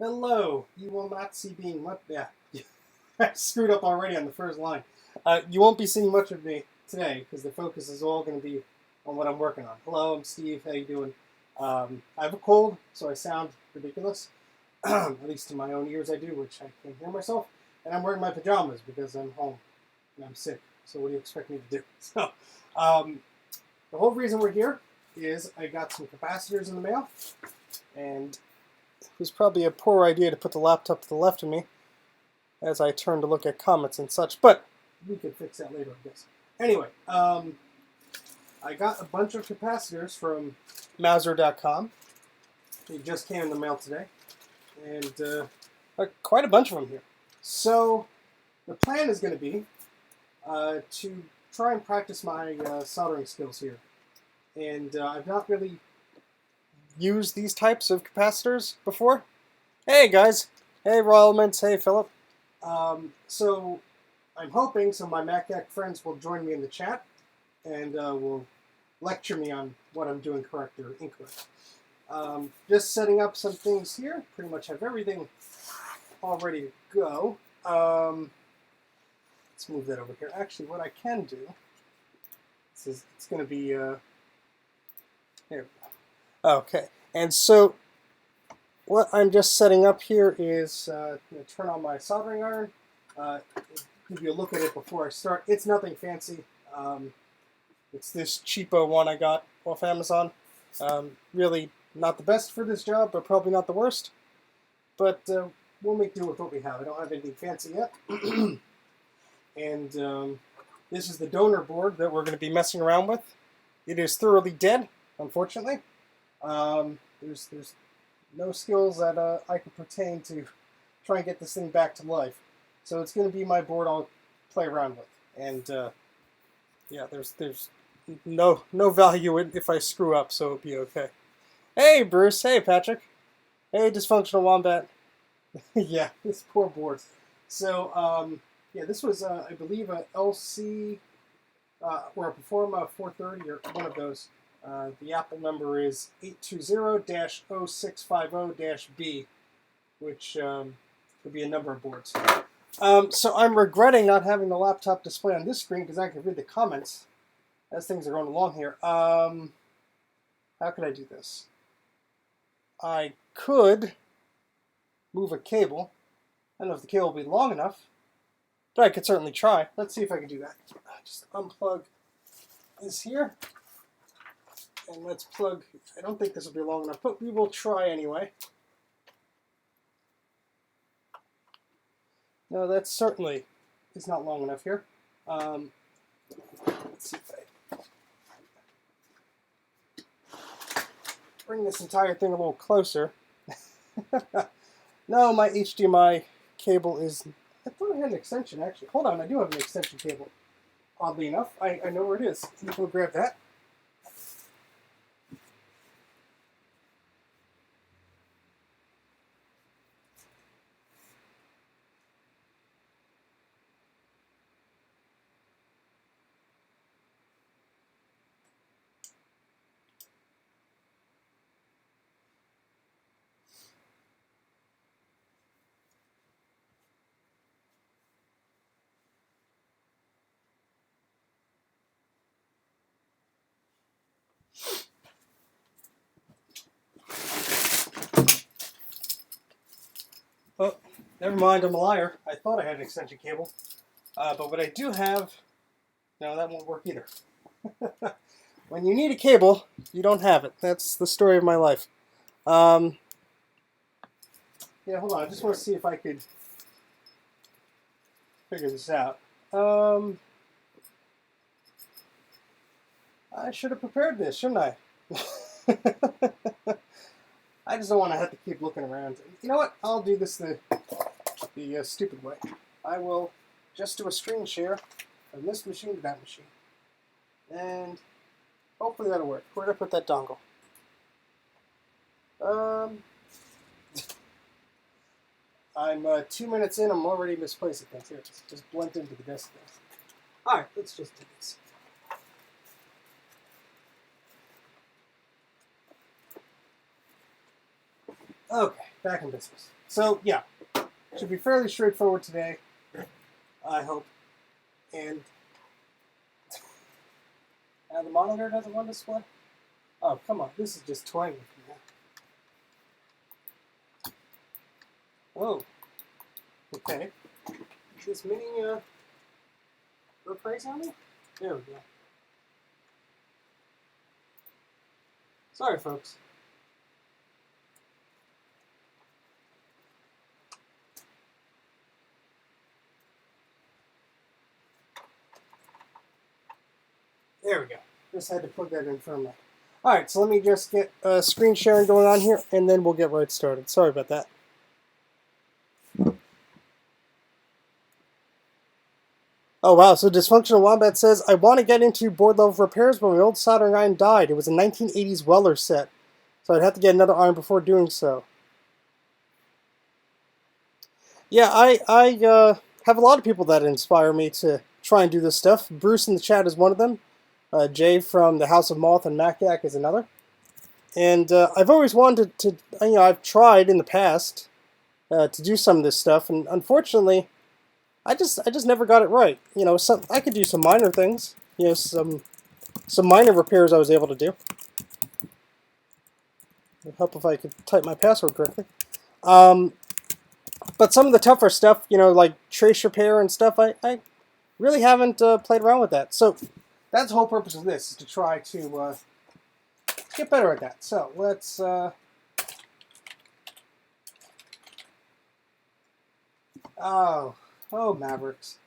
Hello. You will not see being much. Yeah, I screwed up already on the first line. You won't be seeing much of me today because the focus is all going to be on what I'm working on. Hello, I'm Steve. How you doing? I have a cold, so I sound ridiculous. At least to my own ears, I do, which I can't hear myself. And I'm wearing my pajamas because I'm home and I'm sick. So what do you expect me to do? So, the whole reason we're here is I got some capacitors in the mail, and it was probably a poor idea to put the laptop to the left of me as I turned to look at comments and such, but we could fix that later, I guess. Anyway, I got a bunch of capacitors from Mauser.com. They just came in the mail today, and quite a bunch of them here. So the plan is going to be to try and practice my soldering skills here. And I've not really used these types of capacitors before. Hey guys! Hey Raw Elements! Hey Philip! So I'm hoping some of my MacX friends will join me in the chat and will lecture me on what I'm doing correct or incorrect. Just setting up some things here. Pretty much have everything all ready to go. Let's move that over here. Actually, what I can do is it's going to be here we go. Okay, and so what I'm just setting up here is turn on my soldering iron. Give you a look at it before I start. It's nothing fancy. It's this cheapo one I got off Amazon. Really not the best for this job, but probably not the worst. But we'll make do with what we have. I don't have anything fancy yet. And this is the donor board that we're going to be messing around with. It is thoroughly dead, unfortunately. There's no skills that I could pertain to try and get this thing back to life. So it's going to be my board I'll play around with. And yeah, there's no value in if I screw up, so it'll be okay. Hey Bruce, hey Patrick, hey Dysfunctional Wombat. Yeah, this poor board. So yeah, this was I believe a LC or a Performa 430 or one of those. The Apple number is 820-0650-B, which could be a number of boards. So I'm regretting not having the laptop display on this screen because I can read the comments as things are going along here. How could I do this? I could move a cable. I don't know if the cable will be long enough, but I could certainly try. Let's see if I can do that. Just unplug this here. And let's plug, I don't think this will be long enough, but we will try anyway. No, that certainly is not long enough here. Let's see if I bring this entire thing a little closer. No, my HDMI cable is, I thought I had an extension actually. Hold on, I do have an extension cable. Oddly enough, I know where it is. Let me go grab that. Oh, never mind, I'm a liar. I thought I had an extension cable. But what I do have, no, that won't work either. When you need a cable, you don't have it. That's the story of my life. Yeah, hold on. I just want to see if I could figure this out. I should have prepared this, shouldn't I? I just don't want to have to keep looking around. You know what? I'll do this the stupid way. I will just do a screen share from this machine to that machine. And hopefully that'll work. Where did I put that dongle? I'm 2 minutes in. I'm already misplacing things here. Just blend into the desk things. All right, let's just do this. Okay, back in business. So yeah, should be fairly straightforward today, I hope. And the monitor doesn't want to display? Oh, come on, this is just toying with me. Oh, okay. Is this mini go crazy on me? There we go. Sorry, folks. There we go. Just had to plug that in for a minute. Alright, so let me just get screen sharing going on here, and then we'll get right started. Sorry about that. Oh wow, so Dysfunctional Wombat says, I want to get into board level repairs, but my old soldering iron died. It was a 1980s Weller set, so I'd have to get another iron before doing so. Yeah, I have a lot of people that inspire me to try and do this stuff. Bruce in the chat is one of them. Jay from the House of Moth and Mac84 is another. And I've always wanted to, I've tried in the past to do some of this stuff, and unfortunately, I just never got it right. I could do some minor things. Some minor repairs I was able to do. It'd help if I could type my password correctly. But some of the tougher stuff, like trace repair and stuff, I really haven't played around with that. So that's the whole purpose of this, is to try to get better at that. So let's oh Mavericks.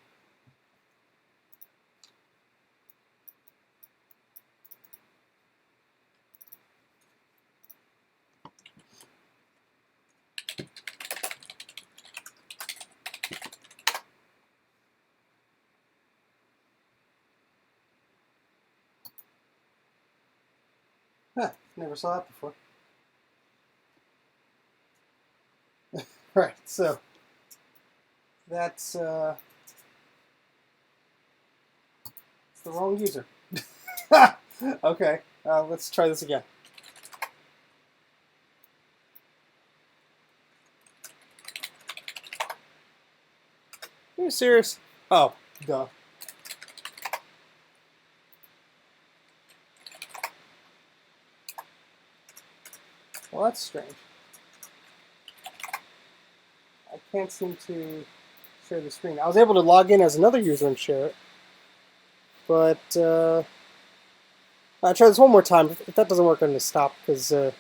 Huh, never saw that before. Right, so that's it's the wrong user. Okay, let's try this again. Are you serious? Oh, duh. Well, that's strange. I can't seem to share the screen. I was able to log in as another user and share it, but I'll try this one more time. If that doesn't work, I'm going to stop, because I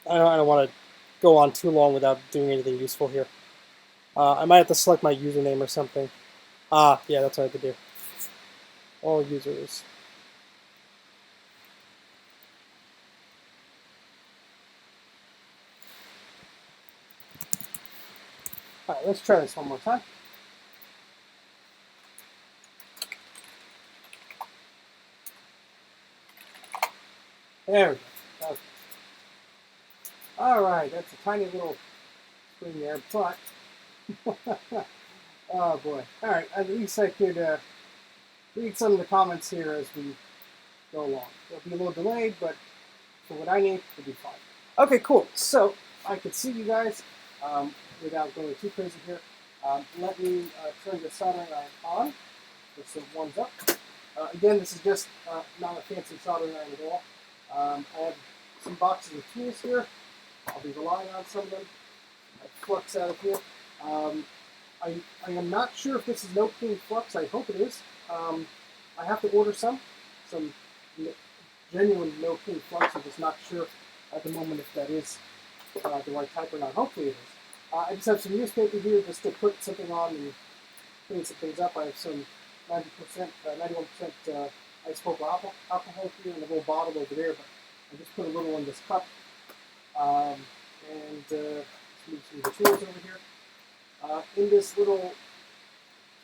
don't want to go on too long without doing anything useful here. I might have to select my username or something. Yeah, that's what I have to do. All users. Alright, let's try this one more time. There we go. Okay. Alright, that's a tiny little screen there, but oh boy. Alright, at least I could read some of the comments here as we go along. It'll be a little delayed, but for what I need, it'll be fine. Okay, cool. So I could see you guys without going too crazy here. Let me turn the soldering iron on, just so it warms up. Again, this is just not a fancy soldering iron at all. I have some boxes of tools here. I'll be relying on some of them. I flux out of here. I am not sure if this is no clean flux. I hope it is. I have to order some genuine no clean flux. I'm just not sure at the moment if that is the right type or not. Hopefully it is. I just have some newspaper here just to put something on and clean some things up. I have some 90%, 91% isopropyl alcohol here in a little bottle over there, but I just put a little in this cup. And some of the tools over here. In this little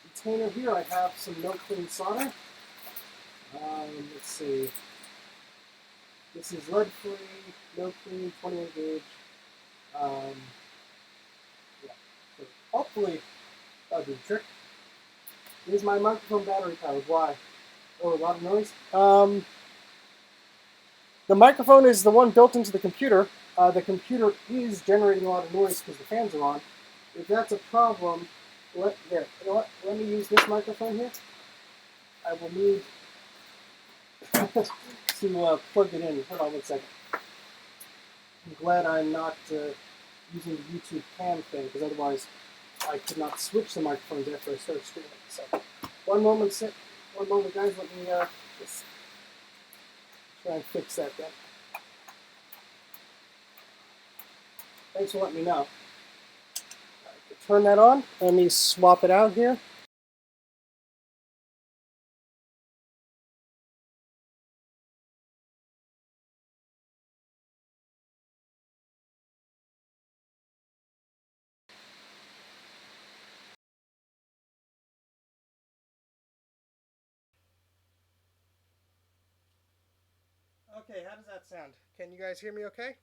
container here, I have some no clean solder. Let's see. This is lead free, no clean, 21 gauge. Yeah. So hopefully that'll do the trick. Is my microphone battery powered? Why? Oh, a lot of noise. The microphone is the one built into the computer. The computer is generating a lot of noise because the fans are on. If that's a problem, you know what? Let me use this microphone here. I will need to plug it in. Hold on one second. I'm glad I'm not using the YouTube cam thing, because otherwise I could not switch the microphones after I started streaming. So, one moment, guys. Let me just try and fix that then. Thanks for letting me know. Turn that on. Let me swap it out here. Okay, how does that sound? Can you guys hear me okay?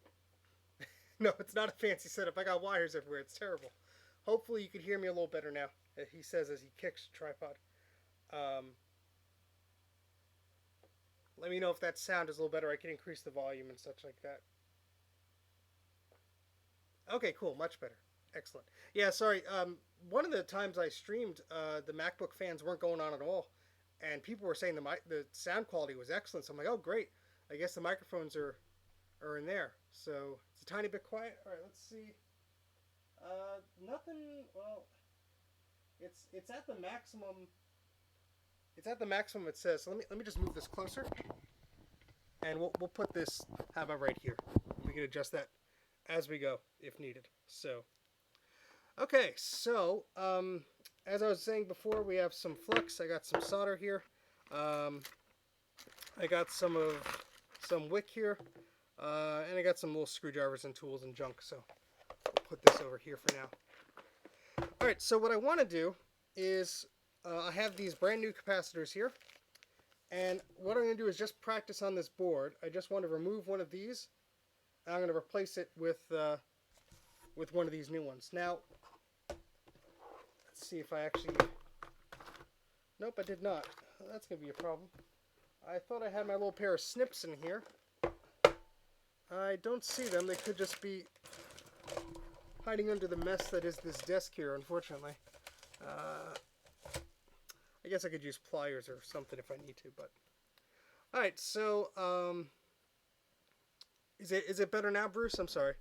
No, it's not a fancy setup. I got wires everywhere. It's terrible. Hopefully you can hear me a little better now, he says as he kicks the tripod. Um, Let me know if that sound is a little better. I can increase the volume and such like that. Okay, cool. Much better. Excellent. Yeah, sorry. One of the times I streamed, the MacBook fans weren't going on at all, and people were saying the sound quality was excellent. So I'm like, oh great. I guess the microphones are in there. So it's a tiny bit quiet. All right, let's see. Nothing. Well, it's at the maximum. It's at the maximum it says. So let me just move this closer, and we'll put this. How about right here? We can adjust that as we go if needed. So, okay. So, as I was saying before, we have some flux. I got some solder here. I got some wick here, and I got some little screwdrivers and tools and junk. So, we'll put this over here for now. All right. So what I want to do is I have these brand new capacitors here, and what I'm going to do is just practice on this board. I just want to remove one of these, and I'm going to replace it with one of these new ones. Now, let's see if I actually... Nope, I did not. That's going to be a problem. I thought I had my little pair of snips in here. I don't see them. They could just be hiding under the mess that is this desk here, unfortunately. I guess I could use pliers or something if I need to, but... Alright, so, is it better now, Bruce? I'm sorry.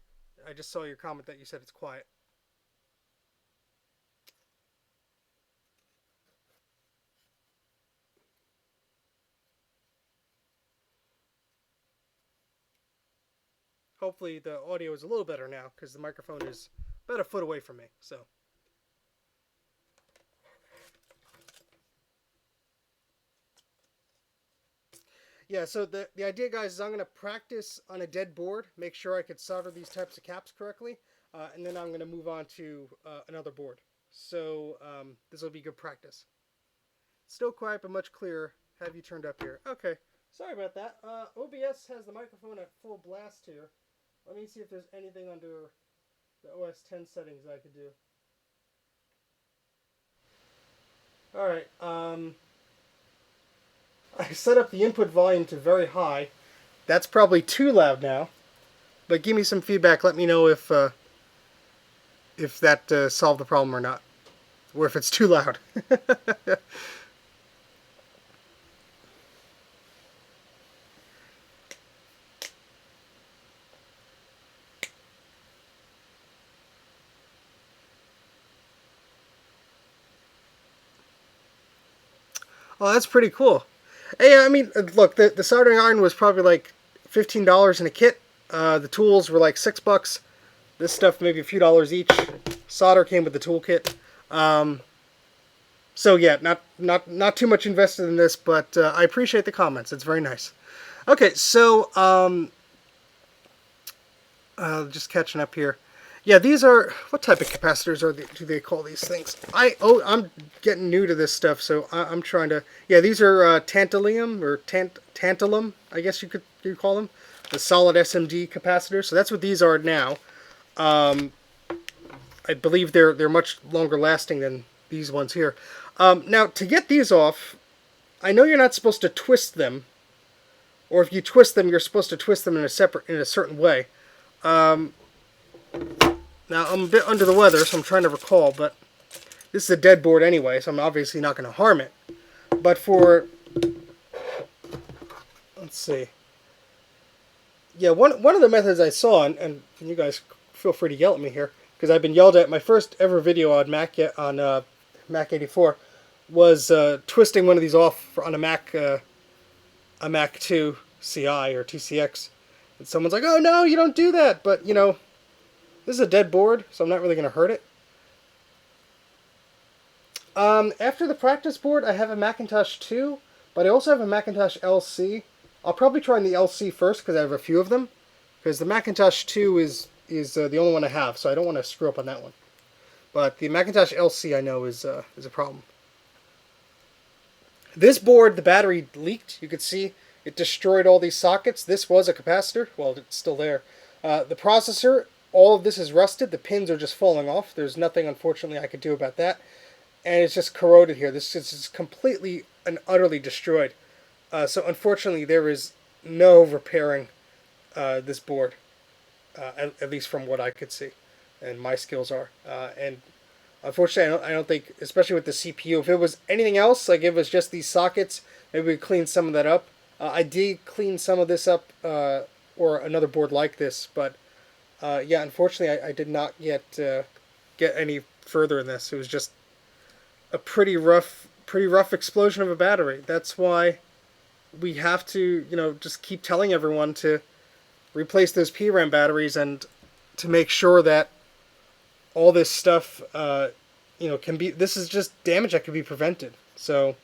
I just saw your comment that you said it's quiet. Hopefully the audio is a little better now, because the microphone is about a foot away from me, so... Yeah, so the idea, guys, is I'm going to practice on a dead board, make sure I could solder these types of caps correctly, and then I'm going to move on to another board. So this will be good practice. Still quiet, but much clearer. Have you turned up here? Okay, sorry about that. OBS has the microphone at full blast here. Let me see if there's anything under the OS 10 settings I could do. Alright, I set up the input volume to very high. That's probably too loud now. But give me some feedback. Let me know if that solved the problem or not. Or if it's too loud. Oh, that's pretty cool. Hey, I mean, look, the soldering iron was probably like $15 in a kit. The tools were like $6. This stuff maybe a few dollars each. Solder came with the toolkit. So yeah, not too much invested in this, but I appreciate the comments. It's very nice. Okay, so just catching up here. Yeah, these are, what type of capacitors do they call these things? I'm getting new to this stuff, so I'm trying to... Yeah, these are tantalum, or tantalum, I guess you could call them. The solid SMD capacitors. So that's what these are now. I believe they're much longer lasting than these ones here. Now, to get these off, I know you're not supposed to twist them, or if you twist them, you're supposed to twist them in a certain way. Now I'm a bit under the weather, so I'm trying to recall, but this is a dead board anyway, so I'm obviously not going to harm it. But for, let's see, yeah, one of the methods I saw, and you guys feel free to yell at me here, because I've been yelled at. My first ever video on Mac84 was twisting one of these off on a Mac 2 Ci or TCX, and someone's like, "Oh no, you don't do that!" But you know, this is a dead board, so I'm not really going to hurt it. After the practice board, I have a Macintosh 2, but I also have a Macintosh LC. I'll probably try on the LC first because I have a few of them. Because the Macintosh 2 is the only one I have, so I don't want to screw up on that one. But the Macintosh LC I know is a problem. This board, the battery leaked. You could see it destroyed all these sockets. This was a capacitor. Well, it's still there. The processor, all of this is rusted. The pins are just falling off. There's nothing, unfortunately, I could do about that. And it's just corroded here. This is completely and utterly destroyed. So unfortunately, there is no repairing this board, at least from what I could see, and my skills are. And unfortunately, I don't think, especially with the CPU, if it was anything else, like if it was just these sockets, maybe we'd clean some of that up. I did clean some of this up, or another board like this, but yeah, unfortunately, I did not yet get any further in this. It was just a pretty rough explosion of a battery. That's why we have to, you know, just keep telling everyone to replace those PRAM batteries and to make sure that all this stuff, you know, this is just damage that can be prevented. So,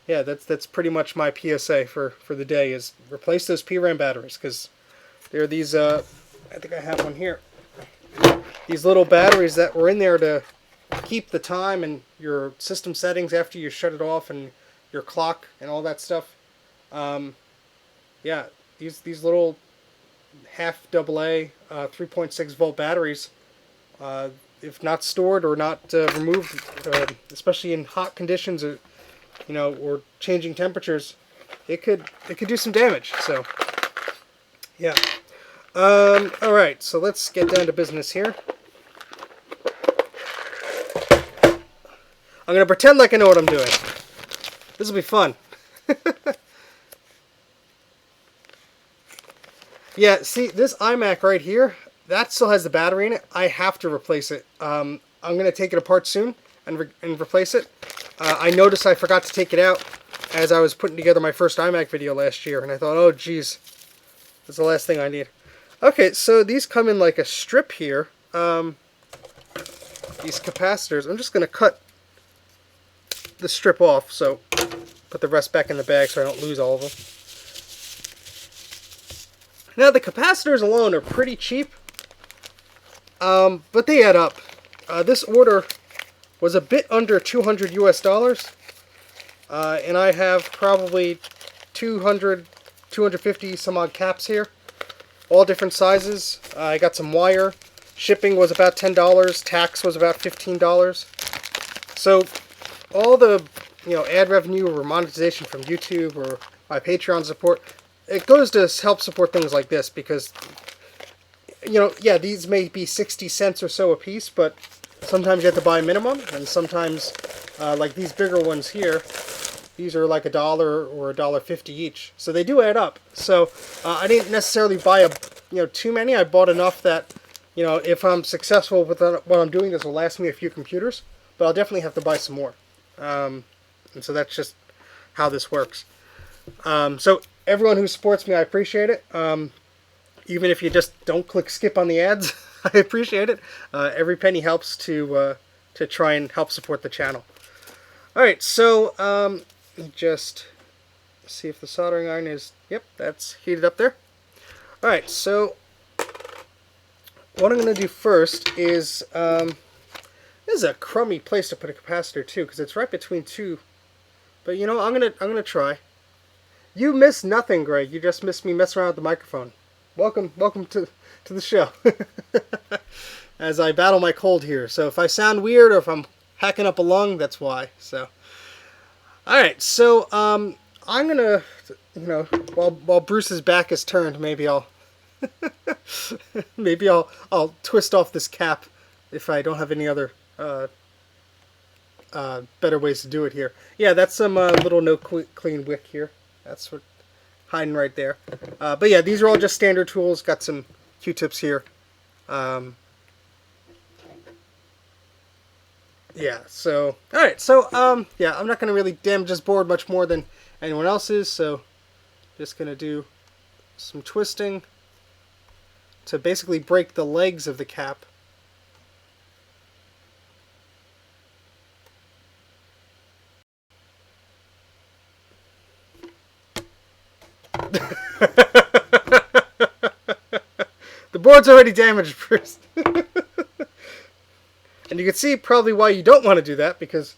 yeah, that's pretty much my PSA for the day, is replace those PRAM batteries, because there are these, I think I have one here, these little batteries that were in there to keep the time and your system settings after you shut it off, and your clock and all that stuff. Yeah, these little half AA 3.6 volt batteries, if not stored or not removed, especially in hot conditions, or you know, or changing temperatures, it could do some damage. So yeah. All right, so let's get down to business here. I'm going to pretend like I know what I'm doing. This will be fun. Yeah, see, this iMac right here, that still has the battery in it. I have to replace it. I'm going to take it apart soon and replace it. I noticed I forgot to take it out as I was putting together my first iMac video last year, and I thought, oh, geez, that's the last thing I need. Okay, so these come in like a strip here. These capacitors, I'm just going to cut the strip off, so put the rest back in the bag so I don't lose all of them. Now the capacitors alone are pretty cheap, but they add up. This order was a bit under $200 US, and I have probably 250 some odd caps here, all different sizes. I got some wire. Shipping was about $10. Tax was about $15. So all the, you know, ad revenue or monetization from YouTube or my Patreon support, it goes to help support things like this, because, you know, yeah, these may be 60 cents or so a piece, but sometimes you have to buy a minimum, and sometimes, like these bigger ones here, these are like $1 or $1.50 each. So they do add up. So I didn't necessarily buy too many. I bought enough that, you know, if I'm successful with what I'm doing, this will last me a few computers, but I'll definitely have to buy some more. And so that's just how this works. So everyone who supports me, I appreciate it. Even if you just don't click skip on the ads, I appreciate it. Every penny helps to try and help support the channel. All right, so just see if the soldering iron is, yep, that's heated up there. All right, so what I'm going to do first is, this is a crummy place to put a capacitor too, because it's right between two. But you know, I'm gonna try. You miss nothing, Greg. You just miss me messing around with the microphone. Welcome to the show. As I battle my cold here. So if I sound weird or if I'm hacking up a lung, that's why. So, all right. So I'm gonna you know, while Bruce's back is turned, maybe I'll maybe I'll twist off this cap if I don't have any other better ways to do it here. Yeah, that's some little no clean wick here. That's what hiding right there. But yeah, these are all just standard tools. Got some Q-tips here. Yeah, so alright, so yeah, I'm not gonna really damage this board much more than anyone else's, so just gonna do some twisting to basically break the legs of the cap. The board's already damaged, Bruce. And you can see probably why you don't want to do that, because...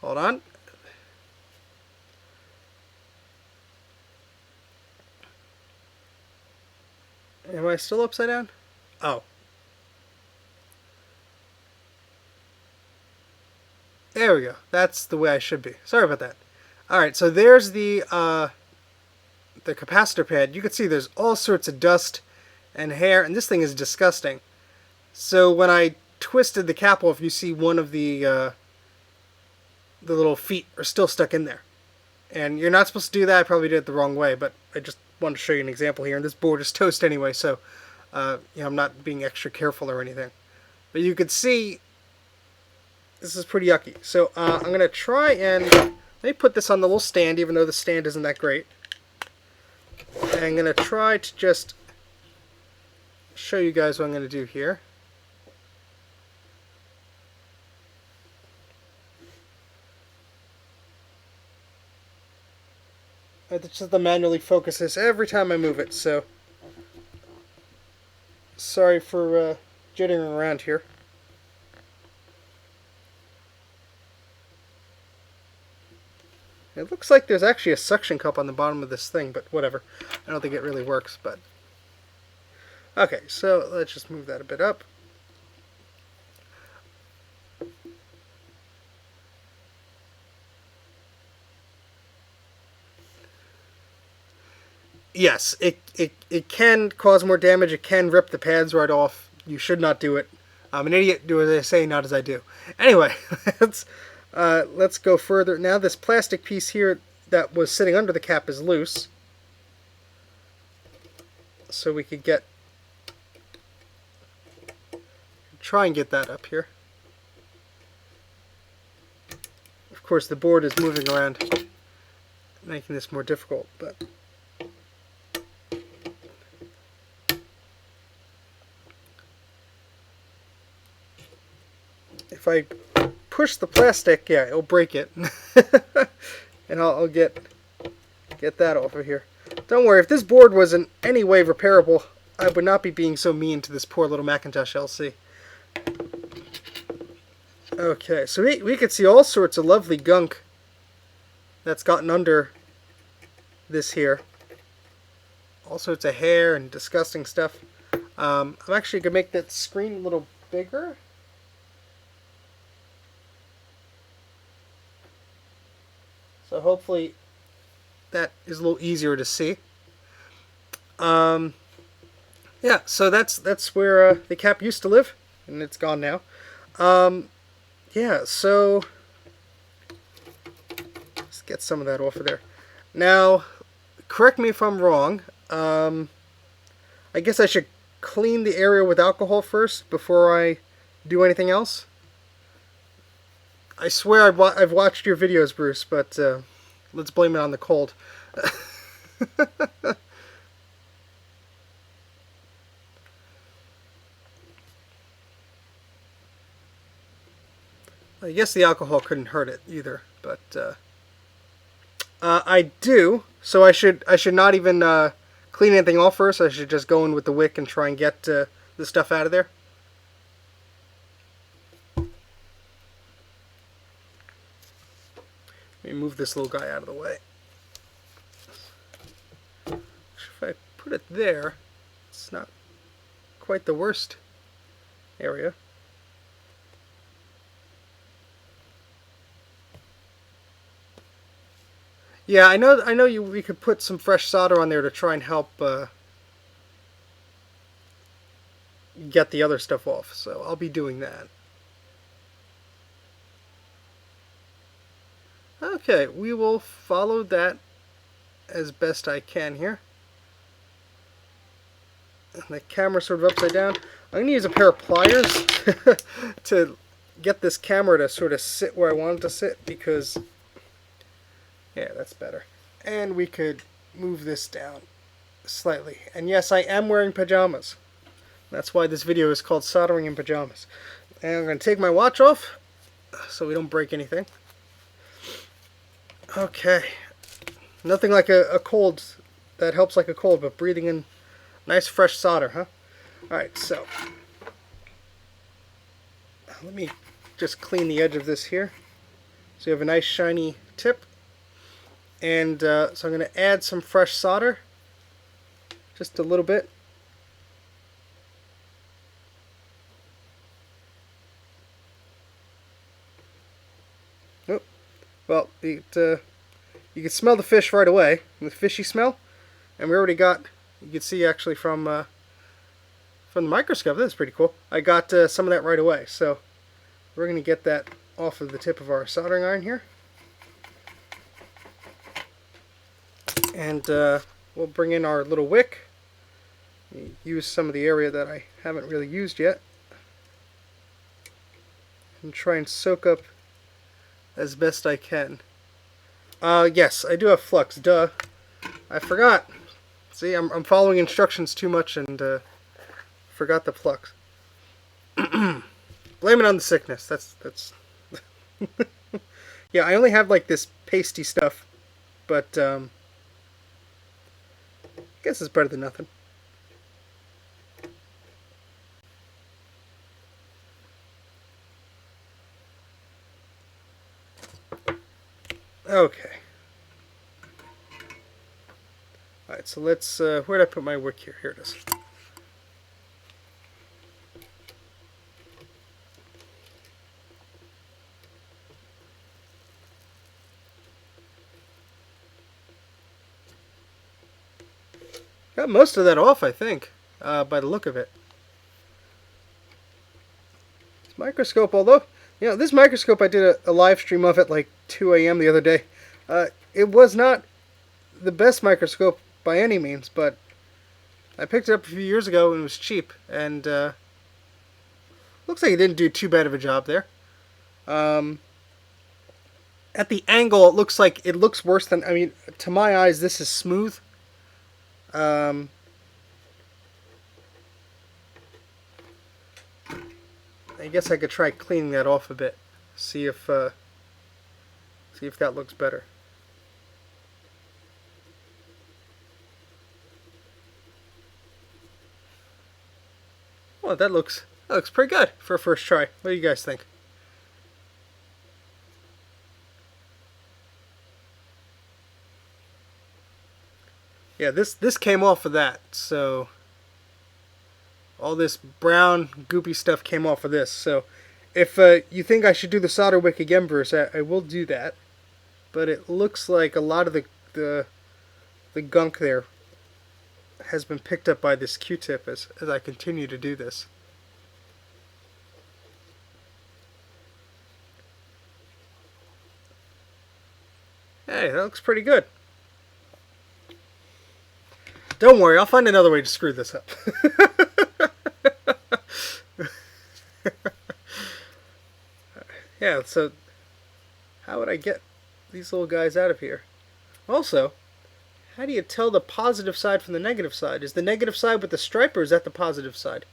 Hold on. Am I still upside down? Oh. There we go. That's the way I should be. Sorry about that. Alright, so there's the capacitor pad. You can see there's all sorts of dust and hair, and this thing is disgusting. So when I twisted the cap off, you see one of the little feet are still stuck in there. And you're not supposed to do that. I probably did it the wrong way, but I just wanted to show you an example here. And this board is toast anyway, so you know, I'm not being extra careful or anything. But you can see this is pretty yucky. So I'm going to try and... Let me put this on the little stand, even though the stand isn't that great. And I'm going to try to just show you guys what I'm going to do here. It's just the manually focuses every time I move it, so sorry for jittering around here. It looks like there's actually a suction cup on the bottom of this thing, but whatever. I don't think it really works, but... Okay, so let's just move that a bit up. Yes, it can cause more damage. It can rip the pads right off. You should not do it. I'm an idiot. Do as I say, not as I do. Anyway, let's go further. Now this plastic piece here that was sitting under the cap is loose. So we could try and get that up here. Of course, the board is moving around, making this more difficult, but... If I push the plastic, yeah, it'll break it. And I'll get that off of here. Don't worry, if this board was in any way repairable, I would not be being so mean to this poor little Macintosh LC. Okay, so we could see all sorts of lovely gunk that's gotten under this here. All sorts of hair and disgusting stuff. I'm actually going to make that screen a little bigger. So hopefully that is a little easier to see. Yeah, so that's where the cap used to live, and it's gone now. Yeah, so let's get some of that off of there. Now, correct me if I'm wrong. I guess I should clean the area with alcohol first before I do anything else. I swear I've watched your videos, Bruce, but let's blame it on the cold. I guess the alcohol couldn't hurt it either, but I do. So I should not even clean anything off first. I should just go in with the wick and try and get the stuff out of there. Let me move this little guy out of the way. If I put it there, it's not quite the worst area. Yeah, I know. We could put some fresh solder on there to try and help get the other stuff off. So I'll be doing that. Okay, we will follow that as best I can here. The camera's sort of upside down. I'm going to use a pair of pliers to get this camera to sort of sit where I want it to sit, because, yeah, that's better. And we could move this down slightly. And yes, I am wearing pajamas. That's why this video is called Soldering in Pajamas. And I'm going to take my watch off so we don't break anything. Okay. Nothing like a cold that helps like a cold, but breathing in nice fresh solder, huh? Alright, so let me just clean the edge of this here. So you have a nice shiny tip. And so I'm going to add some fresh solder. Just a little bit. Oh, well, you can smell the fish right away, the fishy smell. And we already got, you can see actually from the microscope, that's pretty cool. I got some of that right away. So we're going to get that off of the tip of our soldering iron here. And we'll bring in our little wick. Use some of the area that I haven't really used yet. And try and soak up as best I can. Yes, I do have flux. Duh. I forgot. See, I'm following instructions too much and forgot the flux. Blame it on the sickness. That's yeah, I only have like this pasty stuff, but I guess it's better than nothing. Okay. Alright, so let's, where did I put my wick here? Here it is. Got most of that off, I think, by the look of it. This microscope, although, you know, this microscope, I did a live stream of it like 2 a.m. the other day. It was not the best microscope by any means, but I picked it up a few years ago and it was cheap, and looks like it didn't do too bad of a job there. At the angle, it looks worse than, I mean, to my eyes, this is smooth. I guess I could try cleaning that off a bit, see if that looks better. Well, that looks pretty good for a first try. What do you guys think? Yeah, this came off of that, so all this brown goopy stuff came off of this. So if you think I should do the solder wick again, Bruce, I will do that. But it looks like a lot of the gunk there has been picked up by this Q-tip as I continue to do this. Hey, that looks pretty good. Don't worry, I'll find another way to screw this up. Yeah, so how would I get these little guys out of here? Also, how do you tell the positive side from the negative side? Is the negative side with the stripe, or is that the positive side?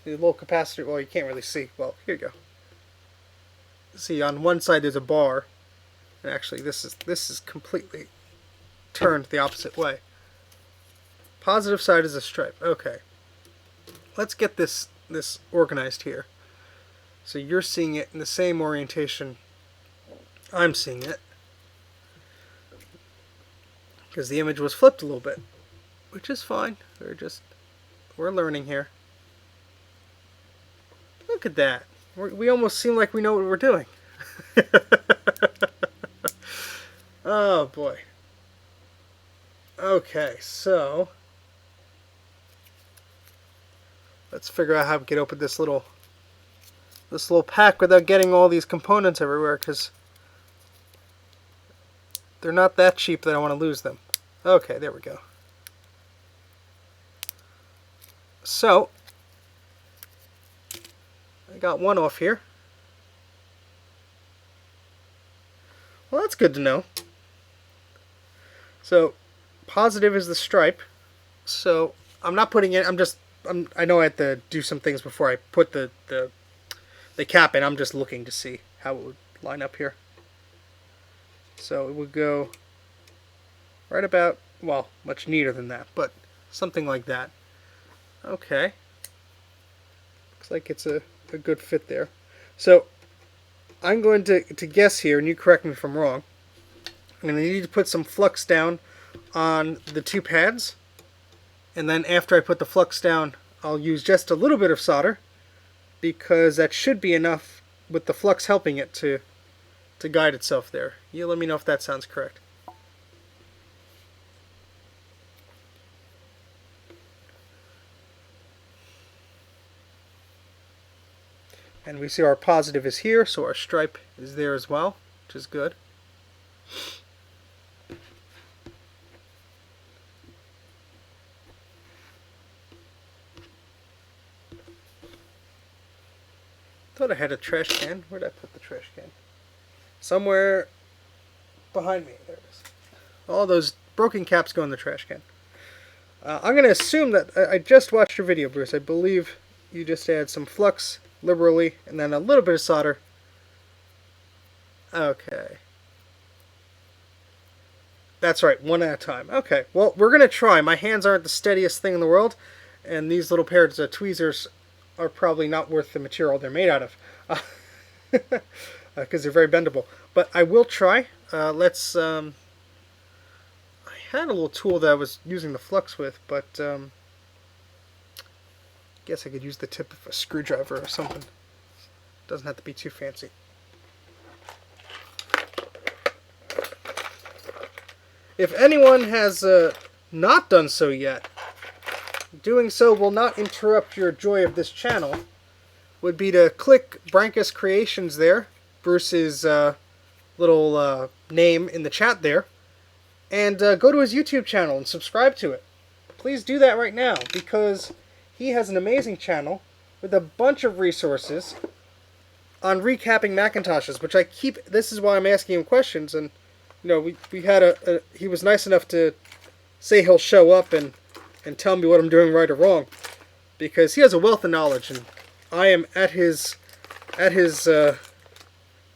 The little capacitor, well, you can't really see. Well, here you go. See, on one side there's a bar, and actually this is completely turned the opposite way. Positive side is a stripe. Okay. Let's get this organized here. So you're seeing it in the same orientation I'm seeing it, because the image was flipped a little bit, which is fine. We're learning here. Look at that. We almost seem like we know what we're doing. Oh boy. Okay, so let's figure out how we can open this little pack without getting all these components everywhere, because they're not that cheap that I want to lose them. Okay, there we go. So I got one off here. Well, that's good to know. So positive is the stripe. So I'm not putting it. I know I have to do some things before I put the cap in. I'm just looking to see how it would line up here. So it would go right about, well, much neater than that, but something like that. Okay. Looks like it's a good fit there. So I'm going to guess here, and you correct me if I'm wrong. I'm going to need to put some flux down on the two pads, and then after I put the flux down, I'll use just a little bit of solder, because that should be enough with the flux helping it to guide itself there. You let me know if that sounds correct. And we see our positive is here, so our stripe is there as well, which is good. Thought I had a trash can. Where'd I put the trash can? Somewhere behind me. There it is. All those broken caps go in the trash can. I'm going to assume that I just watched your video, Bruce. I believe you just add some flux liberally and then a little bit of solder. Okay. That's right, one at a time. Okay, well, we're going to try. My hands aren't the steadiest thing in the world, and these little pairs of tweezers are probably not worth the material they're made out of, because they're very bendable. But I will try. I had a little tool that I was using the flux with, but I guess I could use the tip of a screwdriver or something. Doesn't have to be too fancy. If anyone has not done so yet, doing so will not interrupt your joy of this channel, would be to click Brankus Creations there, Bruce's little name in the chat there, and go to his YouTube channel and subscribe to it. Please do that right now, because he has an amazing channel with a bunch of resources on recapping Macintoshes, which this is why I'm asking him questions, and you know, we had he was nice enough to say he'll show up and tell me what I'm doing right or wrong, because he has a wealth of knowledge, and I am at his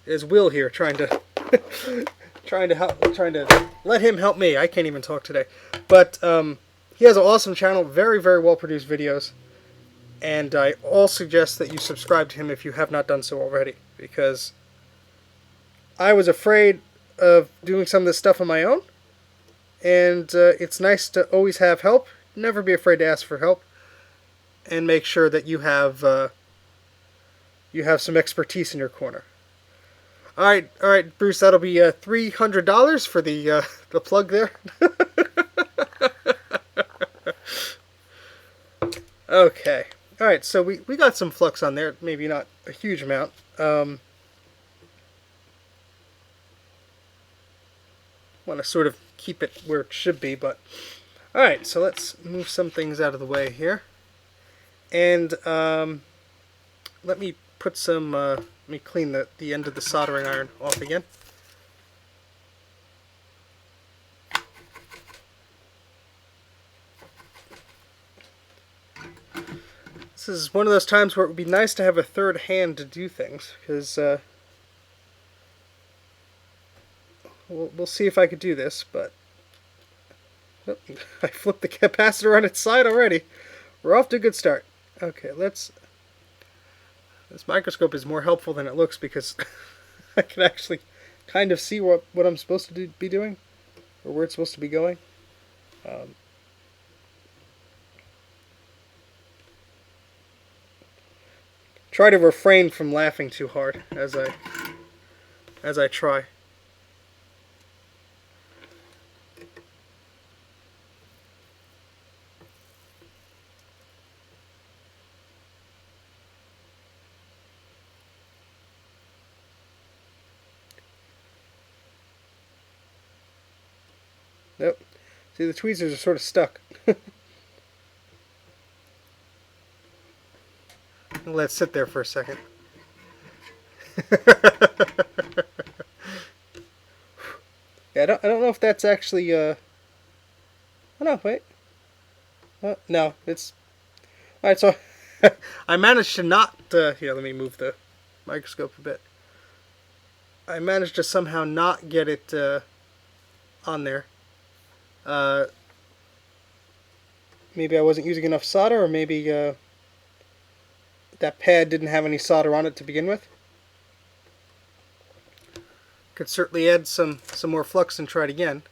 will here, trying to let him help me. I can't even talk today, but he has an awesome channel, very, very well produced videos, and I all suggest that you subscribe to him if you have not done so already, because I was afraid of doing some of this stuff on my own, and it's nice to always have help. Never be afraid to ask for help, and make sure that you have some expertise in your corner. All right, Bruce. That'll be $300 for the plug there. Okay. All right. So we got some flux on there. Maybe not a huge amount. Want to sort of keep it where it should be, but all right. So let's move some things out of the way here, and let me put some. Let me clean the end of the soldering iron off again. This is one of those times where it would be nice to have a third hand to do things, because we'll see if I could do this, but oh, I flipped the capacitor on its side already. We're off to a good start. Okay, this microscope is more helpful than it looks, because I can actually kind of see what I'm supposed to be doing, or where it's supposed to be going. Try to refrain from laughing too hard as I try. Nope. See, the tweezers are sort of stuck. Let it sit there for a second. Yeah, I don't know if that's actually oh no, wait. No, it's alright, so I managed to not here, let me move the microscope a bit. I managed to somehow not get it on there. Maybe I wasn't using enough solder, or maybe that pad didn't have any solder on it to begin with. Could certainly add some more flux and try it again.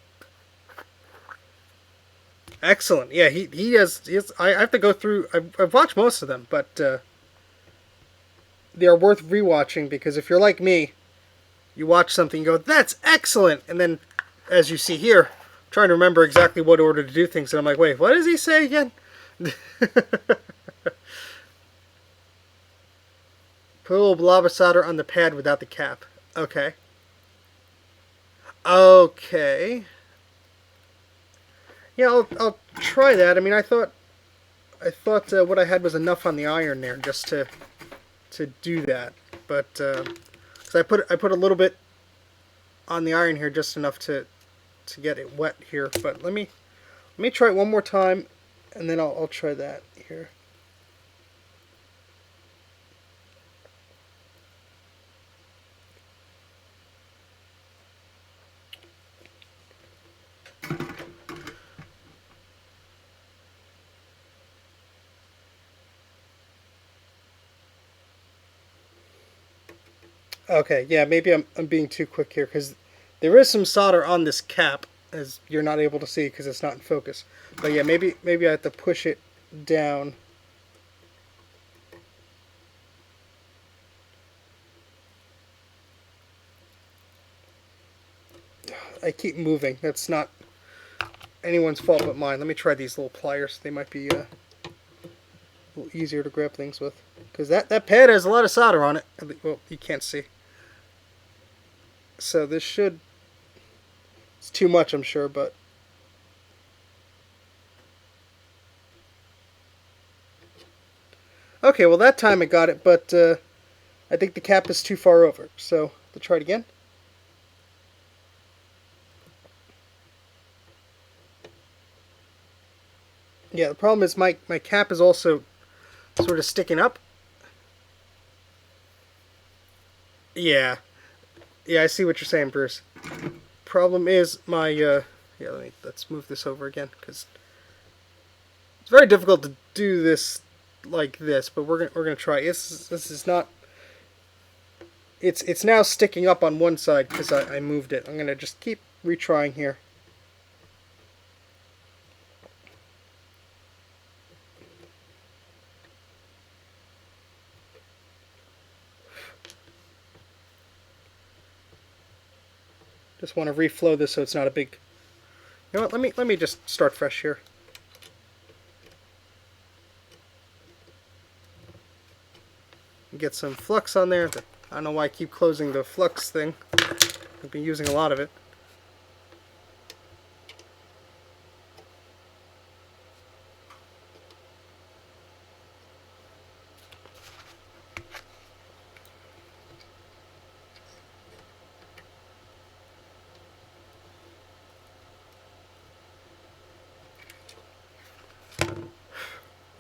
Excellent. Yeah, he has. I have to go through. I've watched most of them, but they are worth rewatching, because if you're like me, you watch something and go, "That's excellent," and then, as you see here, I'm trying to remember exactly what order to do things, and I'm like, "Wait, what does he say again?" Put a little blob of solder on the pad without the cap. Okay. Okay. Yeah, I'll try that. I mean, I thought what I had was enough on the iron there just to do that, but cause I put a little bit on the iron here, just enough to get it wet here. But let me try it one more time, and then I'll try that here. Okay, yeah, maybe I'm being too quick here, because there is some solder on this cap, as you're not able to see because it's not in focus. But yeah, maybe I have to push it down. I keep moving. That's not anyone's fault but mine. Let me try these little pliers. They might be a little easier to grab things with, because that pad has a lot of solder on it. Well, you can't see. So this should... It's too much, I'm sure, but... Okay, well that time I got it, but I think the cap is too far over. So, let's try it again. Yeah, the problem is my cap is also sort of sticking up. Yeah. Yeah, I see what you're saying, Bruce. Problem is my yeah, let's move this over again, because it's very difficult to do this like this, but we're gonna try. This is not. It's now sticking up on one side because I moved it. I'm gonna just keep retrying here. Just want to reflow this so it's not a big... You know what, let me just start fresh here. Get some flux on there. I don't know why I keep closing the flux thing. I've been using a lot of it.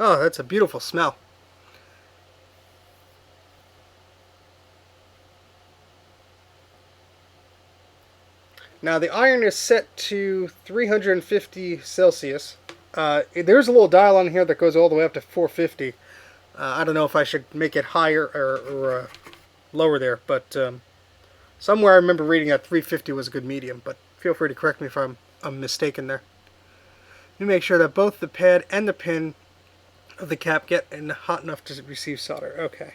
Oh, that's a beautiful smell. Now the iron is set to 350 Celsius. There's a little dial on here that goes all the way up to 450. I don't know if I should make it higher or lower there, but somewhere I remember reading that 350 was a good medium, but feel free to correct me if I'm mistaken there. Let me make sure that both the pad and the pin of the cap get hot enough to receive solder. Okay.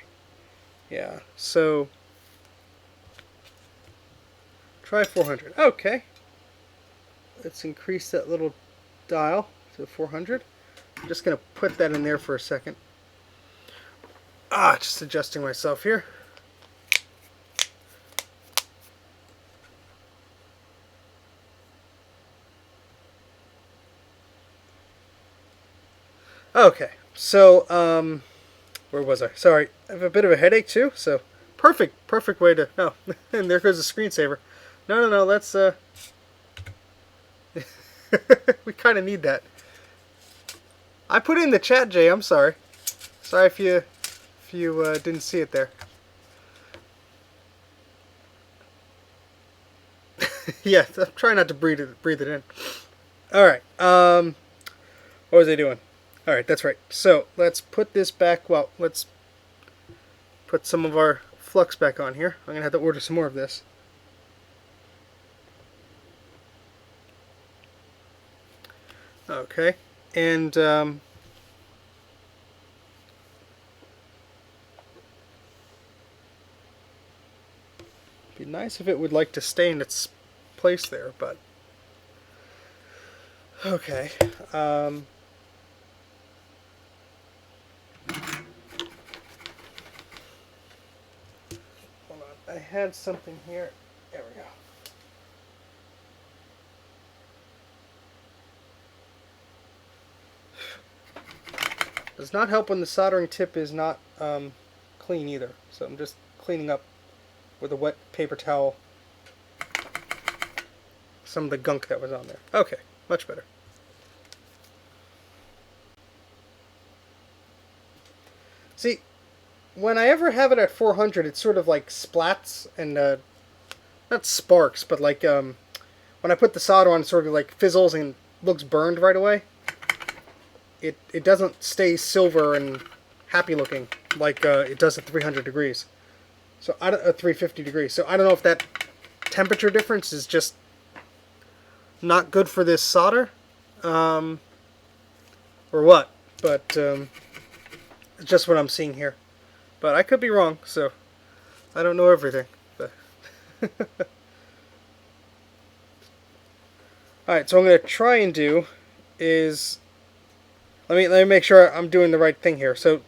Yeah, so try 400. Okay. Let's increase that little dial to 400. I'm just going to put that in there for a second. Just adjusting myself here. Okay, so, where was I? Sorry, I have a bit of a headache too, so perfect way to, oh, and there goes the screensaver. No, let's, we kind of need that. I put it in the chat, Jay, I'm sorry. Sorry if you didn't see it there. Yeah, I'm trying not to breathe it in. Alright, what was I doing? Alright, that's right. So, let's put this back, well, let's put some of our flux back on here. I'm going to have to order some more of this. Okay, and, be nice if it would like to stay in its place there, but okay. Hold on, I had something here. There we go. Does not help when the soldering tip is not clean either. So I'm just cleaning up with a wet paper towel some of the gunk that was on there. Okay, much better. See, when I ever have it at 400, it sort of like splats and not sparks, but like when I put the solder on, it sort of like fizzles and looks burned right away. It doesn't stay silver and happy looking like it does at 300 degrees. So 350 degrees. So I don't know if that temperature difference is just not good for this solder, or what. But it's just what I'm seeing here. But I could be wrong, so I don't know everything. But alright, so what I'm going to try and do is let me make sure I'm doing the right thing here. So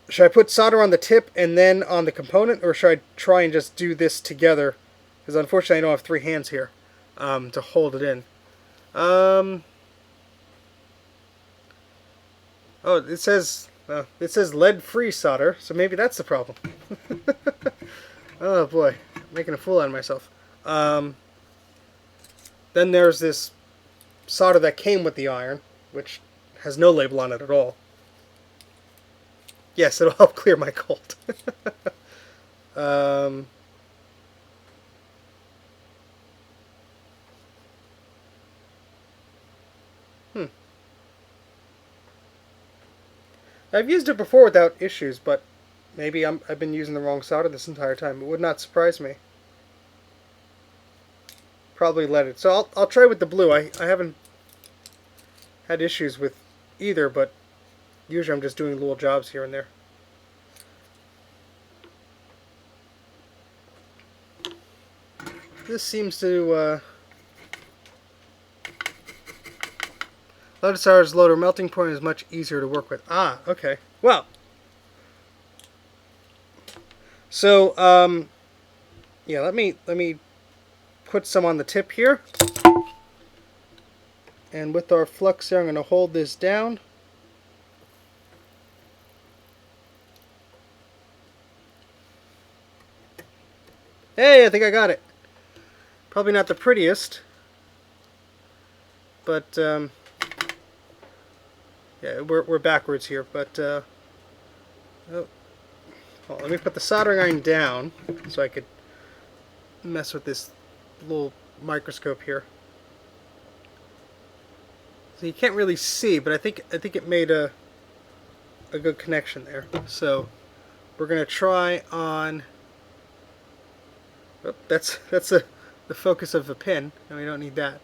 should I put solder on the tip and then on the component, or should I try and just do this together? Because unfortunately I don't have 3 hands here to hold it in. Oh, it says lead-free solder, so maybe that's the problem. Oh boy, making a fool out of myself. Then there's this solder that came with the iron, which has no label on it at all. Yes, it'll help clear my cold. I've used it before without issues, but maybe I've been using the wrong solder this entire time. It would not surprise me. Probably let it. So I'll try with the blue. I haven't had issues with either, but usually I'm just doing little jobs here and there. This seems to lead solder's lower melting point is much easier to work with. Ah, okay. Well, so yeah, let me put some on the tip here, and with our flux here, I'm going to hold this down. Hey, I think I got it. Probably not the prettiest, but yeah, we're backwards here. But oh, well, let me put the soldering iron down so I could mess with this little microscope here. So you can't really see, but I think it made a good connection there. So we're gonna try on. Oh, that's the focus of the pin, and we don't need that.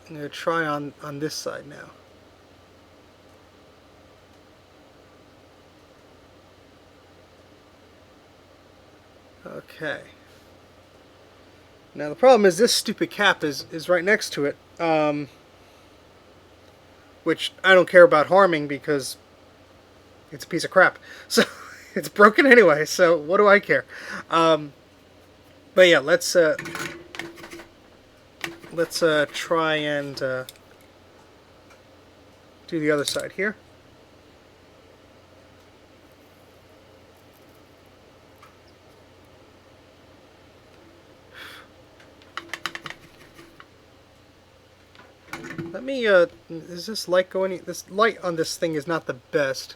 I'm gonna try on this side now. Okay. Now the problem is this stupid cap is right next to it, which I don't care about harming because it's a piece of crap. So it's broken anyway. So what do I care? But yeah, let's try and do the other side here. Let me, is this light going? This light on this thing is not the best.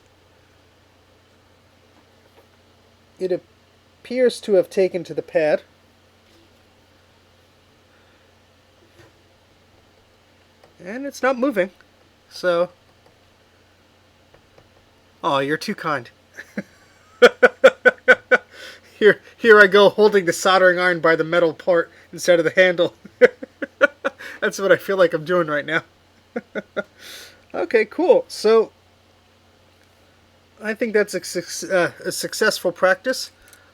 It appears to have taken to the pad. And it's not moving. So, oh, you're too kind. Here I go holding the soldering iron by the metal part instead of the handle. That's what I feel like I'm doing right now. Okay, cool. So, I think that's a successful practice.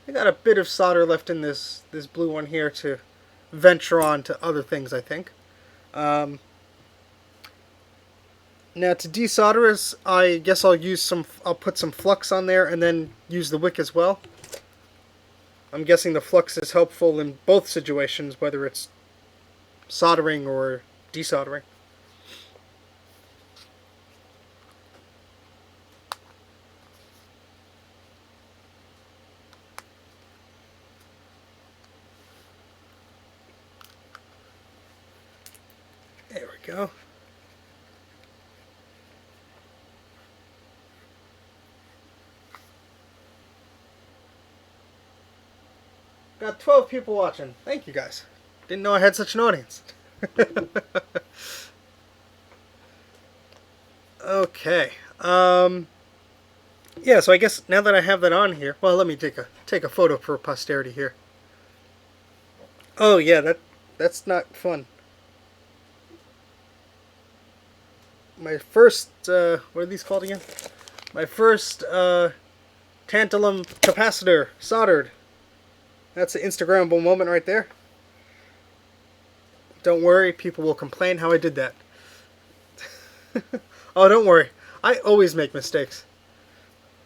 I got a bit of solder left in this blue one here to venture on to other things, I think. Now to desolder us, I guess I'll put some flux on there and then use the wick as well. I'm guessing the flux is helpful in both situations, whether it's soldering or desoldering. There we go. Got 12 people watching. Thank you guys. Didn't know I had such an audience. Okay. Yeah, so I guess now that I have that on here, well, let me take a photo for posterity here. Oh yeah, that's not fun. My first what are these called again? My first tantalum capacitor soldered. That's an Instagrammable moment right there. Don't worry, people will complain how I did that. Oh, don't worry. I always make mistakes.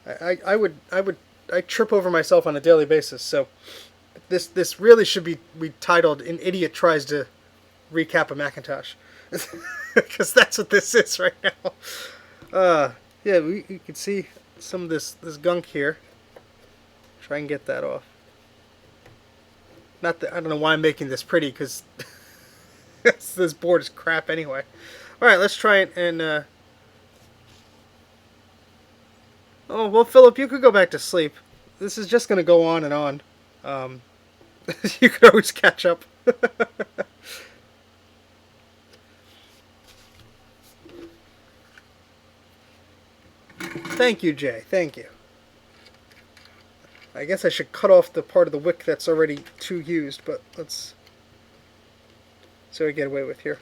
I trip over myself on a daily basis. So this really should be titled "An Idiot Tries to Recap a Macintosh," because that's what this is right now. Yeah, you can see some of this gunk here. Try and get that off. Not that I don't know why I'm making this pretty, because this board is crap anyway. All right, let's try it and. Oh well, Philip, you could go back to sleep. This is just going to go on and on. You could always catch up. Thank you, Jay. Thank you. I guess I should cut off the part of the wick that's already too used, but let's see what I get away with here.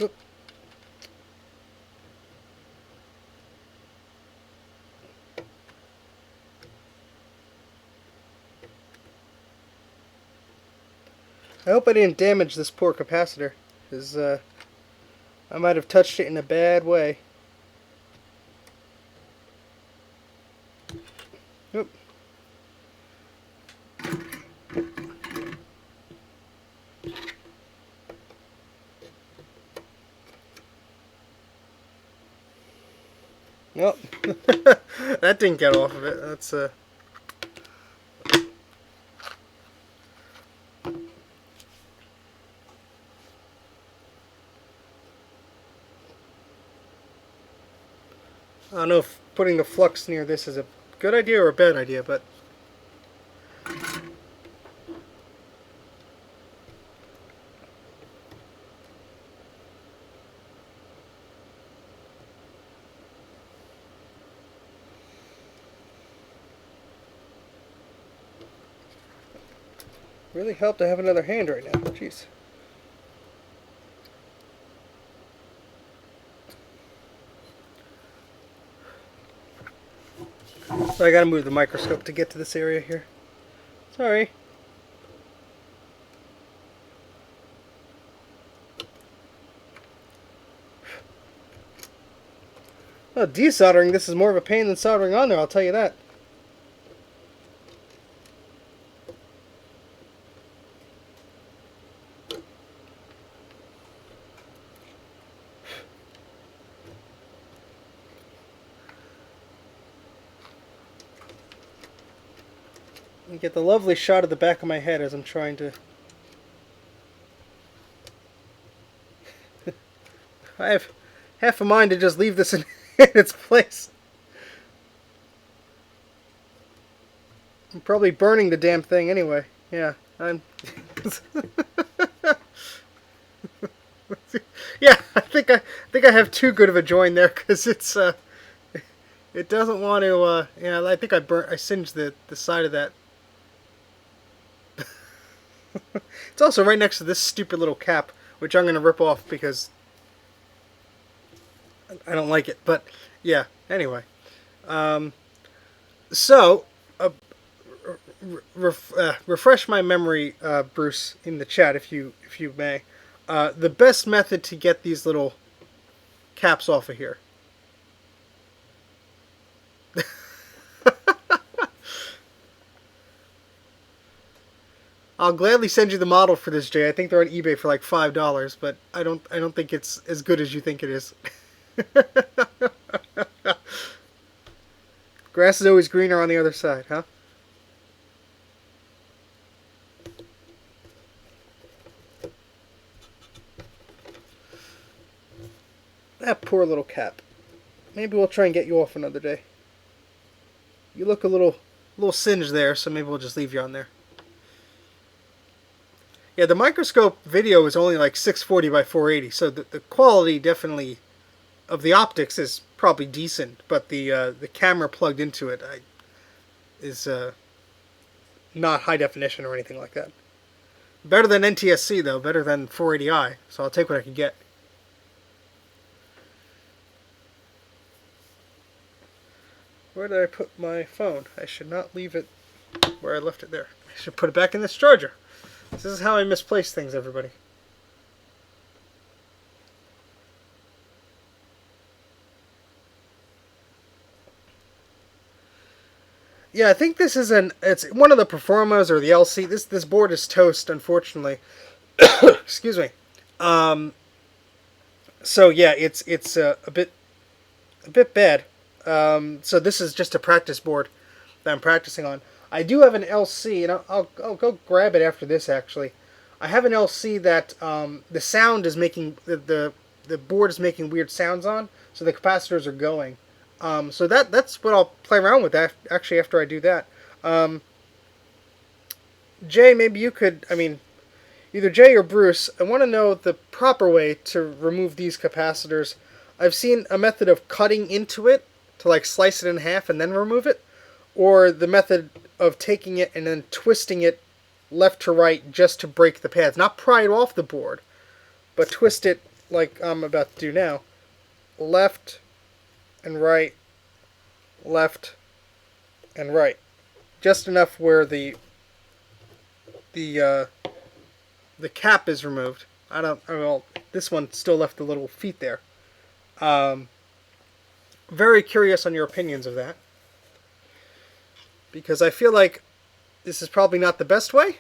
Oop. I hope I didn't damage this poor capacitor, because I might have touched it in a bad way. Oop. Well, that didn't get off of it. That's I don't know if putting the flux near this is a good idea or a bad idea, but really helped to have another hand right now. Jeez. So I gotta move the microscope to get to this area here. Sorry. Well, desoldering this is more of a pain than soldering on there, I'll tell you that. You get the lovely shot of the back of my head as I'm trying to... I have half a mind to just leave this in its place. I'm probably burning the damn thing anyway. Yeah, I'm... yeah, I think I have too good of a join there, because it's it doesn't want to yeah, I think I singed the side of that. It's also right next to this stupid little cap, which I'm going to rip off because I don't like it. But yeah, anyway. So refresh my memory, Bruce, in the chat if you may. The best method to get these little caps off of here. I'll gladly send you the model for this, Jay. I think they're on eBay for like $5, but I don't think it's as good as you think it is. Grass is always greener on the other side, huh? That poor little cap. Maybe we'll try and get you off another day. You look a little singed there, so maybe we'll just leave you on there. Yeah, the microscope video is only like 640 by 480, so the quality definitely of the optics is probably decent, but the camera plugged into it is not high definition or anything like that. Better than NTSC though, better than 480i, so I'll take what I can get. Where did I put my phone? I should not leave it where I left it there. I should put it back in this charger. This is how I misplace things, everybody. Yeah, I think this is it's one of the Performas or the LC. This board is toast, unfortunately. Excuse me. So yeah, it's a bit bad. So this is just a practice board that I'm practicing on. I do have an LC, and I'll go grab it after this. Actually, I have an LC that the sound is making the board is making weird sounds on, so the capacitors are going. So that's what I'll play around with actually after I do that. Jay, maybe you could, I mean, either Jay or Bruce, I want to know the proper way to remove these capacitors. I've seen a method of cutting into it to like slice it in half and then remove it, or the method of taking it and then twisting it left to right just to break the pads. Not pry it off the board, but twist it like I'm about to do now. Left and right, left and right. Just enough where the cap is removed. Well, this one still left the little feet there. Very curious on your opinions of that, because I feel like this is probably not the best way,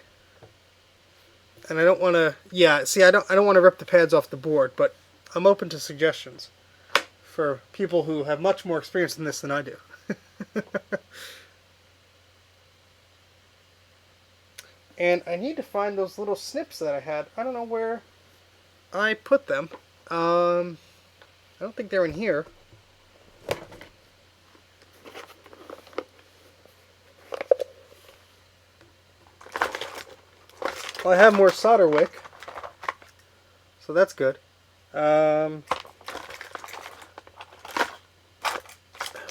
and I don't want to. Yeah, see, I don't want to rip the pads off the board, but I'm open to suggestions for people who have much more experience in this than I do. And I need to find those little snips that I had. I don't know where I put them. I don't think they're in here. Well, I have more solder wick, so that's good.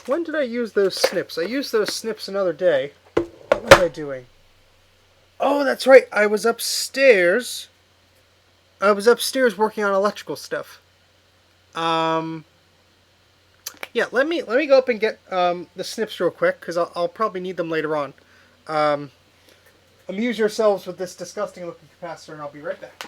When did I use those snips? I used those snips another day. What was I doing? Oh, that's right. I was upstairs. Working on electrical stuff. Yeah, let me go up and get the snips real quick, because I'll probably need them later on. Amuse yourselves with this disgusting looking capacitor, and I'll be right back.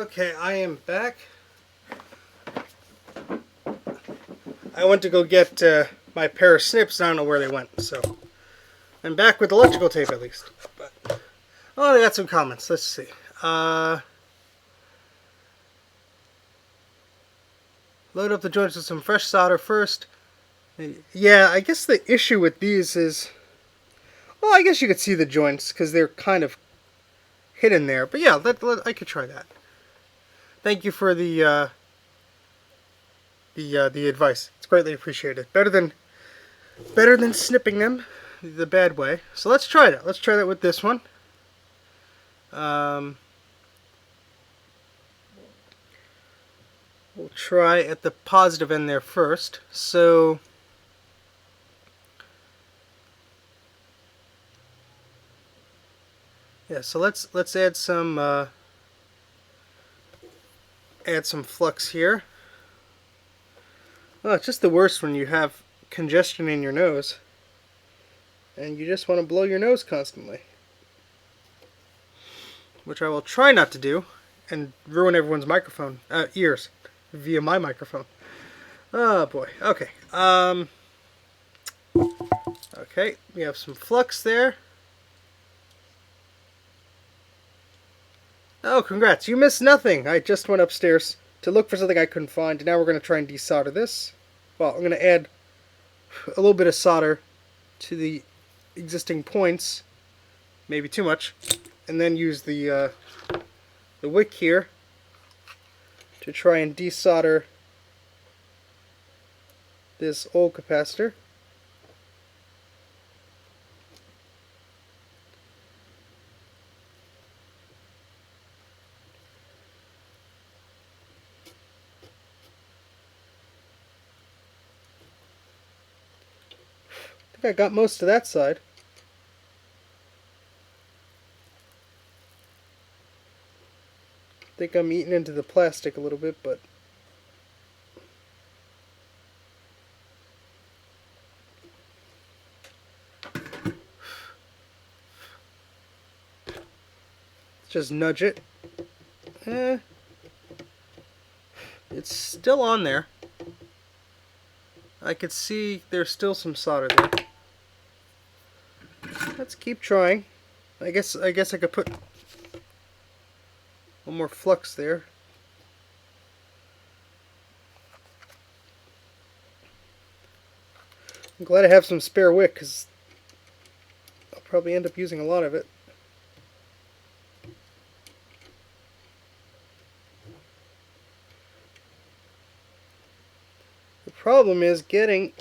Okay, I am back. I went to go get my pair of snips. I don't know where they went, so I'm back with electrical tape at least. But, oh, I got some comments. Let's see. Load up the joints with some fresh solder first. Yeah, I guess the issue with these is, well, I guess you could see the joints because they're kind of hidden there. But yeah, I could try that. Thank you for the advice. It's greatly appreciated. Better than snipping them the bad way. So let's try that. Let's try that with this one. We'll try at the positive end there first. So yeah, so let's add some flux here. Oh, it's just the worst when you have congestion in your nose and you just want to blow your nose constantly, which I will try not to do and ruin everyone's microphone ears via my microphone. Oh boy. Okay. Okay, we have some flux there. Oh, congrats. You missed nothing. I just went upstairs to look for something I couldn't find, and now we're going to try and desolder this. Well, I'm going to add a little bit of solder to the existing points, maybe too much, and then use the wick here to try and desolder this old capacitor. I think I got most of that side. I think I'm eating into the plastic a little bit, but just nudge it. It's still on there. I could see there's still some solder there. Let's keep trying. I guess I could put one more flux there. I'm glad I have some spare wick because I'll probably end up using a lot of it. The problem is getting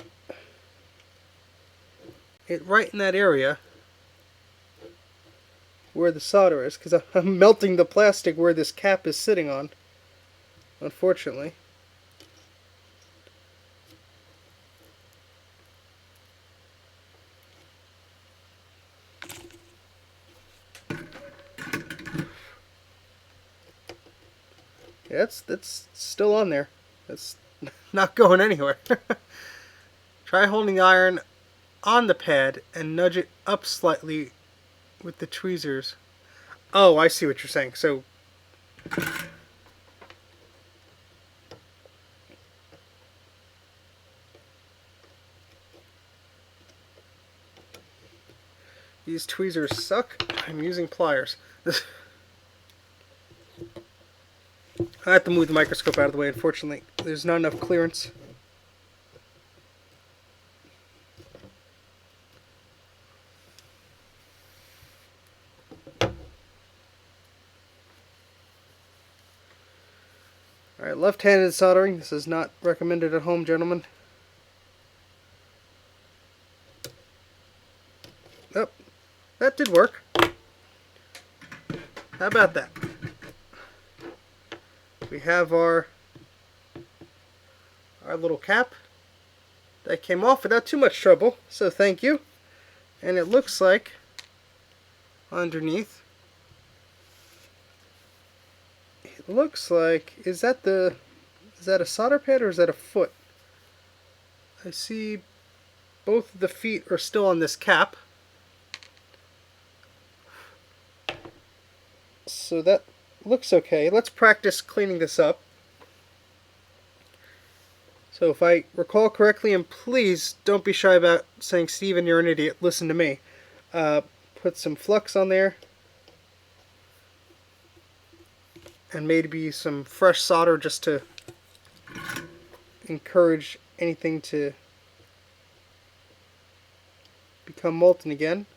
it right in that area where the solder is, because I'm melting the plastic where this cap is sitting on, unfortunately. Yeah, that's still on there. That's not going anywhere. Try holding the iron on the pad and nudge it up slightly with the tweezers. Oh, I see what you're saying. So these tweezers suck. I'm using pliers. I have to move the microscope out of the way, unfortunately. There's not enough clearance. Alright, left-handed soldering. This is not recommended at home, gentlemen. Oh, that did work. How about that? We have our little cap that came off without too much trouble, so thank you. And it looks like underneath, it looks like, is that a solder pad or is that a foot? I see both of the feet are still on this cap. So that looks okay. Let's practice cleaning this up. So if I recall correctly, and please don't be shy about saying, Steven, you're an idiot, listen to me. Put some flux on there. And maybe some fresh solder just to encourage anything to become molten again.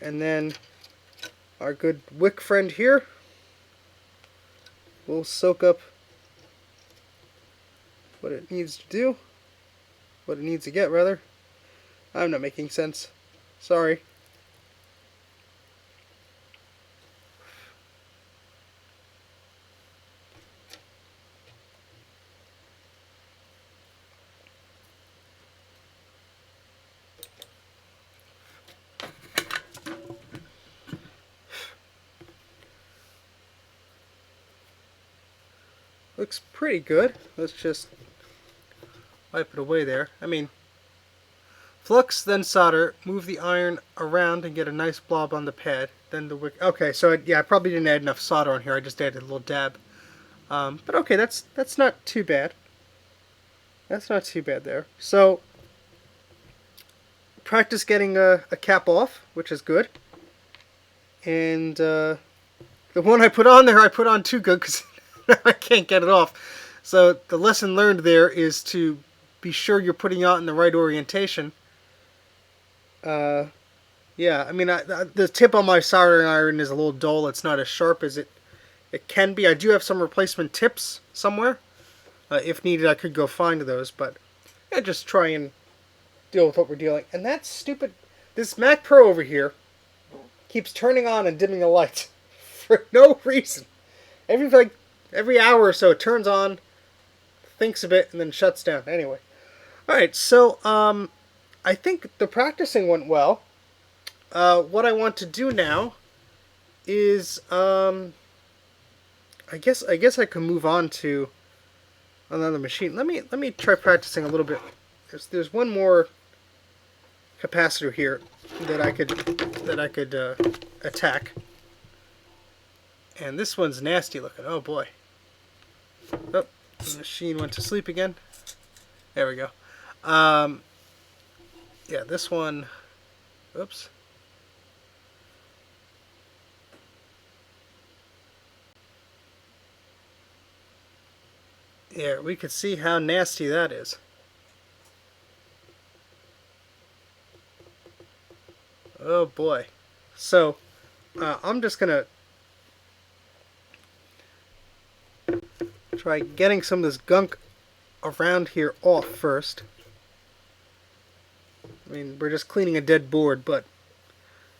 And then our good wick friend here will soak up what it needs to do. What it needs to get, rather. I'm not making sense. Sorry. Looks pretty good. Let's just wipe it away there. I mean, flux, then solder, move the iron around and get a nice blob on the pad. Then the wick. Okay, so yeah, I probably didn't add enough solder on here. I just added a little dab. But okay, that's not too bad. That's not too bad there. So, practice getting a cap off, which is good. And the one I put on there, I put on too good because I can't get it off. So the lesson learned there is to be sure you're putting out in the right orientation. Yeah, I mean, the tip on my soldering iron is a little dull. It's not as sharp as it can be. I do have some replacement tips somewhere. If needed, I could go find those, but yeah, just try and deal with what we're dealing. And that's stupid. This Mac Pro over here keeps turning on and dimming the light for no reason. Every hour or so, it turns on, thinks a bit, and then shuts down. Anyway, all right. So I think the practicing went well. What I want to do now is I guess I can move on to another machine. Let me try practicing a little bit. There's one more capacitor here that I could attack, and this one's nasty looking. Oh boy! Oh, the machine went to sleep again. There we go. Yeah, this one. Oops. Yeah, we could see how nasty that is. Oh boy. So, I'm just gonna try getting some of this gunk around here off first. I mean, we're just cleaning a dead board, but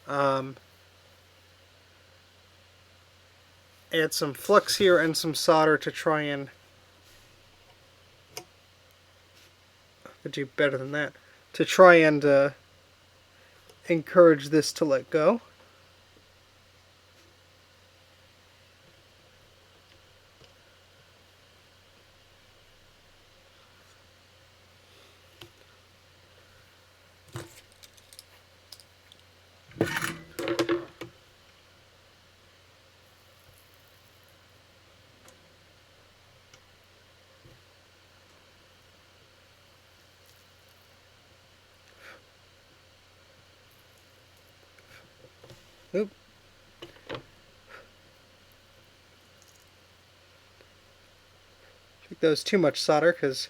add some flux here and some solder to try and could do better than that, to try and encourage this to let go. Oop. I think that was too much solder, because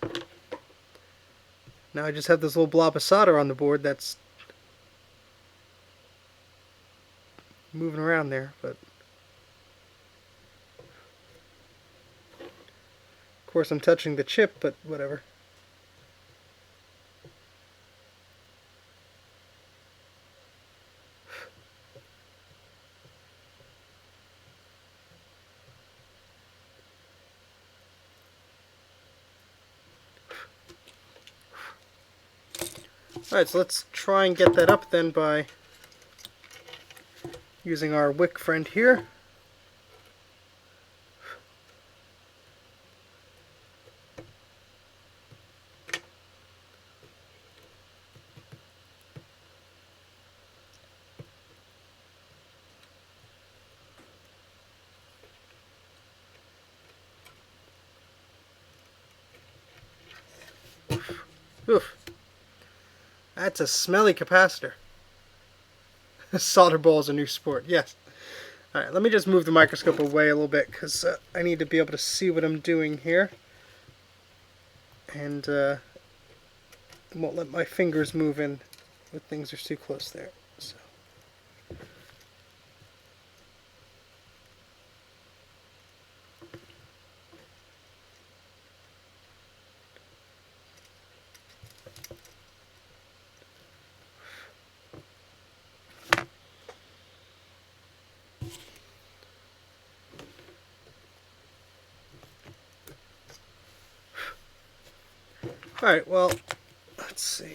now I just have this little blob of solder on the board that's moving around there, but of course I'm touching the chip, but whatever. Alright, so let's try and get that up then by using our wick friend here. Oof. That's a smelly capacitor. Solder ball is a new sport, yes. Alright, let me just move the microscope away a little bit because I need to be able to see what I'm doing here. And won't let my fingers move in when things are too close there. So. Alright, well, let's see.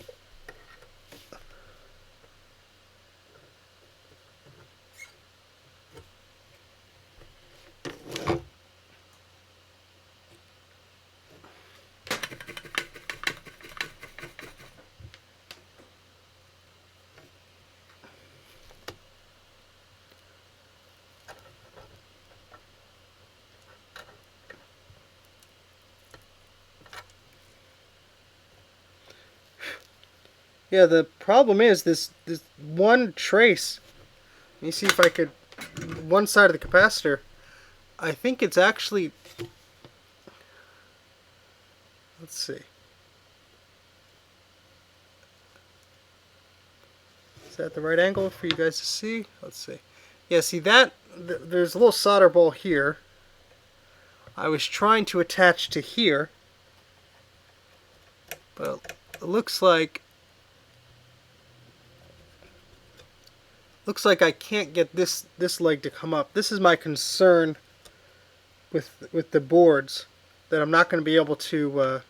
Yeah, the problem is this one trace. Let me see if I could. One side of the capacitor. I think it's actually. Let's see. Is that the right angle for you guys to see? Let's see. Yeah, see that? There's a little solder ball here. I was trying to attach to here, but it looks like I can't get this leg to come up. This is my concern with the boards, that I'm not going to be able to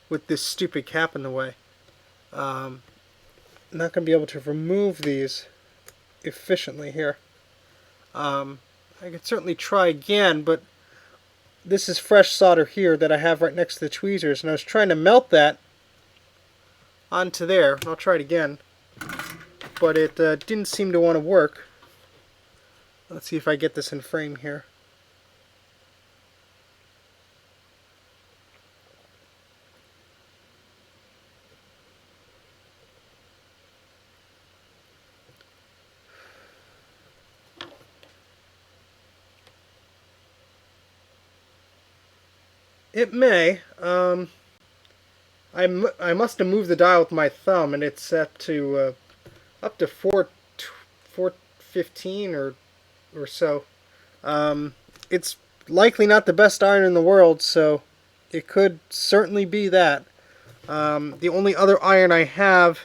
with this stupid cap in the way. I'm not going to be able to remove these efficiently here. I could certainly try again, but this is fresh solder here that I have right next to the tweezers, and I was trying to melt that onto there. I'll try it again, but it didn't seem to want to work. Let's see if I get this in frame here. It may. I must have moved the dial with my thumb, and it's set to up to 415 or so. It's likely not the best iron in the world, so it could certainly be that. The only other iron I have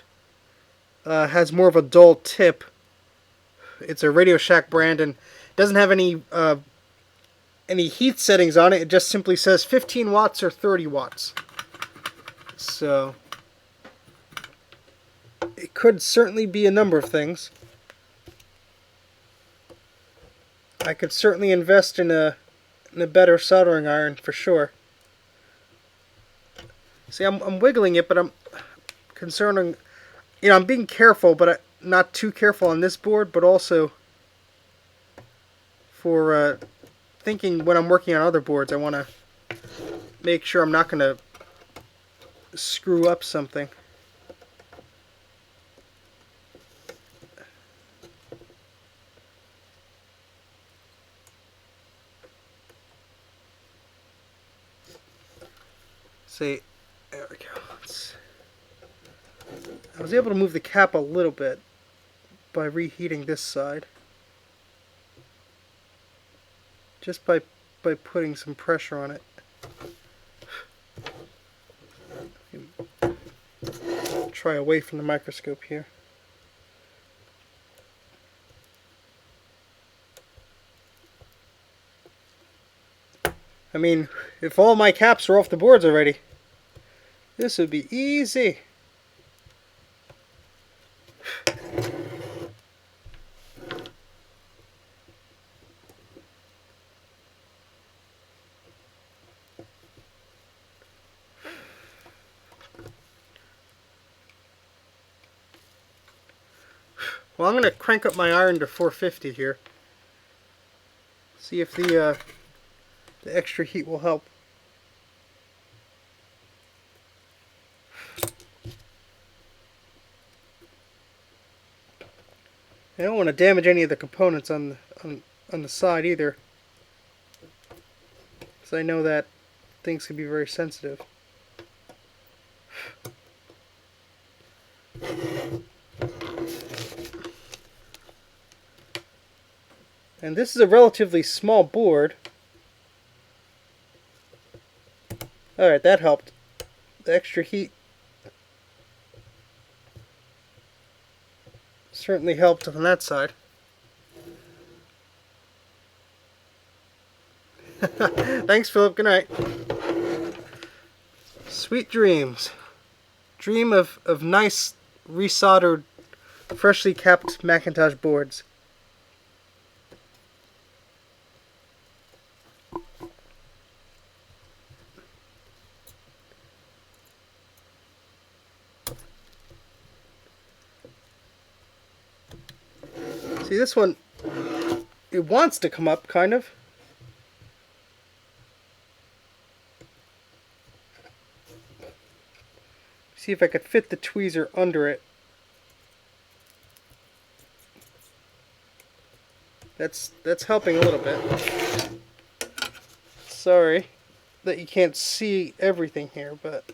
has more of a dull tip. It's a Radio Shack brand and doesn't have any heat settings on it. It just simply says 15 watts or 30 watts. So it could certainly be a number of things. I could certainly invest in a better soldering iron for sure. See, I'm wiggling it, but I'm concerned. I'm being careful, but not too careful on this board, but also for thinking when I'm working on other boards, I want to make sure I'm not going to screw up something. See, there we go. I was able to move the cap a little bit by reheating this side. Just by putting some pressure on it. Try away from the microscope here. I mean, if all my caps are off the boards already, this would be easy. Well, I'm going to crank up my iron to 450 here. See if the extra heat will help. I don't want to damage any of the components on the side either, because I know that things can be very sensitive. And this is a relatively small board. Alright, that helped. The extra heat certainly helped on that side. Thanks, Philip. Good night. Sweet dreams. Dream of nice, resoldered, freshly capped Macintosh boards. See, this one, it wants to come up, kind of. See if I could fit the tweezer under it. That's helping a little bit. Sorry that you can't see everything here, but...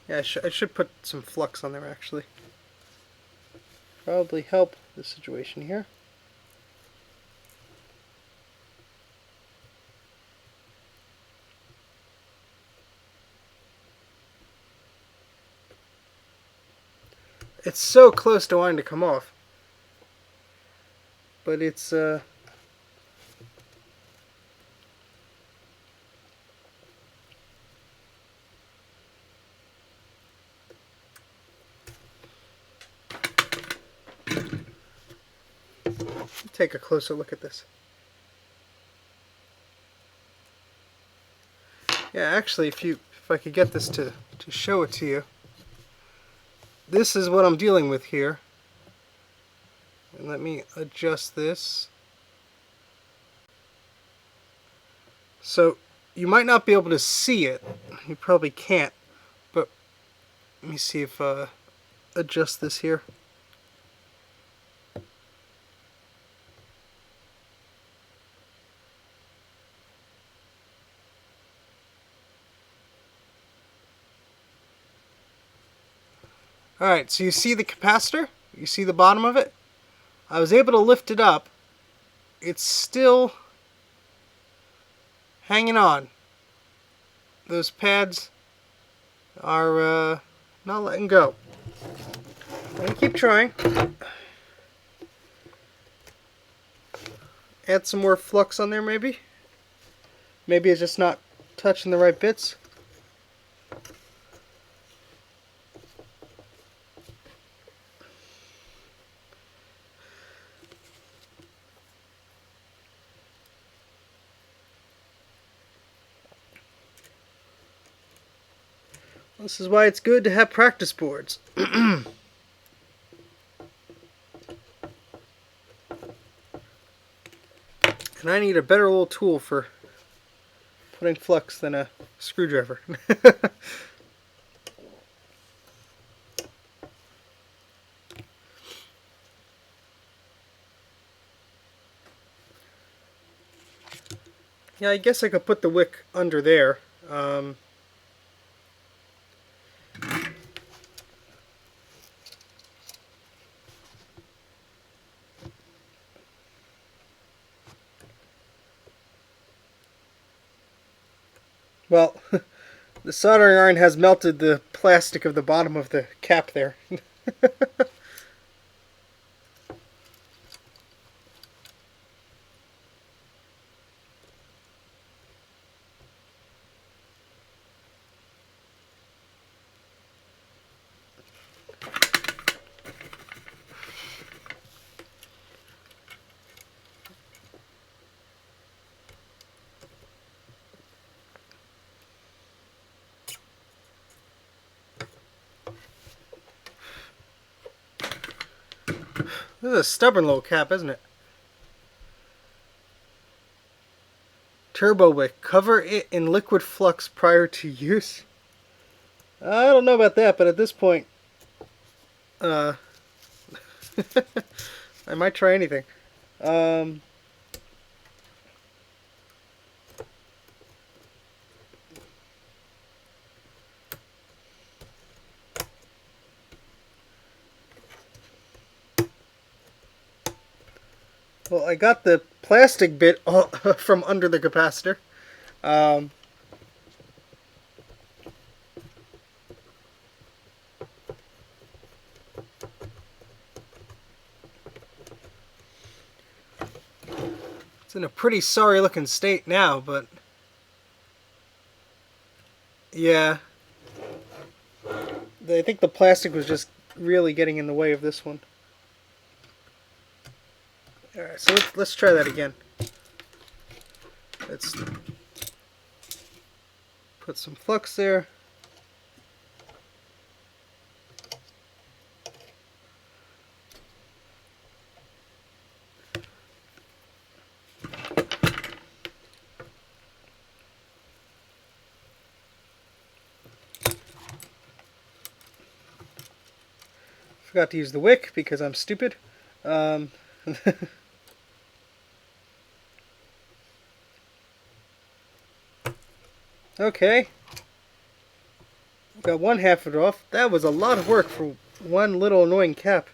Yeah, I should put some flux on there, actually. Probably help the situation here. It's so close to wanting to come off. But it's, take a closer look at this. Yeah, actually, if I could get this to show it to you, this is what I'm dealing with here. And let me adjust this. So you might not be able to see it. You probably can't. But let me see if adjust this here. Alright, so you see the capacitor? You see the bottom of it? I was able to lift it up. It's still hanging on. Those pads are not letting go. I'm going to keep trying. Add some more flux on there maybe. Maybe it's just not touching the right bits. This is why it's good to have practice boards. And I need a better little tool for putting flux than a screwdriver. Yeah, I guess I could put the wick under there. Well, the soldering iron has melted the plastic of the bottom of the cap there. This is a stubborn little cap, isn't it? Turbo wick. Cover it in liquid flux prior to use. I don't know about that, but at this point, I might try anything. Well, I got the plastic bit from under the capacitor. It's in a pretty sorry looking state now, but yeah. I think the plastic was just really getting in the way of this one. Alright, so let's try that again. Let's put some flux there. Forgot to use the wick because I'm stupid. Okay. Got one half of it off. That was a lot of work for one little annoying cap.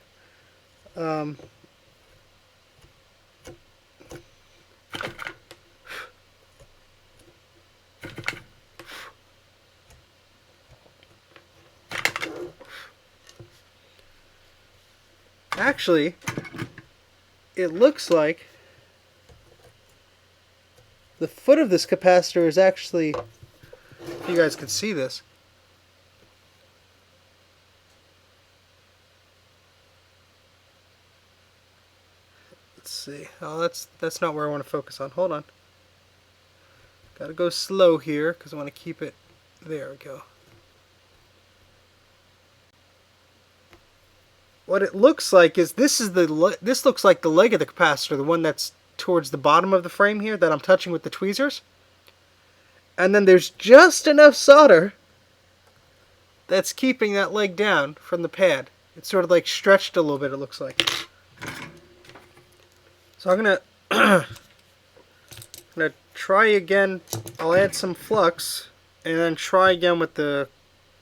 Actually, it looks like the foot of this capacitor is actually, if you guys could see this, let's see. Oh, that's not where I want to focus on. Hold on. Gotta go slow here because I want to keep it. There we go. What it looks like is this looks like the leg of the capacitor, the one that's towards the bottom of the frame here that I'm touching with the tweezers. And then there's just enough solder that's keeping that leg down from the pad. It's sort of like stretched a little bit, it looks like. So I'm gonna try again. I'll add some flux and then try again with the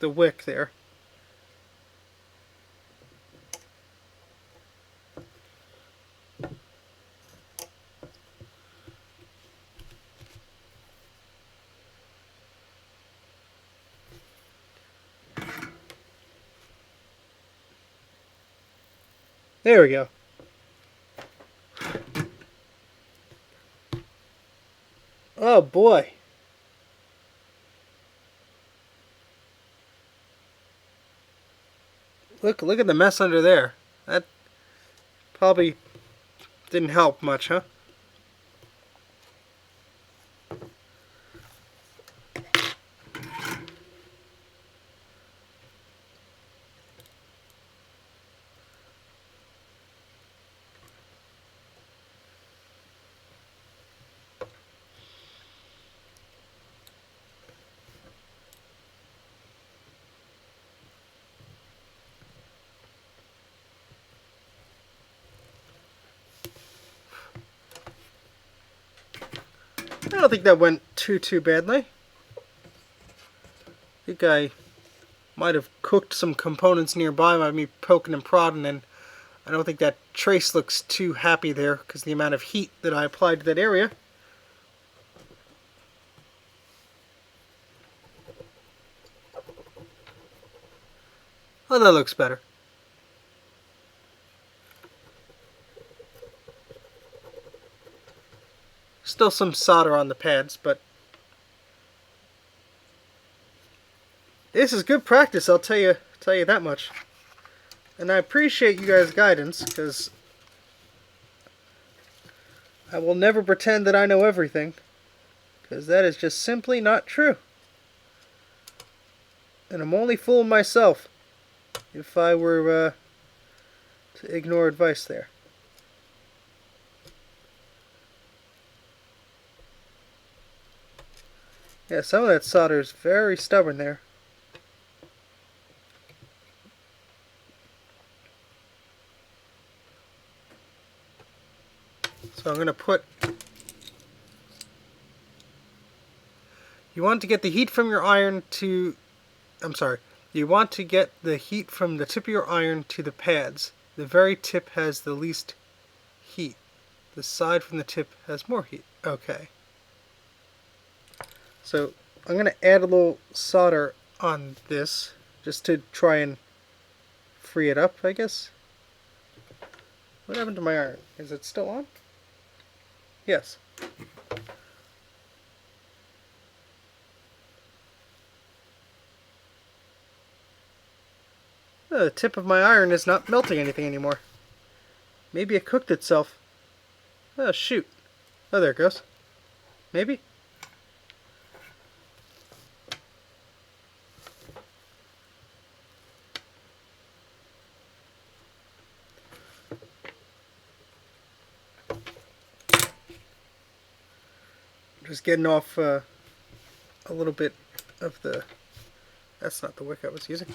wick there. There we go. Oh boy. Look at the mess under there. That probably didn't help much, huh? I don't think that went too badly. I think I might have cooked some components nearby by me poking and prodding, and I don't think that trace looks too happy there because the amount of heat that I applied to that area. Oh, that looks better. Still some solder on the pads, but this is good practice, I'll tell you that much. And I appreciate you guys' guidance, because I will never pretend that I know everything, because that is just simply not true. And I'm only fooling myself if I were to ignore advice there. Yeah, some of that solder is very stubborn there. So I'm going to put... You want to get the heat from your iron to... I'm sorry. You want to get the heat from the tip of your iron to the pads. The very tip has the least heat. The side from the tip has more heat. Okay. So I'm going to add a little solder on this just to try and free it up, I guess. What happened to my iron? Is it still on? Yes. The tip of my iron is not melting anything anymore. Maybe it cooked itself. Oh, shoot. Oh, there it goes. Maybe? Just getting off a little bit of the... That's not the wick I was using.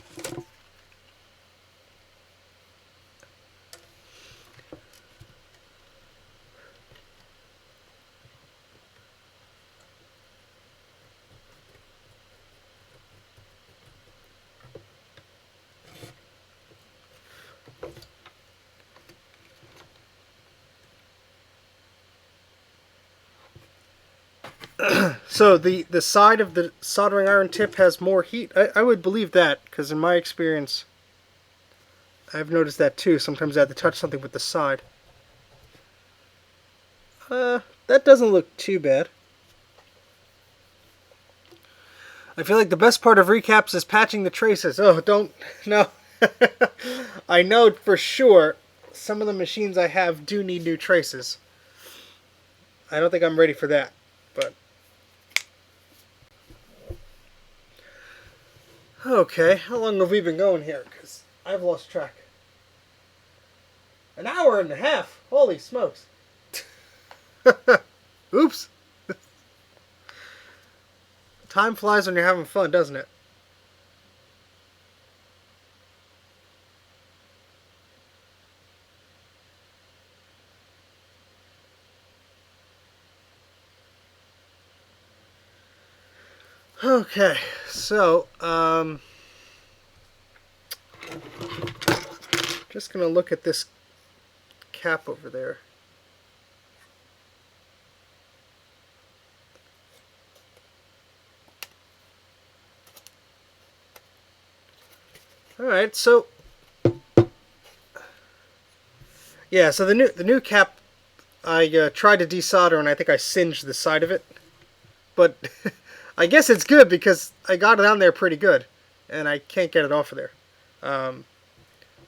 So the side of the soldering iron tip has more heat. I would believe that, because in my experience, I've noticed that too. Sometimes I have to touch something with the side. That doesn't look too bad. I feel like the best part of recaps is patching the traces. Oh, don't, no. I know for sure some of the machines I have do need new traces. I don't think I'm ready for that, but... Okay, how long have we been going here? Because I've lost track. An hour and a half! Holy smokes! Oops! Time flies when you're having fun, doesn't it? Okay, so, just gonna look at this cap over there. Alright, so, yeah, so the new cap, I tried to desolder and I think I singed the side of it, but I guess it's good because I got it on there pretty good, and I can't get it off of there.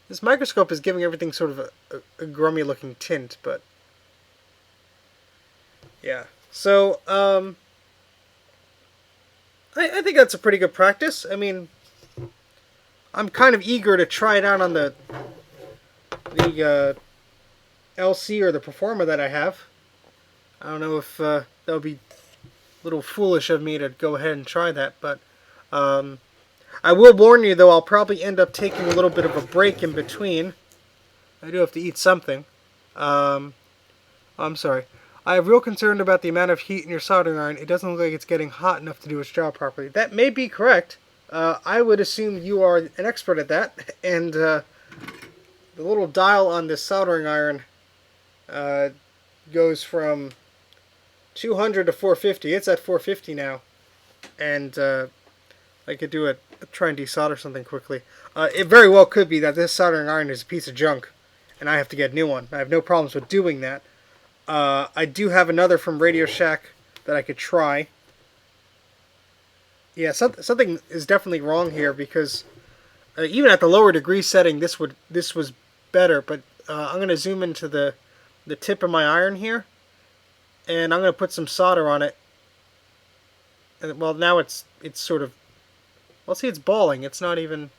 This microscope is giving everything sort of a grummy looking tint, but yeah. So, I think that's a pretty good practice. I mean, I'm kind of eager to try it out on the LC or the Performa that I have. I don't know if that would be a little foolish of me to go ahead and try that, but I will warn you, though, I'll probably end up taking a little bit of a break in between. I do have to eat something. I'm sorry. I have real concern about the amount of heat in your soldering iron. It doesn't look like it's getting hot enough to do its job properly. That may be correct. I would assume you are an expert at that. And the little dial on this soldering iron goes from 200 to 450. It's at 450 now. And I could do try and desolder something quickly. It very well could be that this soldering iron is a piece of junk, and I have to get a new one. I have no problems with doing that. I do have another from Radio Shack that I could try. Yeah, something is definitely wrong here because even at the lower degree setting, this was better. But I'm going to zoom into the tip of my iron here, and I'm going to put some solder on it. And, well, now it's sort of, well, see, it's balling. It's not even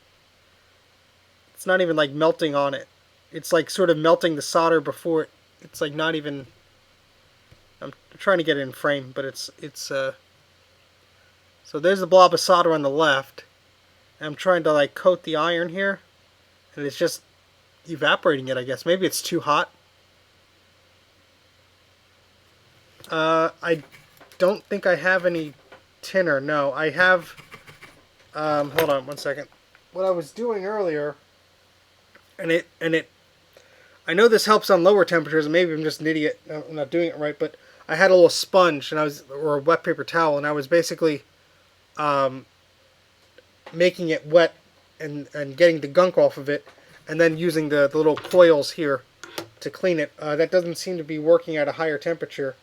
like melting on it. it's like sort of melting the solder before it's like not even. I'm trying to get it in frame, but it's. So there's the blob of solder on the left. I'm trying to like coat the iron here, and it's just evaporating it, I guess. Maybe it's too hot. I don't think I have any tinner. No, I have. Hold on one second. What I was doing earlier, and it. I know this helps on lower temperatures, and maybe I'm just an idiot. I'm not doing it right, but I had a little sponge or a wet paper towel, and I was basically making it wet and getting the gunk off of it, and then using the little coils here to clean it. That doesn't seem to be working at a higher temperature.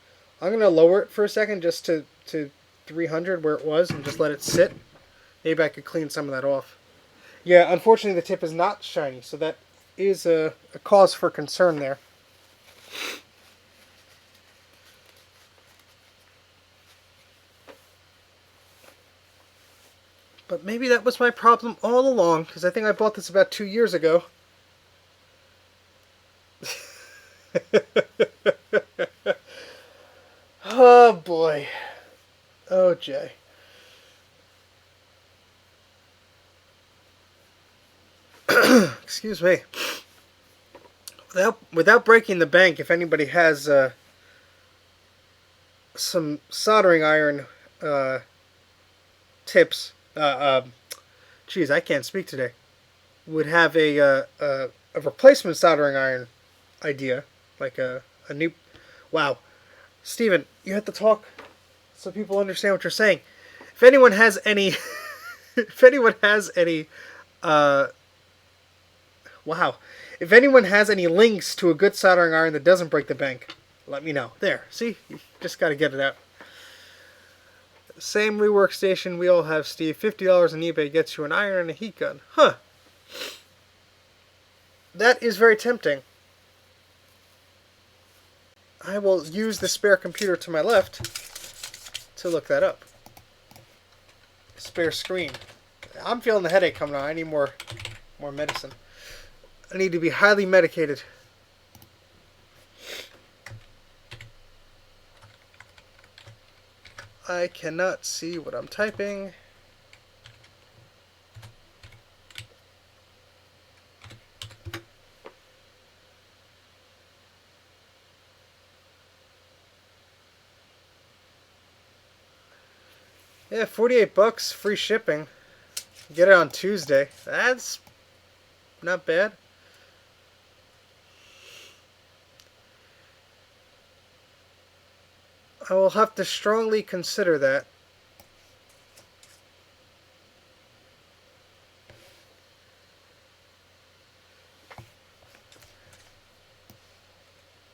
I'm going to lower it for a second just to 300 where it was and just let it sit. Maybe I could clean some of that off. Yeah, unfortunately the tip is not shiny, so that is a cause for concern there. But maybe that was my problem all along, because I think I bought this about 2 years ago. Oh boy. Oh Jay. Excuse me. Without breaking the bank, if anybody has some soldering iron tips, geez, I can't speak today, would have a replacement soldering iron idea, like a new. Wow, Steven, you have to talk so people understand what you're saying. If anyone has any, if anyone has any, wow, if anyone has any links to a good soldering iron that doesn't break the bank, let me know. There, see, you just got to get it out. Same rework station we all have, Steve. $50 on eBay gets you an iron and a heat gun. Huh. That is very tempting. I will use the spare computer to my left to look that up. Spare screen. I'm feeling the headache coming on. I need more medicine. I need to be highly medicated. I cannot see what I'm typing. Yeah, 48 bucks, free shipping. Get it on Tuesday. That's not bad. I will have to strongly consider that.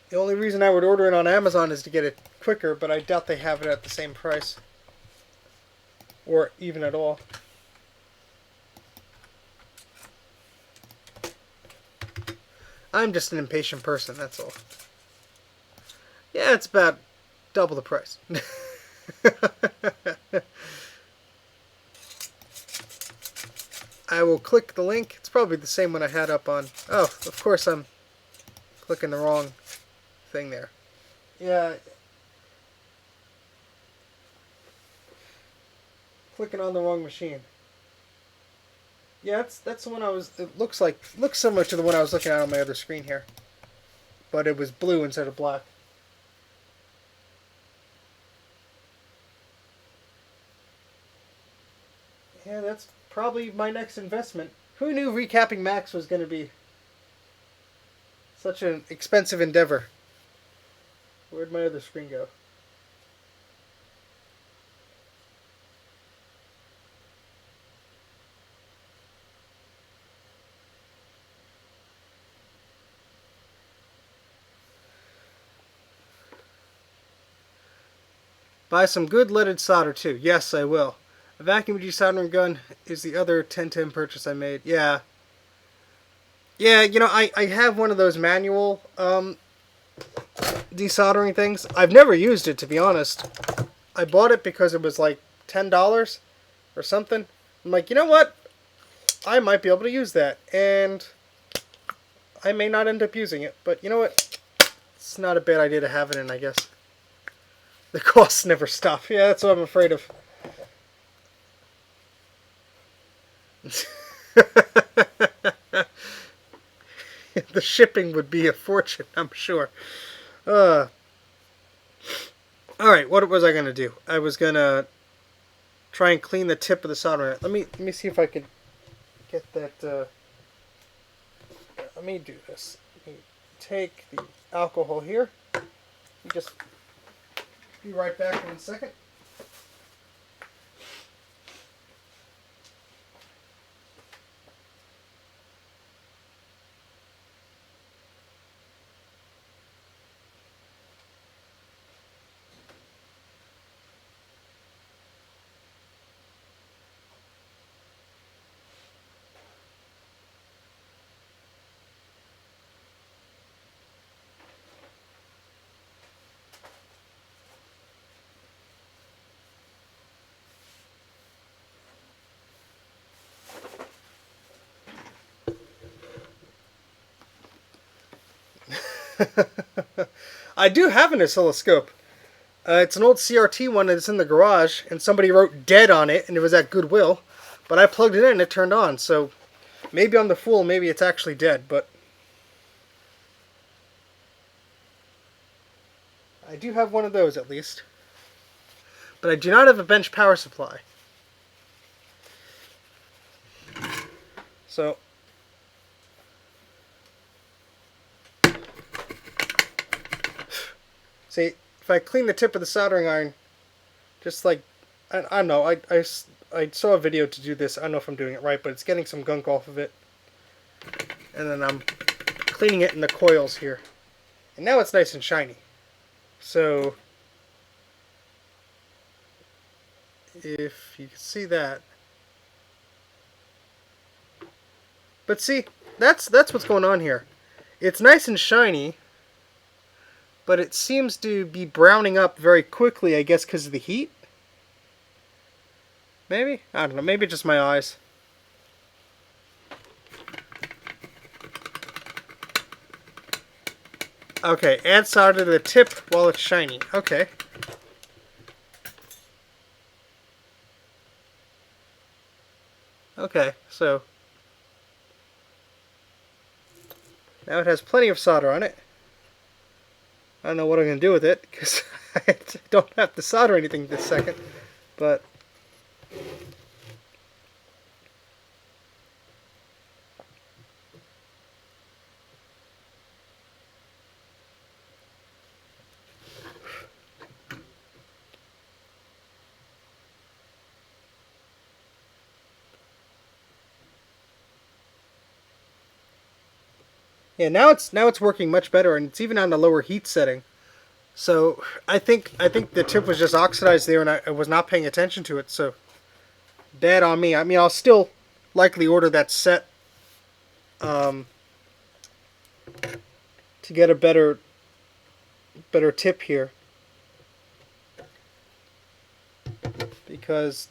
The only reason I would order it on Amazon is to get it quicker, but I doubt they have it at the same price. Or even at all. I'm just an impatient person, that's all. Yeah, it's about double the price. I will click the link. It's probably the same one I had up on. Oh, of course I'm clicking the wrong thing there. Yeah. Clicking on the wrong machine. Yeah, that's the one I was. It looks similar to the one I was looking at on my other screen here, but it was blue instead of black. Yeah, that's probably my next investment. Who knew recapping Macs was going to be such an expensive endeavor? Where'd my other screen go? Buy some good leaded solder too. Yes, I will. A vacuum desoldering gun is the other 1010 purchase I made. Yeah. Yeah, you know, I have one of those manual desoldering things. I've never used it, to be honest. I bought it because it was like $10 or something. I'm like, you know what? I might be able to use that. And I may not end up using it, but you know what? It's not a bad idea to have it in, I guess. The costs never stop. Yeah, that's what I'm afraid of. The shipping would be a fortune, I'm sure. Alright, what was I going to do? I was going to try and clean the tip of the soldering iron. Let me see if I could get that. Let me do this. Let me take the alcohol here. Just be right back in a second. I do have an oscilloscope. It's an old CRT one that's in the garage, and somebody wrote dead on it, and it was at Goodwill. But I plugged it in and it turned on, so maybe I'm the fool, maybe it's actually dead, but I do have one of those at least. But I do not have a bench power supply. So see, if I clean the tip of the soldering iron, just like, I don't know, I saw a video to do this. I don't know if I'm doing it right, but it's getting some gunk off of it. And then I'm cleaning it in the coils here. And now it's nice and shiny. So, if you can see that. But see, that's what's going on here. It's nice and shiny, but it seems to be browning up very quickly, I guess because of the heat. Maybe? I don't know. Maybe just my eyes. Okay, add solder to the tip while it's shiny. Okay. Okay, so now it has plenty of solder on it. I don't know what I'm going to do with it, because I don't have to solder anything this second, but yeah, now it's working much better, and it's even on the lower heat setting. So I think the tip was just oxidized there, and I was not paying attention to it. So bad on me. I mean, I'll still likely order that set to get a better tip here, because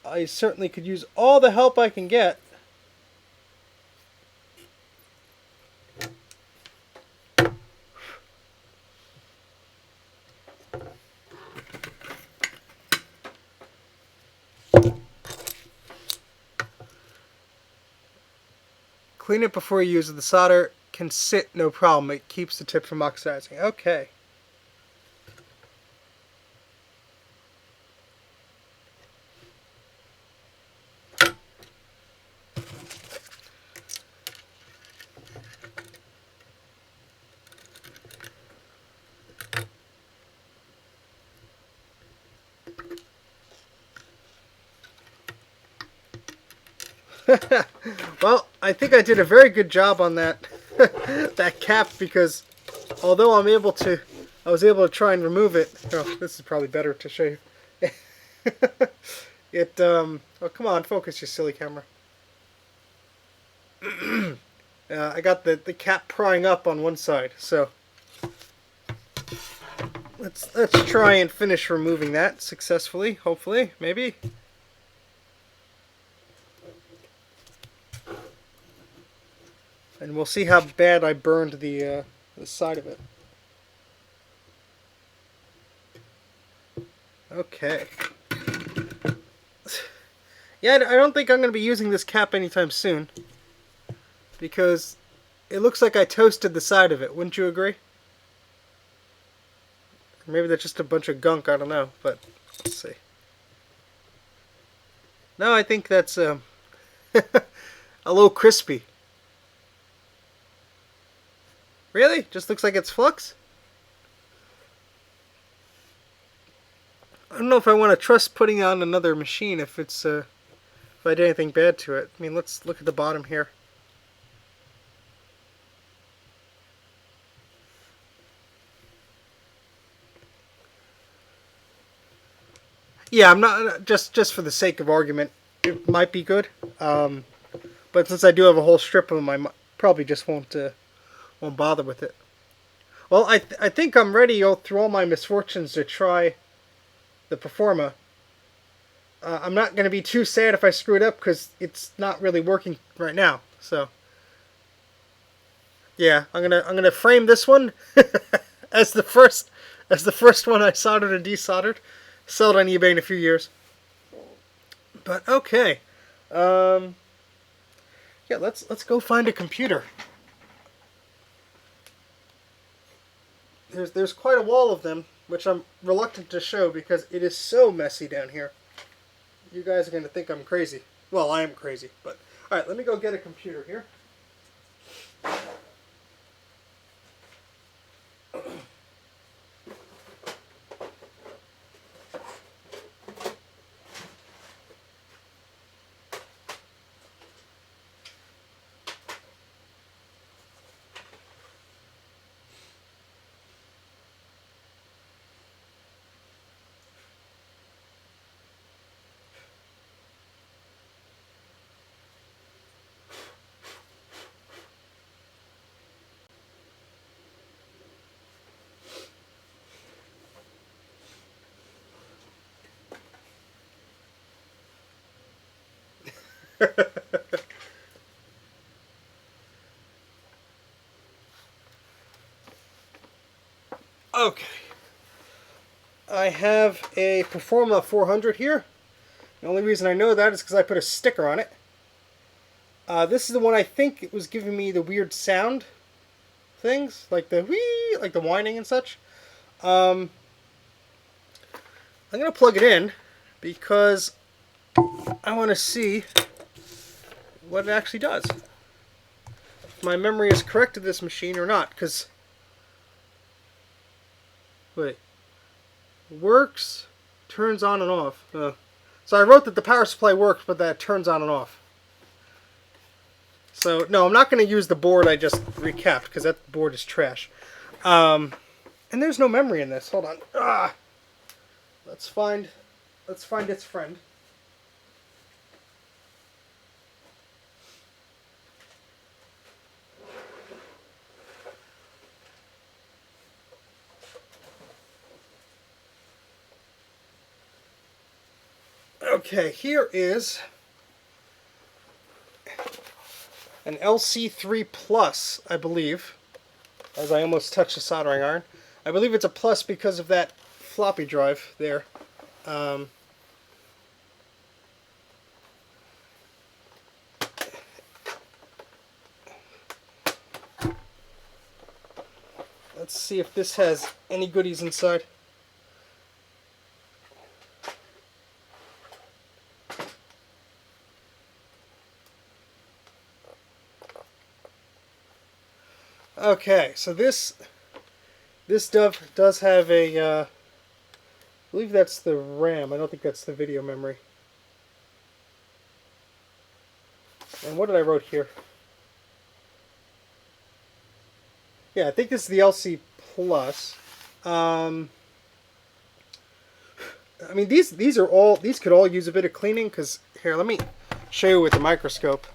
I certainly could use all the help I can get. Clean it before you use it. The solder can sit no problem. It keeps the tip from oxidizing. Okay. Well, I think I did a very good job on that that cap, because although I was able to try and remove it. Oh, this is probably better to show you. Oh, come on, focus, you silly camera. I got the cap prying up on one side, so let's try and finish removing that successfully. Hopefully, maybe. And we'll see how bad I burned the side of it. Okay. Yeah, I don't think I'm going to be using this cap anytime soon. Because it looks like I toasted the side of it. Wouldn't you agree? Maybe that's just a bunch of gunk. I don't know. But let's see. No, I think that's a little crispy. Really? Just looks like it's flux? I don't know if I want to trust putting on another machine if it's if I did anything bad to it. I mean, let's look at the bottom here. Yeah, I'm not just for the sake of argument. It might be good, but since I do have a whole strip of them, I probably just won't bother with it. Well, I think I'm ready through all my misfortunes to try the Performa. I'm not going to be too sad if I screw it up because it's not really working right now. So, yeah, I'm gonna frame this one as the first one I soldered and desoldered. Sell it on eBay in a few years. But okay, yeah, let's go find a computer. There's quite a wall of them, which I'm reluctant to show because it is so messy down here. You guys are going to think I'm crazy. Well, I am crazy, but alright, let me go get a computer here. Okay. I have a Performa 400 here. The only reason I know that is because I put a sticker on it. This is the one I think it was giving me the weird sound things, like the whee, like the whining and such. I'm going to plug it in because I want to see what it actually does. If my memory is correct of this machine or not, because... Wait. Works, turns on and off. So I wrote that the power supply works, but that it turns on and off. So, no, I'm not going to use the board I just recapped, because that board is trash. And there's no memory in this. Hold on. Let's find its friend. Okay, here is an LC3 Plus, I believe, as I almost touched the soldering iron. I believe it's a plus because of that floppy drive there. Let's see if this has any goodies inside. Okay, so this does have a, I believe that's the RAM. I don't think that's the video memory. And what did I write here? Yeah, I think this is the LC Plus. I mean, these could all use a bit of cleaning. Cause here, let me show you with the microscope.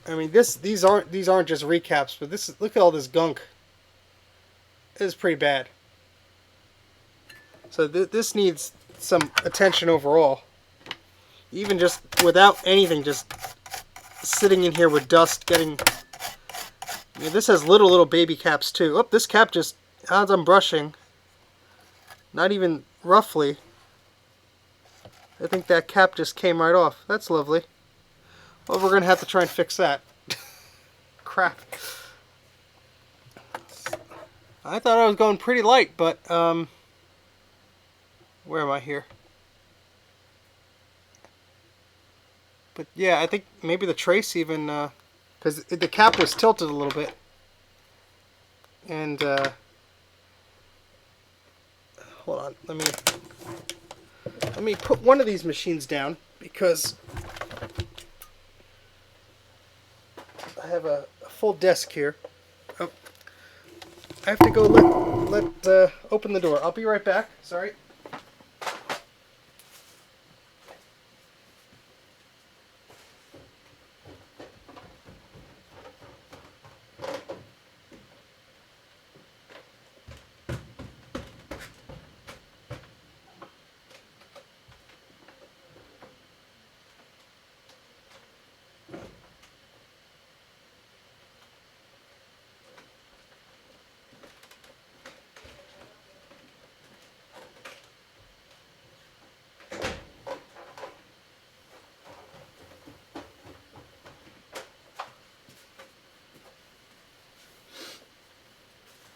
I mean, these aren't just recaps, but look at all this gunk. It is pretty bad. So this needs some attention overall. Even just without anything, just sitting in here with dust, getting Yeah, this has little baby caps too. Oh, this cap just, as I'm brushing, not even roughly, I think that cap just came right off. That's lovely. Well, we're going to have to try and fix that. Crap. I thought I was going pretty light, but, where am I here? But yeah, I think maybe the trace even, because the cap was tilted a little bit. And, hold on, let me put one of these machines down, because I have a full desk here. Oh, I have to go open the door. I'll be right back. Sorry.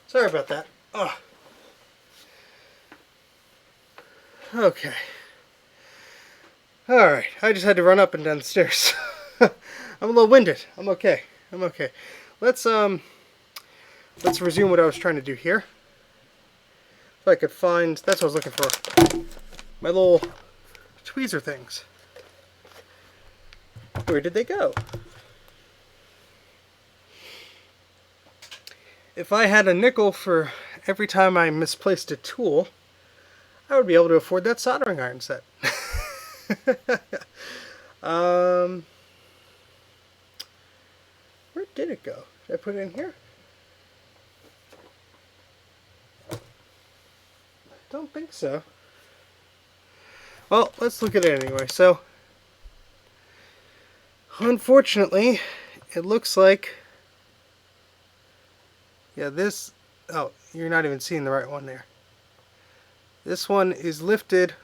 Sorry about that. Oh. Okay. Alright, I just had to run up and down the stairs. I'm a little winded. I'm okay. I'm okay. Let's resume what I was trying to do here. If I could find, that's what I was looking for. My little tweezer things. Where did they go? If I had a nickel for every time I misplaced a tool, I would be able to afford that soldering iron set. Where did it go? Did I put it in here? I don't think so. Well, let's look at it anyway. So, unfortunately, it looks like, yeah, this, oh, you're not even seeing the right one there. This one is lifted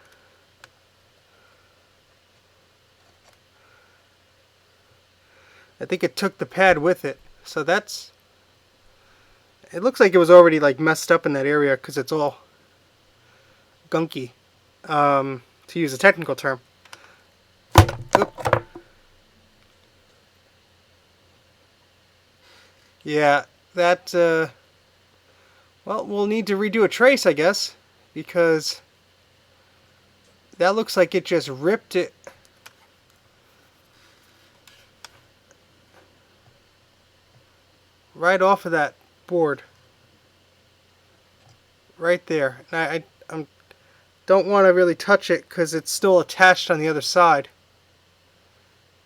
I think it took the pad with it. So that's, it looks like it was already like messed up in that area because it's all gunky, to use a technical term. Oop. Yeah, that, well, we'll need to redo a trace, I guess, because that looks like it just ripped it right off of that board. Right there. And I don't want to really touch it because it's still attached on the other side.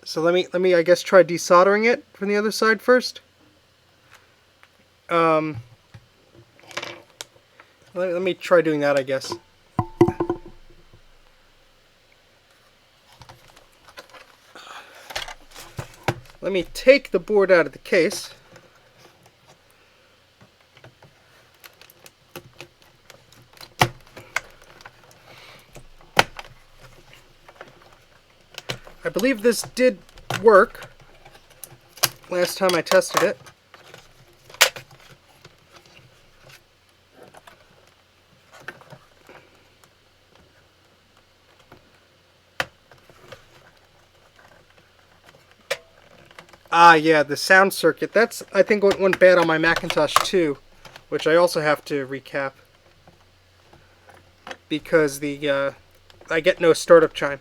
So let me I guess try desoldering it from the other side first. Let me try doing that, I guess. Let me take the board out of the case. I believe this did work last time I tested it. Ah, yeah, the sound circuit. That's, I think, what went bad on my Macintosh 2, which I also have to recap. Because the, I get no startup chime.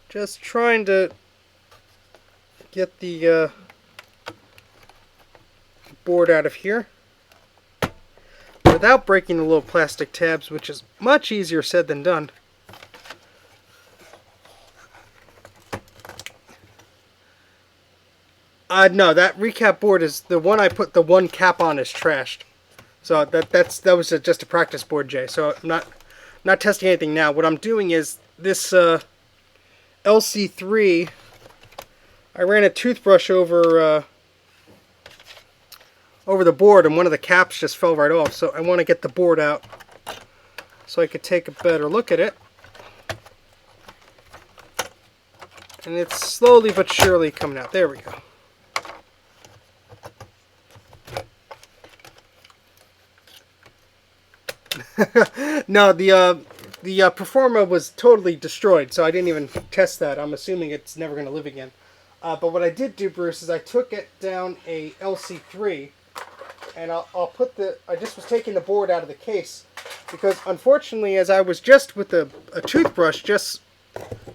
Just trying to get the board out of here without breaking the little plastic tabs, which is much easier said than done. No, that recap board is the one I put the one cap on is trashed. So that was just a practice board, Jay. So I'm not testing anything now. What I'm doing is this LC3. I ran a toothbrush over the board, and one of the caps just fell right off. So I want to get the board out so I could take a better look at it. And it's slowly but surely coming out. There we go. No, the Performa was totally destroyed, so I didn't even test that. I'm assuming it's never going to live again. But what I did do, Bruce, is I took it down a LC3, and I'll put I just was taking the board out of the case, because unfortunately, as I was just with a toothbrush, just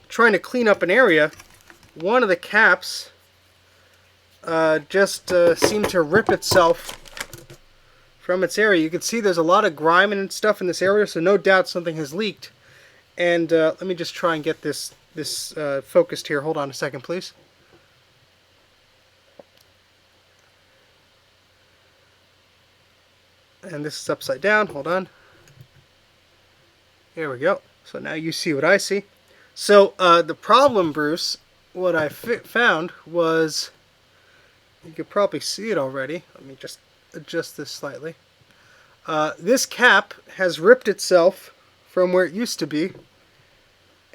trying to clean up an area, one of the caps just seemed to rip itself from its area. You can see there's a lot of grime and stuff in this area, so no doubt something has leaked. And let me just try and get this focused here. Hold on a second, please. And this is upside down. Hold on. There we go. So now you see what I see. So the problem, Bruce, what I found was, you could probably see it already. Let me just adjust this slightly. This cap has ripped itself from where it used to be,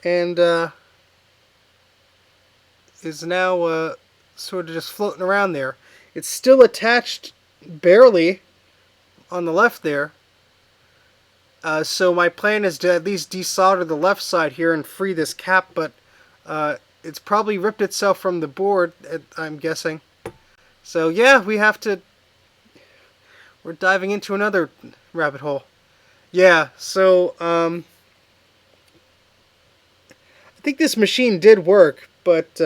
and is now sort of just floating around there. It's still attached barely on the left there. So my plan is to at least desolder the left side here and free this cap, but it's probably ripped itself from the board, I'm guessing. So yeah, we're diving into another rabbit hole. Yeah, so I think this machine did work, but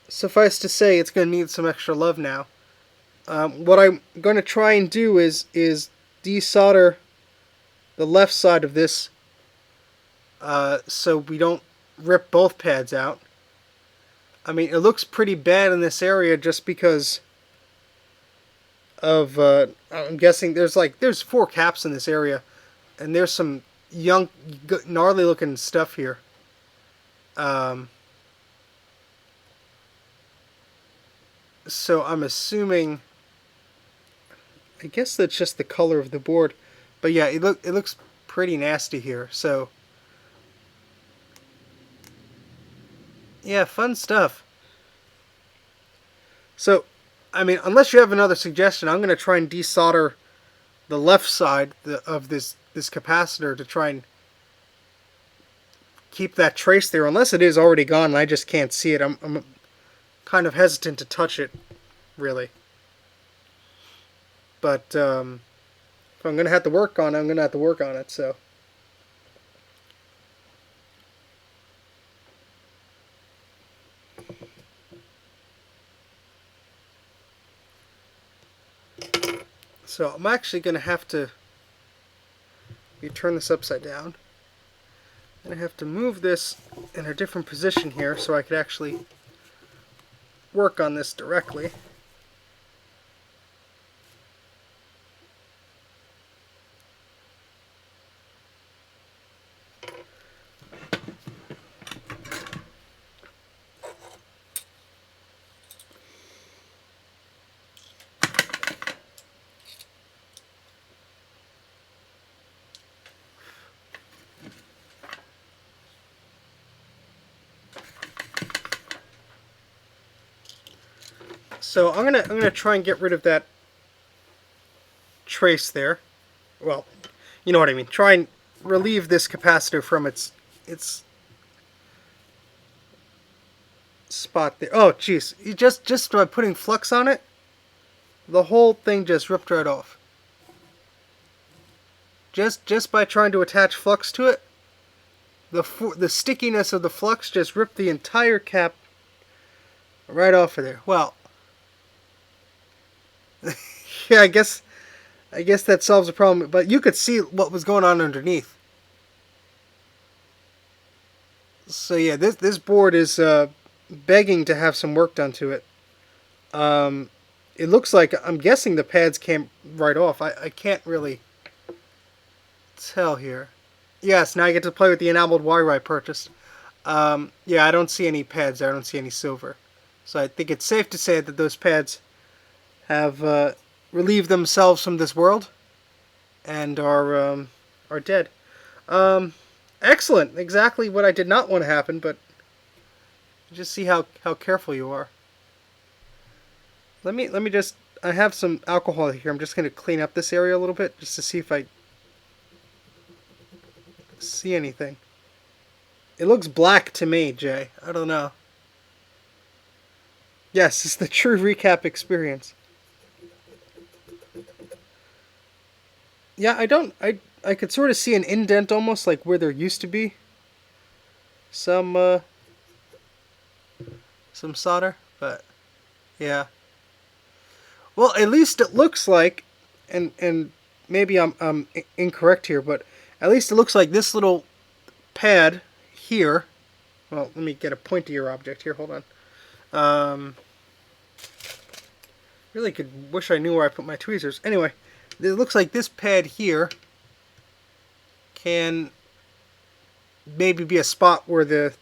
suffice to say, it's going to need some extra love now. What I'm going to try and do is desolder the left side of this so we don't rip both pads out. I mean, it looks pretty bad in this area just because of I'm guessing there's 4 caps in this area, and there's some young gnarly looking stuff here. So I'm assuming, I guess that's just the color of the board, but yeah, it looks pretty nasty here. So yeah, fun stuff. So I mean, unless you have another suggestion, I'm going to try and desolder the left side of this capacitor to try and keep that trace there. Unless it is already gone and I just can't see it. I'm kind of hesitant to touch it, really. But if I'm going to have to work on it, I'm going to have to work on it, so. So I'm actually going to have to turn this upside down. And I have to move this in a different position here so I could actually work on this directly. So I'm gonna try and get rid of that trace there. Well, you know what I mean. Try and relieve this capacitor from its spot there. Oh, jeez! Just by putting flux on it, the whole thing just ripped right off. Just by trying to attach flux to it, the stickiness of the flux just ripped the entire cap right off of there. Well. Yeah, I guess that solves the problem. But you could see what was going on underneath. So yeah, this board is begging to have some work done to it. It looks like, I'm guessing the pads came right off. I can't really tell here. Yes, now I get to play with the enameled wire I purchased. Yeah, I don't see any pads there. I don't see any silver. So I think it's safe to say that those pads have relieved themselves from this world and are dead. Um, Excellent. Exactly what I did not want to happen, but just see how careful you are. Let me just. I have some alcohol here. I'm just going to clean up this area a little bit just to see if I see anything. It looks black to me, Jay. I don't know. Yes, it's the true recap experience. Yeah, I don't. I could sort of see an indent almost like where there used to be some some solder, but yeah. Well, at least it looks like, and maybe I'm incorrect here, but at least it looks like this little pad here. Well, let me get a pointier object here. Hold on. Um, Really could wish I knew where I put my tweezers. Anyway, it looks like this pad here can maybe be a spot where the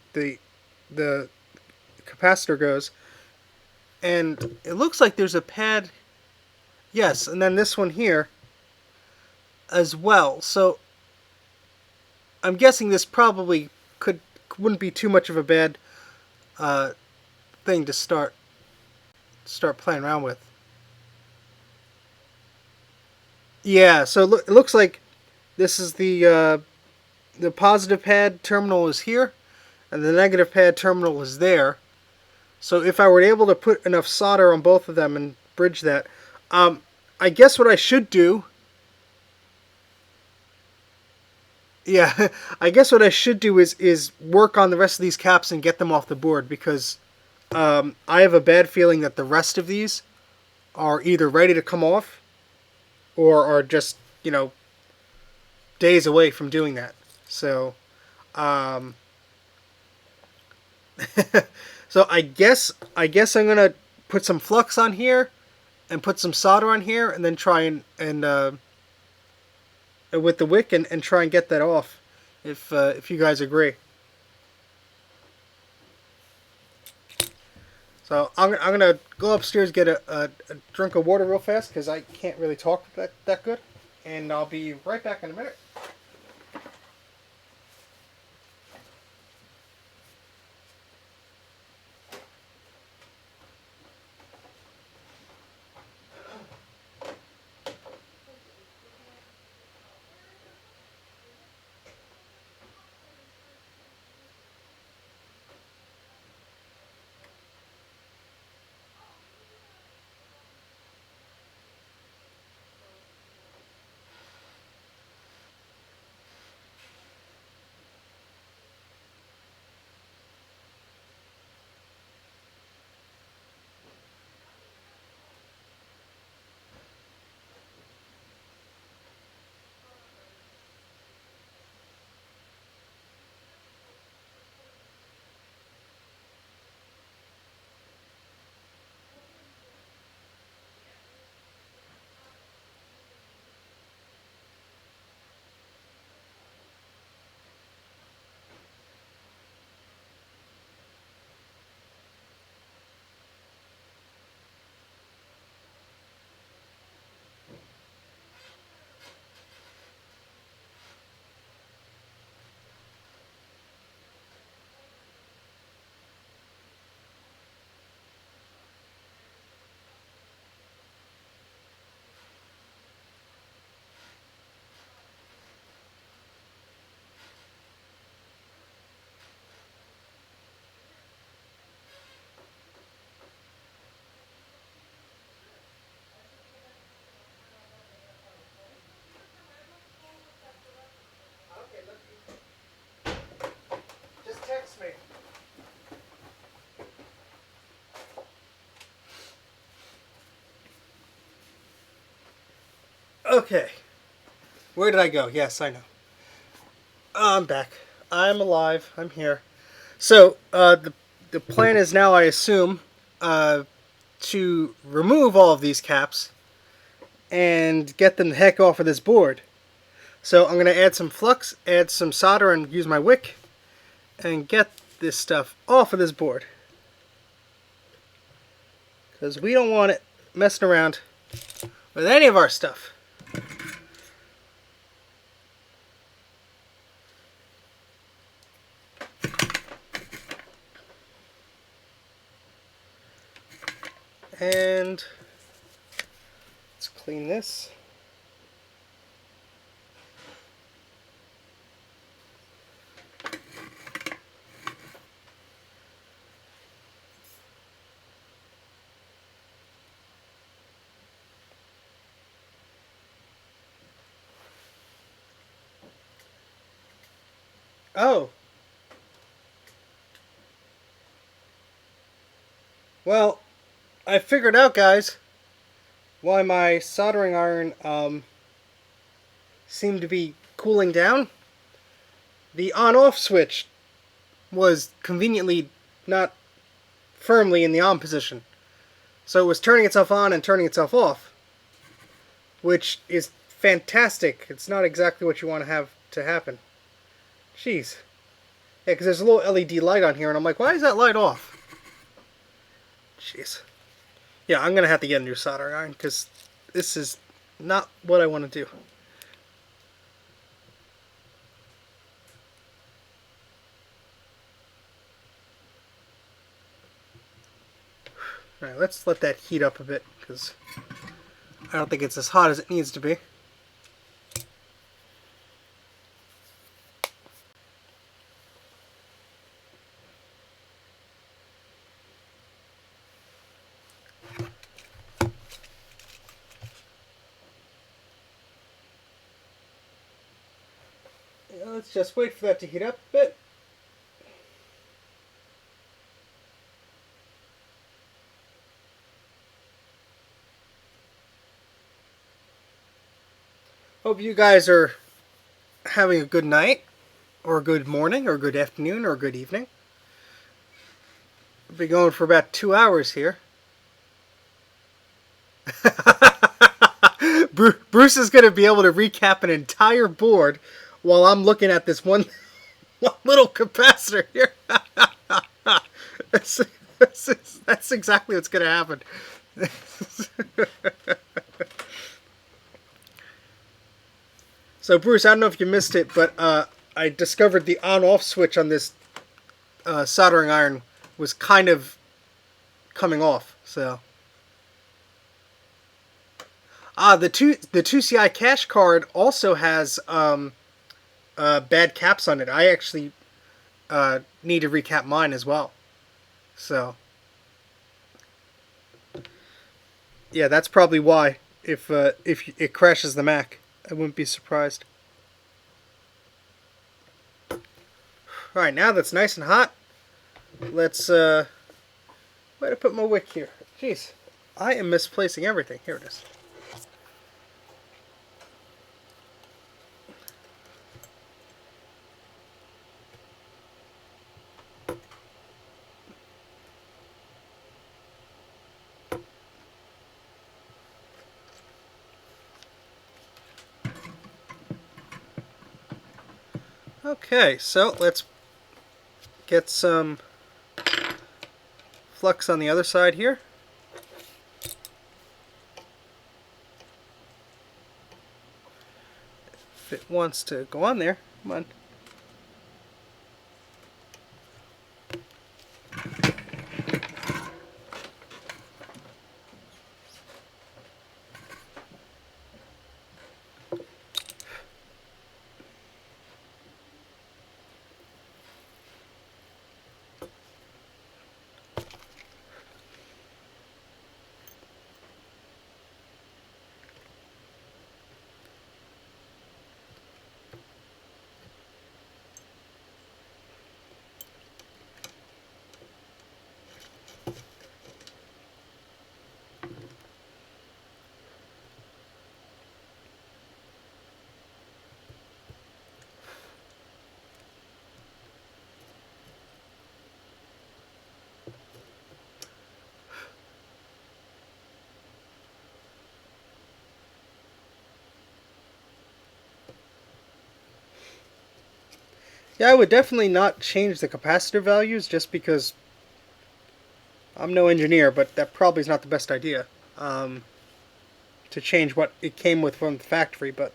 capacitor goes, and it looks like there's a pad. Yes, and then this one here as well. So I'm guessing this probably wouldn't be too much of a bad thing to start playing around with. Yeah, so it looks like this is the positive pad terminal is here, and the negative pad terminal is there. So if I were able to put enough solder on both of them and bridge that, I guess what I should do. Yeah, I guess what I should do is work on the rest of these caps and get them off the board, because I have a bad feeling that the rest of these are either ready to come off or are just, days away from doing that. So, um, so I guess I'm gonna put some flux on here and put some solder on here, and then try and with the wick and try and get that off, if you guys agree. So I'm gonna go upstairs, get a drink of water real fast because I can't really talk that good, and I'll be right back in a minute. Just text me. Okay. Where did I go? Yes, I know. I'm back. I'm alive. I'm here. So the plan is now, I assume, to remove all of these caps and get them the heck off of this board. So I'm going to add some flux, add some solder, and use my wick and get this stuff off of this board. Because we don't want it messing around with any of our stuff. And let's clean this. Oh. Well, I figured out, guys, why my soldering iron seemed to be cooling down. The on-off switch was conveniently not firmly in the on position. So it was turning itself on and turning itself off, which is fantastic. It's not exactly what you want to have to happen. Jeez. Yeah, because there's a little LED light on here, and I'm like, why is that light off? Jeez. Yeah, I'm going to have to get a new soldering iron, because this is not what I want to do. Alright, let's let that heat up a bit, because I don't think it's as hot as it needs to be. Let's just wait for that to heat up a bit. Hope you guys are having a good night, or a good morning, or a good afternoon, or a good evening. We'll be going for about 2 hours here. Bruce is going to be able to recap an entire board while I'm looking at this one little capacitor here. That's exactly what's going to happen. So Bruce, I don't know if you missed it, but I discovered the on-off switch on this soldering iron was kind of coming off. So the 2CI cache card also has bad caps on it. I actually need to recap mine as well. So yeah, that's probably why. If it crashes the Mac, I wouldn't be surprised. Alright, now that's nice and hot, let's where to put my wick here? Jeez, I am misplacing everything. Here it is. Okay, so let's get some flux on the other side here. If it wants to go on there, come on. Yeah, I would definitely not change the capacitor values just because I'm no engineer, but that probably is not the best idea to change what it came with from the factory. But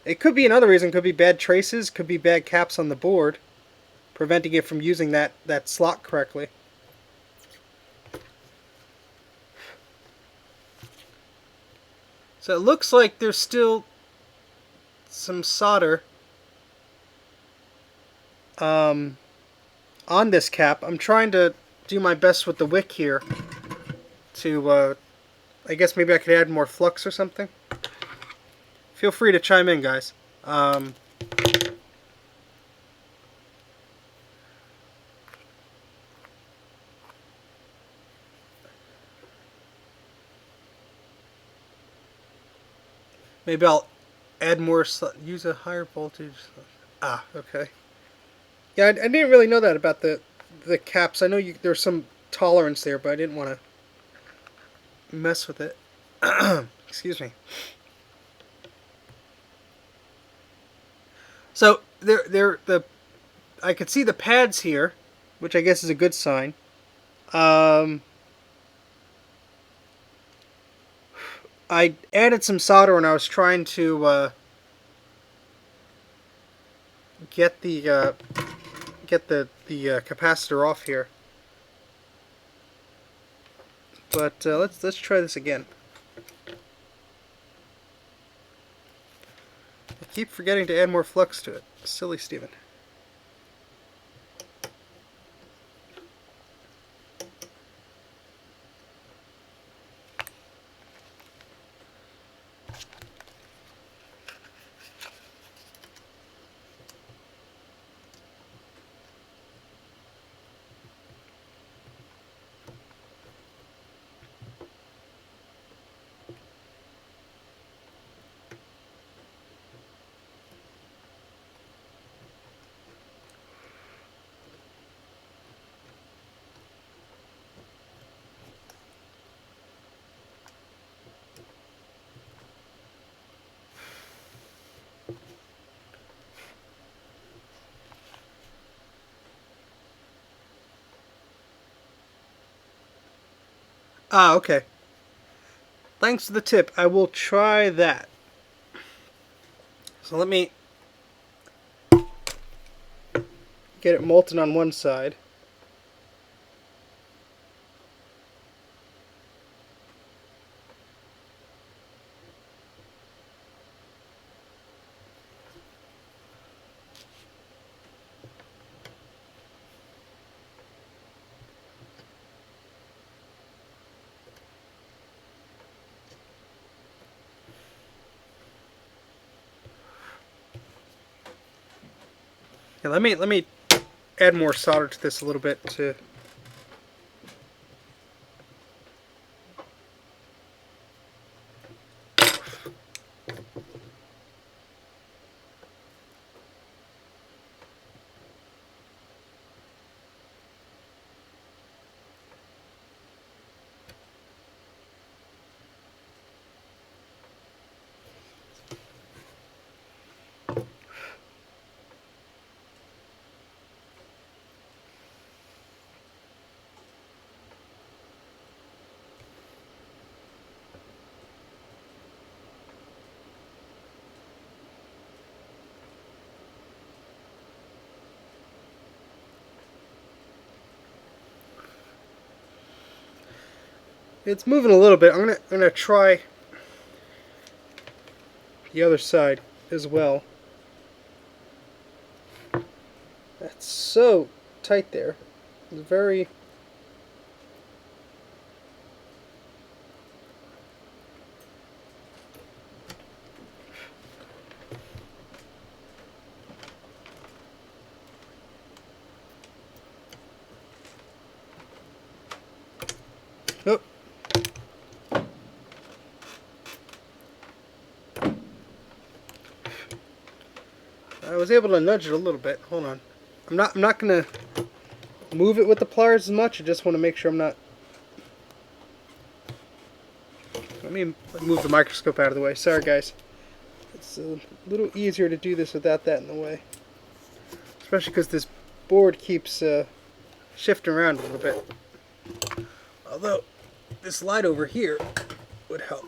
it could be another reason. Could be bad traces. Could be bad caps on the board, preventing it from using that slot correctly. So it looks like there's still some solder on this cap. I'm trying to do my best with the wick here to, I guess maybe I could add more flux or something. Feel free to chime in, guys. Maybe I'll add more, use a higher voltage. Ah, okay. Yeah, I didn't really know that about the caps. I know there's some tolerance there, but I didn't want to mess with it. Excuse me. So I could see the pads here, which I guess is a good sign. I added some solder when I was trying to get the capacitor off here. But let's try this again. I keep forgetting to add more flux to it. Silly Steven. Ah, okay. Thanks for the tip. I will try that. So let me get it molten on one side. Yeah, let me add more solder to this a little bit to. It's moving a little bit. I'm gonna try the other side as well. That's so tight there. It's very. Oh. I was able to nudge it a little bit. Hold on. I'm not gonna move it with the pliers as much. I just want to make sure I'm not. Let me move the microscope out of the way. Sorry, guys. It's a little easier to do this without that in the way. especially because this board keeps shifting around a little bit. Although this light over here would help.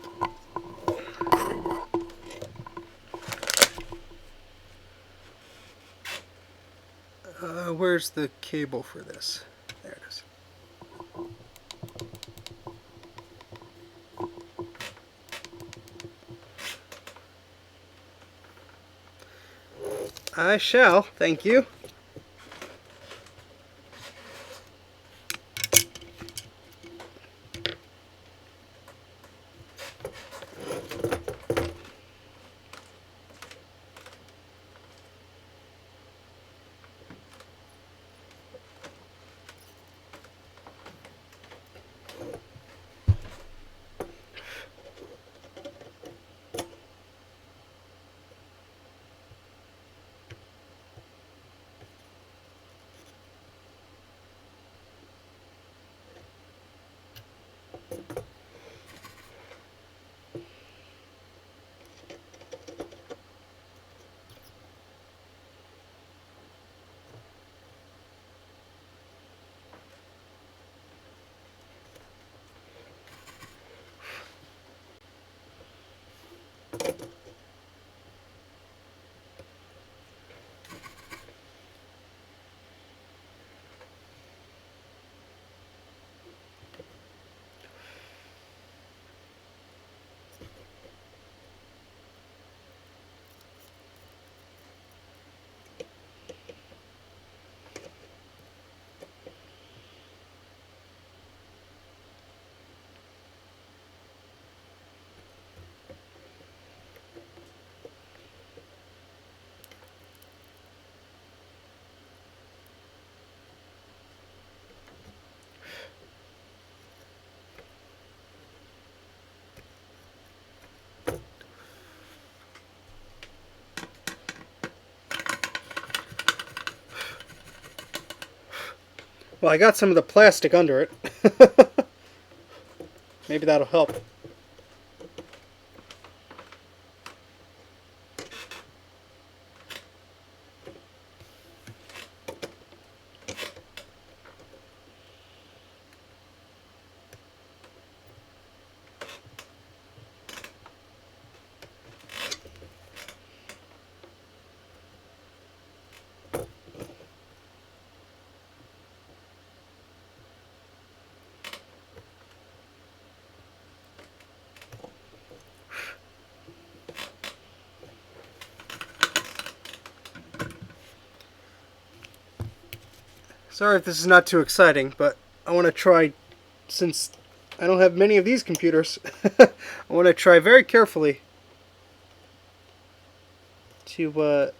Where's the cable for this? There it is. I shall, thank you. Well, I got some of the plastic under it. Maybe that'll help. Sorry if this is not too exciting, but I want to try, since I don't have many of these computers, I want to try very carefully to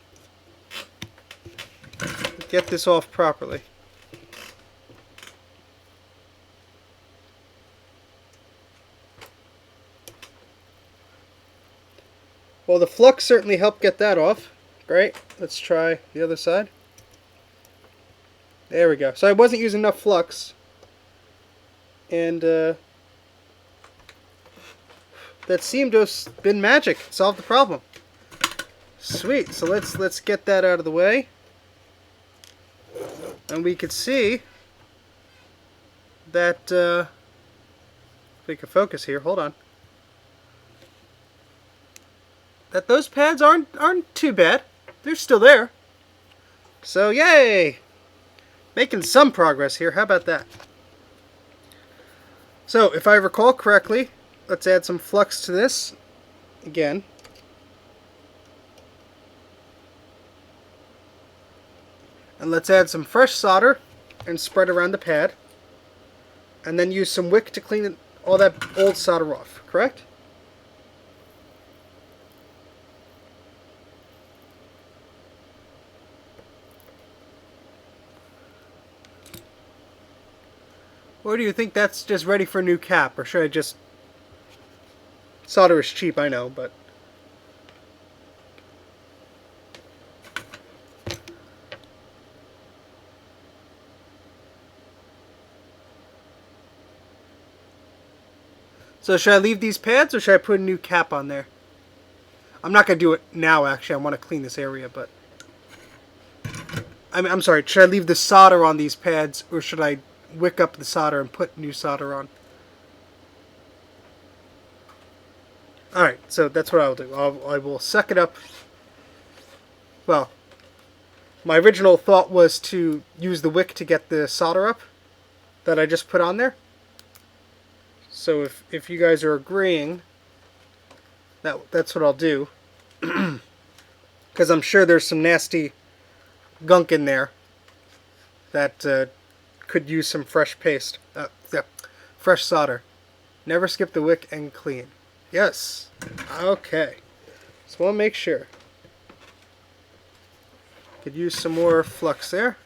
get this off properly. Well, the flux certainly helped get that off. Great. Let's try the other side. There we go. So I wasn't using enough flux, and that seemed to have been magic. Solved the problem. Sweet. So let's get that out of the way, and we could see that if we can focus here. Hold on. That those pads aren't too bad. They're still there. So yay! Making some progress here. How about that? So, if I recall correctly, let's add some flux to this again. And let's add some fresh solder and spread around the pad. And then use some wick to clean all that old solder off, correct? Or do you think that's just ready for a new cap? Or should I just... Solder is cheap, I know, but... So should I leave these pads or should I put a new cap on there? I'm not going to do it now, actually. I want to clean this area, but... I'm sorry, should I leave the solder on these pads, or should I wick up the solder and put new solder on? Alright, so that's what I'll do. I will suck it up. Well, my original thought was to use the wick to get the solder up that I just put on there. So if you guys are agreeing, that's what I'll do. Because I'm sure there's some nasty gunk in there that could use some fresh paste. Yeah, fresh solder. Never skip the wick and clean. Yes. Okay. So we'll make sure. Could use some more flux there.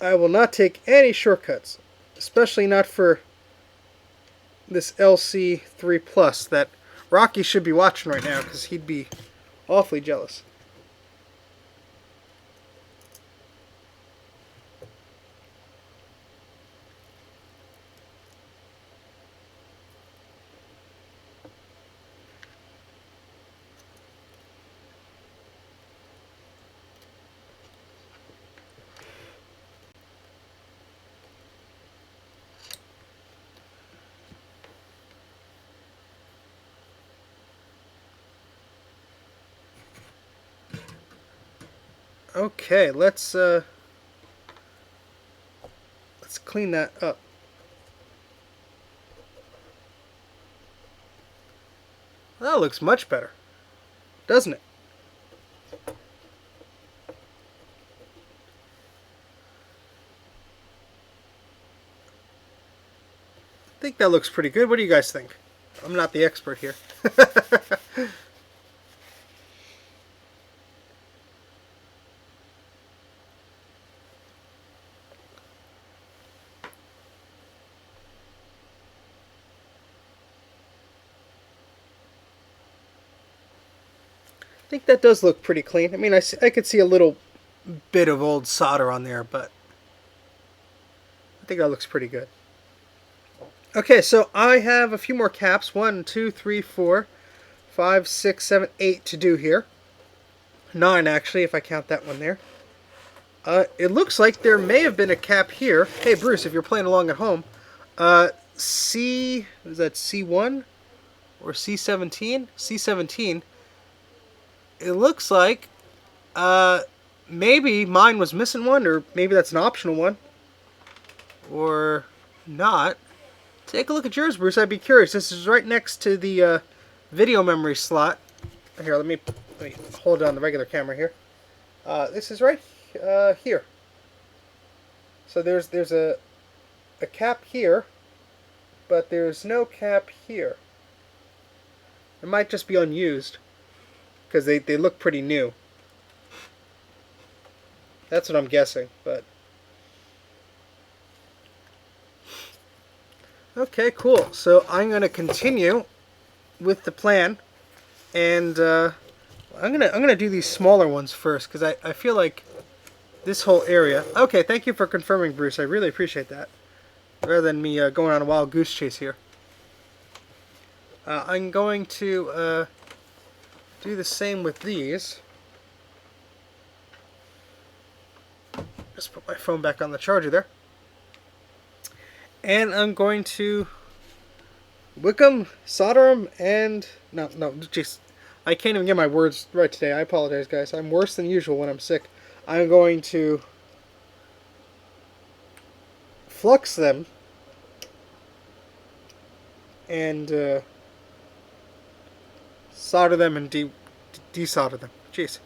I will not take any shortcuts, especially not for this LC3 Plus that Rocky should be watching right now because he'd be awfully jealous. Okay, let's clean that up. That looks much better, doesn't it? I think that looks pretty good. What do you guys think? I'm not the expert here. I think that does look pretty clean. I mean, I could see a little bit of old solder on there, but I think that looks pretty good. Okay, so I have a few more caps. 1, 2, 3, 4, 5, 6, 7, 8 to do here. 9 actually, if I count that one there. It looks like there may have been a cap here. Hey Bruce, if you're playing along at home, is that C1 or C17? C17. It looks like maybe mine was missing one, or maybe that's an optional one, or not. Take a look at yours, Bruce. I'd be curious. This is right next to the video memory slot. Here, let me hold it on the regular camera here. This is right here. So there's a cap here, but there's no cap here. It might just be unused because they look pretty new. That's what I'm guessing, but okay, cool. So I'm going to continue with the plan, and I'm gonna do these smaller ones first because I feel like this whole area. Okay, thank you for confirming, Bruce. I really appreciate that. Rather than me going on a wild goose chase here, I'm going to do the same with these. Just put my phone back on the charger there. And I'm going to wick them, solder them, and... No, jeez. I can't even get my words right today. I apologize, guys. I'm worse than usual when I'm sick. I'm going to flux them and solder them and desolder them. Jeez.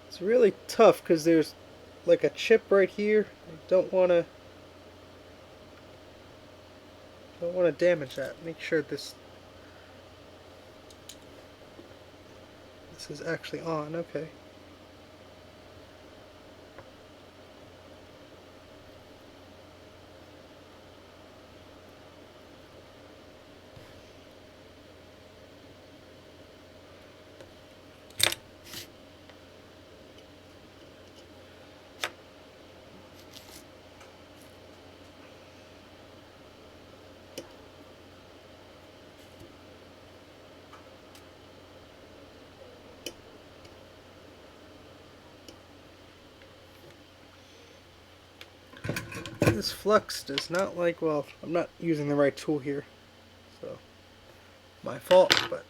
It's really tough because there's like a chip right here. I don't want to damage that. Make sure this is actually on. Okay. This flux does not like, well, I'm not using the right tool here, so my fault, but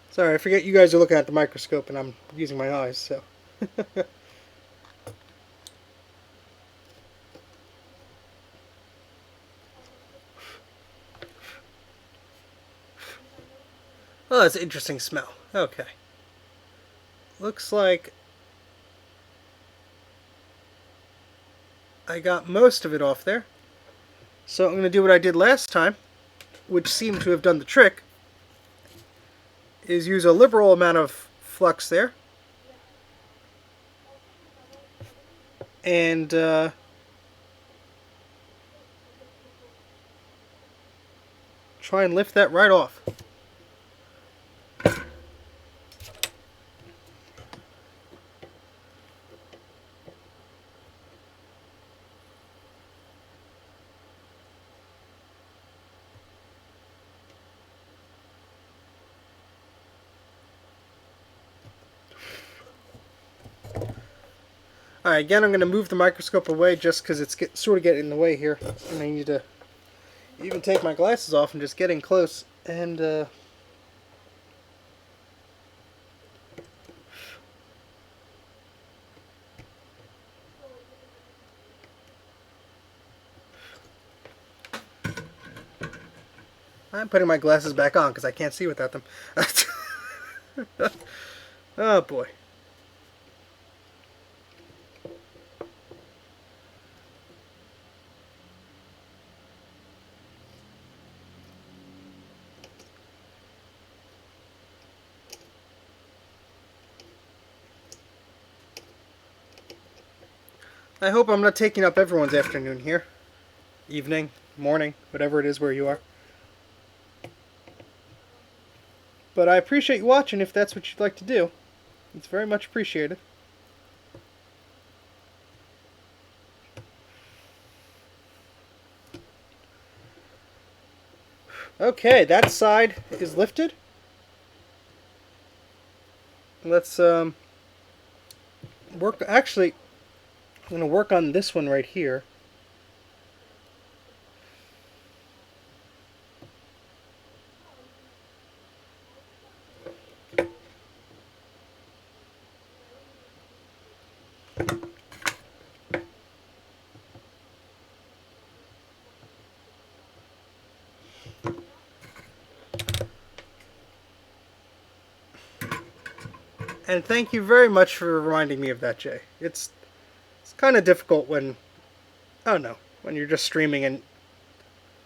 sorry, I forget you guys are looking at the microscope and I'm using my eyes, so. Oh, that's an interesting smell. Okay. Looks like I got most of it off there. So I'm going to do what I did last time, which seemed to have done the trick, is use a liberal amount of flux there. And try and lift that right off. Alright, again I'm going to move the microscope away just because it's sort of getting in the way here. And I need to even take my glasses off and just get in close. And I'm putting my glasses back on because I can't see without them. Oh boy. I hope I'm not taking up everyone's afternoon here. Evening, morning, whatever it is where you are. But I appreciate you watching if that's what you'd like to do. It's very much appreciated. Okay, that side is lifted. Let's work. Actually, I'm going to work on this one right here. And thank you very much for reminding me of that, Jay. It's kind of difficult when, I don't know, when you're just streaming and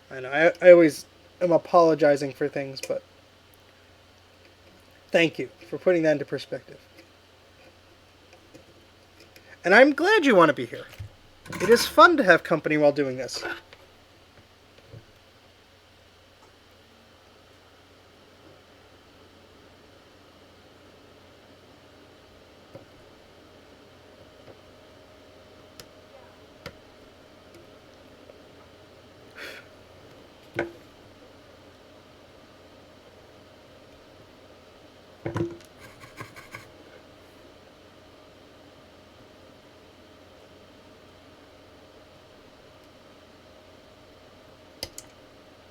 I know I always am apologizing for things, but thank you for putting that into perspective. And I'm glad you want to be here. It is fun to have company while doing this.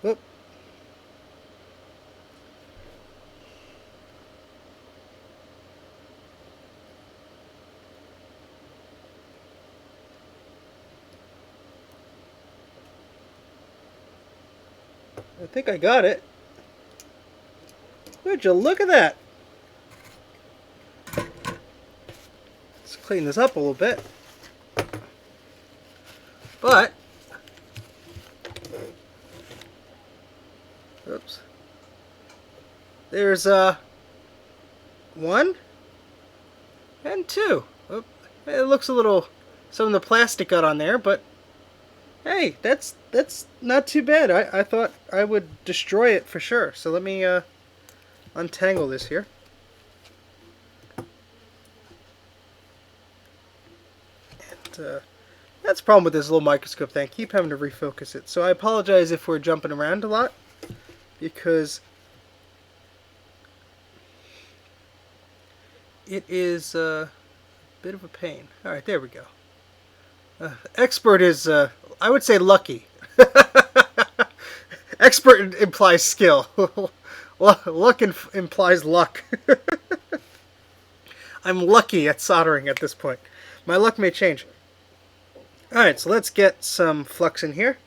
Whoop. I think I got it. Would you look at that? Let's clean this up a little bit. But, oops. There's one and two. Oop. It looks a little, some of the plastic got on there, but Hey, that's not too bad. I thought I would destroy it for sure. So let me untangle this here. And, that's the problem with this little microscope thing. I keep having to refocus it. So I apologize if we're jumping around a lot, because it is a bit of a pain. All right, there we go. Expert is, I would say, lucky. Expert implies skill. Luck implies luck. I'm lucky at soldering at this point. My luck may change. Alright, so let's get some flux in here.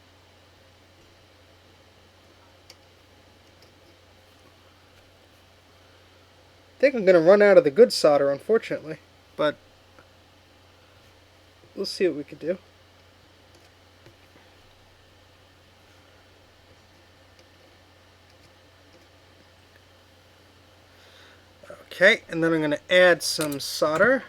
I think I'm going to run out of the good solder, unfortunately. But we'll see what we can do. Okay, and then I'm going to add some solder.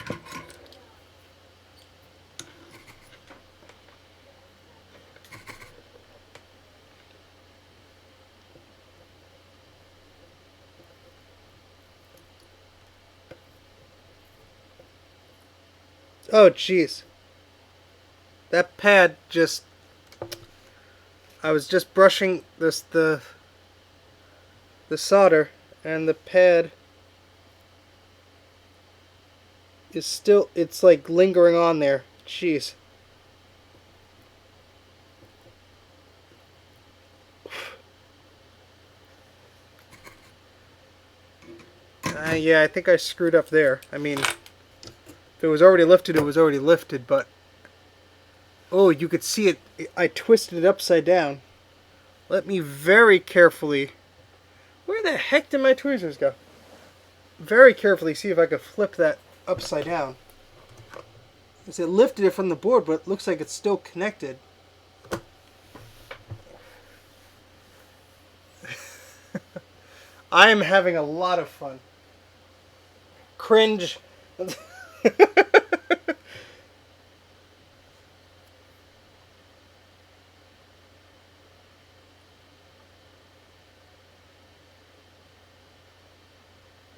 Oh, jeez. That pad just... I was just brushing the solder, and the pad is still... It's like lingering on there. Jeez. Yeah, I think I screwed up there. I mean, if it was already lifted, it was already lifted, but... Oh, you could see it. I twisted it upside down. Let me very carefully... Where the heck did my tweezers go? Very carefully see if I could flip that upside down. Because it lifted it from the board, but it looks like it's still connected. I am having a lot of fun. Cringe.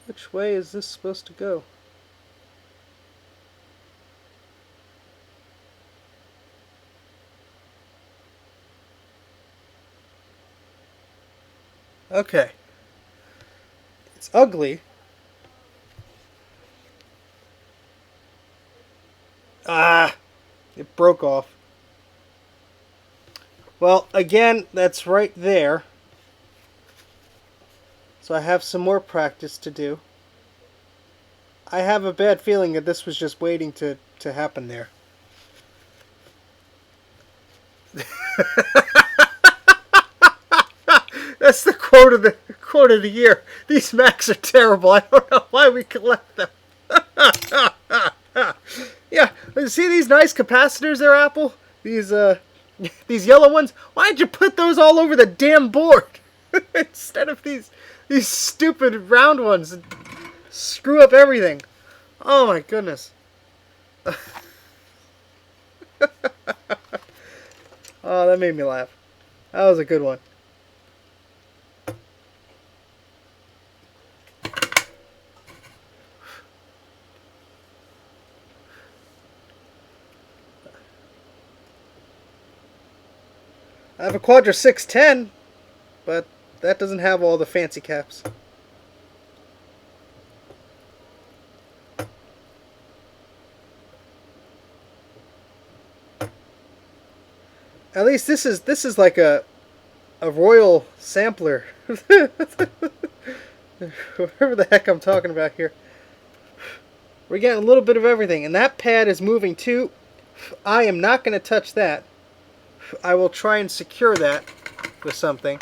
Which way is this supposed to go? Okay. It's ugly. Ah! It broke off. Well, again, that's right there. So I have some more practice to do. I have a bad feeling that this was just waiting to happen there. That's the quote of the year. These Macs are terrible. I don't know why we collect them. Yeah, see these nice capacitors there, Apple? These yellow ones? Why'd you put those all over the damn board? Instead of these stupid round ones that screw up everything. Oh my goodness. Oh, that made me laugh. That was a good one. I have a Quadra 610, but that doesn't have all the fancy caps. At least this is like a royal sampler. Whatever the heck I'm talking about here. We're getting a little bit of everything, and that pad is moving too. I am not going to touch that. I will try and secure that with something.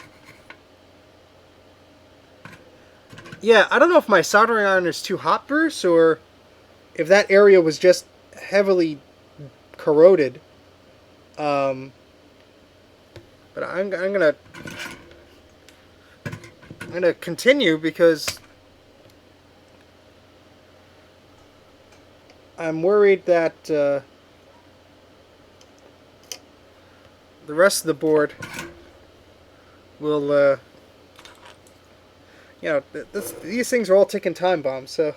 Yeah, I don't know if my soldering iron is too hot, Bruce, or if that area was just heavily corroded. But I'm gonna continue because I'm worried that the rest of the board will, you know, these things are all ticking time bombs, so.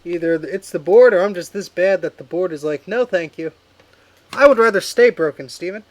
Either it's the board or I'm just this bad that the board is like, no thank you. I would rather stay broken, Steven.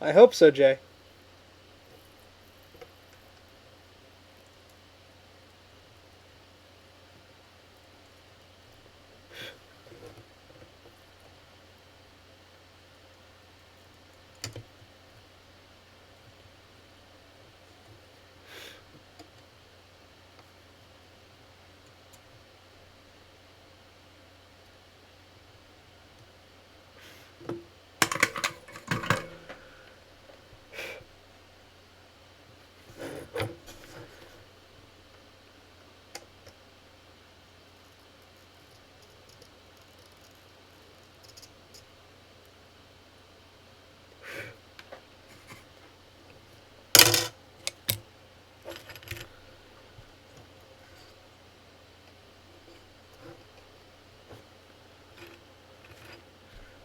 I hope so, Jay.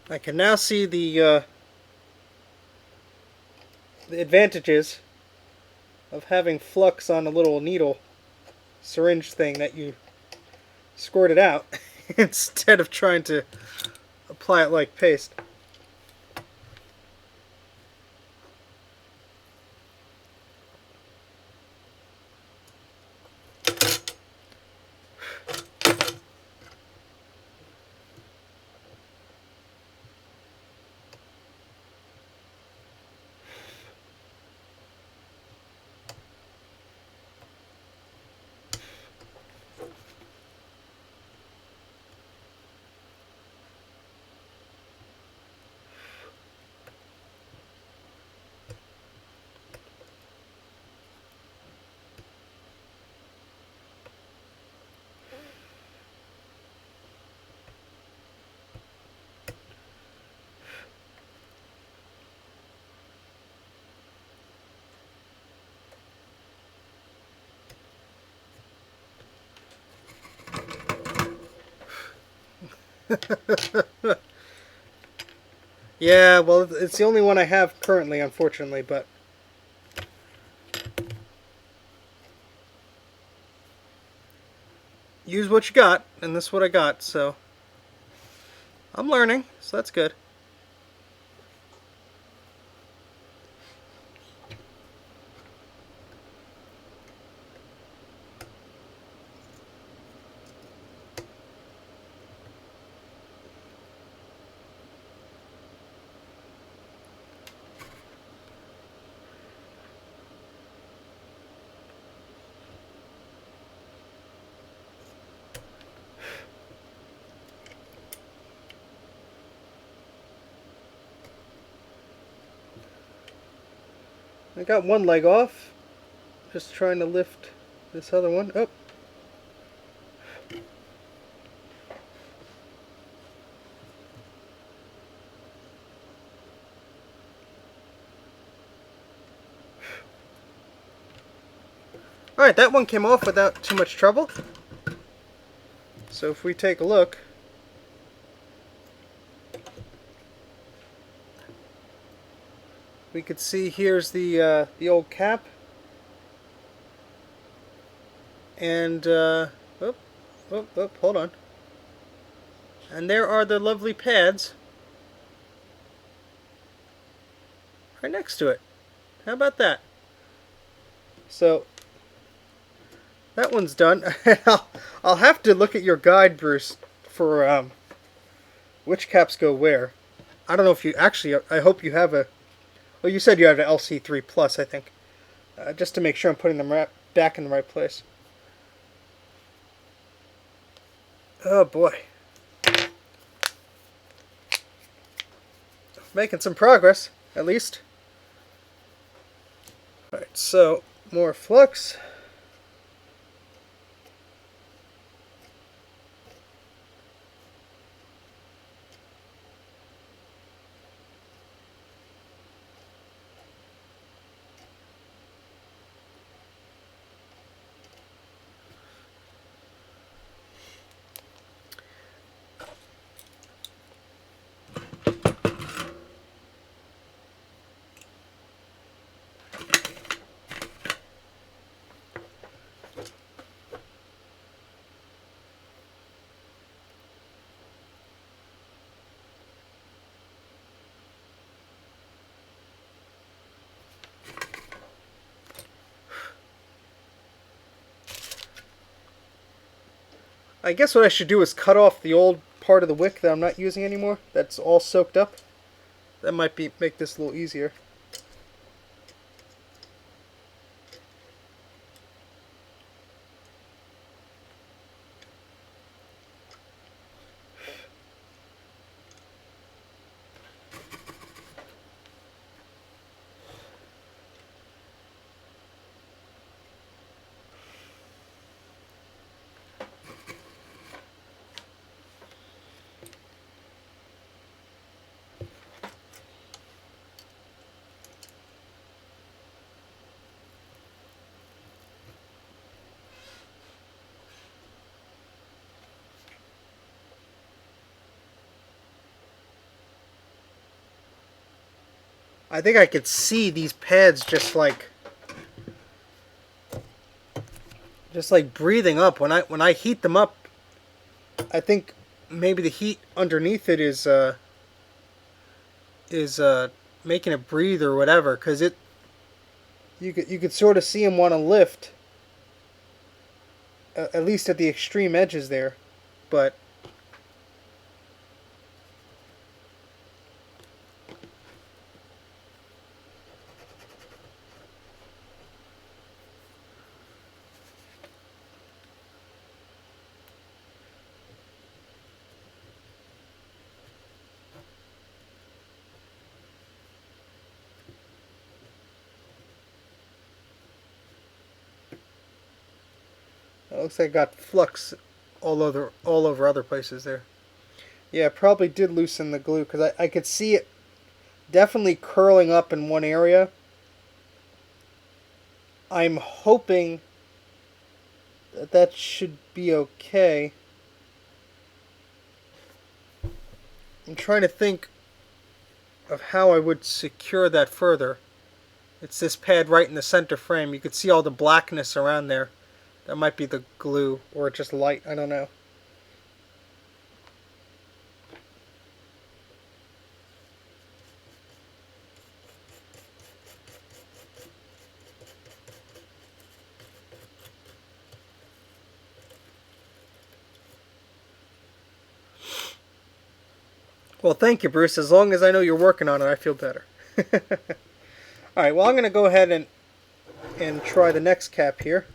I can now see the advantages of having flux on a little needle syringe thing that you squirt it out instead of trying to apply it like paste. Yeah, well, it's the only one I have currently, unfortunately, but use what you got, and this is what I got, so I'm learning, so that's good. I got one leg off, just trying to lift this other one up. Alright, that one came off without too much trouble. So if we take a look, we could see here's the old cap And, hold on. And there are the lovely pads right next to it. How about that? So, that one's done. I'll have to look at your guide, Bruce, for which caps go where. I don't know if you actually. I hope you have a. Well, you said you have an LC3 Plus, I think. Just to make sure I'm putting them back in the right place. Oh boy, making some progress, at least. All right, so more flux. I guess what I should do is cut off the old part of the wick that I'm not using anymore. That's all soaked up. That might make this a little easier. I think I could see these pads just like breathing up when I heat them up. I think maybe the heat underneath it is making it breathe or whatever, because you could sort of see them want to lift, at least at the extreme edges there, but it looks like I got flux all over other places there. Yeah, probably did loosen the glue, because I could see it definitely curling up in one area. I'm hoping that should be okay. I'm trying to think of how I would secure that further. It's this pad right in the center frame. You could see all the blackness around there. That might be the glue, or just light, I don't know. Well, thank you, Bruce. As long as I know you're working on it, I feel better. Alright, well, I'm going to go ahead and try the next cap here.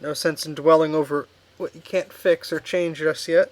No sense in dwelling over what you can't fix or change just yet.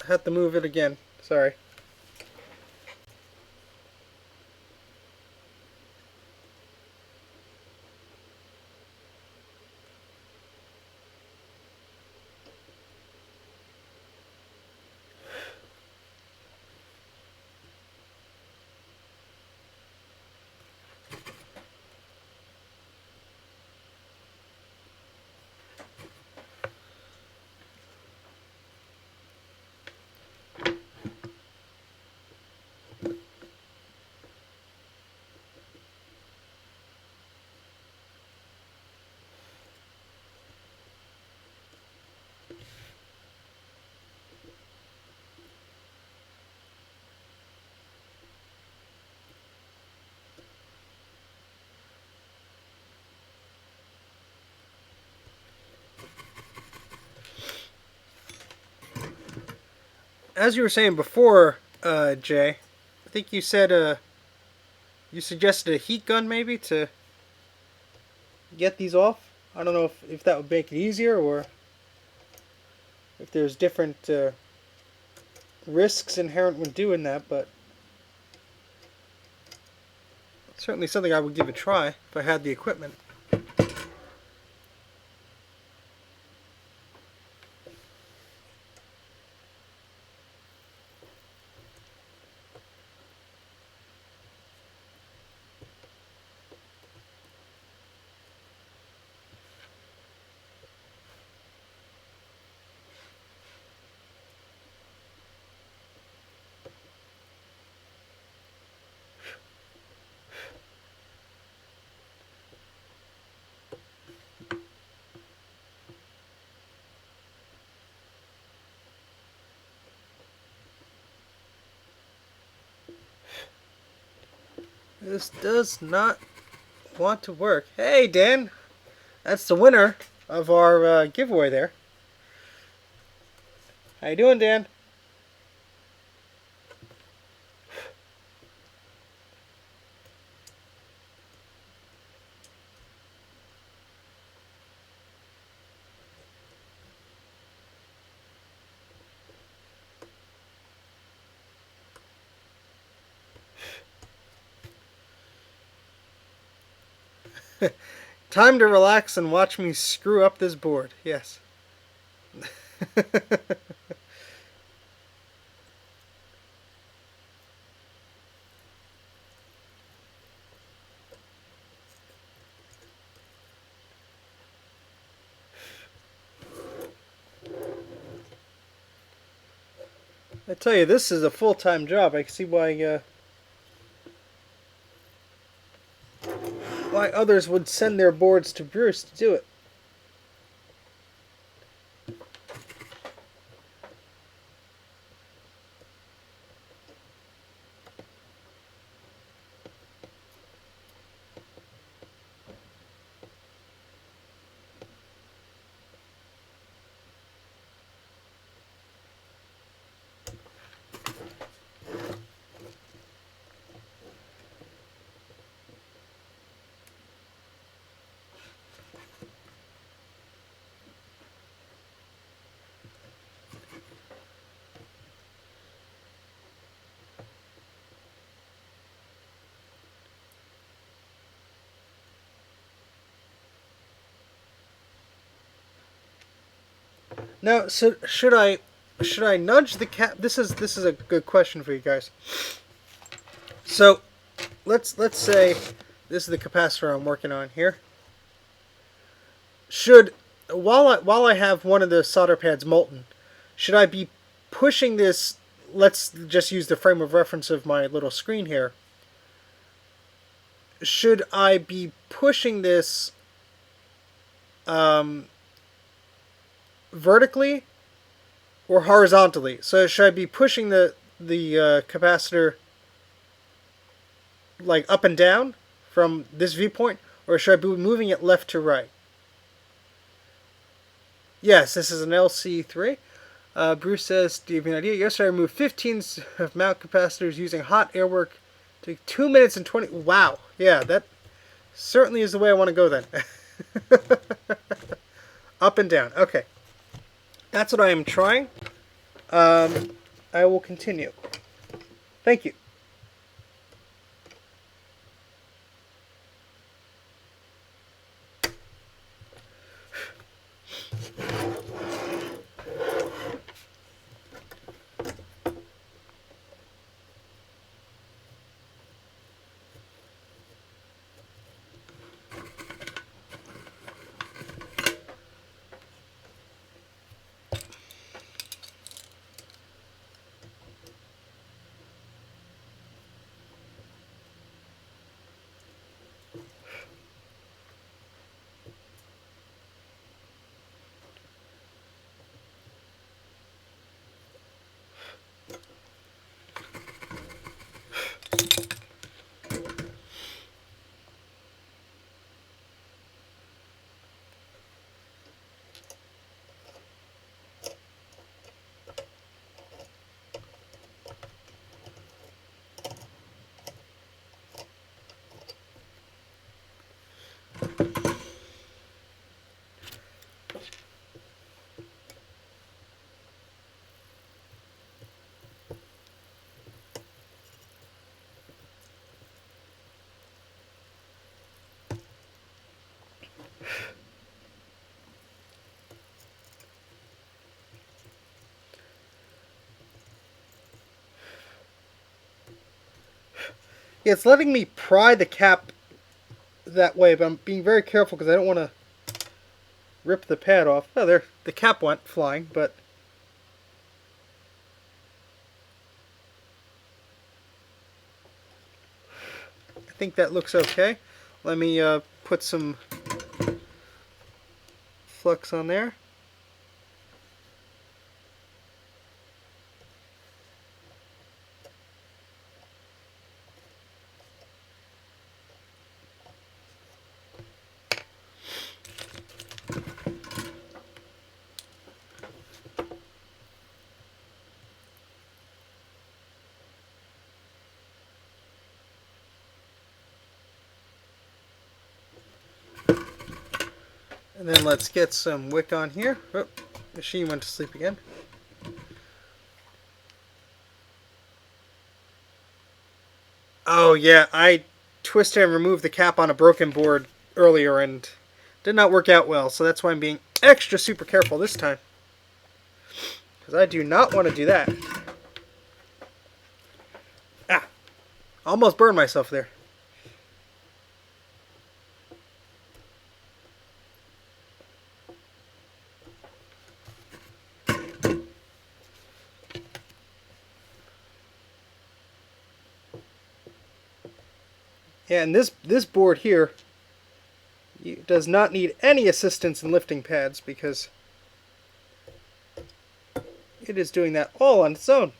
have to move it again. Sorry. As you were saying before, Jay, I think you said you suggested a heat gun maybe to get these off. I don't know if that would make it easier or if there's different risks inherent when doing that, but it's certainly something I would give a try if I had the equipment. This does not want to work. Hey, Dan. That's the winner of our giveaway there. How you doing, Dan? Time to relax and watch me screw up this board. Yes. I tell you, this is a full-time job. I can see why others would send their boards to Bruce to do it. Now, so should I nudge the cap? This is a good question for you guys. So, let's say this is the capacitor I'm working on here. Should while I have one of the solder pads molten, should I be pushing this? Let's just use the frame of reference of my little screen here. Should I be pushing this vertically or horizontally? So should I be pushing the capacitor like up and down from this viewpoint, or should I be moving it left to right? Yes, this is an LC3. Bruce says, do you have an idea? Yesterday I removed 15 of mount capacitors using hot air work. Took 2 minutes and 20. Wow. Yeah, that certainly is the way I want to go then. Up and down. Okay. That's what I am trying. I will continue. Thank you. Yeah, it's letting me pry the cap that way, but I'm being very careful because I don't want to rip the pad off. Oh, there, the cap went flying, but I think that looks okay. Let me put some flux on there. And then let's get some wick on here. Oh, machine went to sleep again. Oh yeah, I twisted and removed the cap on a broken board earlier and did not work out well, so that's why I'm being extra super careful this time. Because I do not want to do that. Ah, almost burned myself there. Yeah, and this board here does not need any assistance in lifting pads because it is doing that all on its own.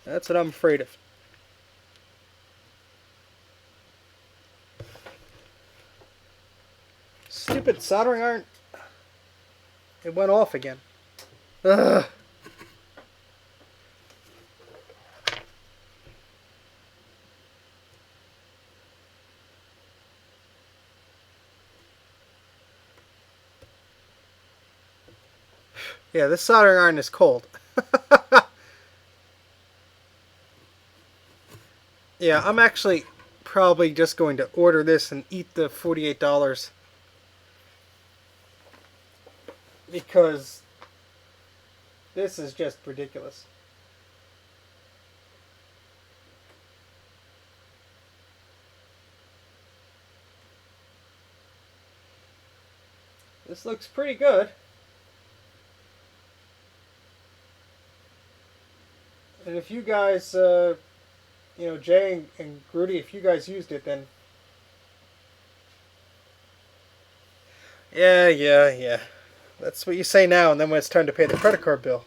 That's what I'm afraid of. Stupid soldering iron. It went off again. Ugh. Yeah, this soldering iron is cold. Yeah, I'm actually probably just going to order this and eat the $48 because this is just ridiculous. This looks pretty good. And if you guys, Jay and Grudy, if you guys used it, then yeah. That's what you say now, and then when it's time to pay the credit card bill.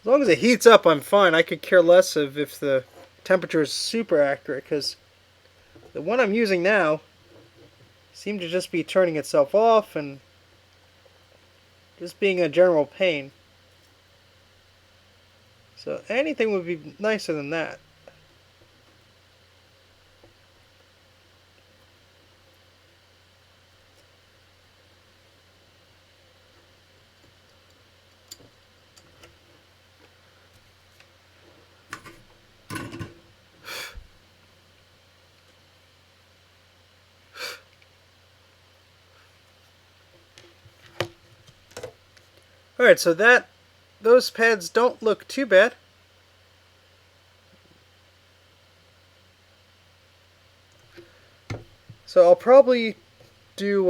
long as it heats up, I'm fine. I could care less of if the temperature is super accurate, because the one I'm using now seemed to just be turning itself off and just being a general pain. So anything would be nicer than that. Alright, so those pads don't look too bad. So I'll probably do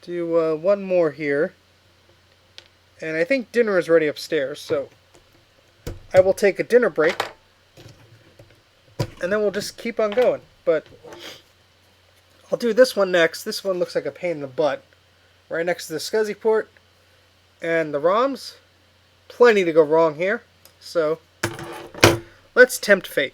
one more here. And I think dinner is ready upstairs, so I will take a dinner break. And then we'll just keep on going. But I'll do this one next. This one looks like a pain in the butt. Right next to the SCSI port and the ROMs. Plenty to go wrong here. So let's tempt fate.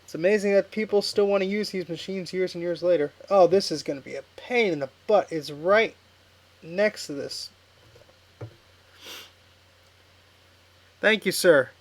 It's amazing that people still want to use these machines years and years later. Oh, this is going to be a pain in the butt. It's right next to this. Thank you, sir.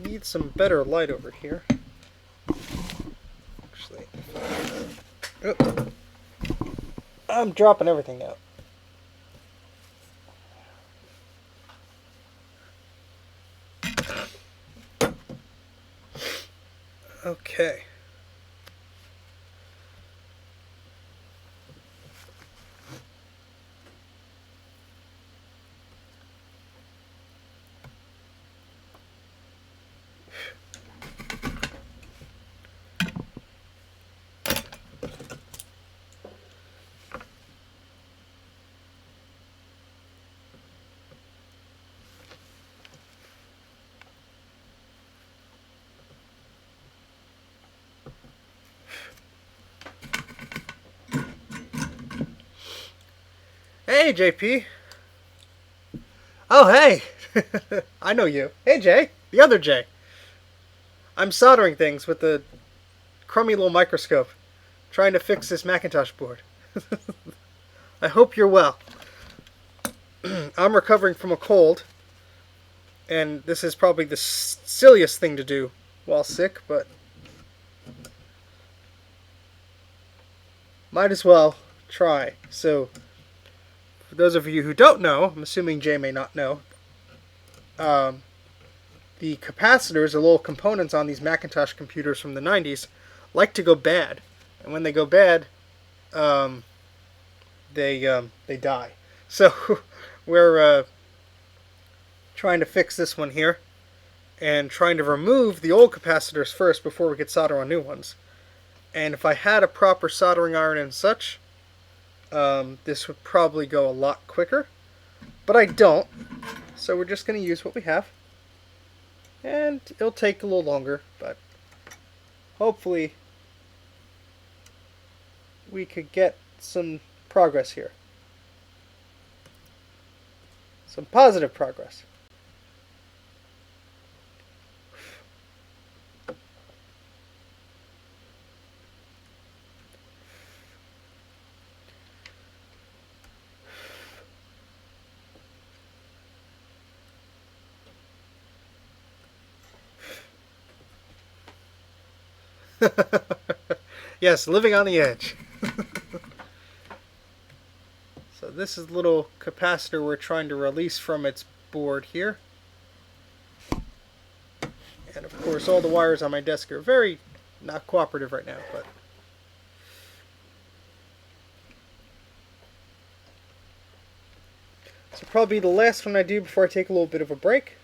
Need some better light over here. Actually, oh, I'm dropping everything out. Okay. Hey, JP. Oh, hey. I know you. Hey, Jay. The other Jay. I'm soldering things with the crummy little microscope, trying to fix this Macintosh board. I hope you're well. I'm recovering from a cold, and this is probably the silliest thing to do while sick, but might as well try. So, for those of you who don't know, I'm assuming Jay may not know, the capacitors, the little components on these Macintosh computers from the 90s, like to go bad. And when they go bad, they die. So we're trying to fix this one here, and trying to remove the old capacitors first before we could solder on new ones. And if I had a proper soldering iron and such, this would probably go a lot quicker. But I don't, so we're just going to use what we have. And it'll take a little longer, but hopefully we could get some progress here. Some positive progress. Yes, living on the edge. So this is the little capacitor we're trying to release from its board here. And of course, all the wires on my desk are very not cooperative right now, but this will probably be the last one I do before I take a little bit of a break.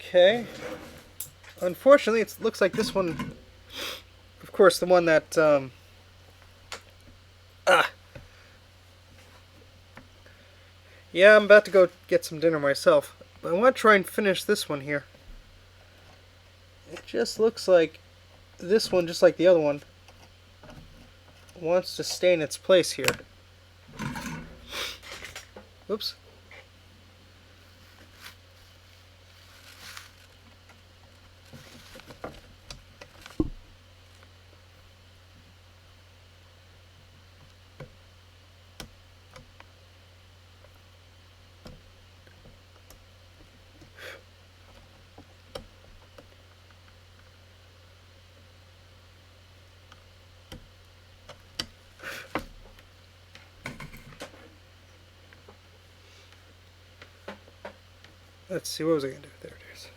Okay. Unfortunately, it looks like this one, of course, the one that, yeah, I'm about to go get some dinner myself, but I want to try and finish this one here. It just looks like this one, just like the other one, wants to stay in its place here. Oops. Let's see, what was I going to do? There it is.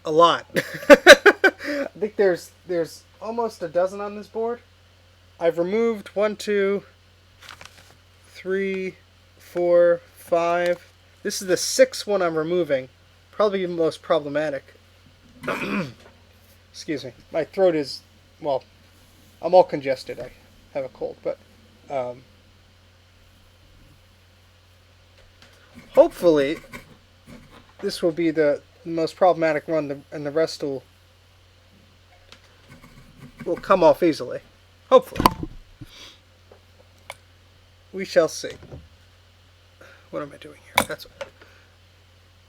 A lot. I think there's almost a dozen on this board. I've removed 1, 2, 3, 4, 5. This is the 6th one I'm removing. Probably the most problematic. Excuse me. My throat is, well, I'm all congested. I have a cold, but hopefully this will be the most problematic one, and the rest will come off easily. Hopefully. We shall see. What am I doing here? That's what.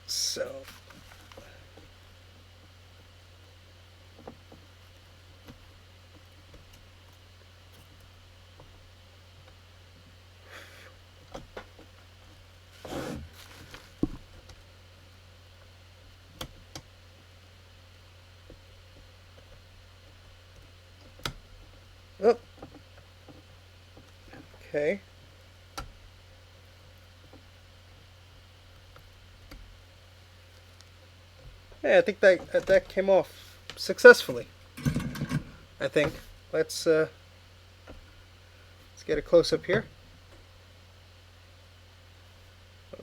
So. Oh. Okay. Yeah, I think that came off successfully. I think. Let's get a close up here.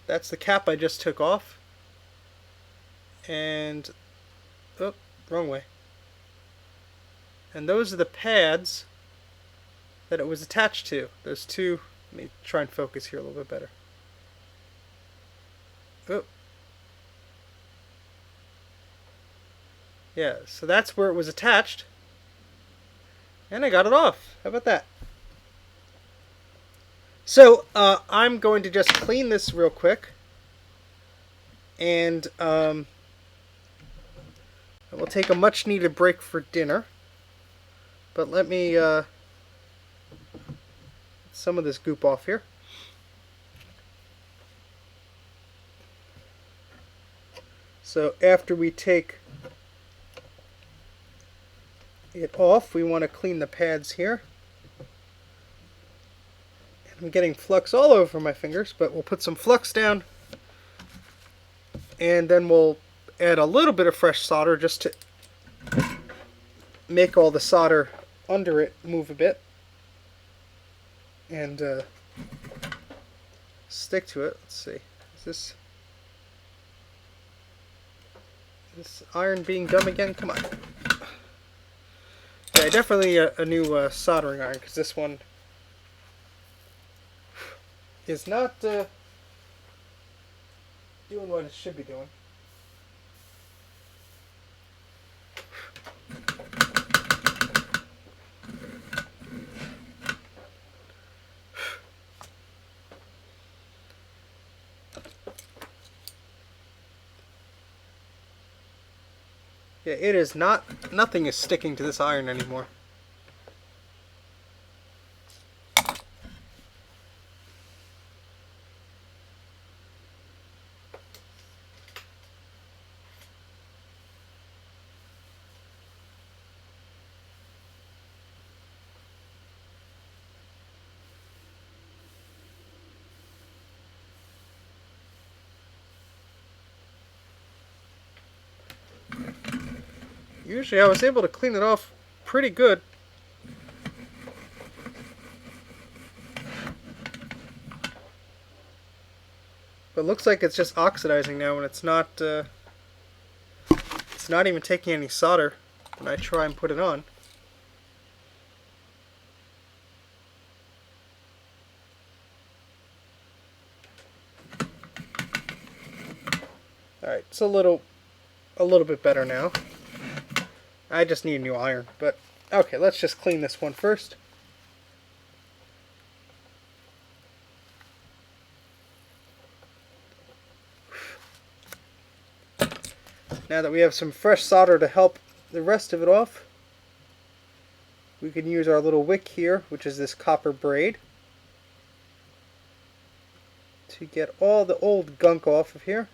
That's the cap I just took off. And oh, wrong way. And those are the pads that it was attached to. Those two. Let me try and focus here a little bit better. Oh. Yeah, so that's where it was attached. And I got it off. How about that? So, I'm going to just clean this real quick. And we'll take a much needed break for dinner. But let me some of this goop off here. So after we take it off, we want to clean the pads here. And I'm getting flux all over my fingers, but we'll put some flux down, and then we'll add a little bit of fresh solder just to make all the solder under it move a bit and stick to it. Let's see. Is this iron being dumb again? Come on. Yeah, definitely a new soldering iron, because this one is not doing what it should be doing. Yeah, it is not, nothing is sticking to this iron anymore. Usually I was able to clean it off pretty good. But it looks like it's just oxidizing now, and it's not even taking any solder when I try and put it on. Alright, it's a little bit better now. I just need a new iron, but okay, let's just clean this one first. Now that we have some fresh solder to help the rest of it off, we can use our little wick here, which is this copper braid, to get all the old gunk off of here.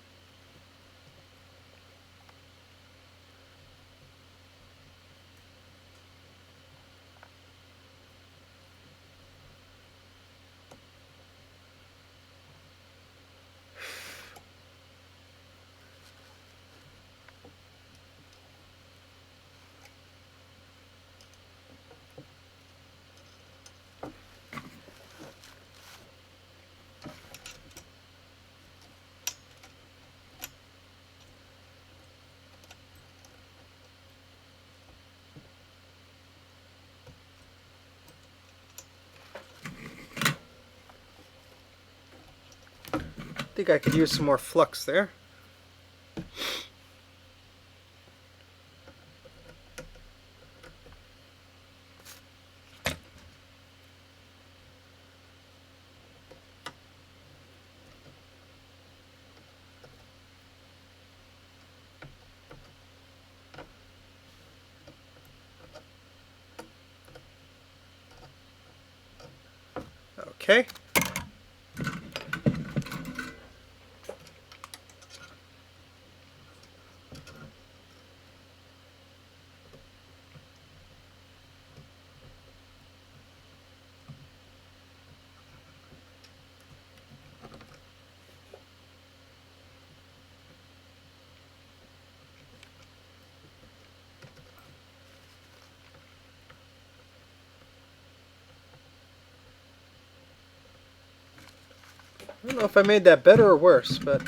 I think I could use some more flux there. Okay. I don't know if I made that better or worse, but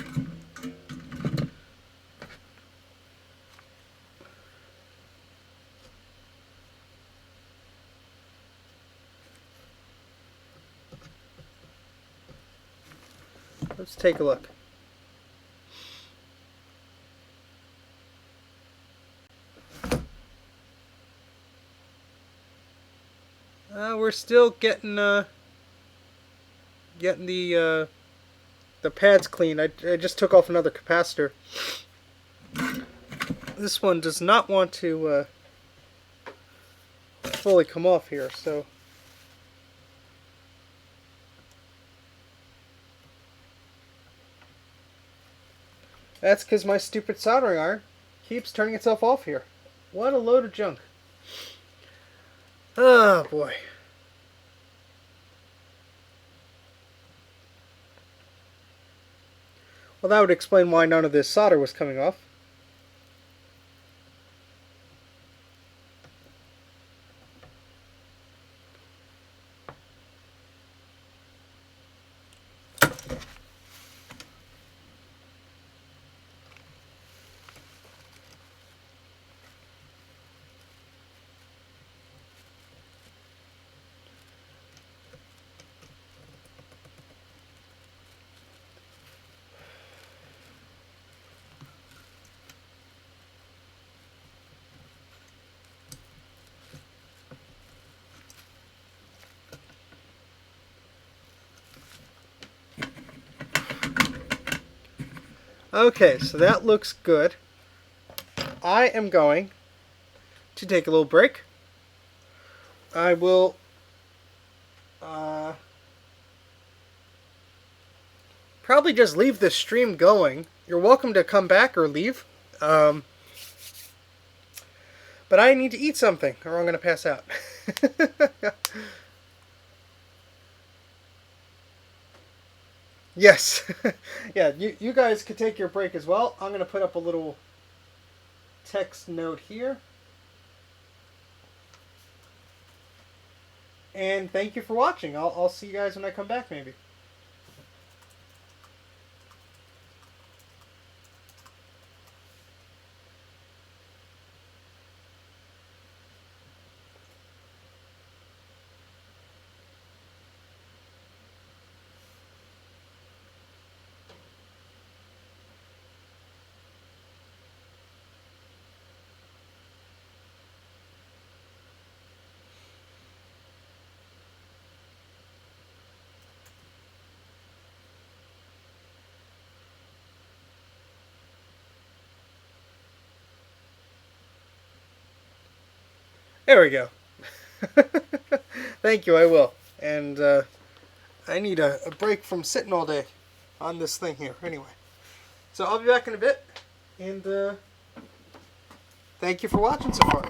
let's take a look. We're still getting the pads clean. I just took off another capacitor. This one does not want to fully come off here, so that's because my stupid soldering iron keeps turning itself off here. What a load of junk. Oh boy. Well, that would explain why none of this solder was coming off. Okay, so that looks good. I am going to take a little break. I will probably just leave the stream going. You're welcome to come back or leave. Um, but I need to eat something or I'm going to pass out. Yes. Yeah, you guys could take your break as well. I'm going to put up a little text note here. And thank you for watching. I'll see you guys when I come back, maybe. There we go. Thank you, I will. And I need a break from sitting all day on this thing here. Anyway, so I'll be back in a bit. And thank you for watching so far.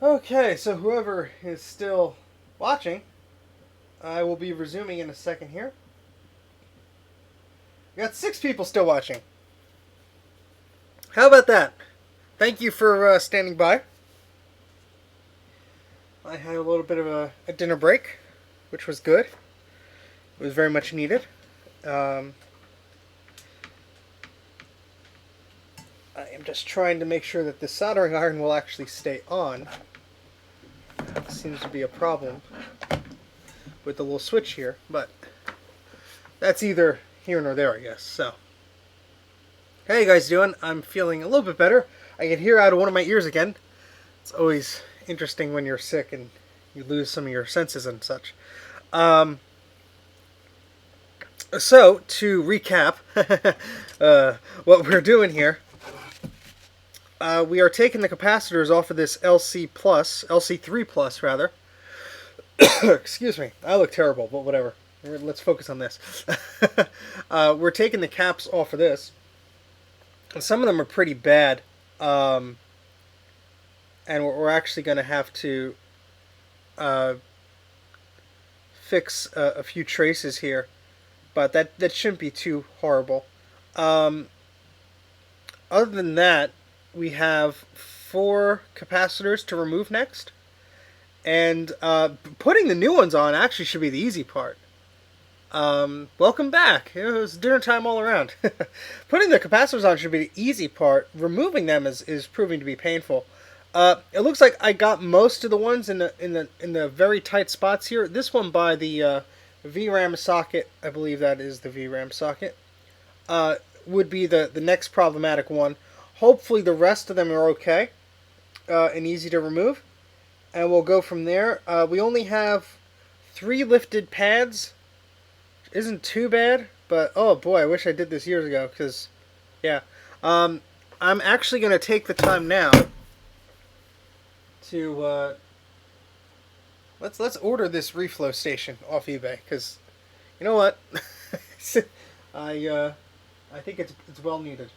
Okay, so whoever is still watching, I will be resuming in a second here. We got 6 people still watching. How about that? Thank you for standing by. I had a little bit of a dinner break, which was good. It was very much needed. Um, I am just trying to make sure that the soldering iron will actually stay on. Seems to be a problem with the little switch here, but that's either here nor there, I guess. So, how you guys doing? I'm feeling a little bit better. I can hear out of one of my ears again. It's always interesting when you're sick and you lose some of your senses and such. So, to recap what we're doing here, we are taking the capacitors off of this LC3 Plus rather. Excuse me, I look terrible, but whatever. Let's focus on this. We're taking the caps off of this. And some of them are pretty bad. And we're actually going to have to fix a few traces here. But that shouldn't be too horrible. Other than that, we have 4 capacitors to remove next. And putting the new ones on actually should be the easy part. Welcome back. It was dinner time all around. Putting the capacitors on should be the easy part. Removing them is proving to be painful. It looks like I got most of the ones in the very tight spots here. This one by the VRAM socket, I believe that is the VRAM socket, would be the next problematic one. Hopefully the rest of them are okay and easy to remove. And we'll go from there. We only have 3 lifted pads. Isn't too bad, but oh boy, I wish I did this years ago, because, yeah. I'm actually going to take the time now to, let's order this reflow station off eBay, because, you know what, I think it's well needed.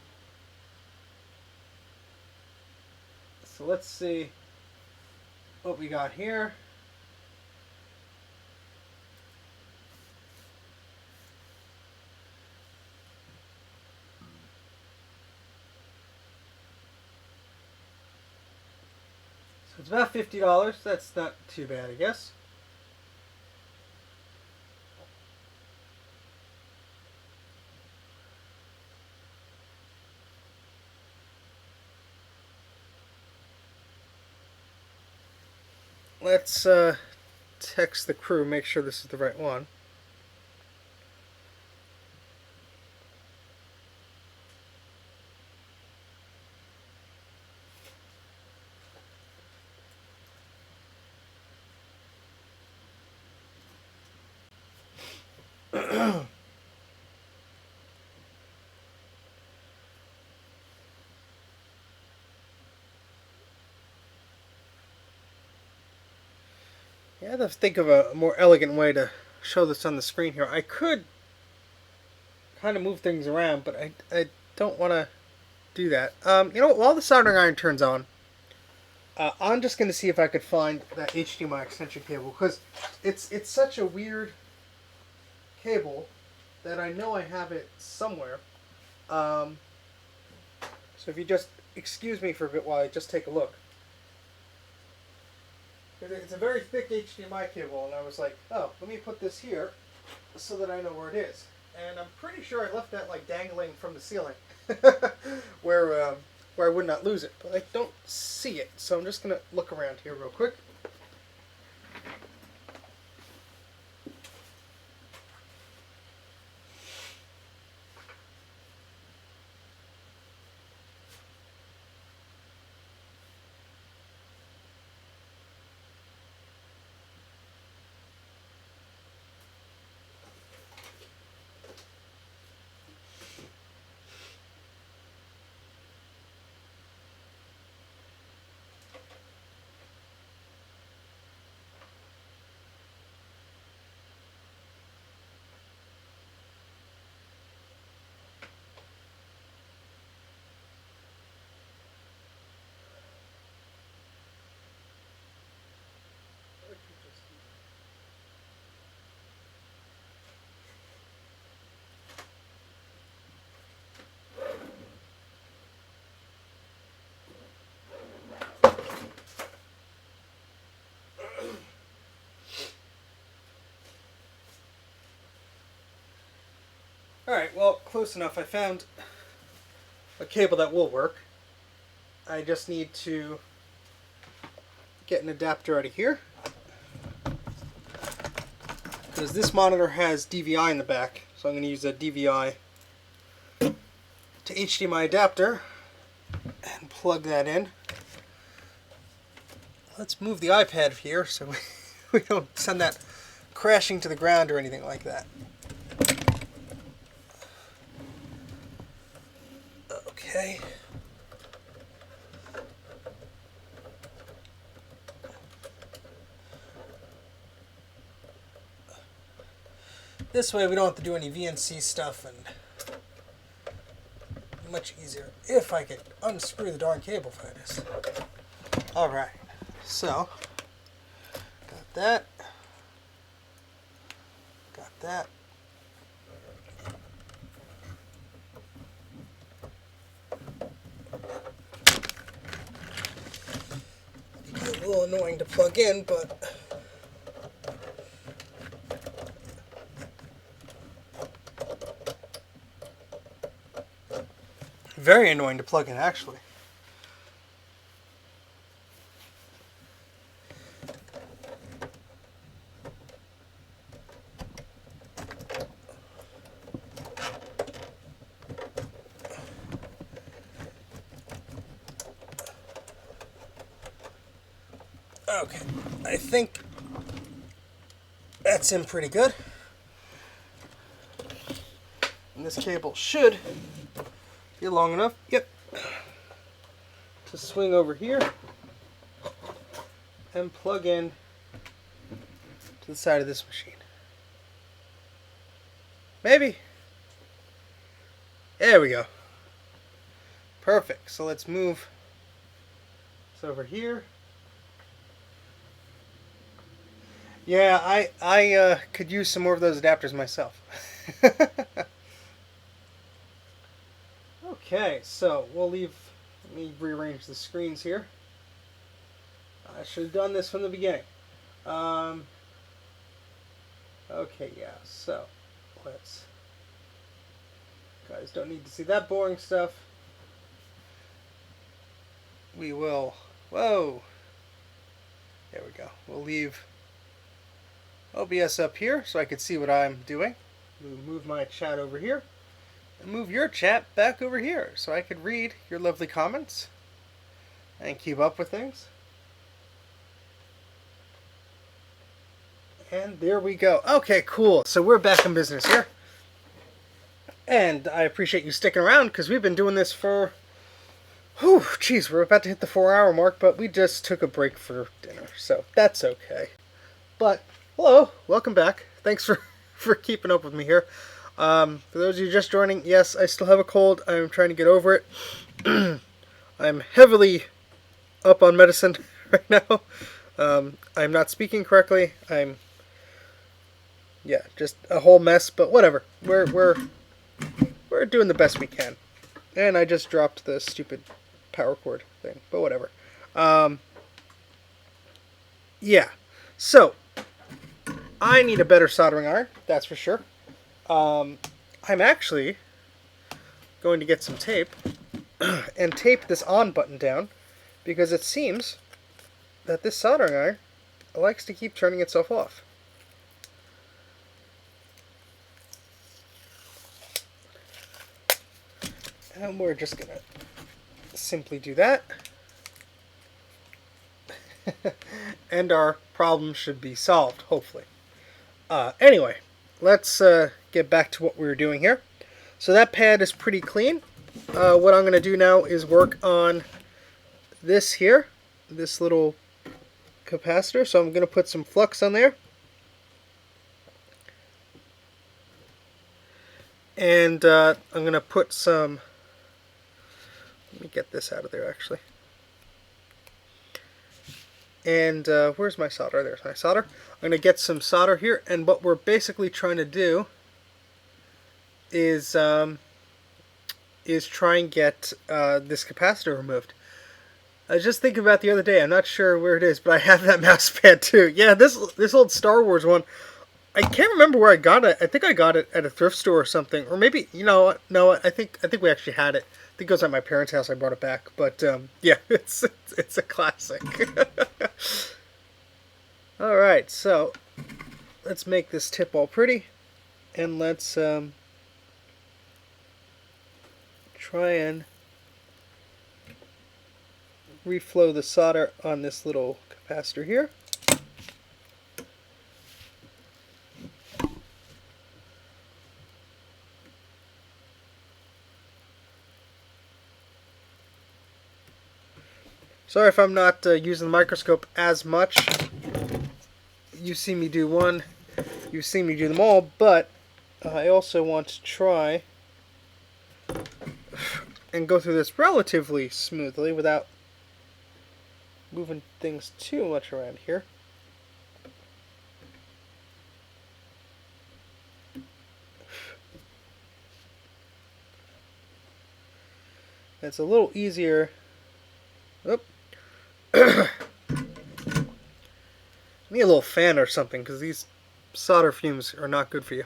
So let's see what we got here. So it's about $50. That's not too bad, I guess. Let's text the crew, make sure this is the right one. Yeah, I have to think of a more elegant way to show this on the screen here. I could kind of move things around, but I don't want to do that. You know what? While the soldering iron turns on, I'm just going to see if I could find that HDMI extension cable, because it's such a weird cable that I know I have it somewhere. So if you just excuse me for a bit while I just take a look. It's a very thick HDMI cable, and I was like, oh, let me put this here so that I know where it is. And I'm pretty sure I left that like dangling from the ceiling where I would not lose it. But I don't see it, so I'm just going to look around here real quick. Alright, well, close enough. I found a cable that will work. I just need to get an adapter out of here, because this monitor has DVI in the back, so I'm going to use a DVI to HDMI adapter and plug that in. Let's move the iPad here so we don't send that crashing to the ground or anything like that. Okay. This way we don't have to do any VNC stuff, and much easier if I could unscrew the darn cable for this. Alright, so got that. Got that. It's a little annoying to plug in, but very annoying to plug in, actually. Okay, I think that's in pretty good. And this cable should be long enough, yep, to swing over here and plug in to the side of this machine. Maybe. There we go. Perfect. So let's move this over here. Yeah, I could use some more of those adapters myself. Okay, so we'll leave. Let me rearrange the screens here. I should have done this from the beginning. Okay, yeah, so let's. Guys don't need to see that boring stuff. We will. Whoa! There we go. We'll leave OBS up here so I can see what I'm doing. We'll move my chat over here. And move your chat back over here so I could read your lovely comments and keep up with things. And there we go. Okay, cool. So we're back in business here. And I appreciate you sticking around, because we've been doing this for... Whew, geez, we're about to hit the 4-hour mark, but we just took a break for dinner, so that's okay. But, hello, welcome back. Thanks for keeping up with me here. For those of you just joining, yes, I still have a cold. I'm trying to get over it. I'm heavily up on medicine right now. I'm not speaking correctly. Yeah, just a whole mess, but whatever. We're doing the best we can. And I just dropped the stupid power cord thing, but whatever. Yeah, so I need a better soldering iron, that's for sure. I'm actually going to get some tape and tape this on button down, because it seems that this soldering iron likes to keep turning itself off. And we're just going to simply do that. And our problem should be solved, hopefully. Anyway, let's get back to what we were doing here. So that pad is pretty clean. What I'm going to do now is work on this here, this little capacitor. So I'm going to put some flux on there. And I'm going to put some... Let me get this out of there, actually. And where's my solder? There's my solder. I'm going to get some solder here, and what we're basically trying to do is try and get this capacitor removed. I was just thinking about the other day. I'm not sure where it is, but I have that mouse pad too. Yeah, this old Star Wars one. I can't remember where I got it. I think I got it at a thrift store or something, or maybe no. I think we actually had it. I think it was at my parents' house. I brought it back, but yeah, it's a classic. All right, so let's make this tip all pretty, and let's try and reflow the solder on this little capacitor here. Sorry if I'm not using the microscope as much. You see me do one, you see me do them all, but I also want to try and go through this relatively smoothly without moving things too much around here. It's a little easier. Oop. Need a little fan or something, because these solder fumes are not good for you.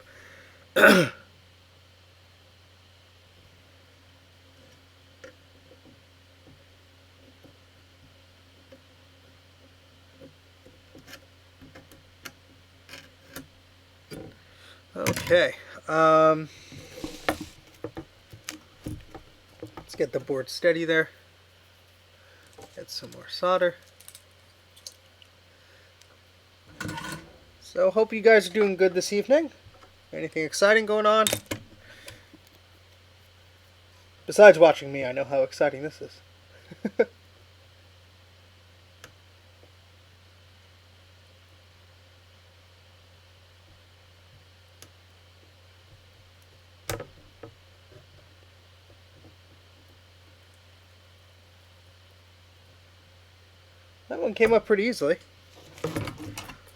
Okay. Let's get the board steady there. Get some more solder. So hope you guys are doing good this evening. Anything exciting going on? Besides watching me, I know how exciting this is. That one came up pretty easily.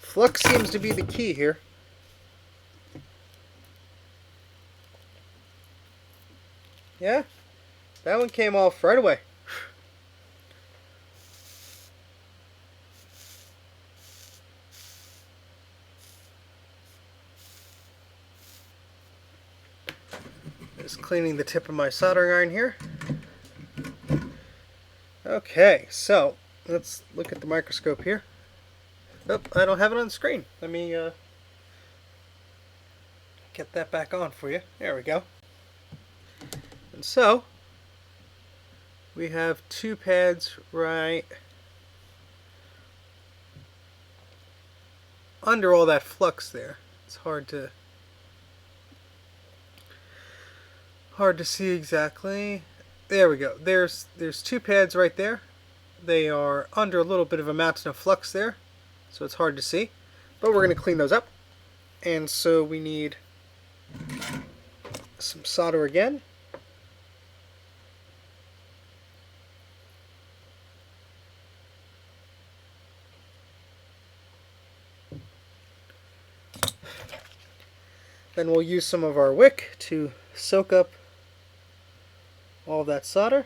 Flux seems to be the key here. Yeah, that one came off right away. Just cleaning the tip of my soldering iron here. Okay, so let's look at the microscope here. Oh, I don't have it on the screen. Let me get that back on for you. There we go. And so, we have two pads right under all that flux there. It's hard to see exactly. There we go. There's two pads right there. They are under a little bit of a mountain of flux there, so it's hard to see. But we're going to clean those up. And so we need some solder again. Then we'll use some of our wick to soak up all of that solder.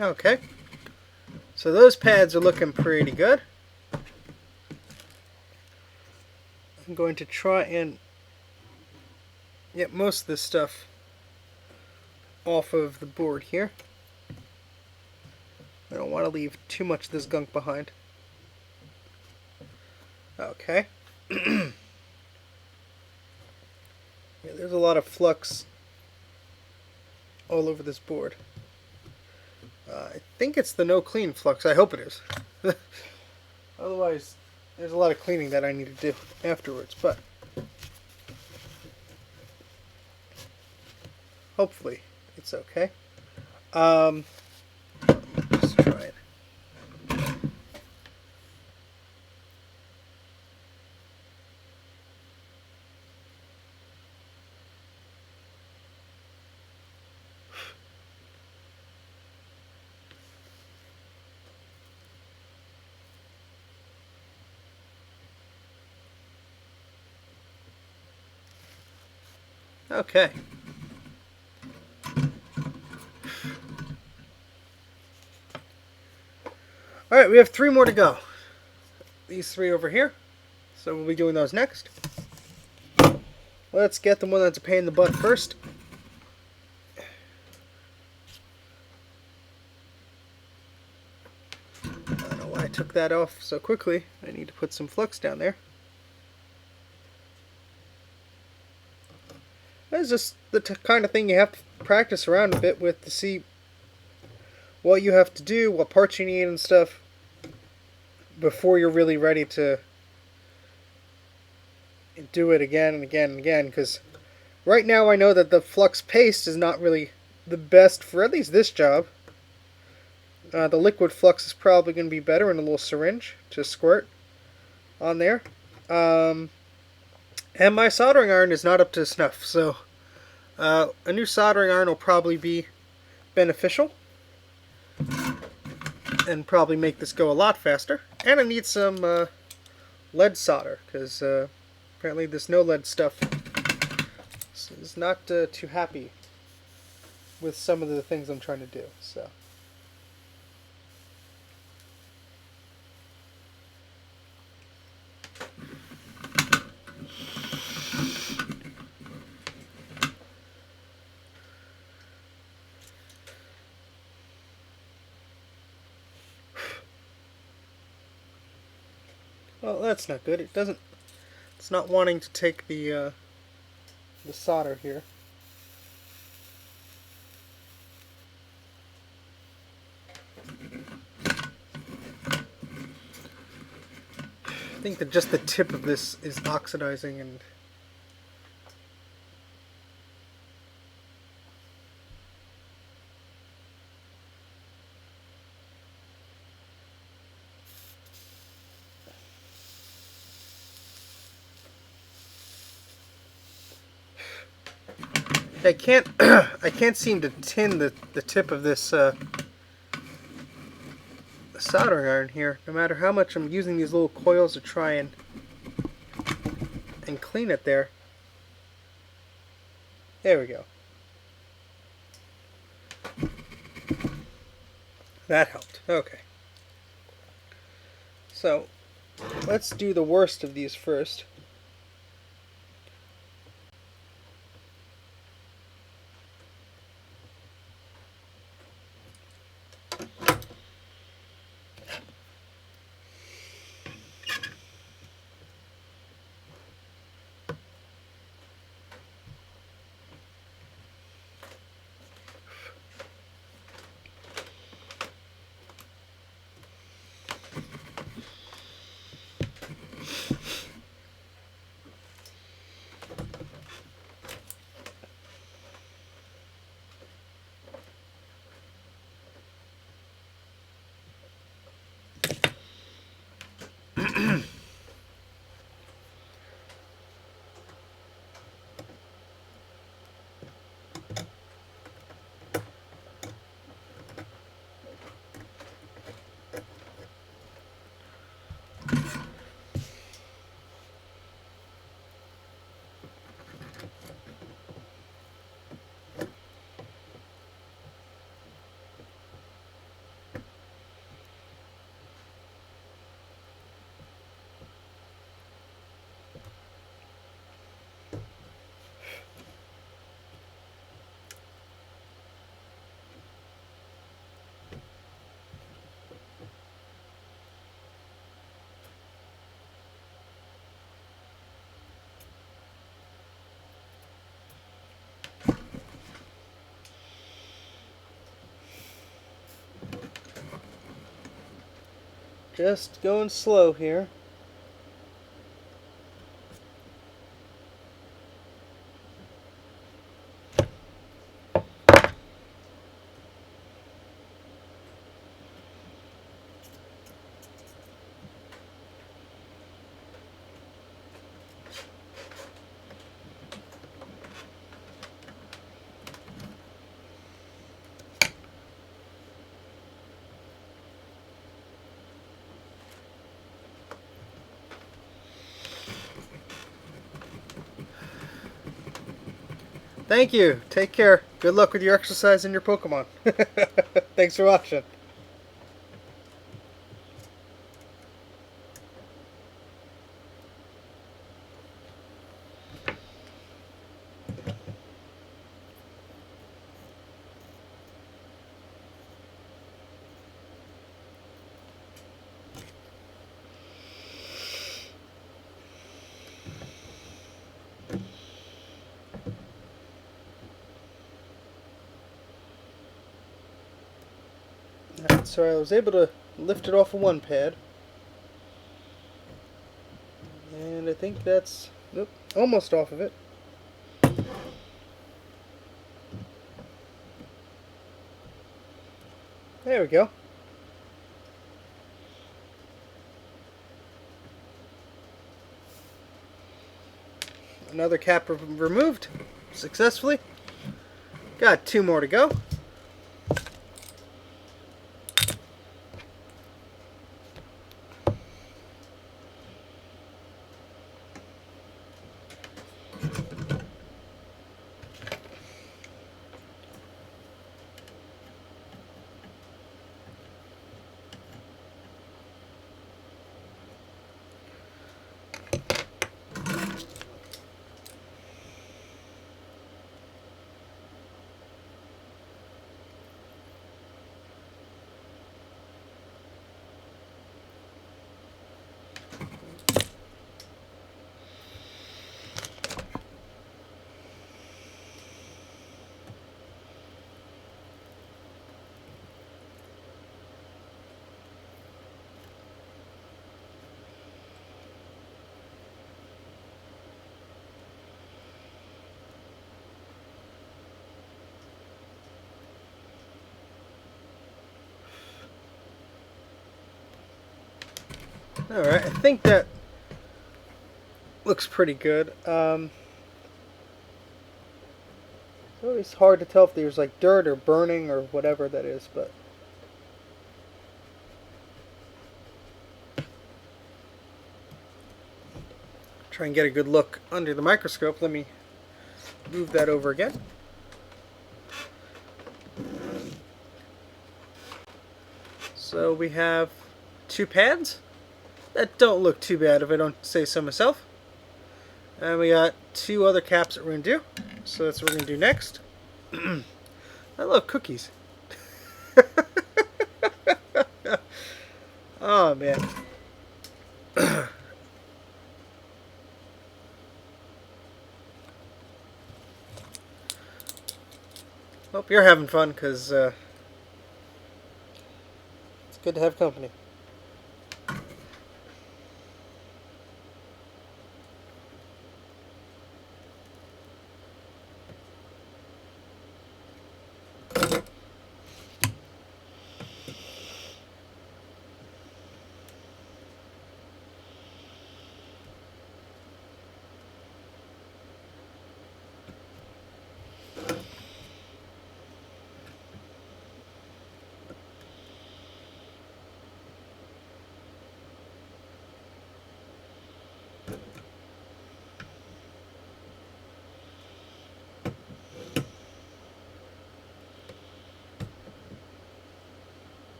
Okay, so those pads are looking pretty good. I'm going to try and get most of this stuff off of the board here. I don't want to leave too much of this gunk behind. Okay. Yeah, there's a lot of flux all over this board. I think it's the no clean flux. I hope it is. Otherwise, there's a lot of cleaning that I need to do afterwards, but hopefully it's okay. Let's try it. Okay. Alright, we have 3 more to go. These 3 over here. So we'll be doing those next. Let's get the one that's a pain in the butt first. I don't know why I took that off so quickly. I need to put some flux down there. That's just the kind of thing you have to practice around a bit with to see what you have to do, what parts you need and stuff, before you're really ready to do it again and again and again. Because right now I know that the flux paste is not really the best for at least this job. The liquid flux is probably going to be better in a little syringe to squirt on there. And my soldering iron is not up to snuff, so a new soldering iron will probably be beneficial and probably make this go a lot faster. And I need some lead solder, because apparently this no lead stuff is not too happy with some of the things I'm trying to do. So. Well, that's not good. It's not wanting to take the solder here. I think that just the tip of this is oxidizing and I can't I can't seem to tin the tip of this soldering iron here, no matter how much I'm using these little coils to try and clean it there. There we go. That helped. Okay. So, let's do the worst of these first. Just going slow here. Thank you. Take care. Good luck with your exercise and your Pokemon. Thanks for watching. Alright, so I was able to lift it off of one pad. And I think that's, nope, almost off of it. There we go. Another cap removed successfully. Got 2 more to go. Alright, I think that looks pretty good. It's always hard to tell if there's like dirt or burning or whatever that is, but try and get a good look under the microscope. Let me move that over again. So we have 2 pads that don't look too bad if I don't say so myself. And we got 2 other caps that we're going to do. So that's what we're going to do next. I love cookies. Oh, man. Hope you're having fun, because it's good to have company.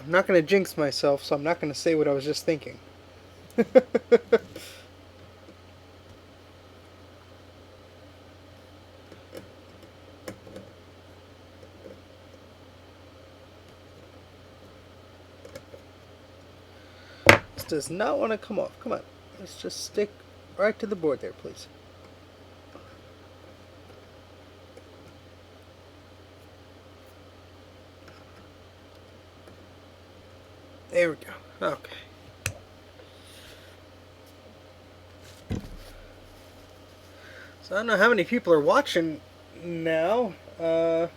I'm not going to jinx myself, so I'm not going to say what I was just thinking. This does not want to come off. Come on. Let's just stick right to the board there, please. There we go. Okay. So I don't know how many people are watching now. I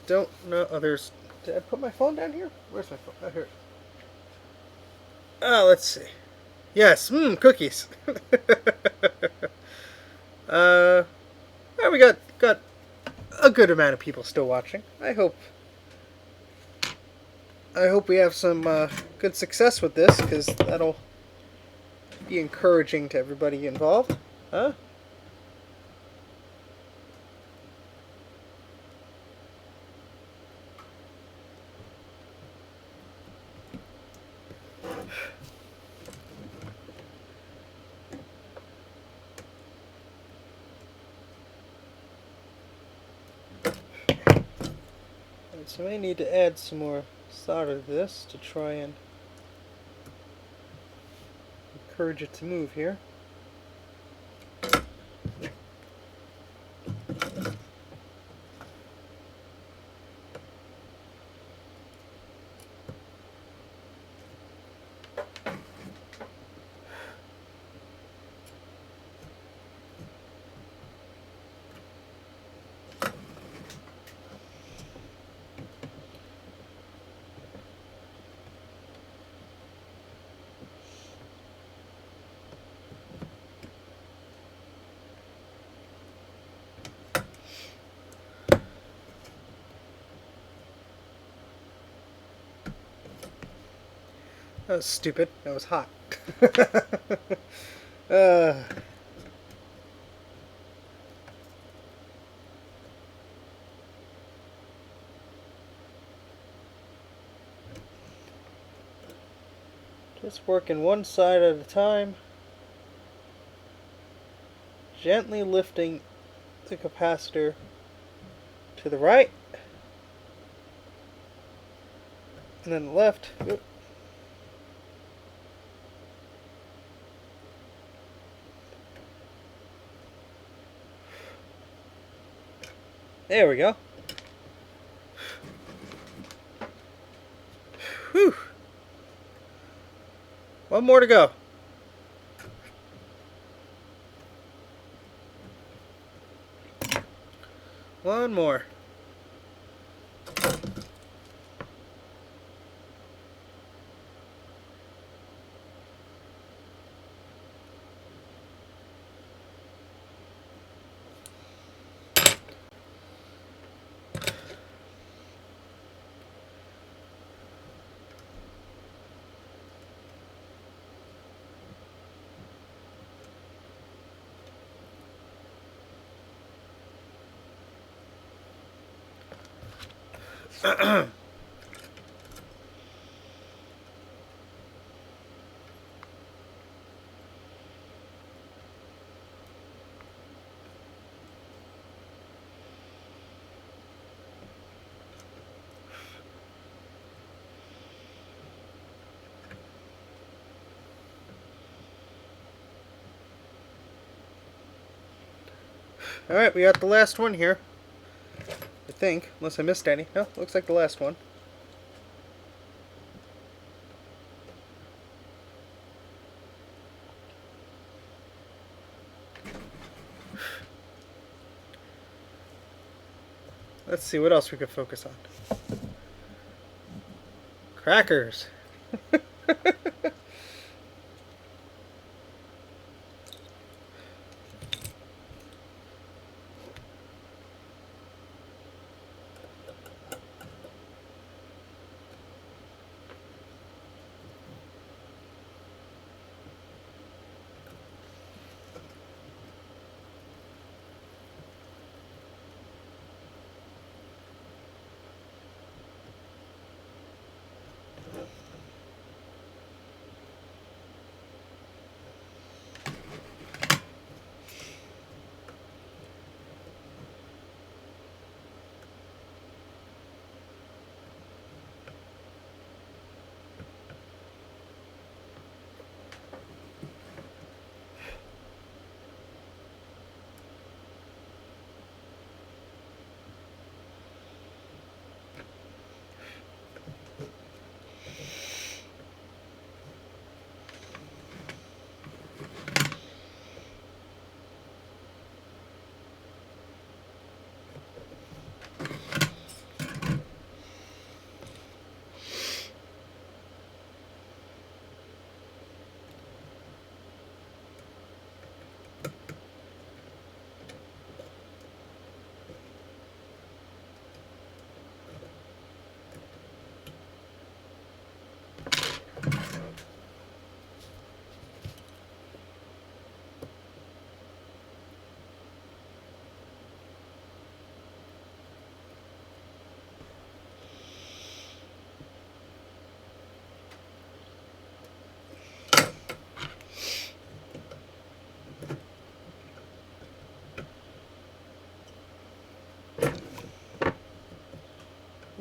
don't know. Oh, there's... Did I put my phone down here? Where's my phone? Oh, here. Let's see. Yes, cookies. uh, well, we got a good amount of people still watching. I hope we have some good success with this, because that'll be encouraging to everybody involved. Huh? Alright, so I may need to add some more solder to this to try and encourage it to move here. That was stupid. That was hot. uh, just working one side at a time. Gently lifting the capacitor to the right. And then the left. Oop. There we go. Whew. One more to go. One more. Alright, we got the last one here. I think, unless I missed any. No, looks like the last one. Let's see what else we could focus on. Crackers.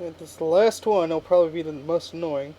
And this is the last one. It'll probably be the most annoying.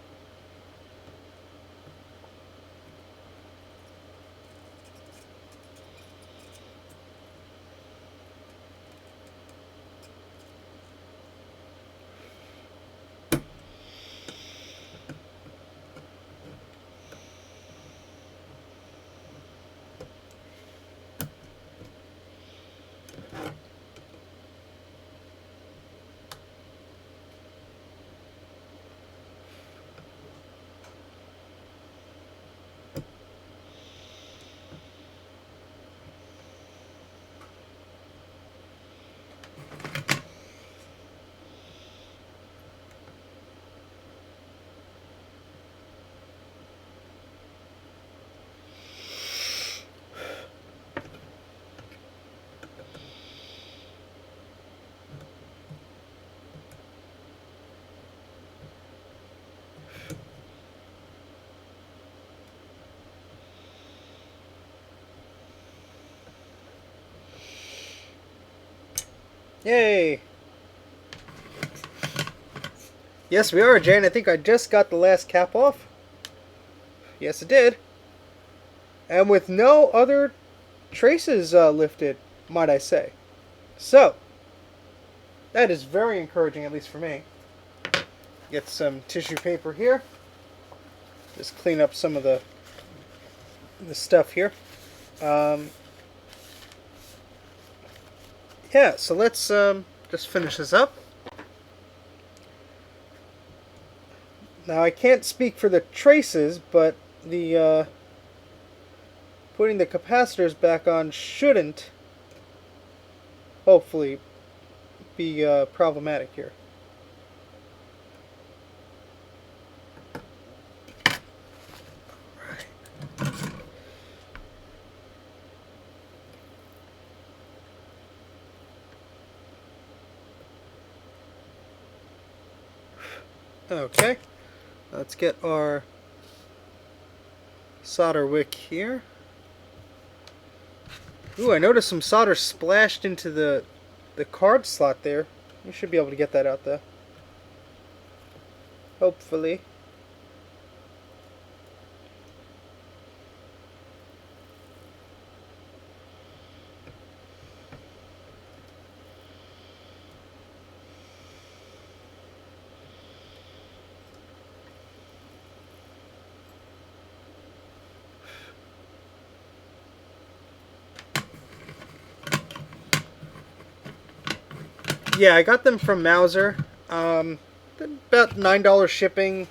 Yay! Yes, we are, Jane. I think I just got the last cap off. Yes, it did. And with no other traces lifted, might I say. So, that is very encouraging, at least for me. Get some tissue paper here. Just clean up some of the stuff here. Yeah, so let's just finish this up. Now, I can't speak for the traces, but the putting the capacitors back on shouldn't, hopefully, be problematic here. Okay, let's get our solder wick here. Ooh, I noticed some solder splashed into the card slot there. You should be able to get that out though. Hopefully. Yeah, I got them from Mauser. About $9 shipping.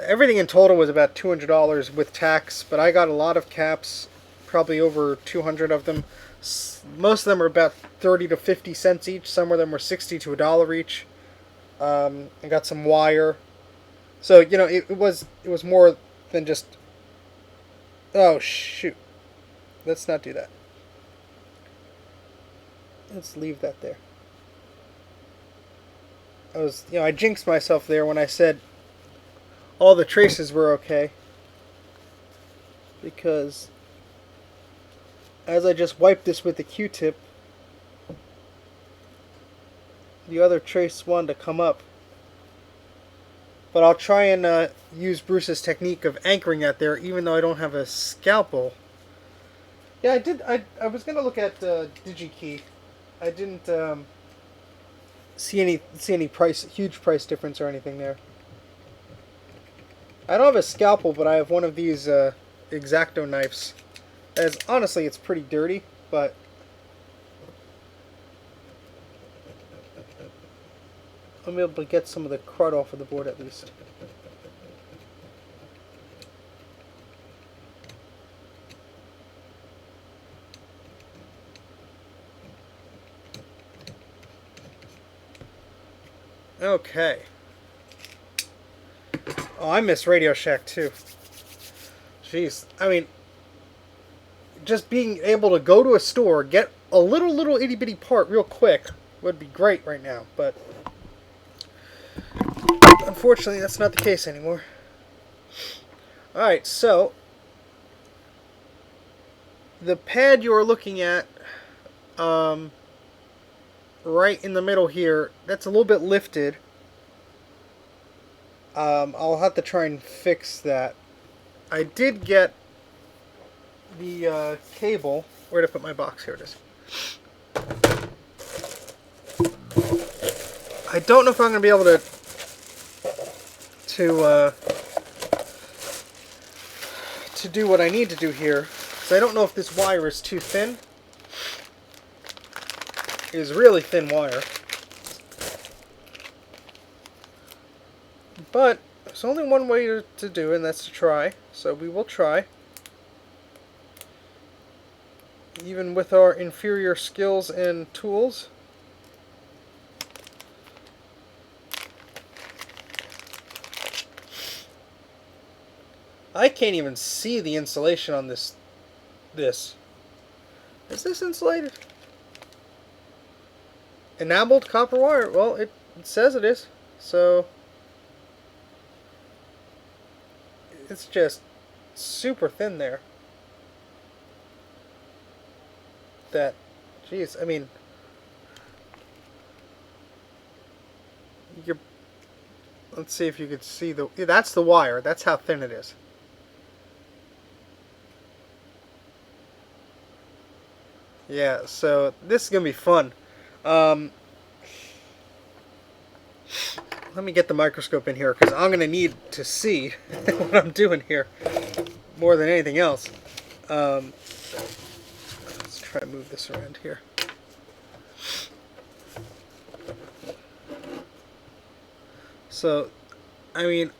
Everything in total was about $200 with tax, but I got a lot of caps, probably over 200 of them. Most of them were about 30 to 50 cents each. Some of them were 60 to $1 each. I got some wire. So, you know, it was more than just... Oh, shoot. Let's not do that. Let's leave that there. I jinxed myself there when I said all the traces were okay. Because as I just wiped this with the Q-tip, the other trace wanted to come up. But I'll try and use Bruce's technique of anchoring that there, even though I don't have a scalpel. Yeah, I did. I was going to look at DigiKey. I didn't... see any huge price difference or anything there. I don't have a scalpel, but I have one of these X-Acto knives. As honestly, it's pretty dirty, but I'm able to get some of the crud off of the board at least. Okay. Oh, I miss Radio Shack too. Jeez. I mean, just being able to go to a store, get a little itty bitty part real quick would be great right now, but unfortunately that's not the case anymore. Alright, so the pad you are looking at right in the middle here, that's a little bit lifted. I'll have to try and fix that. I did get the cable. Where did I put my box? Here it is. I don't know if I'm going to be able to do what I need to do here. So I don't know if this wire is too thin. It is really thin wire. But there's only one way to do it, and that's to try. So we will try. Even with our inferior skills and tools. I can't even see the insulation on this. Is this insulated? Enameled copper wire. Well, it says it is. So it's just super thin there. That, geez, I mean, let's see if you could see that's the wire. That's how thin it is. Yeah, so this is gonna be fun. Let me get the microscope in here because I'm gonna need to see what I'm doing here more than anything else. Let's try to move this around here. So, I mean,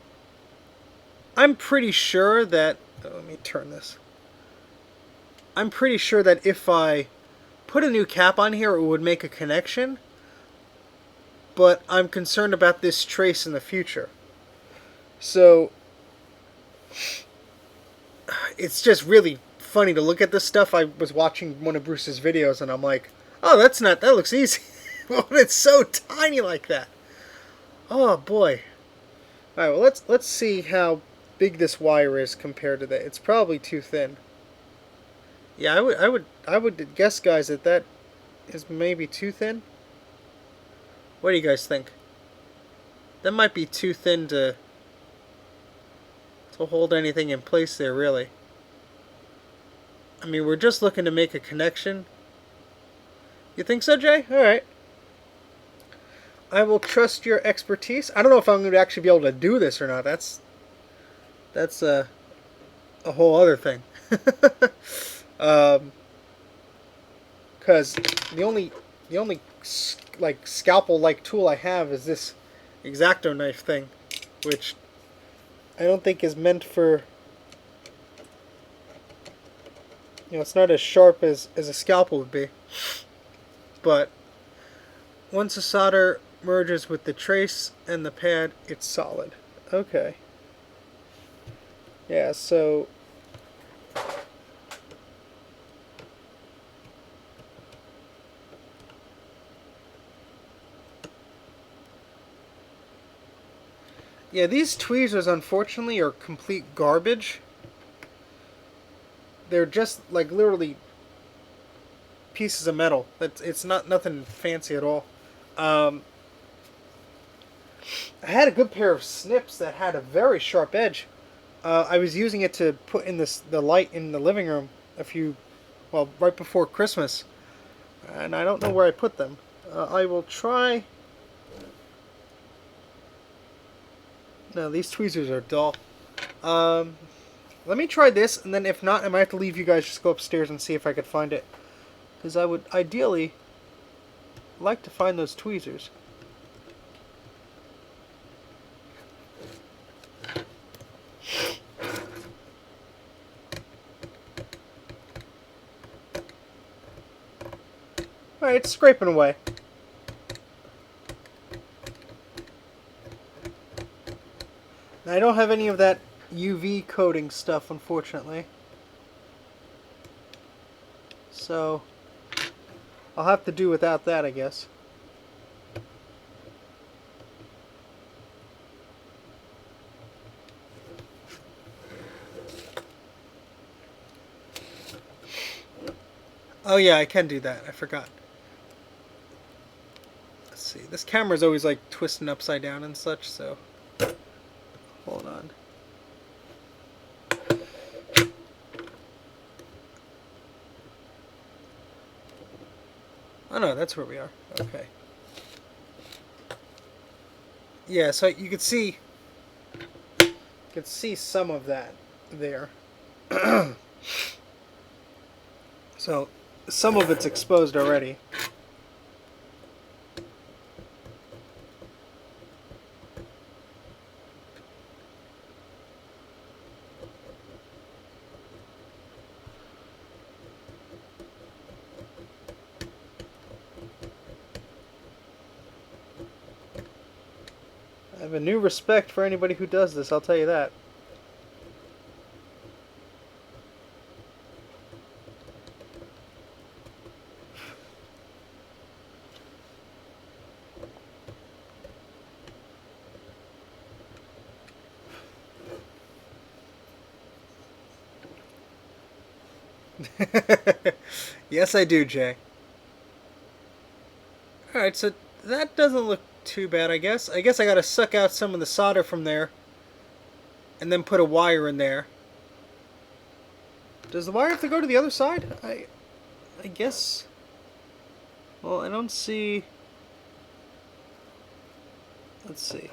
I'm pretty sure that. Let me turn this. I'm pretty sure that if I put a new cap on here, it would make a connection. But I'm concerned about this trace in the future. So it's just really funny to look at this stuff. I was watching one of Bruce's videos and I'm like, oh, that looks easy. But it's so tiny like that. Oh boy. Alright, well let's see how big this wire is compared to that. It's probably too thin. Yeah, I would guess, guys, that is maybe too thin. What do you guys think? That might be too thin to hold anything in place there, really. I mean, we're just looking to make a connection. You think so, Jay? All right. I will trust your expertise. I don't know if I'm going to actually be able to do this or not. That's a whole other thing. Because the only like scalpel-like tool I have is this X-Acto knife thing, which I don't think is meant for. It's not as sharp as a scalpel would be. But once the solder merges with the trace and the pad, it's solid. Okay. Yeah, so yeah, these tweezers unfortunately are complete garbage. They're just like literally pieces of metal. It's not nothing fancy at all. I had a good pair of snips that had a very sharp edge. I was using it to put in the light in the living room right before Christmas, and I don't know where I put them. I will try. No, these tweezers are dull. Let me try this, and then if not, I might have to leave you guys, just go upstairs and see if I could find it. Because I would ideally like to find those tweezers. Alright, it's scraping away. Now, I don't have any of that UV coating stuff, unfortunately. So I'll have to do without that, I guess. Oh yeah, I can do that. I forgot. Let's see. This camera's always like twisting upside down and such, so Hold on. Oh no, that's where we are. Okay. Yeah, so you could see some of that there. So some of it's exposed already. I have a new respect for anybody who does this, I'll tell you that. Yes, I do, Jay. Alright, so that doesn't look too bad, I guess. I guess I gotta suck out some of the solder from there and then put a wire in there. Does the wire have to go to the other side? I guess. Well, I don't see. Let's see.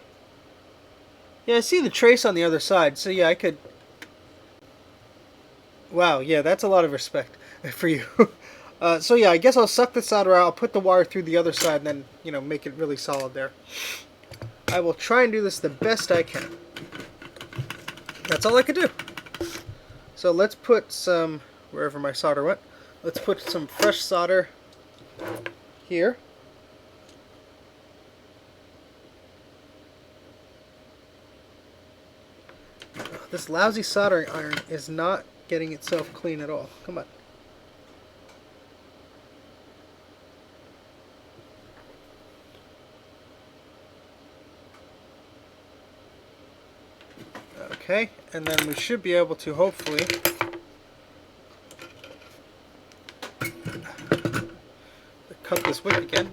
Yeah, I see the trace on the other side, so yeah, I could. Wow, yeah, that's a lot of respect for you. So yeah, I guess I'll suck the solder out, I'll put the wire through the other side, and then, you know, make it really solid there. I will try and do this the best I can. That's all I could do. So let's put some, wherever my solder went, let's put some fresh solder here. This lousy soldering iron is not getting itself clean at all. Come on. Okay, and then we should be able to hopefully cut this wick again.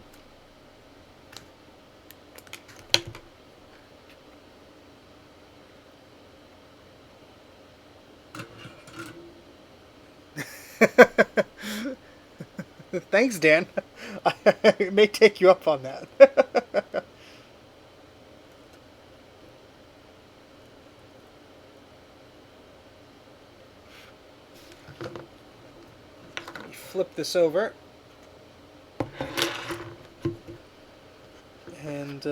Thanks, Dan. I may take you up on that. Flip this over. And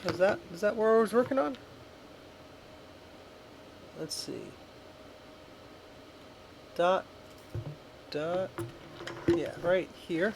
is that where I was working on? Let's see. Dot, yeah, right here.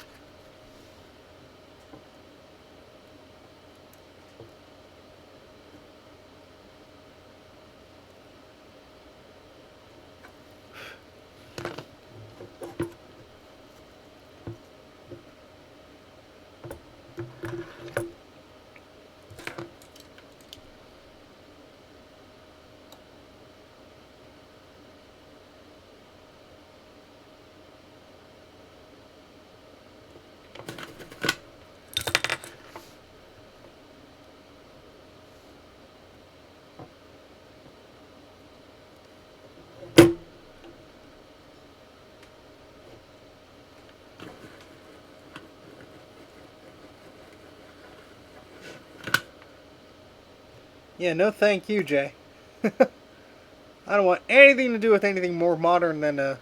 Yeah, no thank you, Jay. I don't want anything to do with anything more modern than a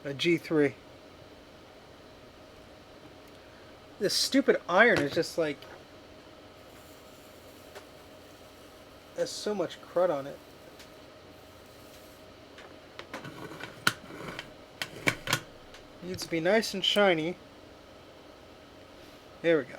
G3. This stupid iron is just like... There's so much crud on it. Needs to be nice and shiny. There we go.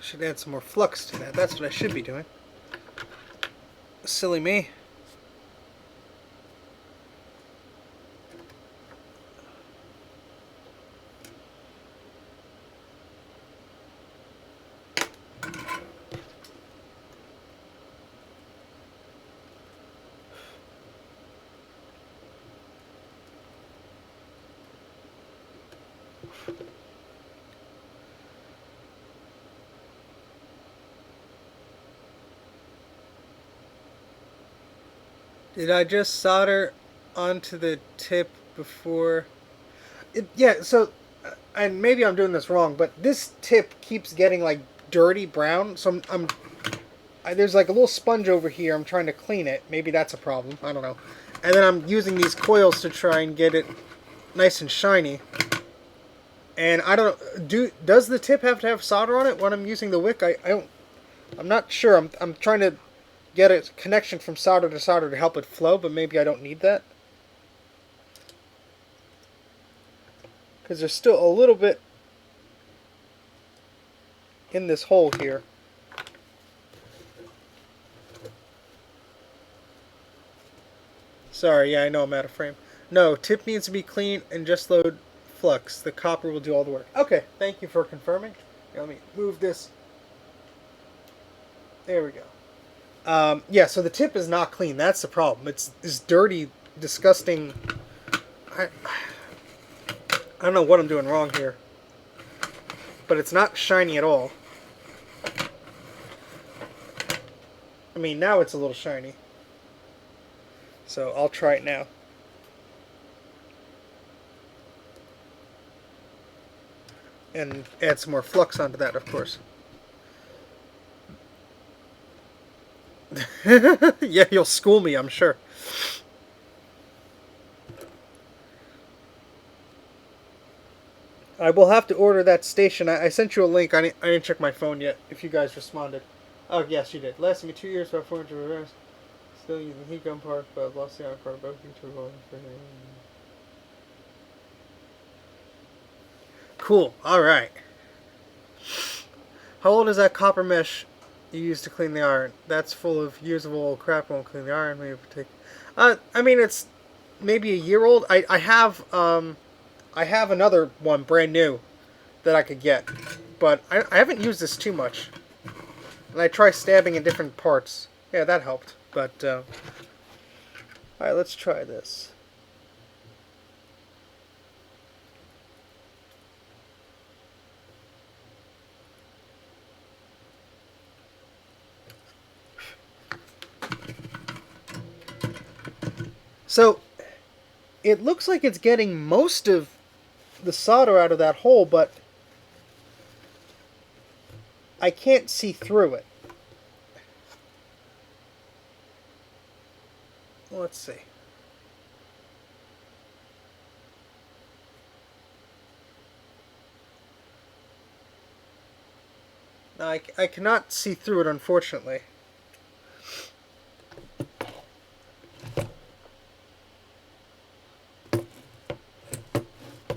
Should add some more flux to that. That's what I should be doing. Silly me. Did I just solder onto the tip before? Yeah, so, and maybe I'm doing this wrong, but this tip keeps getting like dirty brown. So there's like a little sponge over here. I'm trying to clean it. Maybe that's a problem. I don't know. And then I'm using these coils to try and get it nice and shiny. And I don't does the tip have to have solder on it when I'm using the wick? I'm not sure. I'm trying to get a connection from solder to help it flow, but maybe I don't need that. Because there's still a little bit in this hole here. Sorry, yeah, I know I'm out of frame. No, tip needs to be clean and just load flux. The copper will do all the work. Okay, thank you for confirming. Here, let me move this. There we go. Yeah, so the tip is not clean. That's the problem. It's this dirty, disgusting... I don't know what I'm doing wrong here. But it's not shiny at all. I mean, now it's a little shiny. So I'll try it now. And add some more flux onto that, of course. Yeah, you'll school me, I'm sure. I will have to order that station. I sent you a link. I didn't check my phone yet, if you guys responded. Oh, yes, you did. Lasting me 2 years, about 400 reverse. Still using heat gun part, but lost the iron part. Both two rolling for him. Cool. Alright. How old is that copper mesh you used to clean the iron? That's full of years of old crap. Won't clean the iron. Maybe take. I mean, it's maybe a year old. I have another one brand new that I could get, but I haven't used this too much. And I try stabbing in different parts. Yeah, that helped. But alright, let's try this. So, it looks like it's getting most of the solder out of that hole, but I can't see through it. Let's see. Now, I cannot see through it, unfortunately.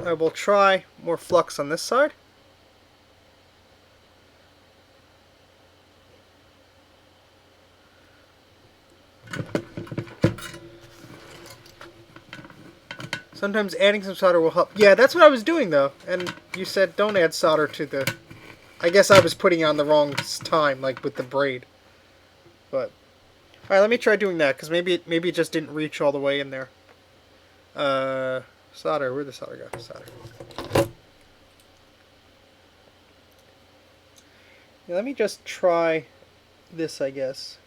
I will try more flux on this side. Sometimes adding some solder will help. Yeah, that's what I was doing, though. And you said don't add solder to the... I guess I was putting it on the wrong time, like with the braid. But... Alright, let me try doing that, because maybe it just didn't reach all the way in there. Solder. Where'd the solder go? Solder. Yeah, let me just try this, I guess.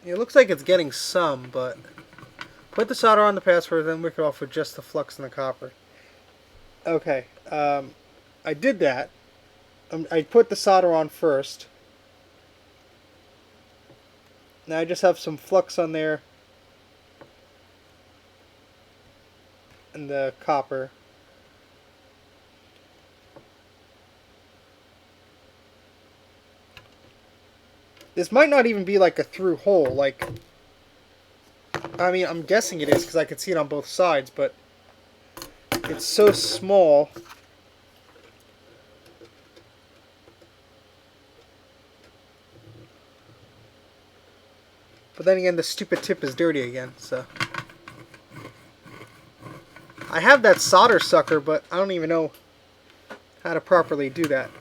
It looks like it's getting some, but put the solder on the password, then wick it off with just the flux and the copper. Okay, I did that. I put the solder on first. Now I just have some flux on there and the copper. This might not even be like a through hole, like... I mean, I'm guessing it is because I can see it on both sides, but... It's so small. But then again, the stupid tip is dirty again, so. I have that solder sucker, but I don't even know how to properly do that.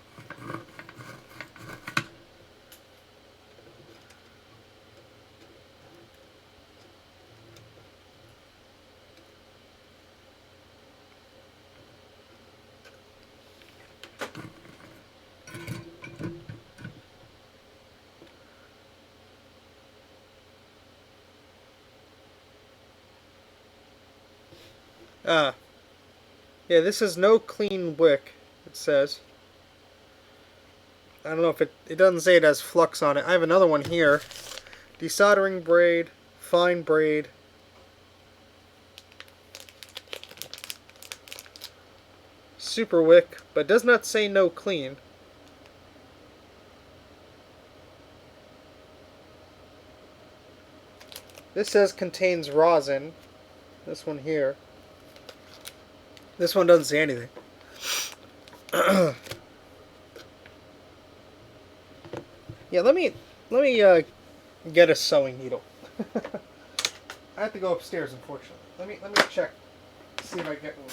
Yeah, this is no clean wick, it says. I don't know if it doesn't say it has flux on it. I have another one here. Desoldering braid, fine braid. Super wick, but does not say no clean. This says contains rosin. This one here. This one doesn't say anything. Yeah, let me get a sewing needle. I have to go upstairs, unfortunately. Let me check, see if I get one.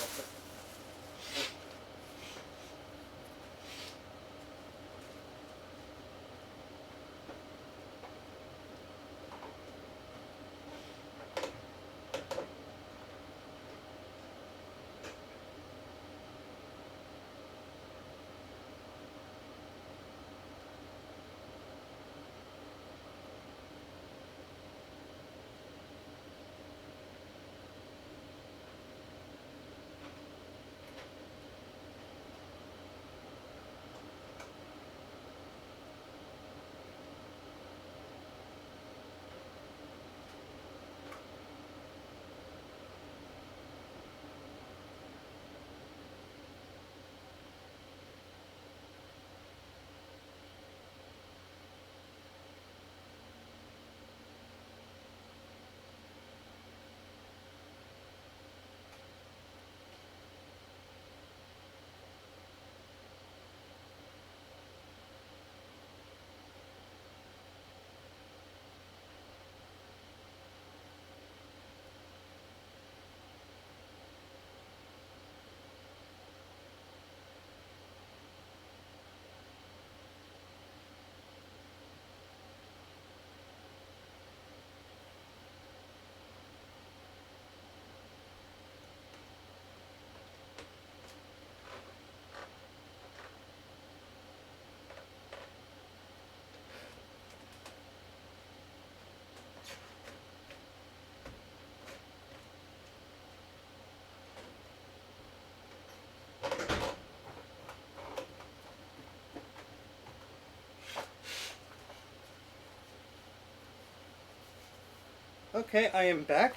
Okay, I am back.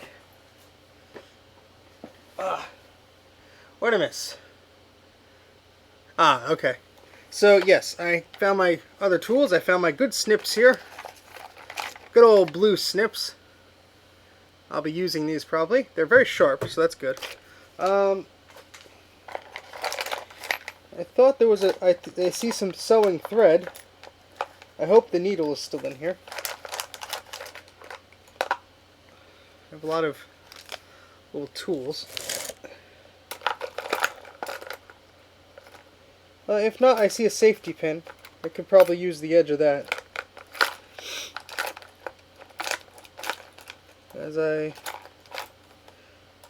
What did I miss? Okay. So, yes, I found my other tools. I found my good snips here. Good old blue snips. I'll be using these probably. They're very sharp, so that's good. I thought there was I see some sewing thread. I hope the needle is still in here. I have a lot of little tools. If not, I see a safety pin. I could probably use the edge of that. As I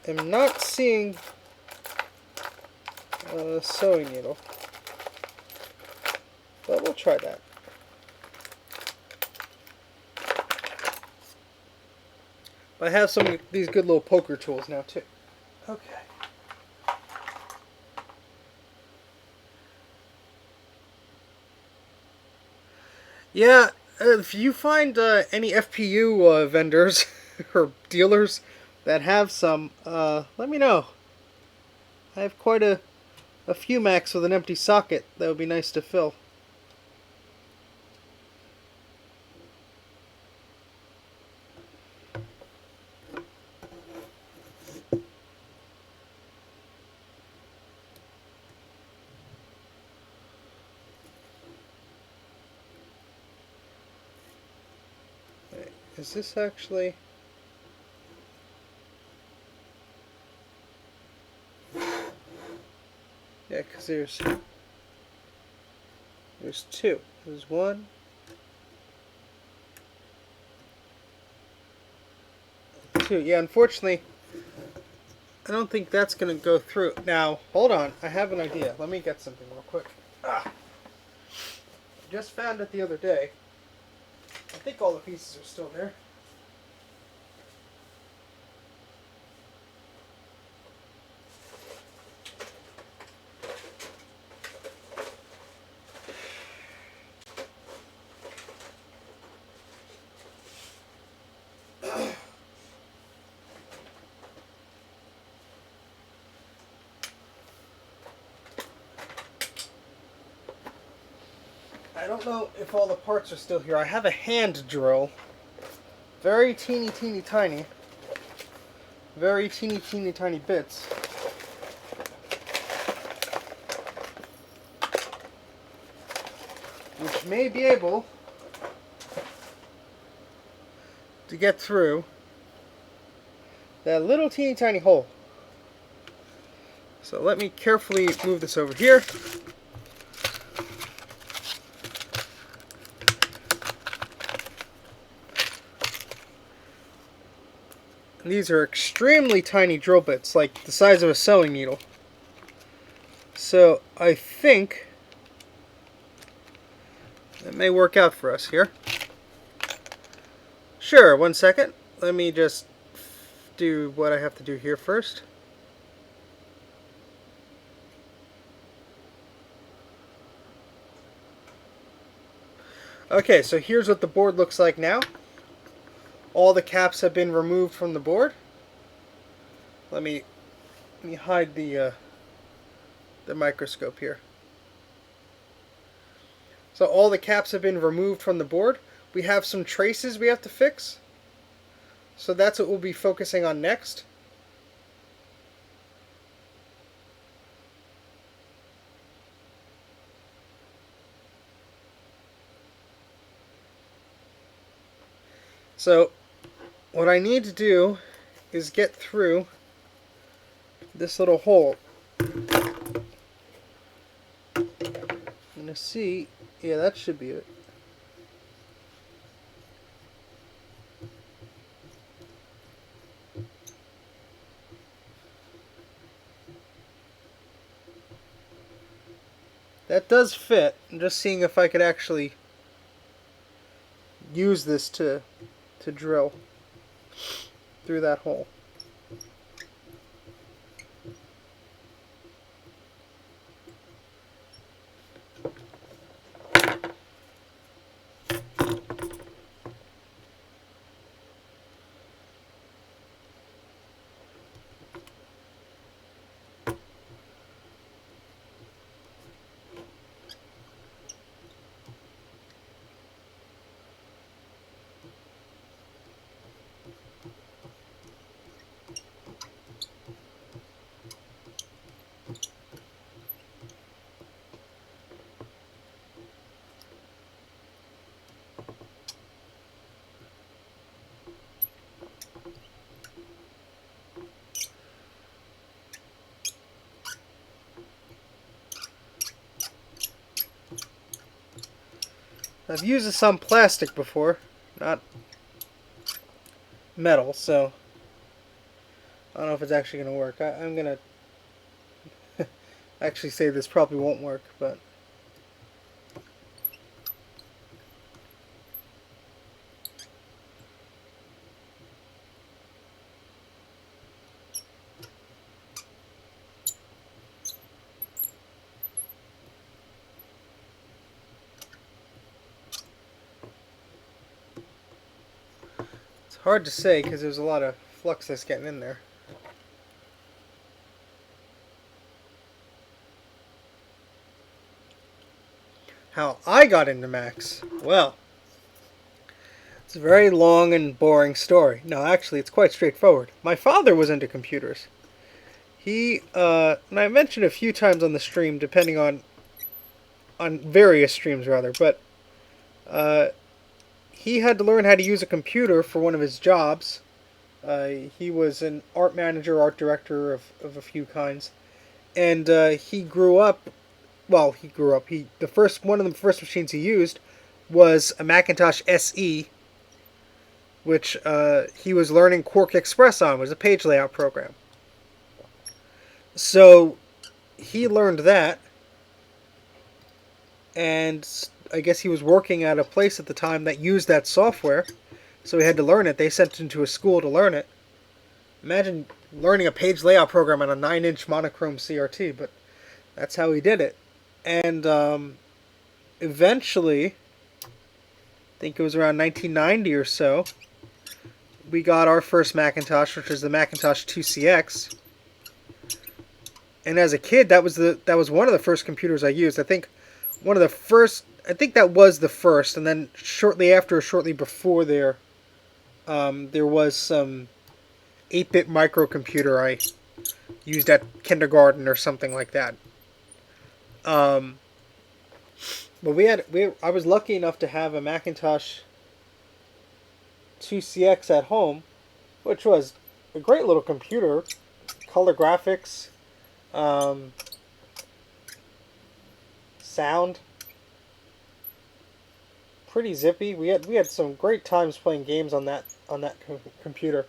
am not seeing a sewing needle. But we'll try that. But I have some of these good little poker tools now too. Okay. Yeah, if you find any FPU vendors or dealers that have some, let me know. I have quite a few Macs with an empty socket that would be nice to fill. is this actually... Yeah, because there's two. There's one. Two. Yeah, unfortunately, I don't think that's going to go through. Now, hold on. I have an idea. Let me get something real quick. I just found it the other day. I think all the pieces are still there. I don't know if all the parts are still here. I have a hand drill. Very teeny tiny. Very teeny tiny bits. Which may be able to get through that little teeny tiny hole. So let me carefully move this over here. These are extremely tiny drill bits, like the size of a sewing needle. So I think that may work out for us here. Sure, 1 second. Let me just do what I have to do here first. Okay, so here's what the board looks like now. All the caps have been removed from the board. Let me hide the microscope here. So all the caps have been removed from the board. We have some traces we have to fix. So that's what we'll be focusing on next. So what I need to do is get through this little hole. I'm going to see, yeah, that should be it. That does fit. I'm just seeing if I could actually use this to drill through that hole. I've used some plastic before, not metal, so I don't know if it's actually going to work. I'm going to actually say this probably won't work, but hard to say because there's a lot of flux that's getting in there. How I got into Macs? Well, it's a very long and boring story. No, actually, it's quite straightforward. My father was into computers. He, and I mentioned a few times on the stream, depending on various streams rather, but he had to learn how to use a computer for one of his jobs. He was an art manager, art director of a few kinds, and he grew up. Well, he grew up. The first one of the first machines he used was a Macintosh SE, which he was learning Quark Express on. It was a page layout program. So he learned that, and I guess he was working at a place at the time that used that software, so he had to learn it. They sent him to a school to learn it. Imagine learning a page layout program on a 9-inch monochrome CRT, but that's how he did it. And eventually, I think it was around 1990 or so, we got our first Macintosh, which was the Macintosh 2CX. And as a kid, that was one of the first computers I used. I think that was the first, and then shortly after, or shortly before there was some 8-bit microcomputer I used at kindergarten or something like that. But I was lucky enough to have a Macintosh 2CX at home, which was a great little computer, color graphics, sound, pretty zippy. We had some great times playing games on that computer.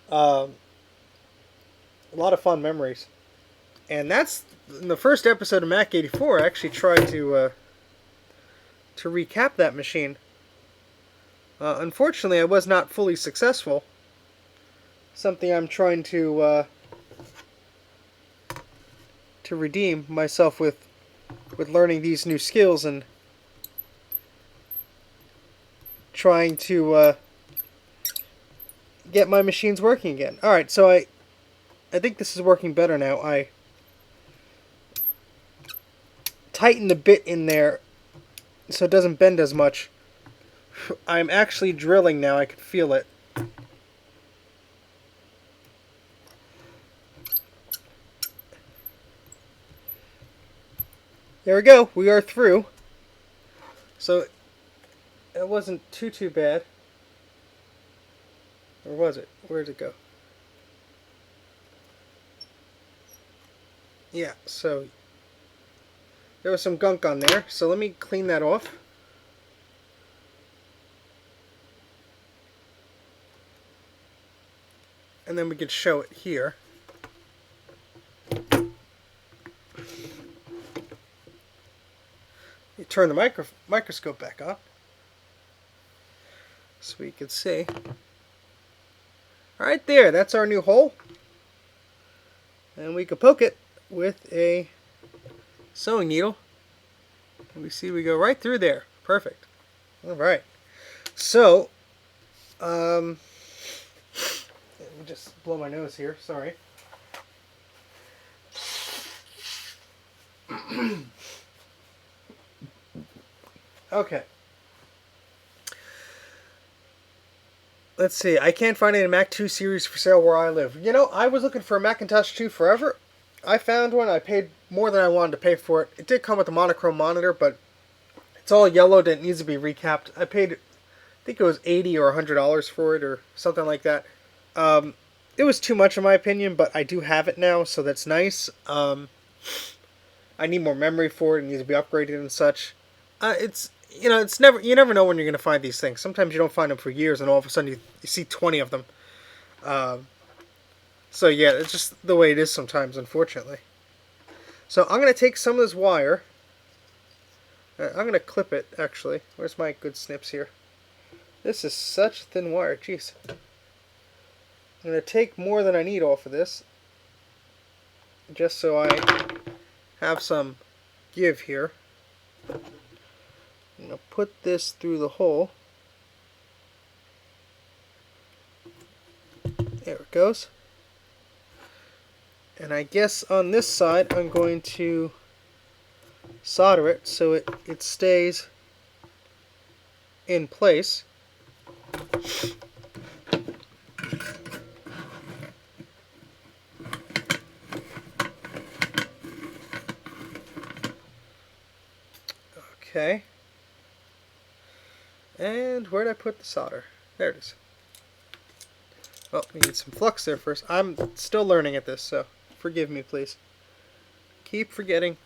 A lot of fun memories. And that's in the first episode of Mac84. I actually tried to recap that machine. Unfortunately, I was not fully successful. Something I'm trying to redeem myself with learning these new skills and trying to get my machines working again. All right, so I think this is working better now. I tightened the bit in there so it doesn't bend as much. I'm actually drilling now. I can feel it. There we go. We are through. So it wasn't too bad. Or was it? Where did it go? Yeah, so there was some gunk on there. So let me clean that off. And then we could show it here. You turn the microscope back on so we can see. Right there, that's our new hole. And we can poke it with a sewing needle. And we see we go right through there. Perfect. Alright. So, let me just blow my nose here, sorry. Okay. Let's see. I can't find any Mac 2 series for sale where I live. You know, I was looking for a Macintosh 2 forever. I found one. I paid more than I wanted to pay for it. It did come with a monochrome monitor, but it's all yellowed and it needs to be recapped. I paid, I think it was $80 or $100 for it or something like that. It was too much in my opinion, but I do have it now, so that's nice. I need more memory for it. It needs to be upgraded and such. You never know when you're going to find these things. Sometimes you don't find them for years, and all of a sudden you see 20 of them. So yeah, it's just the way it is sometimes, unfortunately. So I'm going to take some of this wire. I'm going to clip it, actually. Where's my good snips here? This is such thin wire, jeez. I'm going to take more than I need off of this, just so I have some give here. I'm going to put this through the hole. There it goes. And I guess on this side I'm going to solder it so it stays in place. Okay. And where did I put the solder? There it is. Well, we need some flux there first. I'm still learning at this, so forgive me, please. Keep forgetting.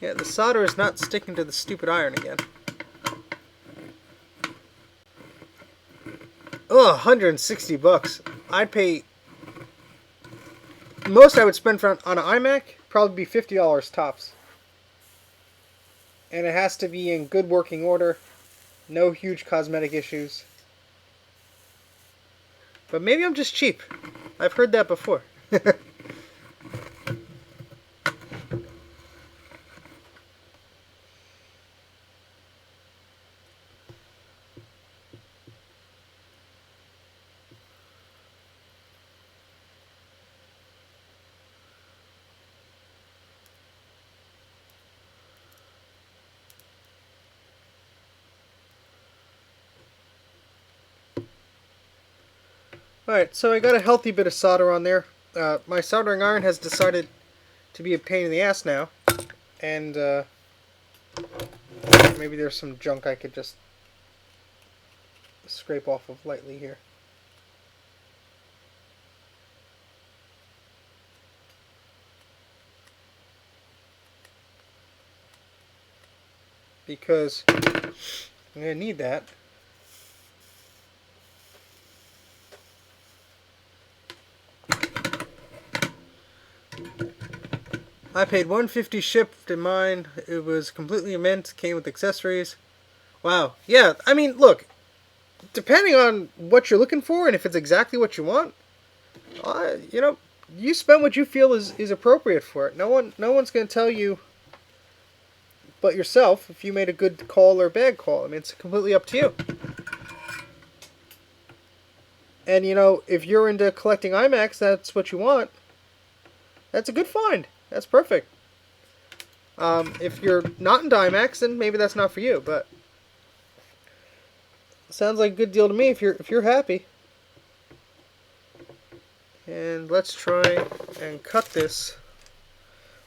Yeah, the solder is not sticking to the stupid iron again. Oh, 160 bucks. I'd pay... Most I would spend on an iMac, probably be $50 tops. And it has to be in good working order. No huge cosmetic issues. But maybe I'm just cheap. I've heard that before. Alright, so I got a healthy bit of solder on there. My soldering iron has decided to be a pain in the ass now. And maybe there's some junk I could just scrape off of lightly here. Because I'm going to need that. I paid $150 shipped in mine. It was completely mint. Came with accessories. Wow. Yeah, I mean, look. Depending on what you're looking for and if it's exactly what you want, you spend what you feel is appropriate for it. No one's going to tell you but yourself if you made a good call or a bad call. I mean, it's completely up to you. And, if you're into collecting iMacs, that's what you want. That's a good find. That's perfect. If you're not into iMacs, then maybe that's not for you. But sounds like a good deal to me if you're happy. And let's try and cut this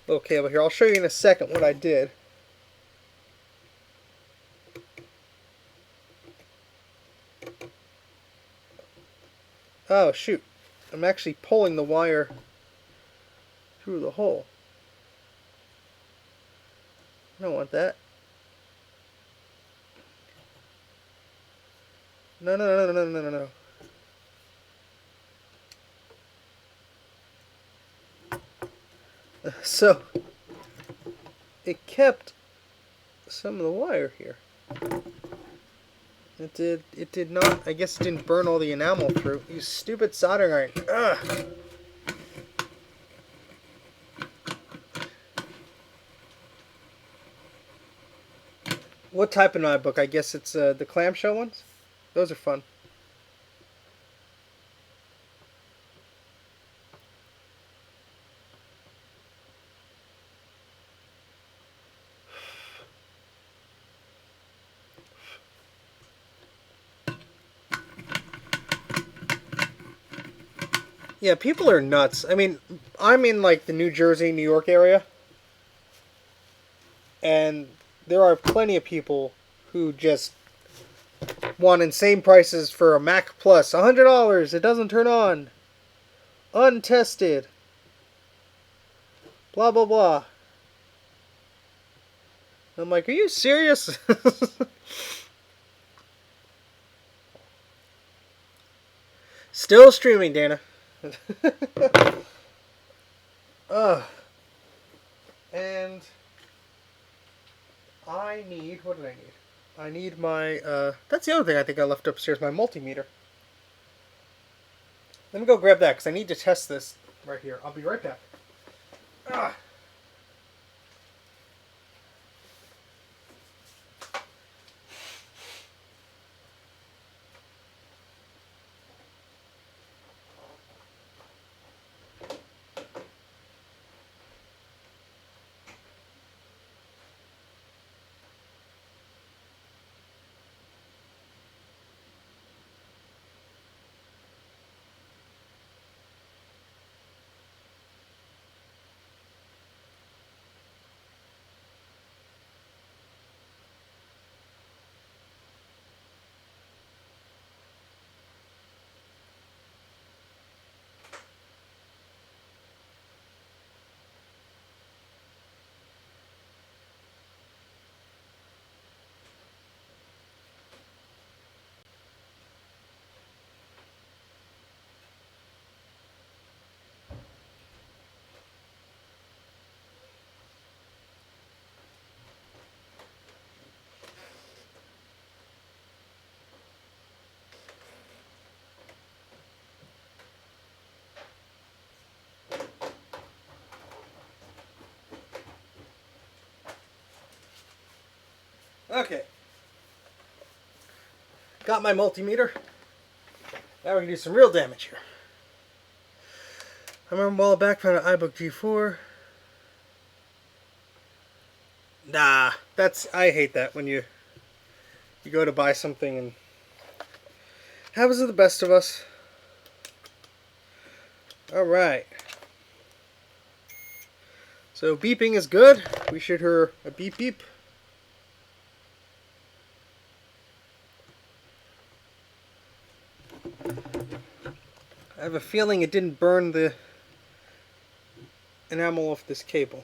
little cable here. I'll show you in a second what I did. Oh, shoot. I'm actually pulling the wire through the hole. I don't want that. No. So, it kept some of the wire here. It did not, I guess it didn't burn all the enamel through. You stupid soldering iron. Ugh. What type of notebook? I guess it's the clamshell ones? Those are fun. Yeah, people are nuts. I mean, I'm in like the New Jersey, New York area. And there are plenty of people who just want insane prices for a Mac Plus. $100, it doesn't turn on. Untested. Blah, blah, blah. I'm like, are you serious? Still streaming, Dana. And I need, what did I need? I need my, that's the other thing I think I left upstairs, my multimeter. Let me go grab that, because I need to test this right here. I'll be right back. Okay. Got my multimeter. Now we're going to do some real damage here. I remember a while back found an iBook G4. Nah, I hate that when you go to buy something and happens to the best of us. Alright. So beeping is good. We should hear a beep beep. I have a feeling it didn't burn the enamel off this cable.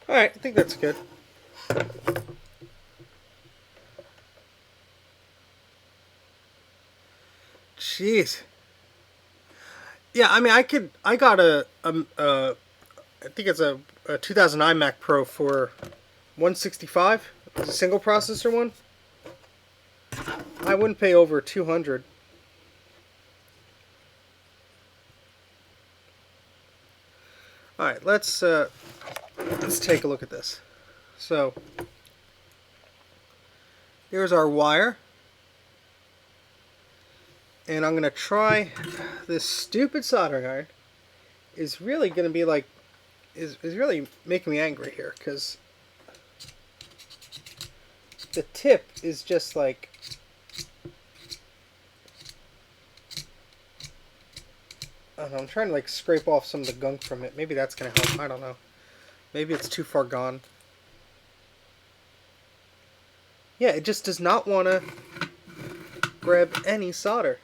Alright, I think that's good. Jeez. Yeah, I mean, I got I think it's a 2009 Mac Pro for 165. It's a single processor one. I wouldn't pay over 200. Alright, let's take a look at this. So, here's our wire. And I'm going to try this stupid soldering iron. Is really going to be like, is really making me angry here, because the tip is just like, I don't know, I'm trying to like scrape off some of the gunk from it. Maybe that's going to help. I don't know. Maybe it's too far gone. Yeah, it just does not want to grab any solder.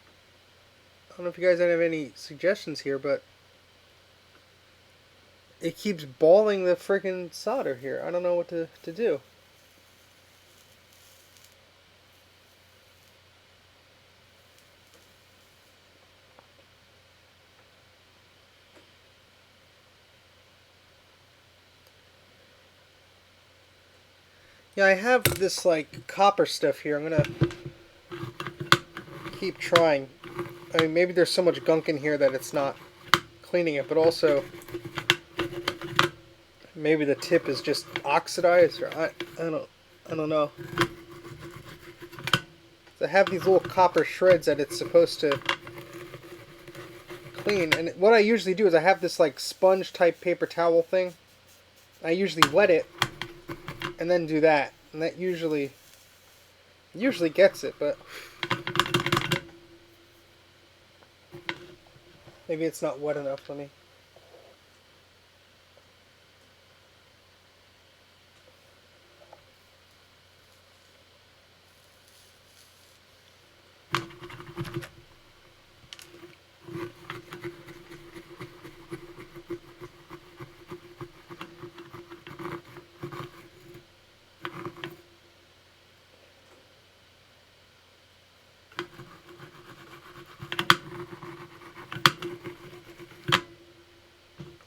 I don't know if you guys have any suggestions here, but it keeps balling the freaking solder here. I don't know what to do. Yeah, I have this like copper stuff here. I'm gonna keep trying. I mean, maybe there's so much gunk in here that it's not cleaning it, but also maybe the tip is just oxidized, or I don't know. So I have these little copper shreds that it's supposed to clean, and what I usually do is I have this like sponge type paper towel thing. I usually wet it and then do that, and that usually gets it, but maybe it's not wet enough for me.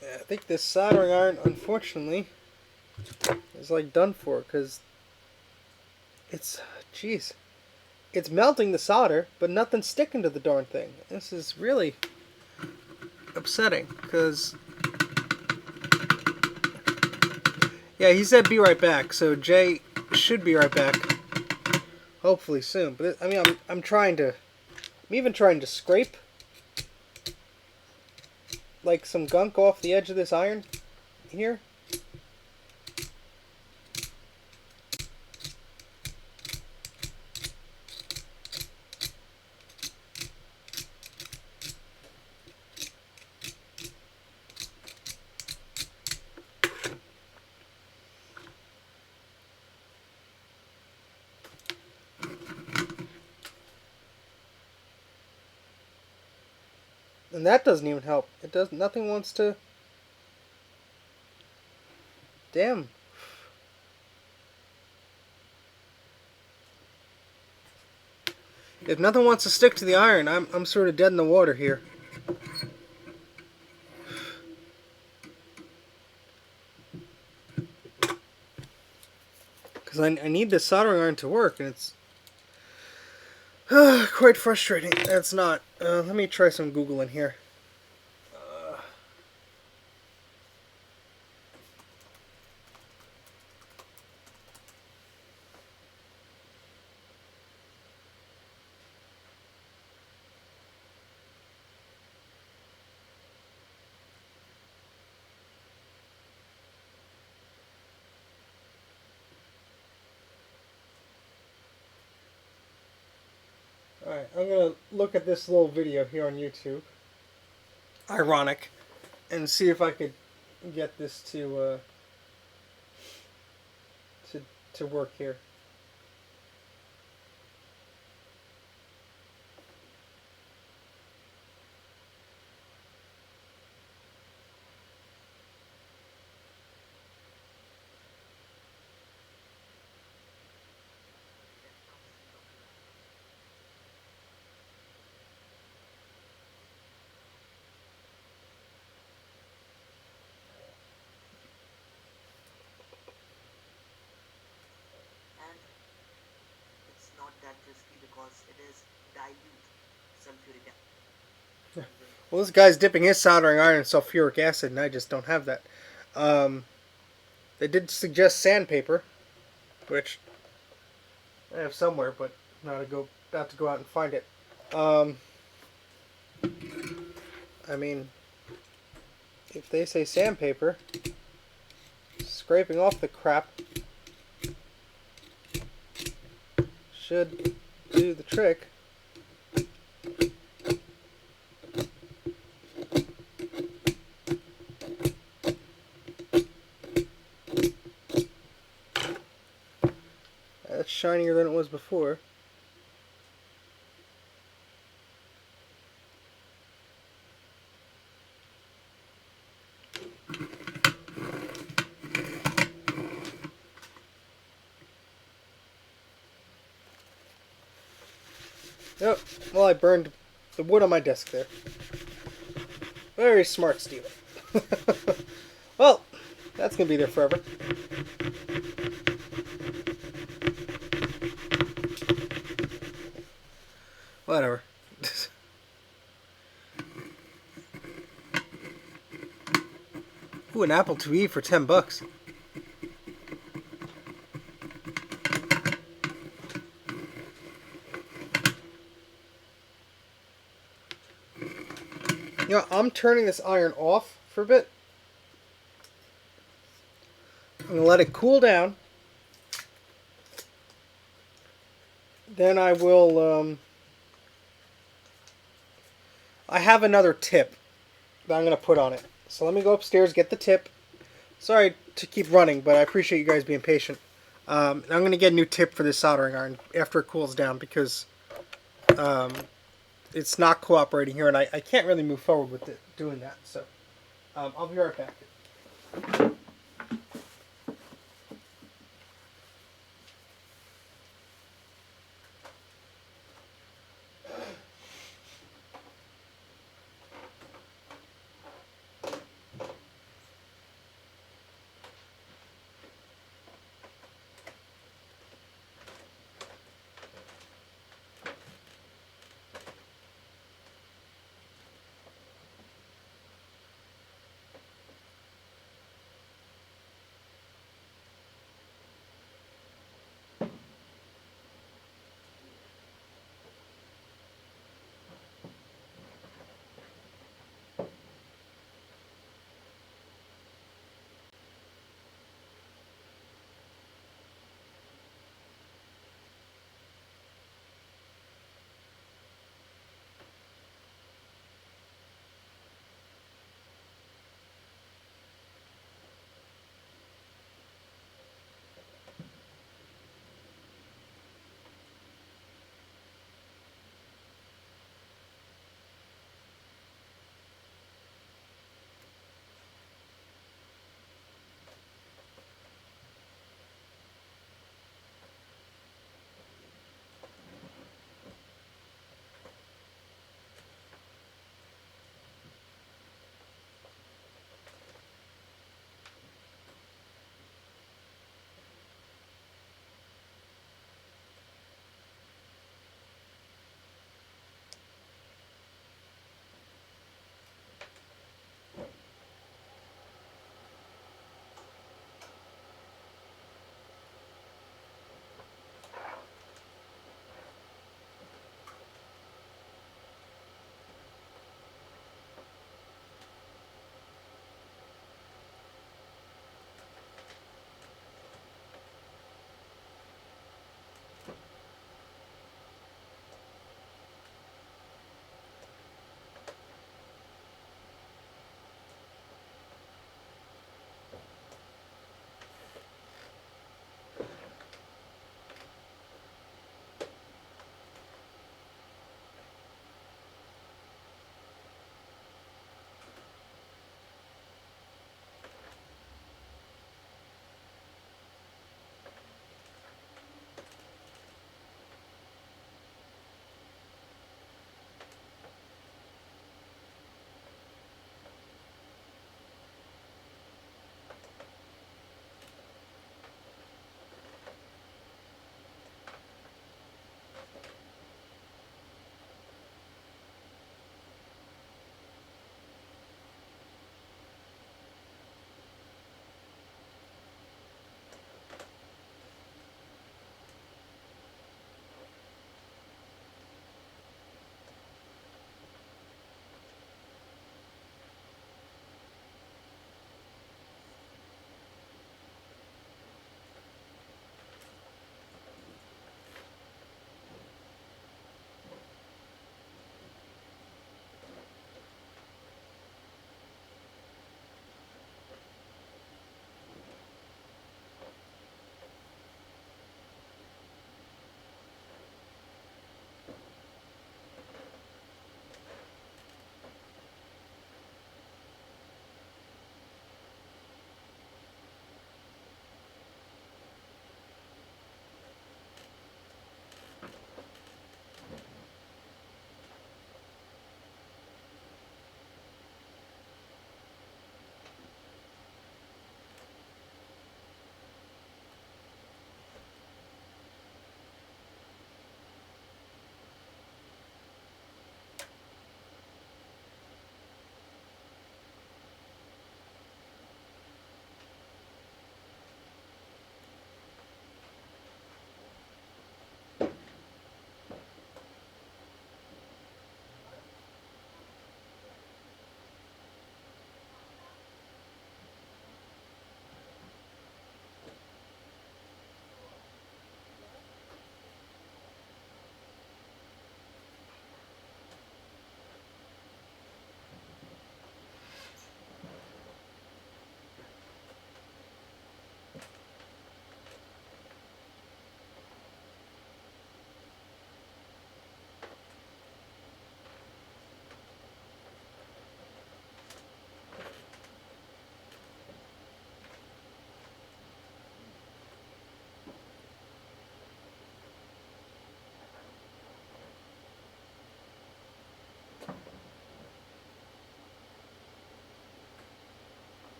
I think this soldering iron, unfortunately, is like done for, because it's, jeez, it's melting the solder, but nothing's sticking to the darn thing. This is really upsetting, because, yeah, he said be right back, so Jay should be right back, hopefully soon. But I mean, I'm even trying to scrape like some gunk off the edge of this iron here. And that doesn't even help. It does nothing wants to. Damn. If nothing wants to stick to the iron, I'm sort of dead in the water here. Because because I need this soldering iron to work, and it's quite frustrating. It's not. Let me try some Googling here. Alright, I'm going to look at this little video here on YouTube. Ironic. And see if I could get this to work here. Not that risky because it is dilute sulfuric acid. Well, this guy's dipping his soldering iron in sulfuric acid, and I just don't have that. They did suggest sandpaper, which I have somewhere, but not to go out and find it. I mean, if they say sandpaper, scraping off the crap should do the trick. That's shinier than it was before. Yep, well, I burned the wood on my desk there. Very smart, Steve. Well, that's going to be there forever. Whatever. Ooh, an Apple IIe for $10. You know, I'm turning this iron off for a bit. I'm going to let it cool down. Then I will, I have another tip that I'm going to put on it. So let me go upstairs, get the tip. Sorry to keep running, but I appreciate you guys being patient. I'm going to get a new tip for this soldering iron after it cools down because it's not cooperating here, and I can't really move forward with it doing that. So I'll be right back.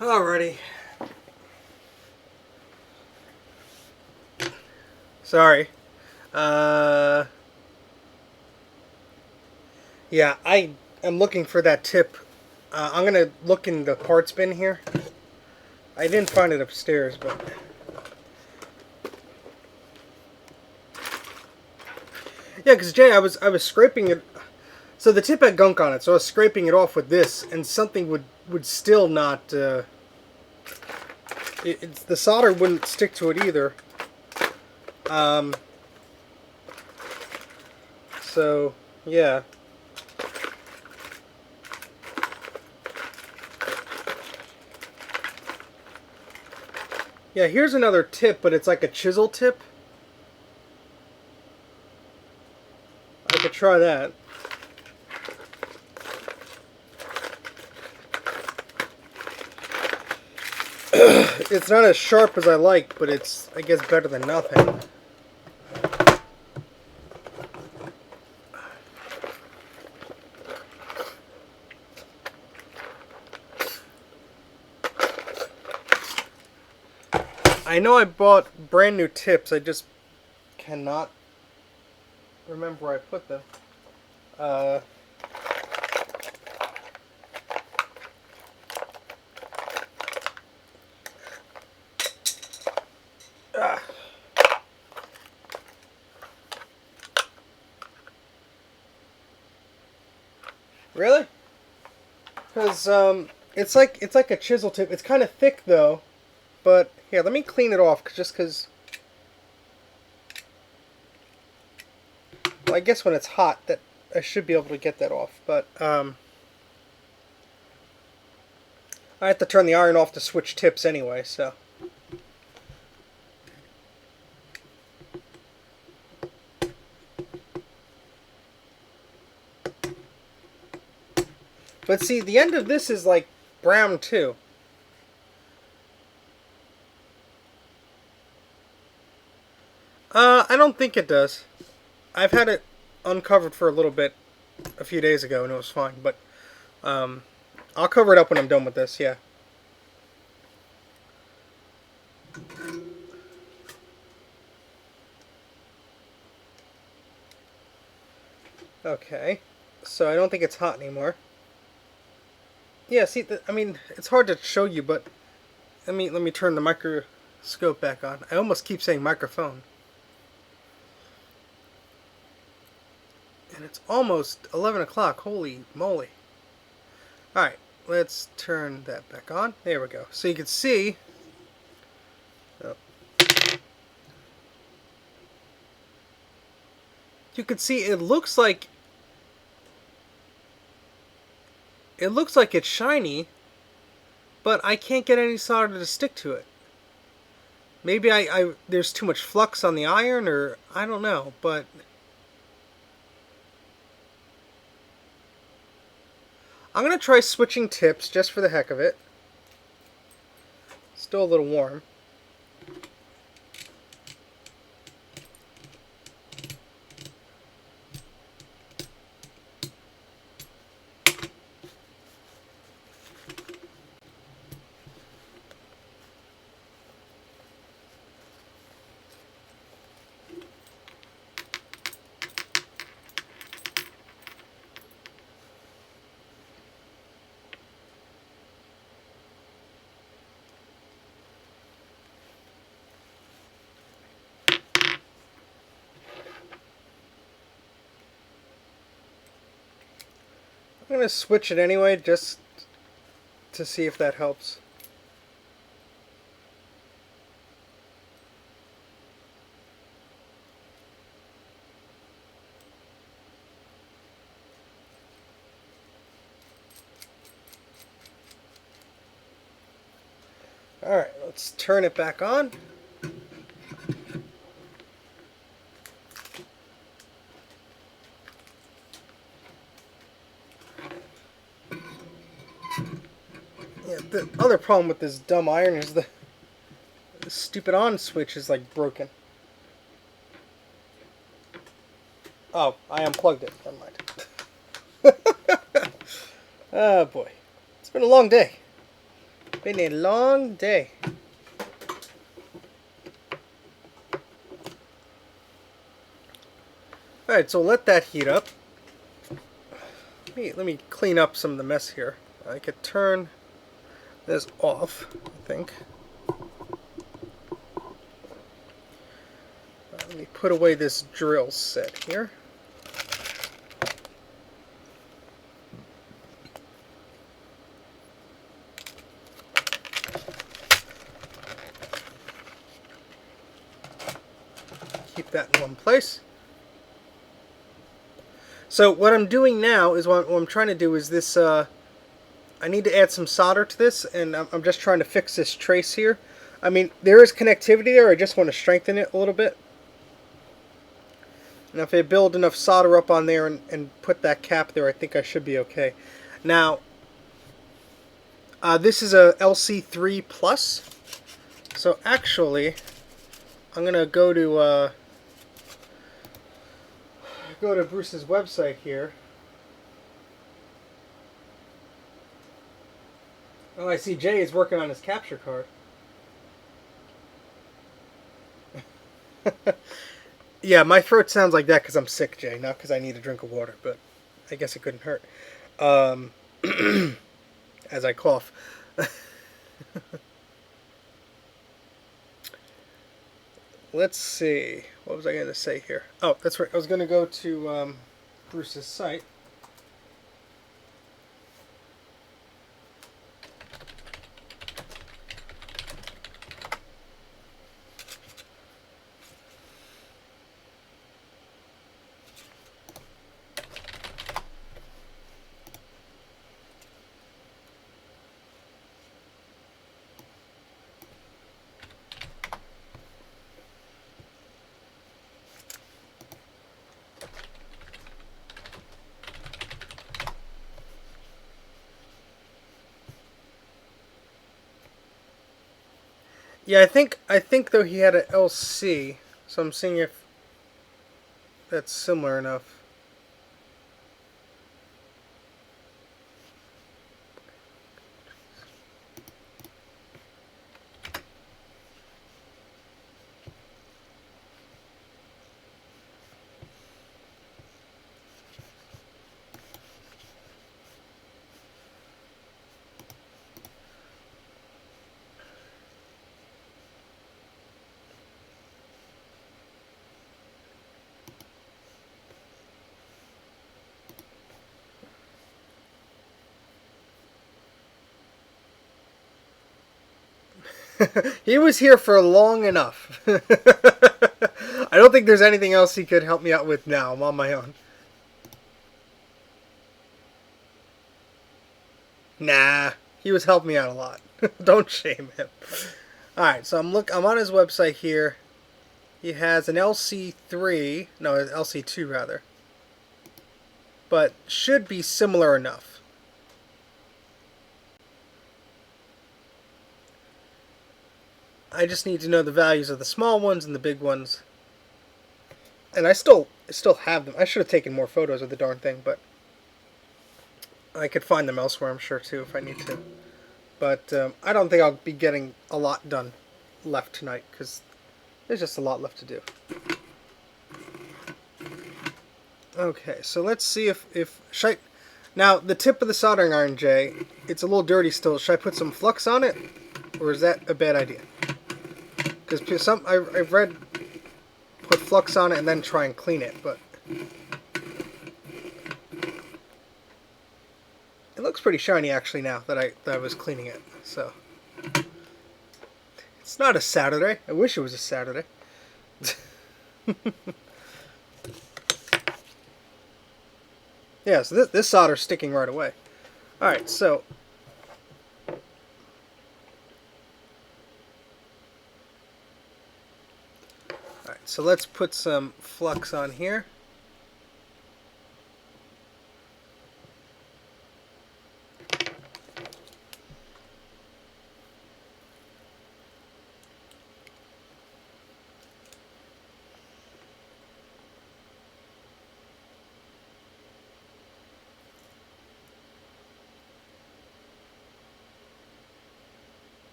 Alrighty. Sorry. Yeah, I am looking for that tip. I'm gonna look in the parts bin here. I didn't find it upstairs, but yeah, because Jay, I was scraping it. So the tip had gunk on it, so I was scraping it off with this, and something would still not. The solder wouldn't stick to it either. Um. So yeah. Yeah, here's another tip, but it's like a chisel tip. I could try that. It's not as sharp as I like, but it's, I guess, better than nothing. I know I bought brand new tips, I just cannot remember where I put them. Uh, ah. Really? Because it's like a chisel tip. It's kind of thick though, but here, let me clean it off, just because. Well, I guess when it's hot, that I should be able to get that off, but I have to turn the iron off to switch tips anyway, so. But see, the end of this is like brown too. I don't think it does. I've had it uncovered for a little bit a few days ago and it was fine, but I'll cover it up when I'm done with this, yeah. Okay, so I don't think it's hot anymore. Yeah, see, I mean, it's hard to show you, but let me turn the microscope back on. I almost keep saying microphone. And it's almost 11 o'clock. Holy moly. Alright, let's turn that back on. There we go. So you can see. Oh. You can see it looks like. It looks like it's shiny, but I can't get any solder to stick to it. Maybe there's too much flux on the iron, or I don't know, but. I'm going to try switching tips just for the heck of it. Still a little warm. I'm going to switch it anyway, just to see if that helps. Alright, let's turn it back on. Yeah, the other problem with this dumb iron is the stupid on switch is like broken. Oh, I unplugged it. Never mind. Oh boy. It's been a long day. Been a long day. Alright, so let that heat up. Let me clean up some of the mess here. I could turn this off, I think. Let me put away this drill set here. Keep that in one place. So what I'm doing now is what I'm trying to do is this, I need to add some solder to this, and I'm just trying to fix this trace here. I mean, there is connectivity there, I just want to strengthen it a little bit. Now if I build enough solder up on there and put that cap there, I think I should be okay. Now, this is a LC3 Plus. So actually, I'm going to go to Bruce's website here. Oh, I see Jay is working on his capture card. Yeah, my throat sounds like that because I'm sick, Jay, not because I need a drink of water, but I guess it couldn't hurt. As I cough. Let's see. What was I going to say here? Oh, that's right. I was going to go to Bruce's site. Yeah, I think though he had an LC, so I'm seeing if that's similar enough. He was here for long enough. I don't think there's anything else he could help me out with now. I'm on my own. Nah, he was helping me out a lot. Don't shame him. Alright, so I'm on his website here. He has an LC3, no, an LC2 rather. But should be similar enough. I just need to know the values of the small ones and the big ones. And I still have them. I should have taken more photos of the darn thing, but I could find them elsewhere, I'm sure, too, if I need to. But I don't think I'll be getting a lot done left tonight, because there's just a lot left to do. Okay, so let's see if now, the tip of the soldering iron, Jay, it's a little dirty still. Should I put some flux on it? Or is that a bad idea? Because I've read put flux on it and then try and clean it, but it looks pretty shiny actually now that I was cleaning it. So it's not a Saturday. I wish it was a Saturday. Yeah, so this solder's sticking right away. All right, so so let's put some flux on here.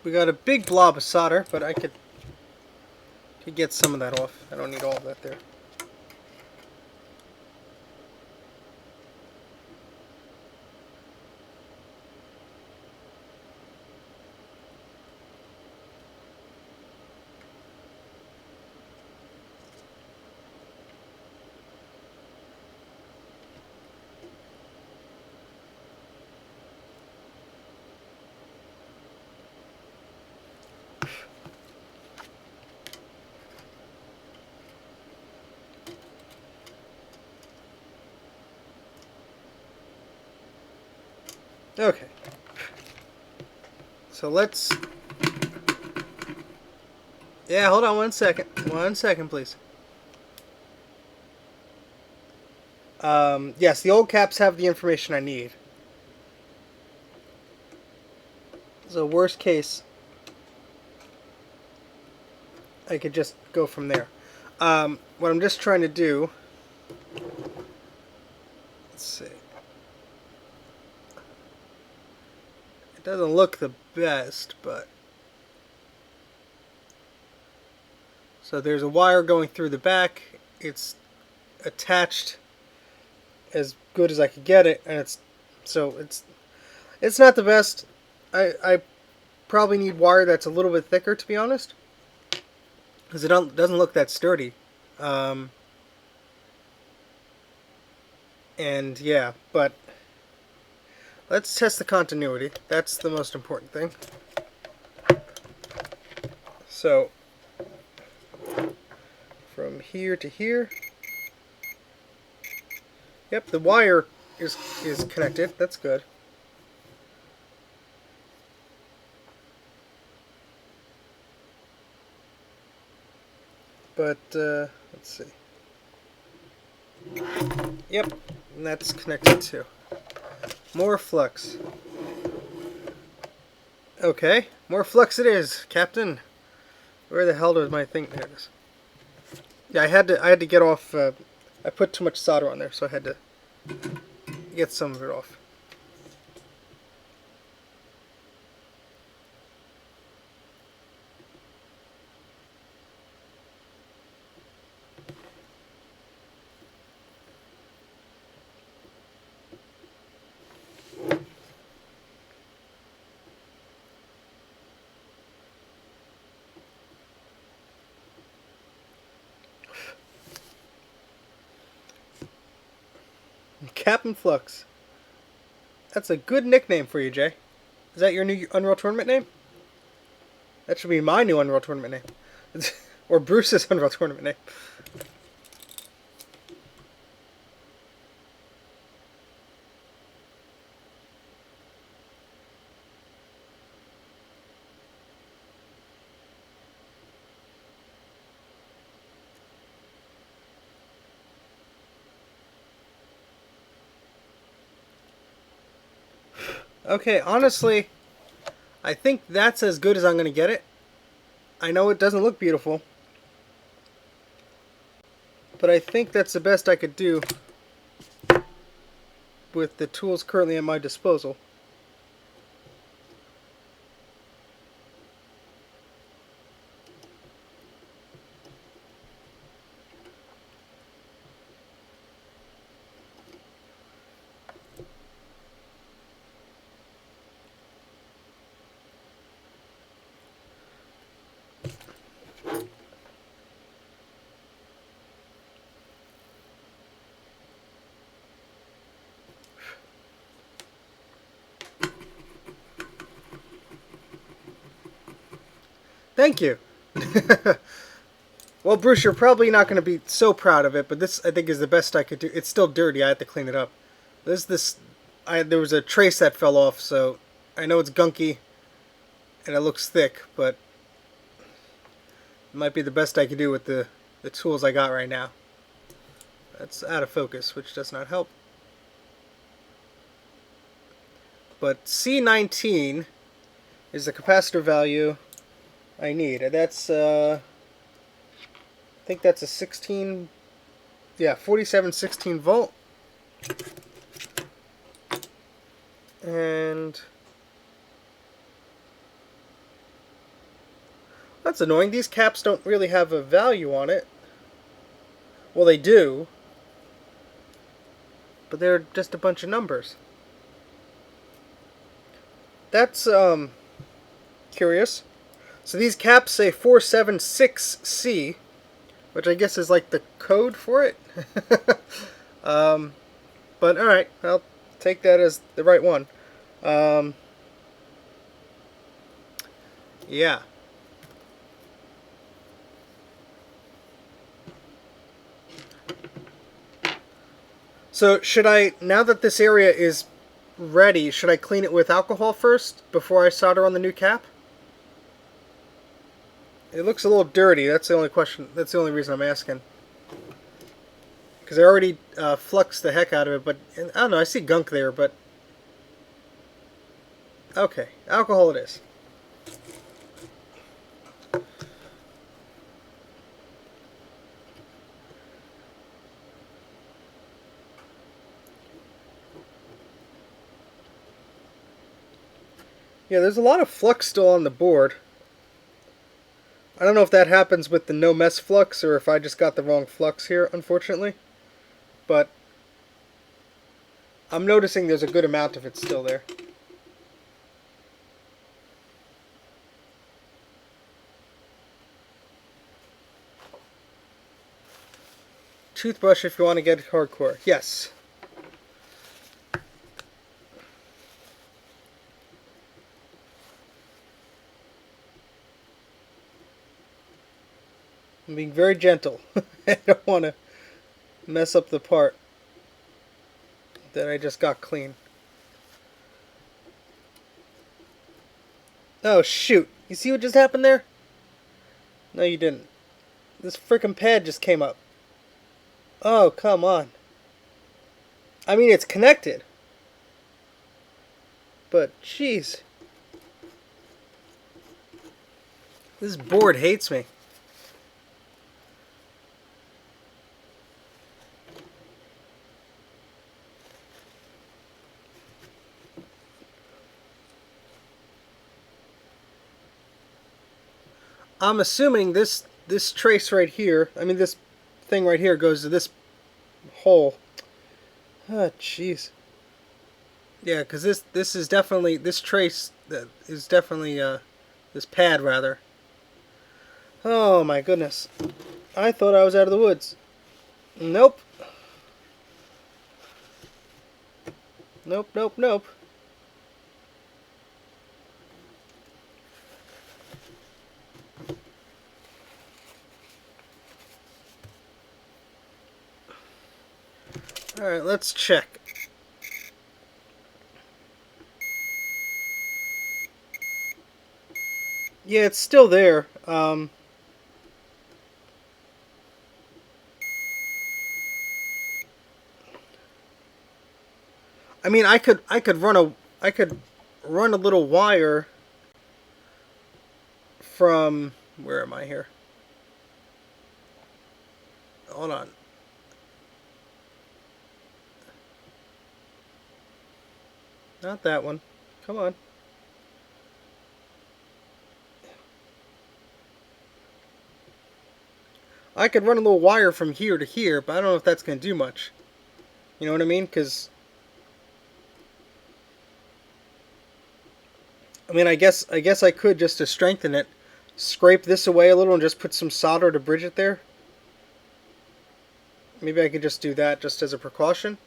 We got a big blob of solder, but I could get some of that off. I don't need all of that there. Okay. So let's... Yeah, hold on 1 second. 1 second, please. Yes, the old caps have the information I need. So worst case, I could just go from there. What I'm just trying to do... Let's see. It doesn't look the best, but... So there's a wire going through the back. It's attached as good as I could get it, and it's not the best. I probably need wire that's a little bit thicker, to be honest, because it doesn't look that sturdy. And yeah, but let's test the continuity. That's the most important thing. So from here to here. Yep, the wire is connected. That's good. But let's see. Yep, and that's connected too. More flux. Okay, more flux it is, Captain. Where the hell did my thing? There it is. Yeah, I had to get off. I put too much solder on there, so I had to get some of it off. Captain Flux. That's a good nickname for you, Jay. Is that your new Unreal Tournament name? That should be my new Unreal Tournament name. Or Bruce's Unreal Tournament name. Okay, honestly, I think that's as good as I'm going to get it. I know it doesn't look beautiful, but I think that's the best I could do with the tools currently at my disposal. Thank you. Well, Bruce, you're probably not going to be so proud of it, but this, I think, is the best I could do. It's still dirty. I have to clean it up. There was a trace that fell off, so I know it's gunky and it looks thick, but it might be the best I could do with the tools I got right now. That's out of focus, which does not help. But C19 is the capacitor value I need. That's I think that's a 16, yeah, 4716 volt. And That's annoying. These caps don't really have a value on it. Well, they do. But they're just a bunch of numbers. That's, curious. So these caps say 476C, which I guess is like the code for it. But alright, I'll take that as the right one. Yeah. So should I, now that this area is ready, should I clean it with alcohol first before I solder on the new cap? It looks a little dirty. That's the only question. That's the only reason I'm asking. Because I already fluxed the heck out of it, but I don't know. I see gunk there, but okay, alcohol it is. Yeah, there's a lot of flux still on the board. I don't know if that happens with the no mess flux or if I just got the wrong flux here, unfortunately. But I'm noticing there's a good amount of it still there. Toothbrush if you want to get hardcore. Yes. I'm being very gentle. I don't want to mess up the part that I just got clean. Oh shoot. You see what just happened there? No you didn't. This frickin' pad just came up. Oh, come on. I mean, it's connected. But, jeez. This board hates me. I'm assuming this trace right here, I mean this thing right here goes to this hole. Oh, jeez. Yeah, because this is definitely, this trace is definitely, this pad rather. Oh my goodness. I thought I was out of the woods. Nope. Nope, nope, nope. Alright, let's check. Yeah, it's still there. I mean, I could run a little wire from, where am I here? Hold on. Not that one. Come on. I could run a little wire from here to here, but I don't know if that's going to do much. You know what I mean? Because I mean, I guess I could, just to strengthen it, scrape this away a little and just put some solder to bridge it there. Maybe I could just do that just as a precaution.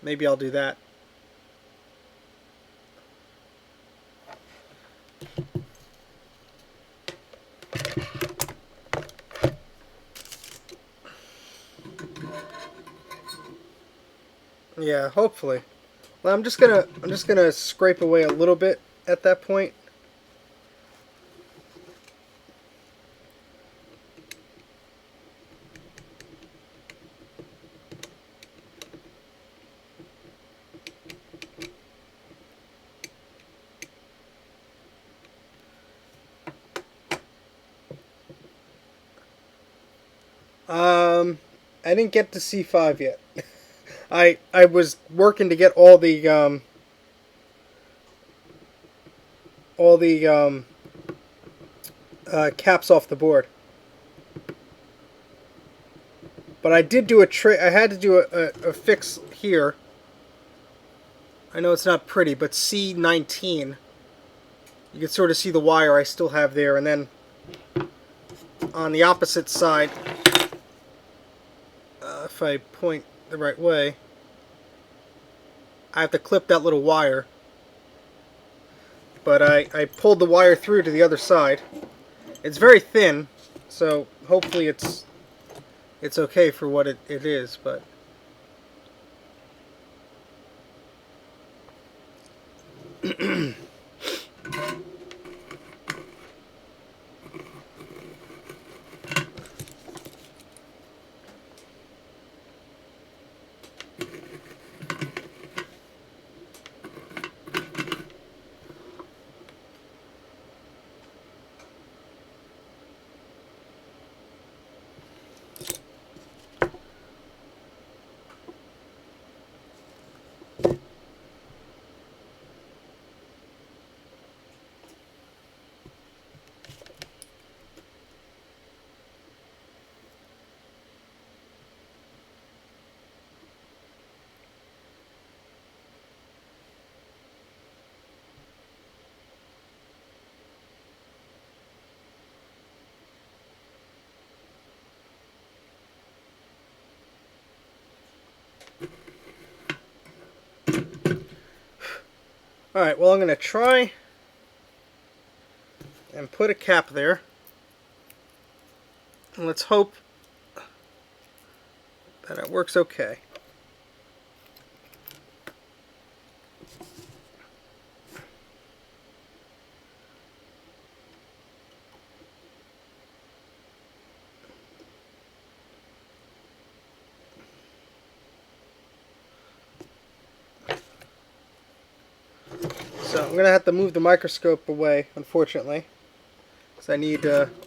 Maybe I'll do that. Yeah, hopefully. Well, I'm just gonna scrape away a little bit at that point. I didn't get to C5 yet. I was working to get all the caps off the board. But I did do I had to do a fix here. I know it's not pretty, but C19. You can sort of see the wire I still have there, and then on the opposite side, if I point the right way, I have to clip that little wire. But I pulled the wire through to the other side. It's very thin, so hopefully it's okay for what it is, but alright, well I'm going to try and put a cap there. And let's hope that it works okay. So I'm going to have to move the microscope away, unfortunately, because I need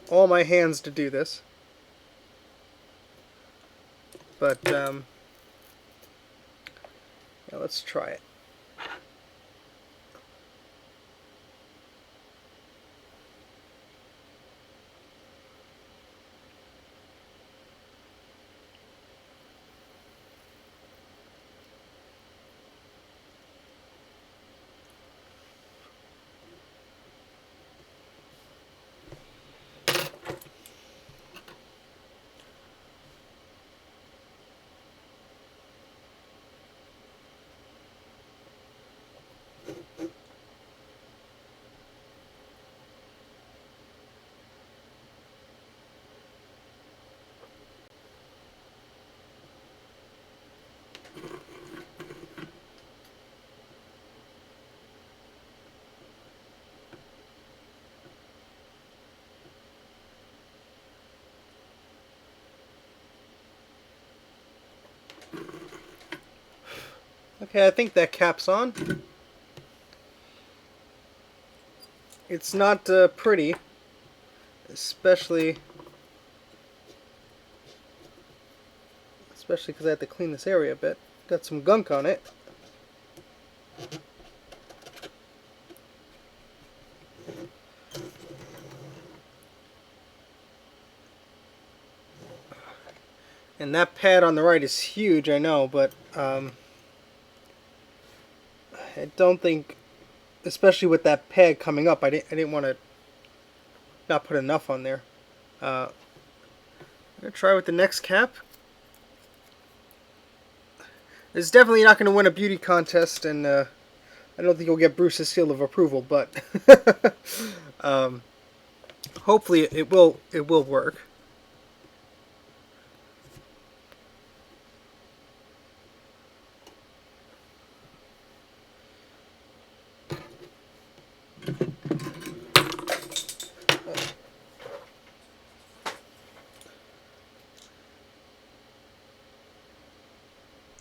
all my hands to do this. But yeah, let's try it. Okay, I think that cap's on. It's not pretty, especially because I have to clean this area a bit. Got some gunk on it. And that pad on the right is huge, I know, but I don't think, especially with that pad coming up, I didn't want to not put enough on there. I'm gonna try with the next cap. It's definitely not going to win a beauty contest, and I don't think you'll get Bruce's seal of approval, but hopefully it will work.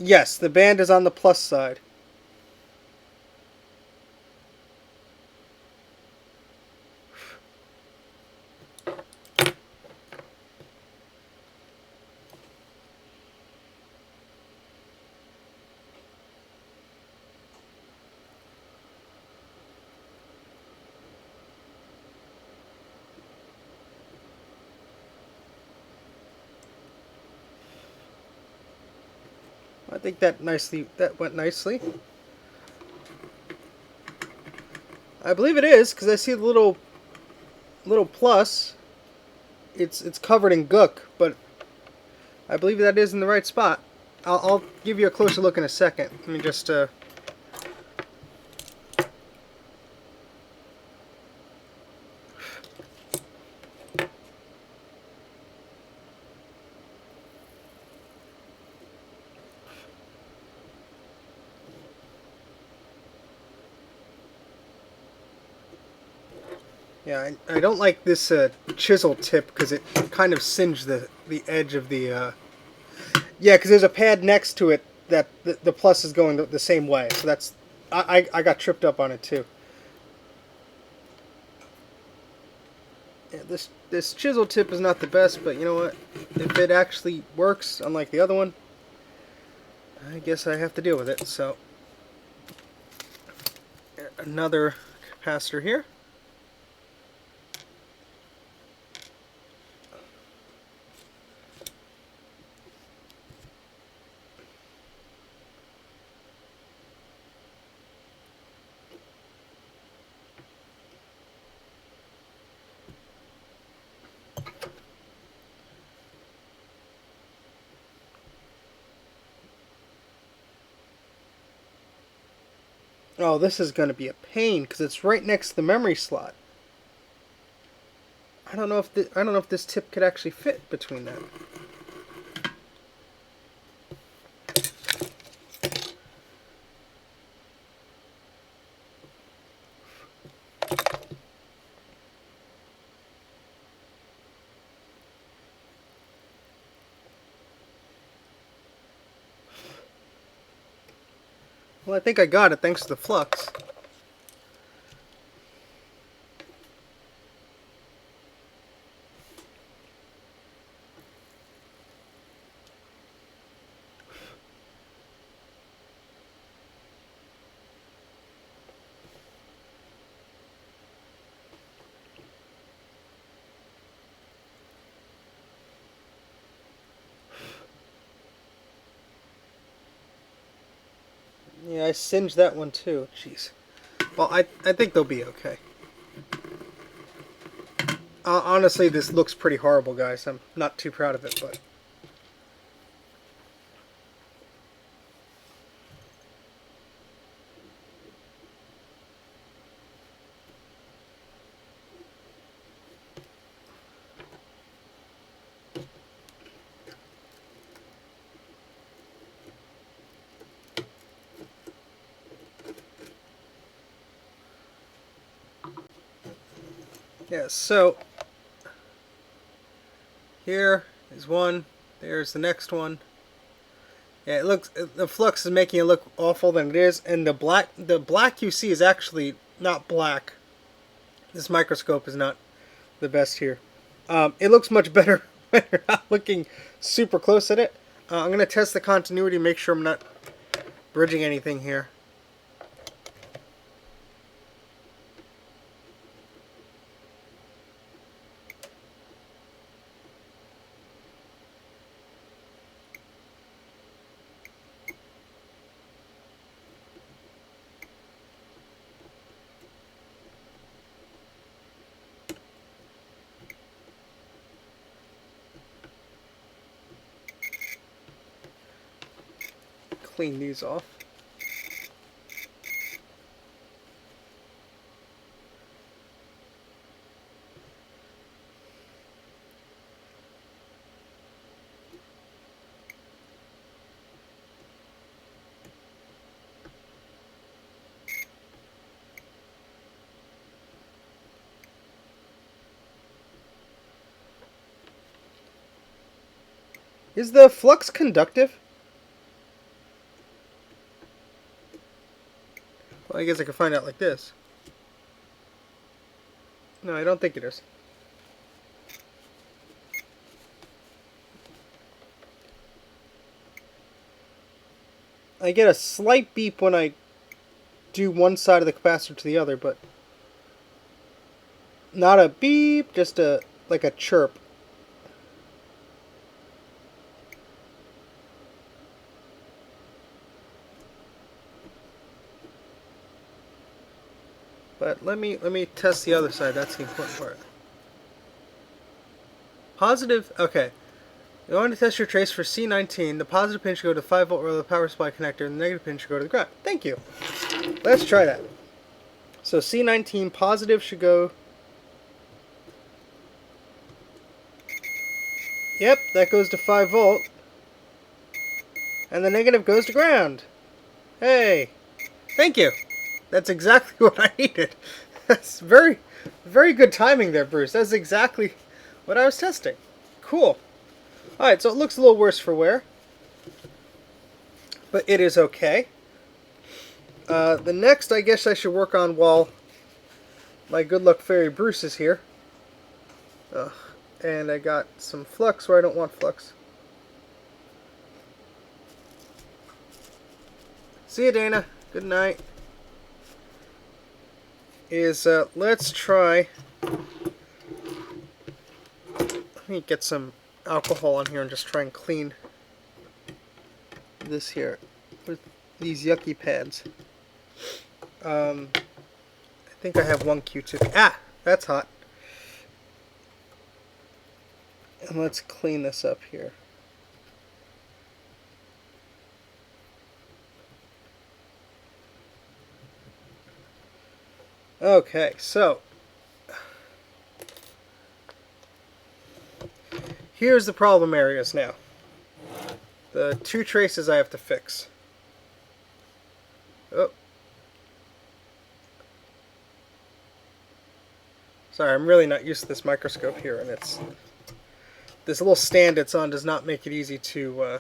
Yes, the band is on the plus side. I think that went nicely. I believe it is, because I see the little plus. It's covered in gook, but I believe that is in the right spot. I'll give you a closer look in a second. Let me just yeah, I don't like this chisel tip because it kind of singed the edge of the. Yeah, because there's a pad next to it that the plus is going the same way. So that's I got tripped up on it too. Yeah, this chisel tip is not the best, but you know what? If it actually works, unlike the other one, I guess I have to deal with it. So another capacitor here. Oh, this is going to be a pain because it's right next to the memory slot. I don't know if this tip could actually fit between that. Well, I think I got it thanks to the flux. Yeah, I singed that one too. Jeez. Well, I think they'll be okay. Honestly, this looks pretty horrible, guys. I'm not too proud of it, but... Yeah, so... Here is one. There's the next one. Yeah, it looks, the flux is making it look awful than it is, and the black you see is actually not black. This microscope is not the best here. It looks much better when you're not looking super close at it. I'm going to test the continuity, make sure I'm not bridging anything here. Clean these off. Is the flux conductive? Well, I guess I could find out like this. No, I don't think it is. I get a slight beep when I do one side of the capacitor to the other, but not a beep, just like a chirp. But let me test the other side. That's the important part. Positive. Okay. You want to test your trace for C19. The positive pin should go to the 5-volt row of the power supply connector, and the negative pin should go to the ground. Thank you. Let's try that. So C19 positive should go. Yep, that goes to 5-volt. And the negative goes to ground. Hey. Thank you. That's exactly what I needed. That's very, very good timing there, Bruce. That's exactly what I was testing. Cool. Alright, so it looks a little worse for wear. But it is okay. The next, I guess I should work on while my good luck fairy Bruce is here. Ugh. And I got some flux where I don't want flux. See you, Dana. Good night. Let's try. Let me get some alcohol on here and just try and clean this here with these yucky pads. I think I have one Q-tip. Ah, that's hot. And let's clean this up here. Okay, so here's the problem areas now. The two traces I have to fix. Oh. Sorry, I'm really not used to this microscope here, and it's this little stand it's on does not make it easy to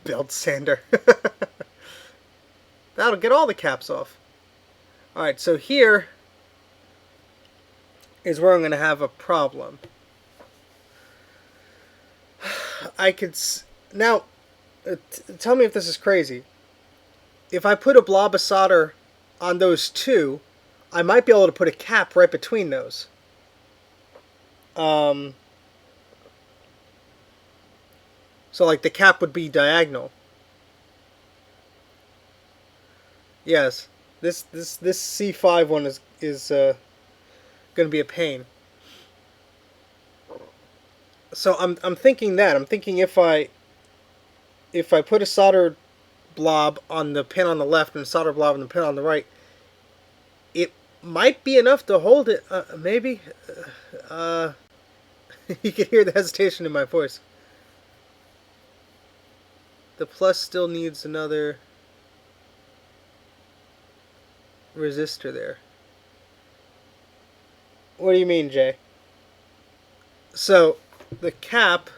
belt sander. That'll get all the caps off. Alright, so here is where I'm going to have a problem. I could now tell me if this is crazy. If I put a blob of solder on those two, I might be able to put a cap right between those. So like the cap would be diagonal. Yes, this C5 one is going to be a pain. So I'm thinking that I'm thinking if I put a solder blob on the pin on the left and a solder blob on the pin on the right, it might be enough to hold it. Maybe. You can hear the hesitation in my voice. The plus still needs another resistor there. What do you mean, Jay? So the cap.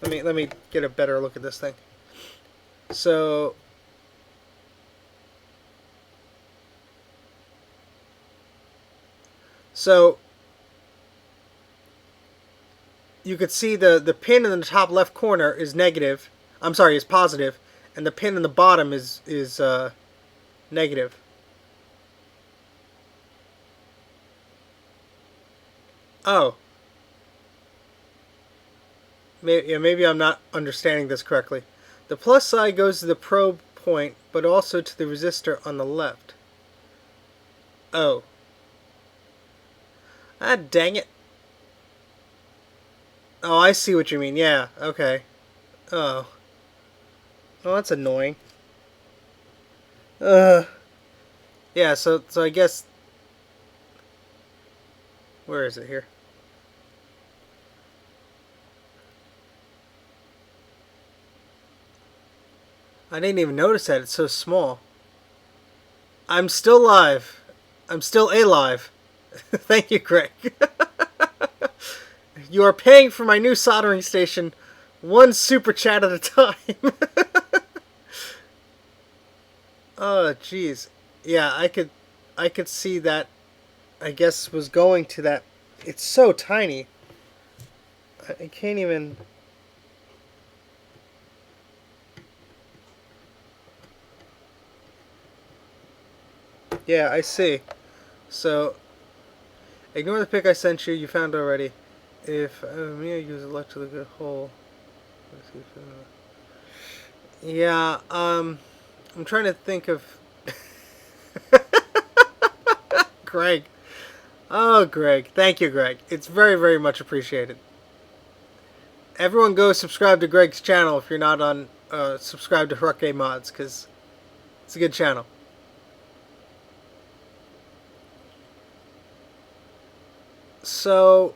Let me get a better look at this thing. So you could see the pin in the top left corner is negative. I'm sorry, is positive, and the pin in the bottom is negative. Oh. Maybe I'm not understanding this correctly. The plus side goes to the probe point, but also to the resistor on the left. Oh. Ah, dang it. Oh, I see what you mean. Yeah, okay. Oh. Oh, that's annoying. Yeah, so I guess... Where is it here? I didn't even notice that. It's so small. I'm still live. I'm still alive. Thank you, Greg. You are paying for my new soldering station one super chat at a time. Oh, jeez. Yeah, I could see that. I guess was going to that. It's so tiny. I can't even. Yeah, I see. So, ignore the pic I sent you. You found already. If me, I use electrical hole. Yeah, I'm trying to think of Greg. Oh, Greg. Thank you, Greg. It's very, very much appreciated. Everyone go subscribe to Greg's channel if you're not on subscribe to Hrukke Mods, because it's a good channel. So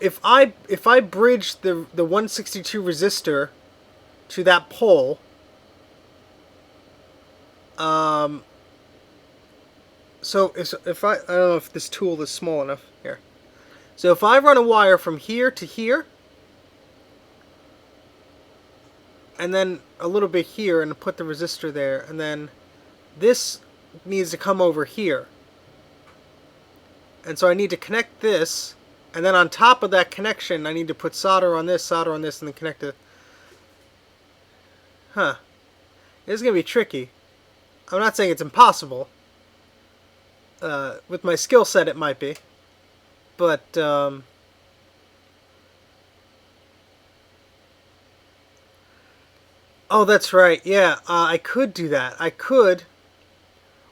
if I bridge the 162 resistor to that pole, so if I don't know if this tool is small enough here. So if I run a wire from here to here, and then a little bit here, and put the resistor there, and then this needs to come over here. And so I need to connect this, and then on top of that connection, I need to put solder on this, and then connect it. Huh. This is going to be tricky. I'm not saying it's impossible. With my skill set, it might be. But, oh, that's right. Yeah, I could do that. I could.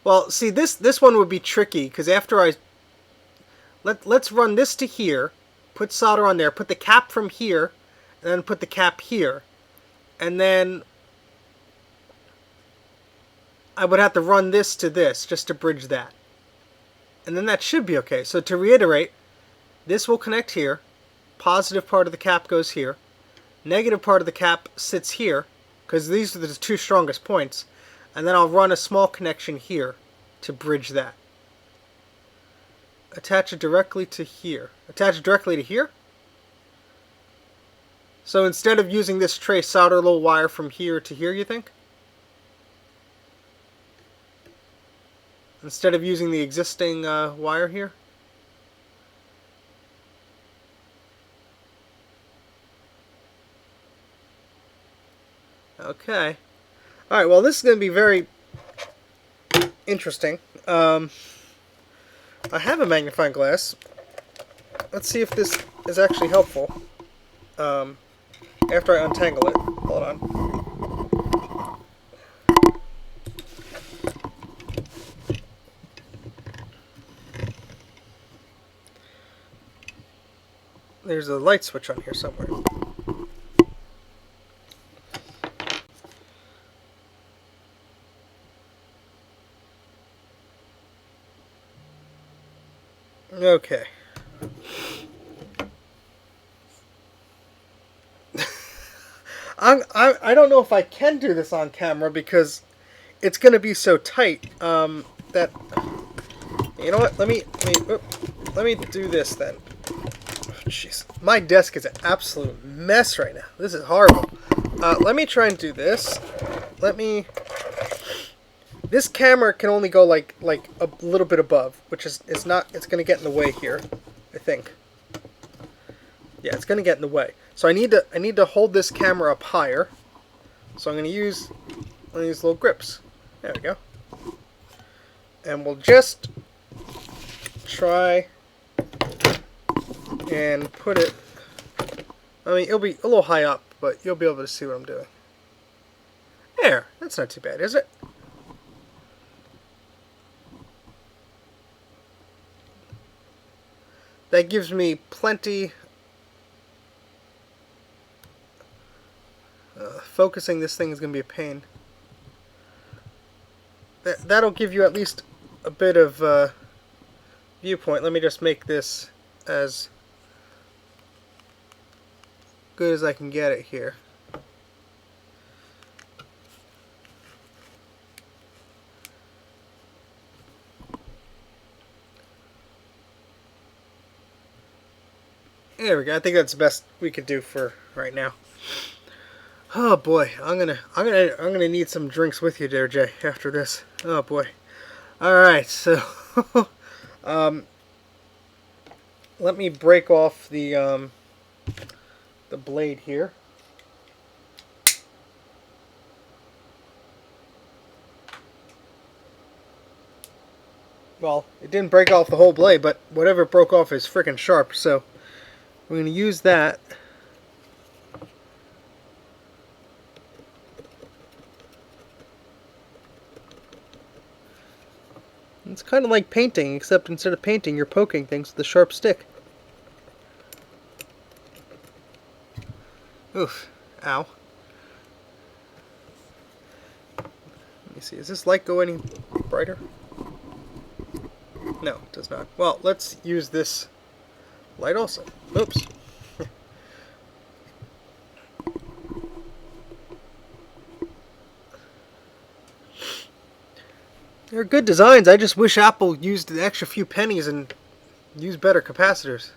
Well, see, this one would be tricky, because after I... Let's run this to here, put solder on there, put the cap from here, and then put the cap here. And then I would have to run this to this, just to bridge that. And then that should be okay. So to reiterate, this will connect here, positive part of the cap goes here, negative part of the cap sits here, because these are the two strongest points, and then I'll run a small connection here to bridge that. Attach it directly to here. Attach it directly to here? So instead of using this tray, solder a little wire from here to here, you think? Instead of using the existing wire here? Okay. Alright, well this is going to be very interesting. I have a magnifying glass. Let's see if this is actually helpful. After I untangle it. Hold on. There's a light switch on here somewhere. Okay. I don't know if I can do this on camera because it's going to be so tight that, you know what, let me do this then. Jeez, my desk is an absolute mess right now. This is horrible. Let me try and do this. This camera can only go like a little bit above, which is not. It's going to get in the way here, I think. Yeah, it's going to get in the way. So I need to hold this camera up higher. So I'm going to use one of these little grips. There we go. And we'll just try and put it. I mean, it'll be a little high up, but you'll be able to see what I'm doing. There. That's not too bad, is it? That gives me plenty. Focusing this thing is going to be a pain. That'll give you at least a bit of viewpoint. Let me just make this as good as I can get it here. There we go. I think that's the best we could do for right now. Oh boy, I'm gonna need some drinks with you there, Jay, after this. Oh boy. All right, so let me break off the blade here. Well, it didn't break off the whole blade, but whatever broke off is freaking sharp, so we're going to use that. It's kind of like painting, except instead of painting, you're poking things with a sharp stick. Oof. Ow. Let me see, does this light go any brighter? No, it does not. Well, let's use this light also. Oops. They're good designs. I just wish Apple used the extra few pennies and used better capacitors.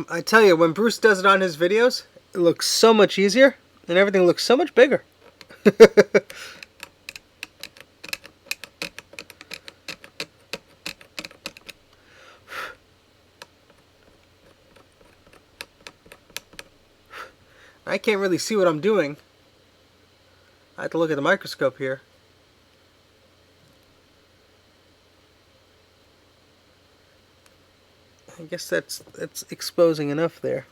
I tell you, when Bruce does it on his videos, it looks so much easier, and everything looks so much bigger. I can't really see what I'm doing. I have to look at the microscope here. I guess that's exposing enough there.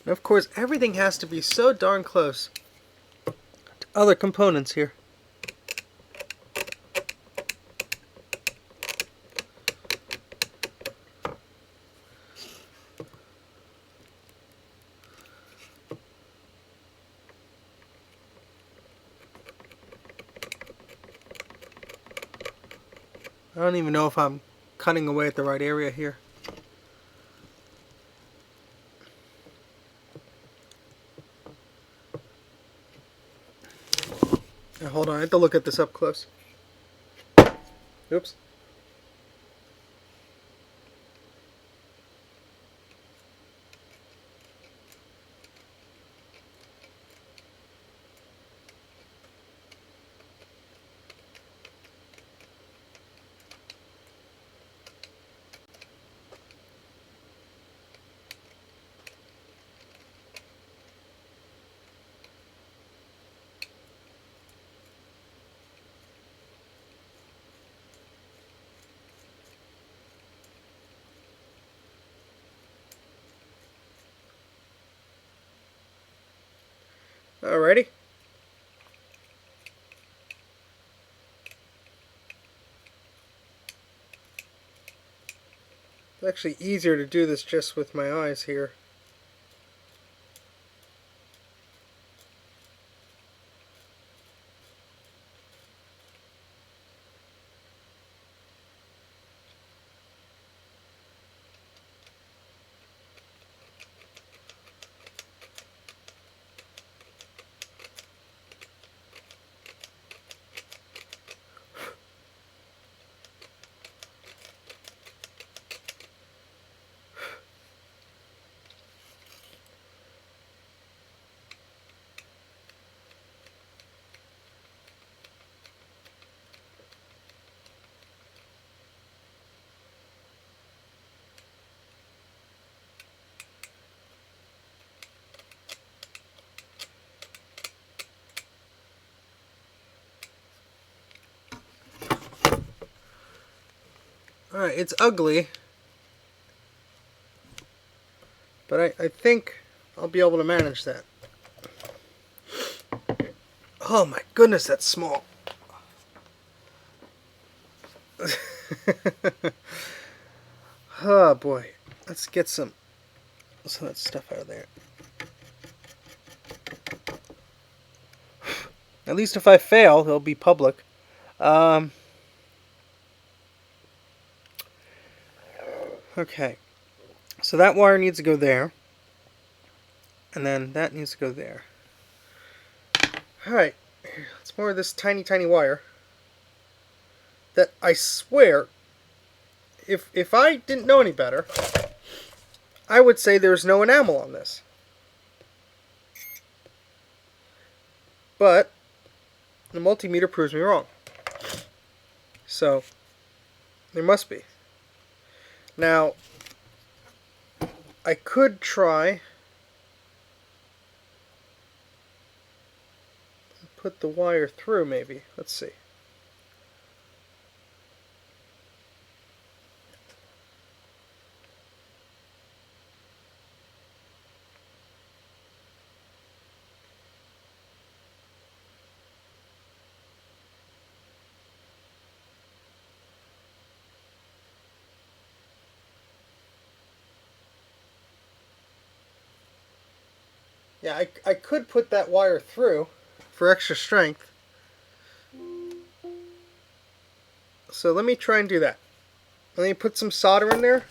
And of course, everything has to be so darn close to other components here. I don't even know if I'm cutting away at the right area here. Now, hold on, I have to look at this up close. Oops. Alrighty. It's actually easier to do this just with my eyes here. Alright, it's ugly, but I think I'll be able to manage that. Oh my goodness, that's small. Oh boy, let's get some of that stuff out of there. At least if I fail, it'll be public. Okay, so that wire needs to go there, and then that needs to go there. Alright, it's more of this tiny wire that I swear if I didn't know any better, I would say there's no enamel on this. But the multimeter proves me wrong. So there must be. Now, I could try and put the wire through maybe. Let's see. Yeah, I could put that wire through for extra strength. So let me try and do that. Let me put some solder in there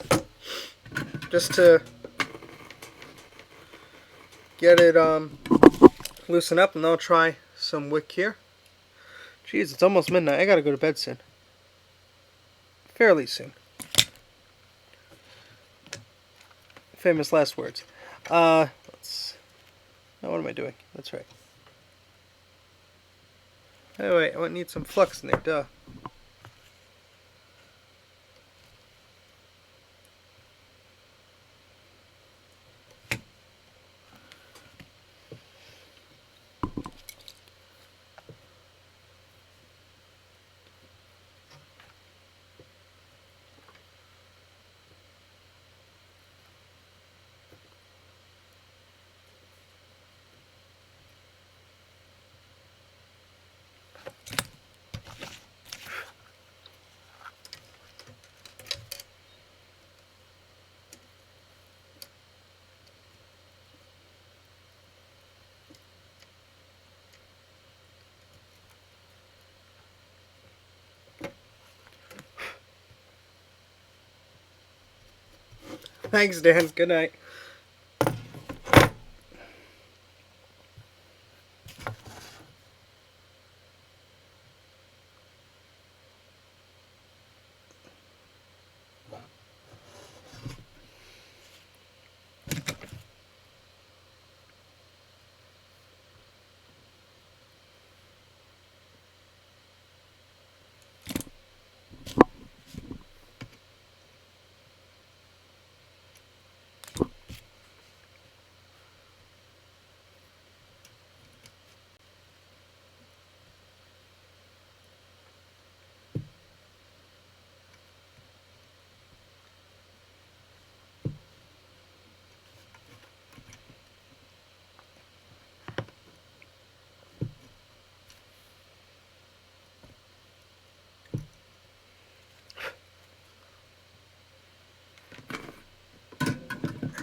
just to get it loosen up, and then I'll try some wick here. Jeez, it's almost midnight. I gotta go to bed soon. Fairly soon. Famous last words. Let's. Oh, what am I doing? That's right. Oh wait, I need some flux in there. Duh. Thanks, Dan. Good night.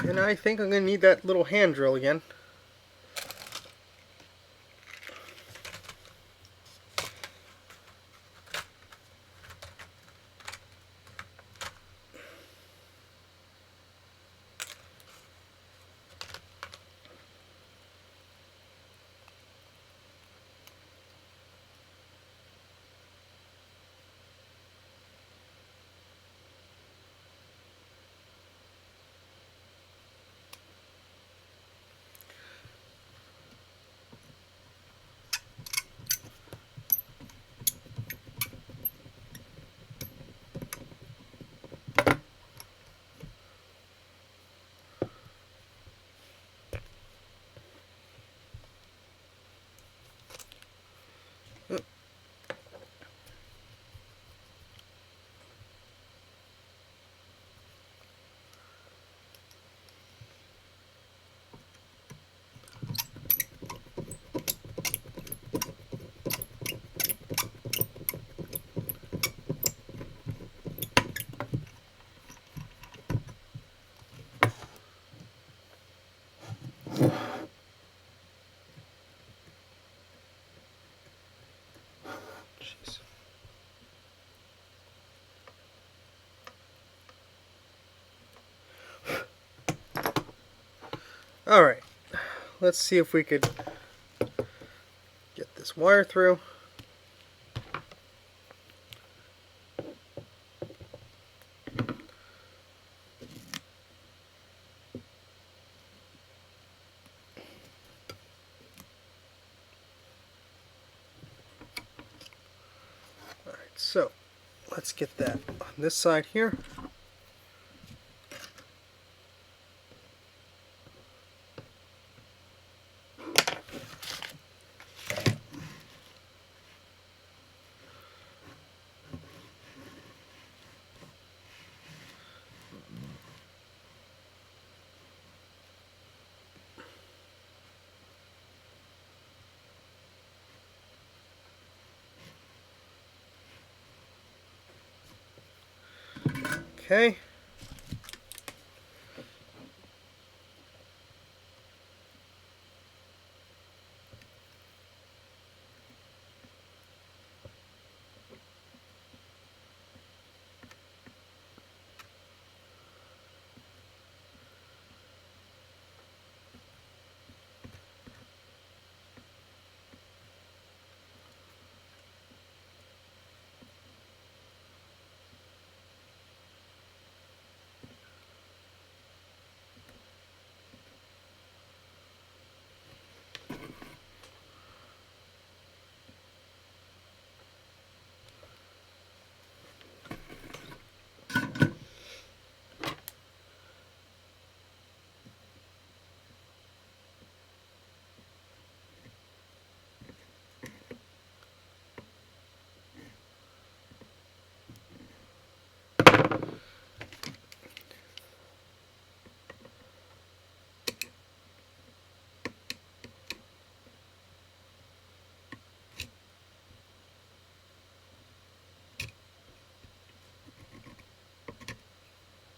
And I think I'm going to need that little hand drill again. Jeez. Alright, let's see if we could get this wire through. So let's get that on this side here. Okay.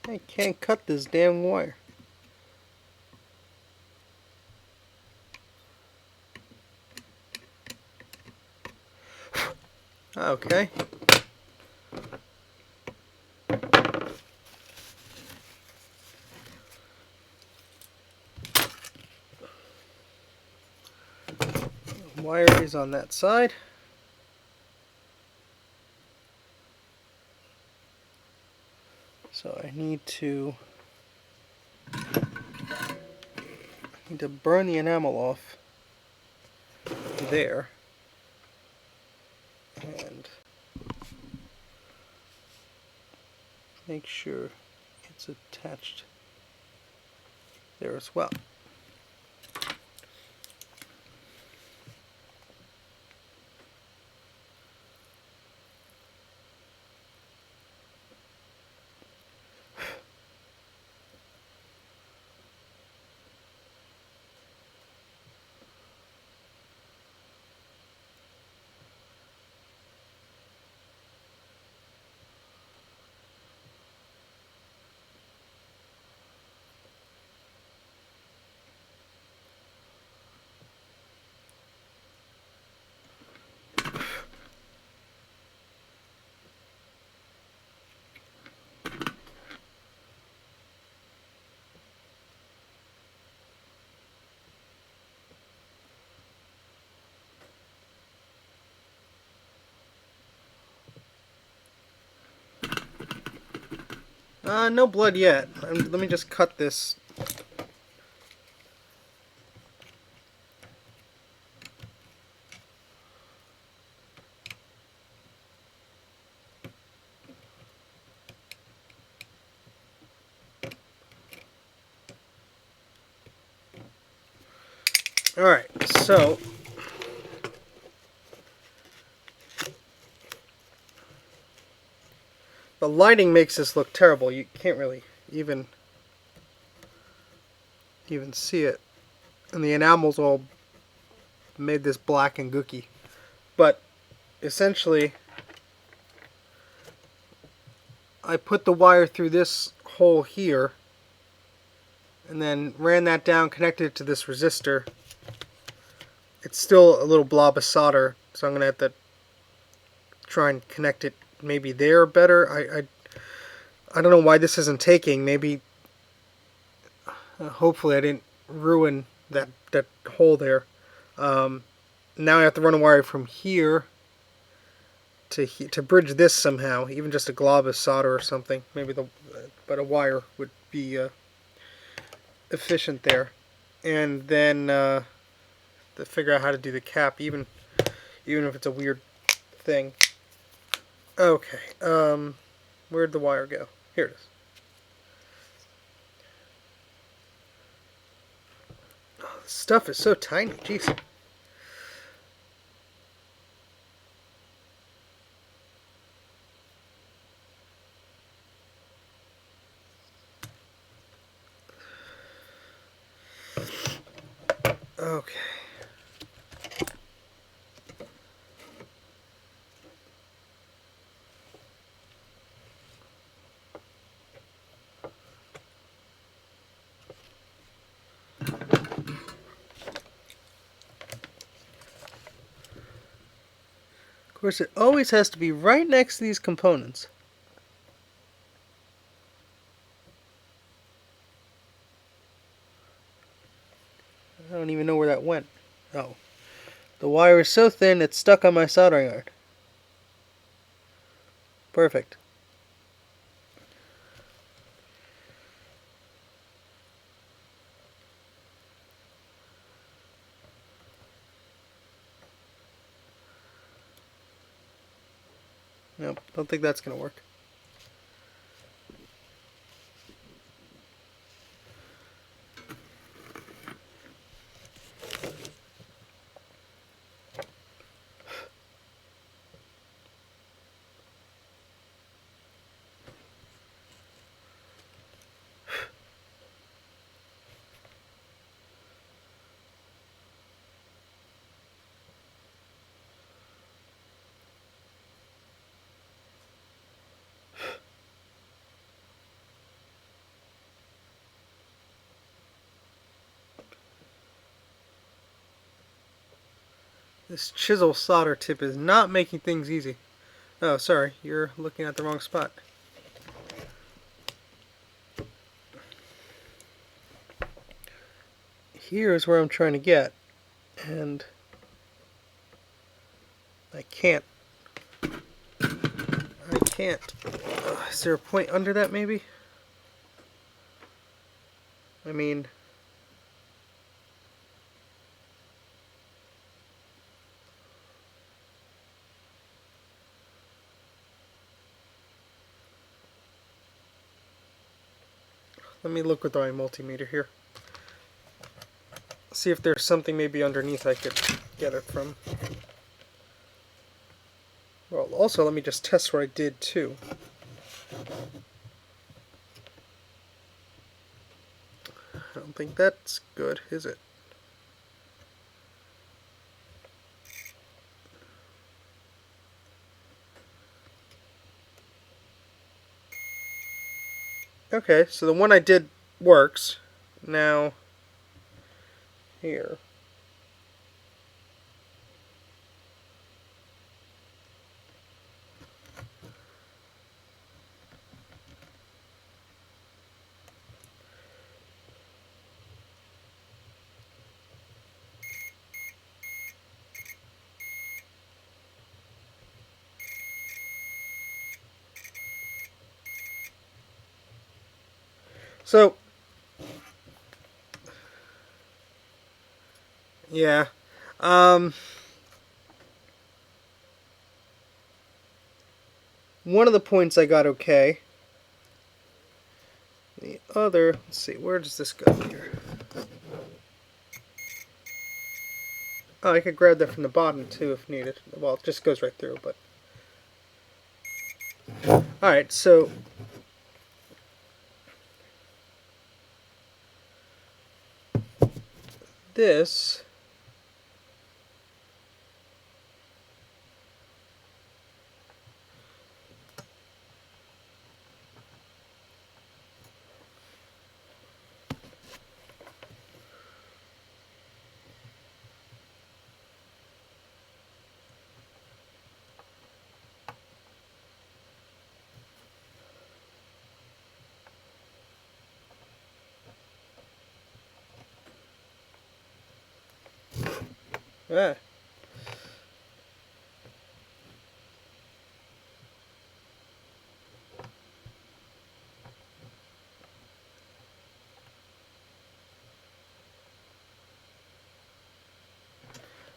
I can't cut this damn wire. Okay. Wire is on that side. So I need to burn the enamel off there, and make sure it's attached there as well. No blood yet. Let me just cut this. Alright, so the lighting makes this look terrible. You can't really even see it. And the enamel's all made this black and gooky. But essentially, I put the wire through this hole here and then ran that down, connected it to this resistor. It's still a little blob of solder, so I'm going to have to try and connect it maybe there better. I don't know why this isn't taking. Maybe, hopefully I didn't ruin that hole there. Now I have to run a wire from here to bridge this somehow, even just a glob of solder or something. Maybe but a wire would be efficient there. And then to figure out how to do the cap, even if it's a weird thing. Okay. Where'd the wire go? Here it is. Oh, this stuff is so tiny. Jeez. Okay. Of course, it always has to be right next to these components. I don't even know where that went. Oh. The wire is so thin it's stuck on my soldering iron. Perfect. Nope, don't think that's going to work. This chisel solder tip is not making things easy. Oh, sorry, you're looking at the wrong spot. Here's where I'm trying to get, and I can't. I can't. Is there a point under that, maybe? I mean... Let me look with my multimeter here. See if there's something maybe underneath I could get it from. Well, also let me just test what I did too. I don't think that's good, is it? Okay, so the one I did works. Now, here. So, yeah. One of the points I got okay. The other, let's see, where does this go here? Oh, I could grab that from the bottom too if needed. Well, it just goes right through, but... Alright, so... This... Ah.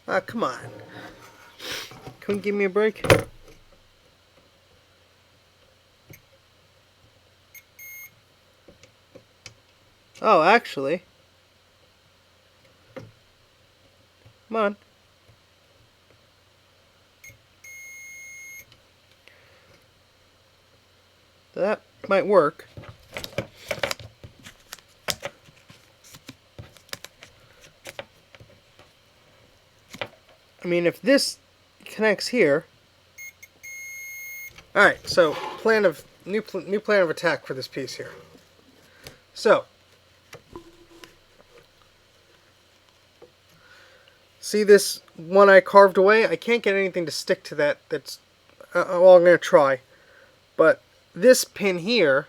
Ah, come on. Couldn't give me a break? Oh, actually. Come on. That might work. I mean, if this connects here. All right. So, new plan of attack for this piece here. So, see this one I carved away? I can't get anything to stick to that. That's well, I'm gonna try. But this pin here,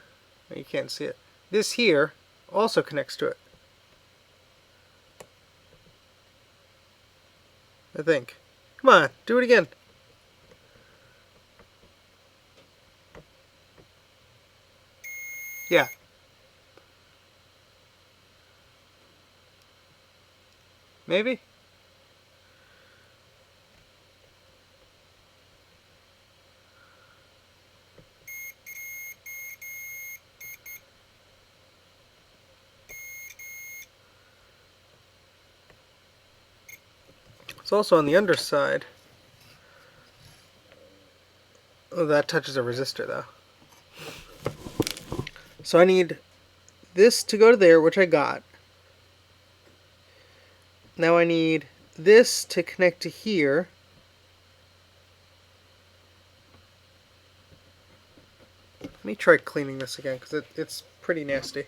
you can't see it. This here also connects to it. I think. Come on, do it again. Yeah. Maybe? It's also on the underside. Oh, that touches a resistor though. So I need this to go to there, which I got. Now I need this to connect to here. Let me try cleaning this again because it's pretty nasty.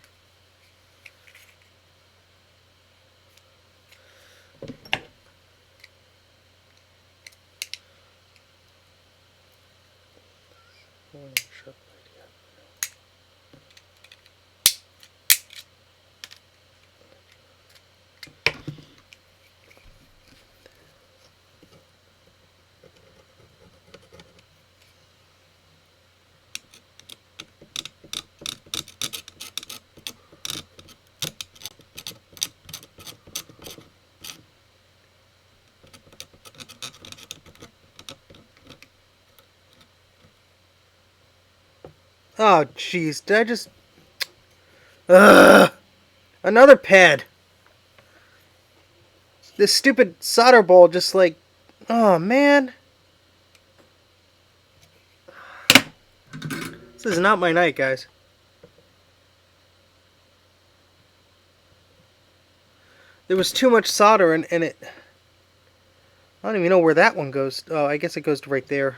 Oh, jeez. Did I just... Ugh! Another pad. This stupid solder ball just like... Oh, man. This is not my night, guys. There was too much solder and it... I don't even know where that one goes. Oh, I guess it goes to right there.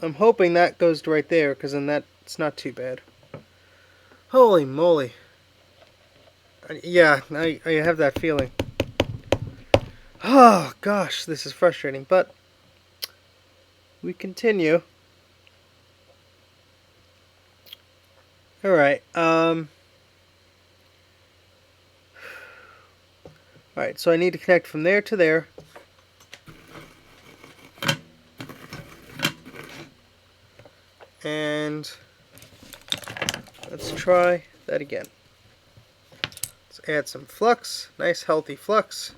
I'm hoping that goes to right there, because then that's not too bad. Holy moly. Yeah, I have that feeling. Oh, gosh, this is frustrating, but we continue. Alright, Alright, so I need to connect from there to there. And let's try that again. Let's add some flux, nice healthy flux.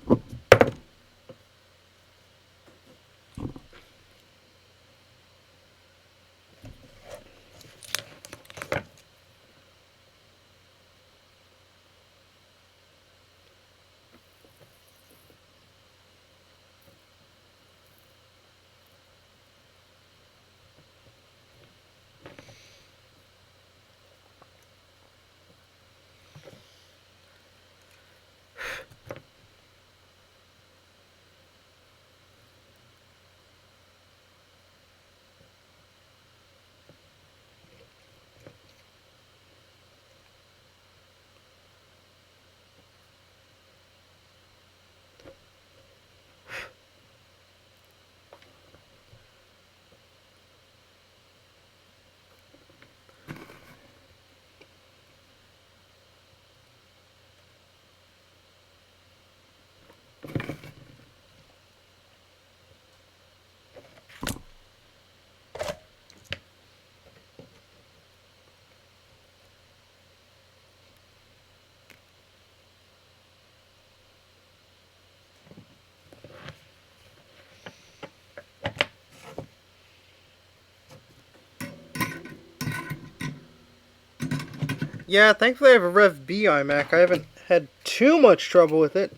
Yeah, thankfully I have a Rev B iMac. I haven't had too much trouble with it.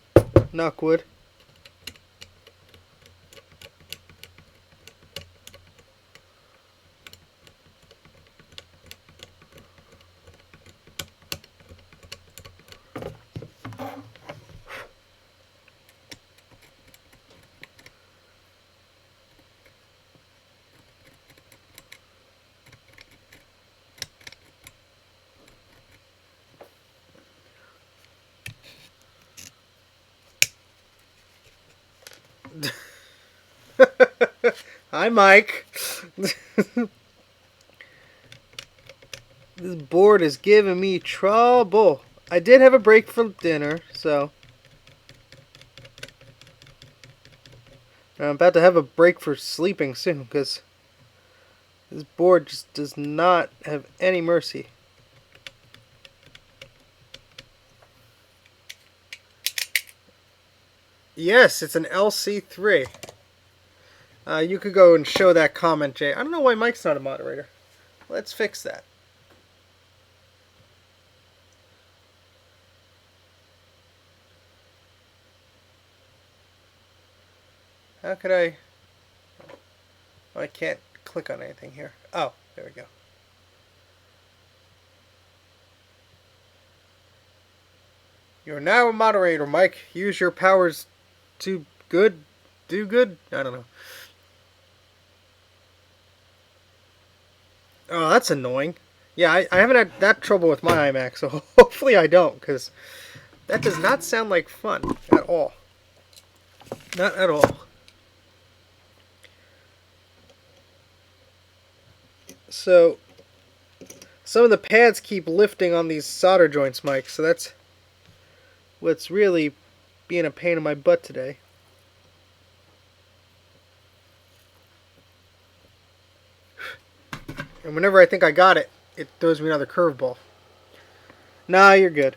Knock wood. Hi, Mike. This board is giving me trouble. I did have a break for dinner, so I'm about to have a break for sleeping soon because this board just does not have any mercy. Yes, it's an LC3. You could go and show that comment, Jay. I don't know why Mike's not a moderator. Let's fix that. How could I... Oh, I can't click on anything here. Oh, there we go. You're now a moderator, Mike. Use your powers to good, do good. I don't know. Oh, that's annoying. Yeah, I haven't had that trouble with my iMac, so hopefully I don't, because that does not sound like fun at all. Not at all. So, some of the pads keep lifting on these solder joints, Mike, so that's what's really being a pain in my butt today. And whenever I think I got it, it throws me another curveball. Nah, you're good.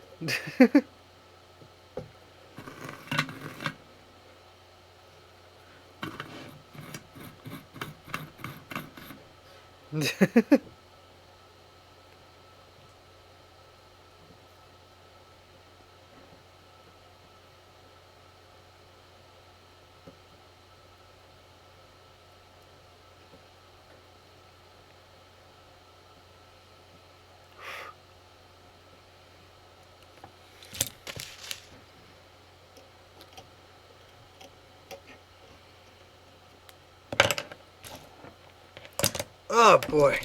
Oh boy.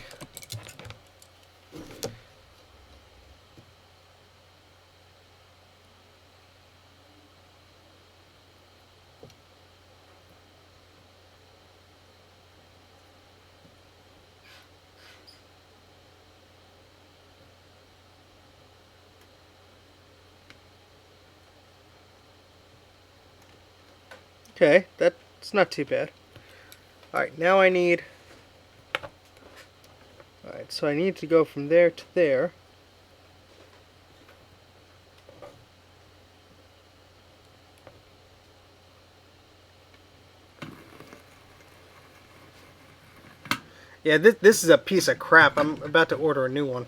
Okay, that's not too bad. Alright, now I need... Alright, so I need to go from there to there. Yeah, this is a piece of crap. I'm about to order a new one.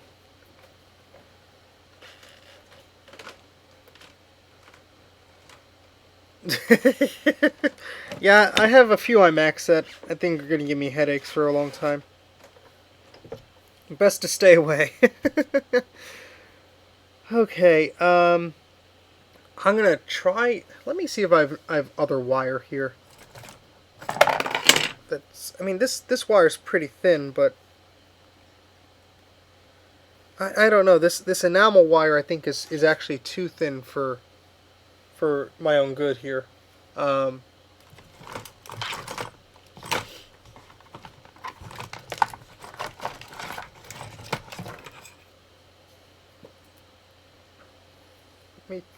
Yeah, I have a few iMacs that I think are going to give me headaches for a long time. Best to stay away. Okay, I'm going to try... Let me see if I have other wire here. I mean, this wire is pretty thin, but... I don't know. This enamel wire, I think, is actually too thin for my own good here.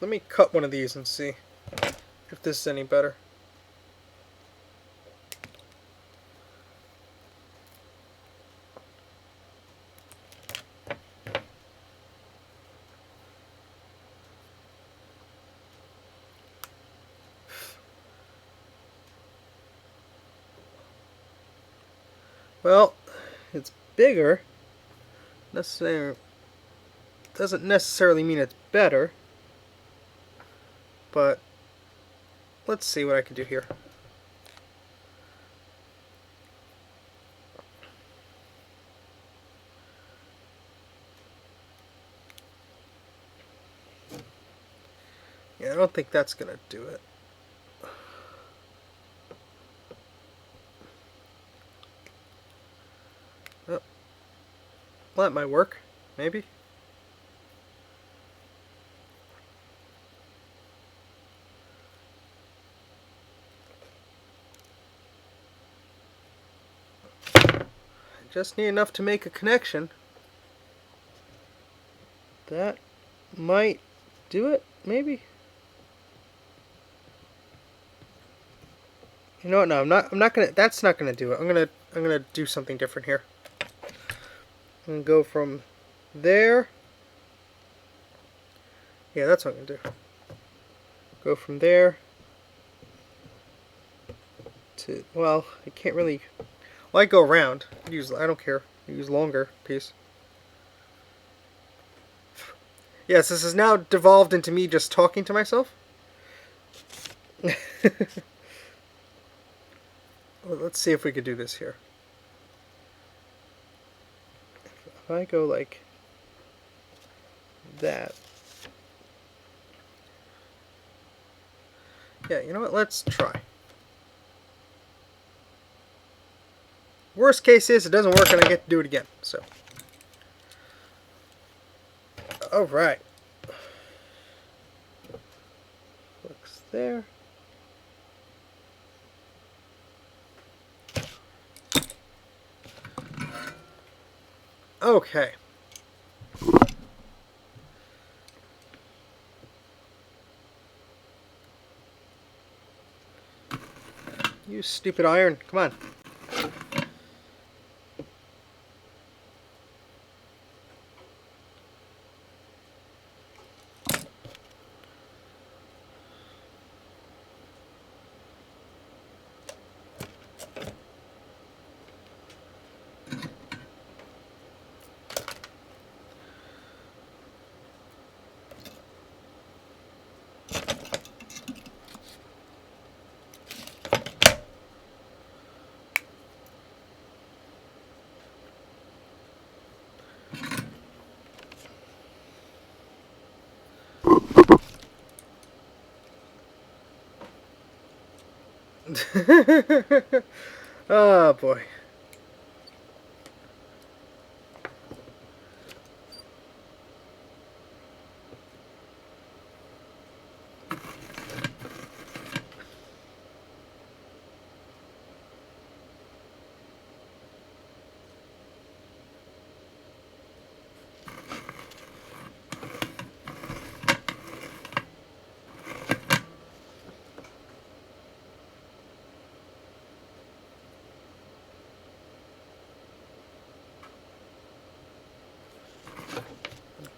Let me cut one of these and see if this is any better. Well, it's bigger. Doesn't doesn't necessarily mean it's better, but let's see what I can do here. Yeah, I don't think that's gonna do it. Oh, well, that might work, maybe. Just need enough to make a connection. That might do it, maybe. You know what? No, I'm not gonna. That's not gonna do it. I'm gonna do something different here. I'm gonna go from there. Yeah, that's what I'm gonna do. Go from there to, well, I can't really. Well, I go around. I don't care. Use longer piece. Yes, this has now devolved into me just talking to myself. Well, let's see if we could do this here. If I go like that. Yeah, you know what? Let's try. Worst case is it doesn't work and I get to do it again. So, all right. Looks there. Okay. You stupid iron. Come on. Oh boy.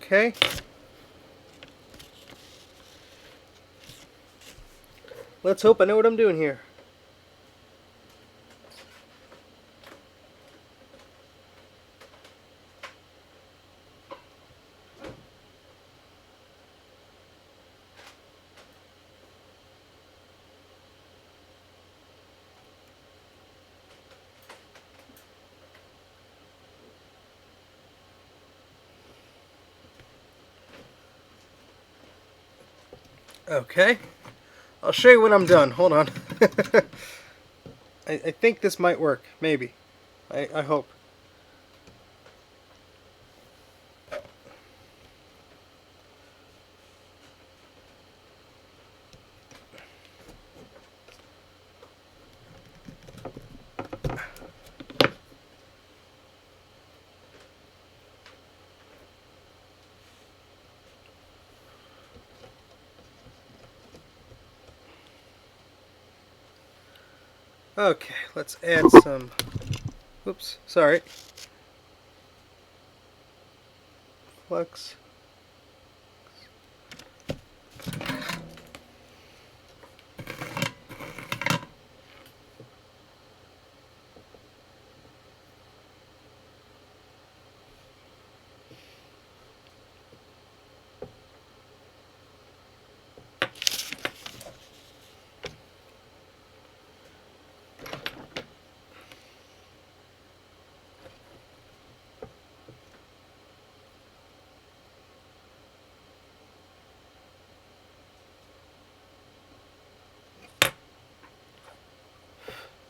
Okay. Let's hope I know what I'm doing here. Okay. I'll show you when I'm done. Hold on. I think this might work. Maybe. I hope. Okay, let's add some. Oops, sorry. Flux.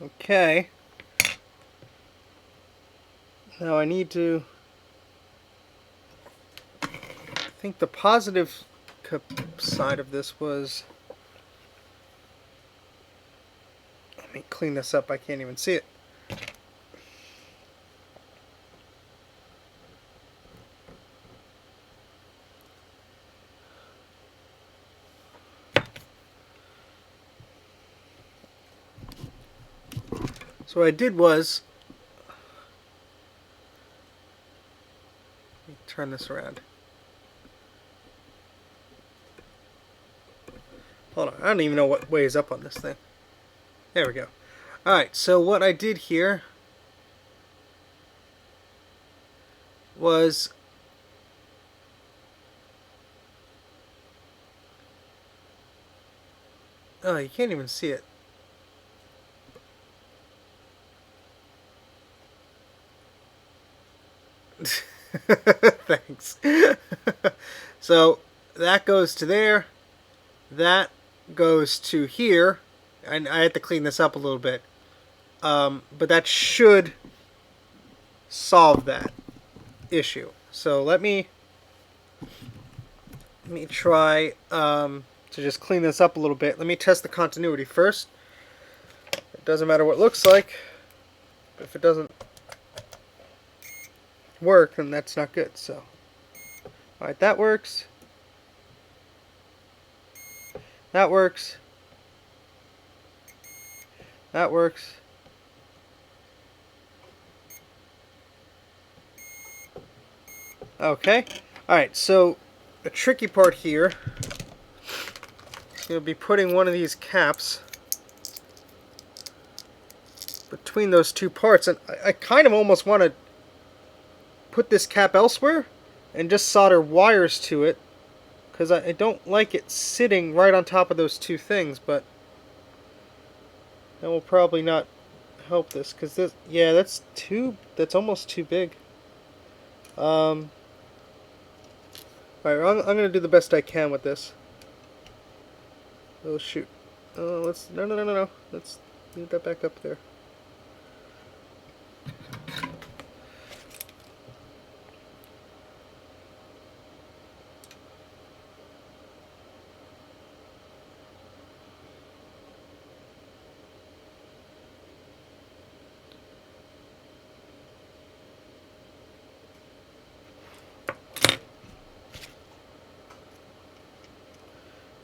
Okay. Now I need to... I think the positive side of this was... Let me clean this up. I can't even see it. So what I did was... Let me turn this around. Hold on. I don't even know what weighs up on this thing. There we go. Alright, so what I did here was... Oh, you can't even see it. Thanks. So that goes to there. That goes to here. And I had to clean this up a little bit. But that should solve that issue. So let me try to just clean this up a little bit. Let me test the continuity first. It doesn't matter what it looks like. But if it doesn't work, then that's not good. So, alright, that works. That works. That works. Okay. Alright, so the tricky part here is going to be putting one of these caps between those two parts. And I kind of almost want to put this cap elsewhere and just solder wires to it, because I don't like it sitting right on top of those two things, but that will probably not help this, because this, yeah, that's almost too big. Alright, I'm going to do the best I can with this. Oh shoot. No. Let's move that back up there.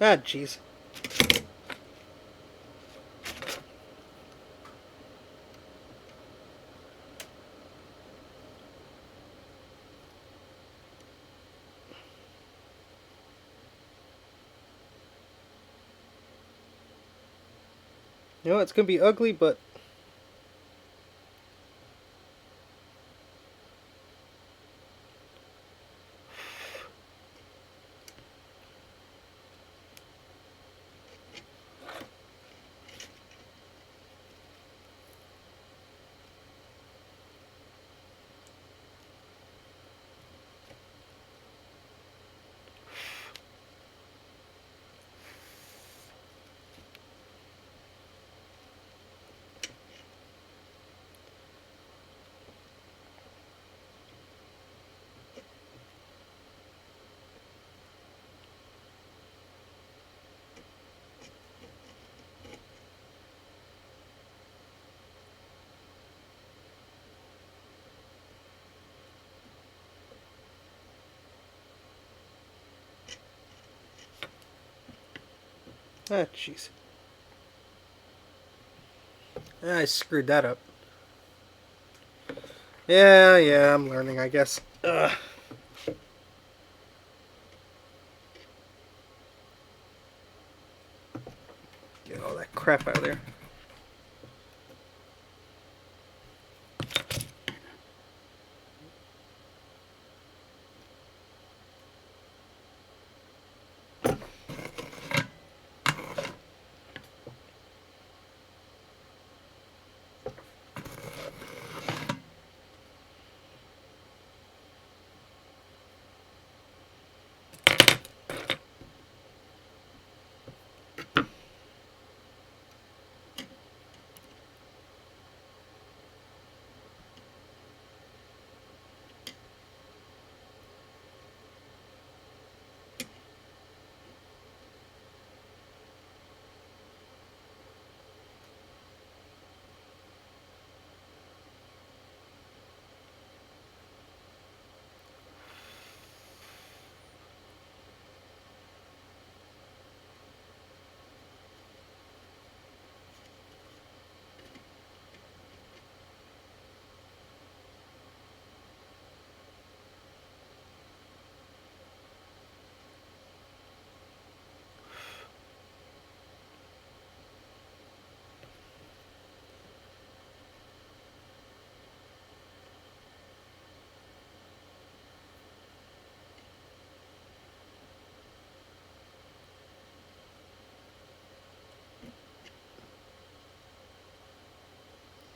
Ah, jeez. You know, it's going to be ugly, but... Ah, jeez. I screwed that up. Yeah, I'm learning, I guess. Ugh. Get all that crap out of there.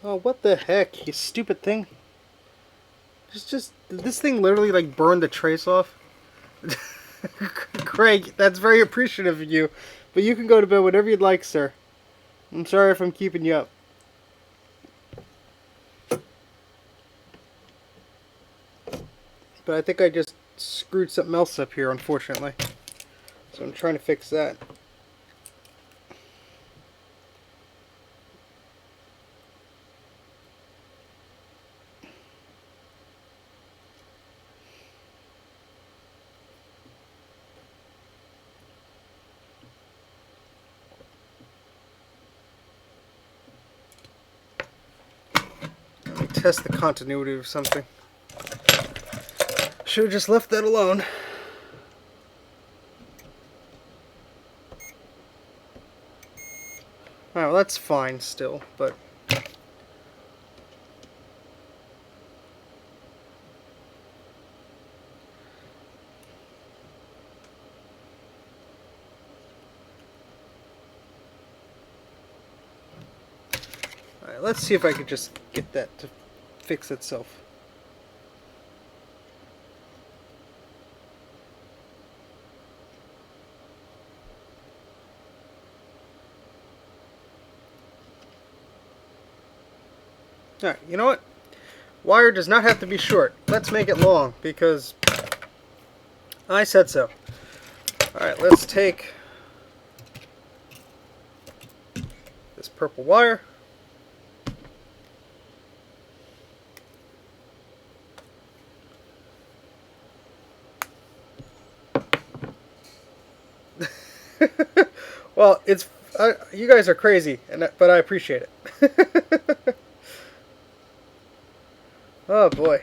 Oh, what the heck, you stupid thing. Did this thing literally like burn the trace off? Craig, that's very appreciative of you. But you can go to bed whenever you'd like, sir. I'm sorry if I'm keeping you up. But I think I just screwed something else up here, unfortunately. So I'm trying to fix that. Let me test the continuity of something. Should have just left that alone. Alright, well that's fine still, but... Alright, let's see if I could just get that to fix itself. Alright, you know what? Wire does not have to be short. Let's make it long, because I said so. Alright, let's take this purple wire. Well, it's you guys are crazy, but I appreciate it. Oh boy.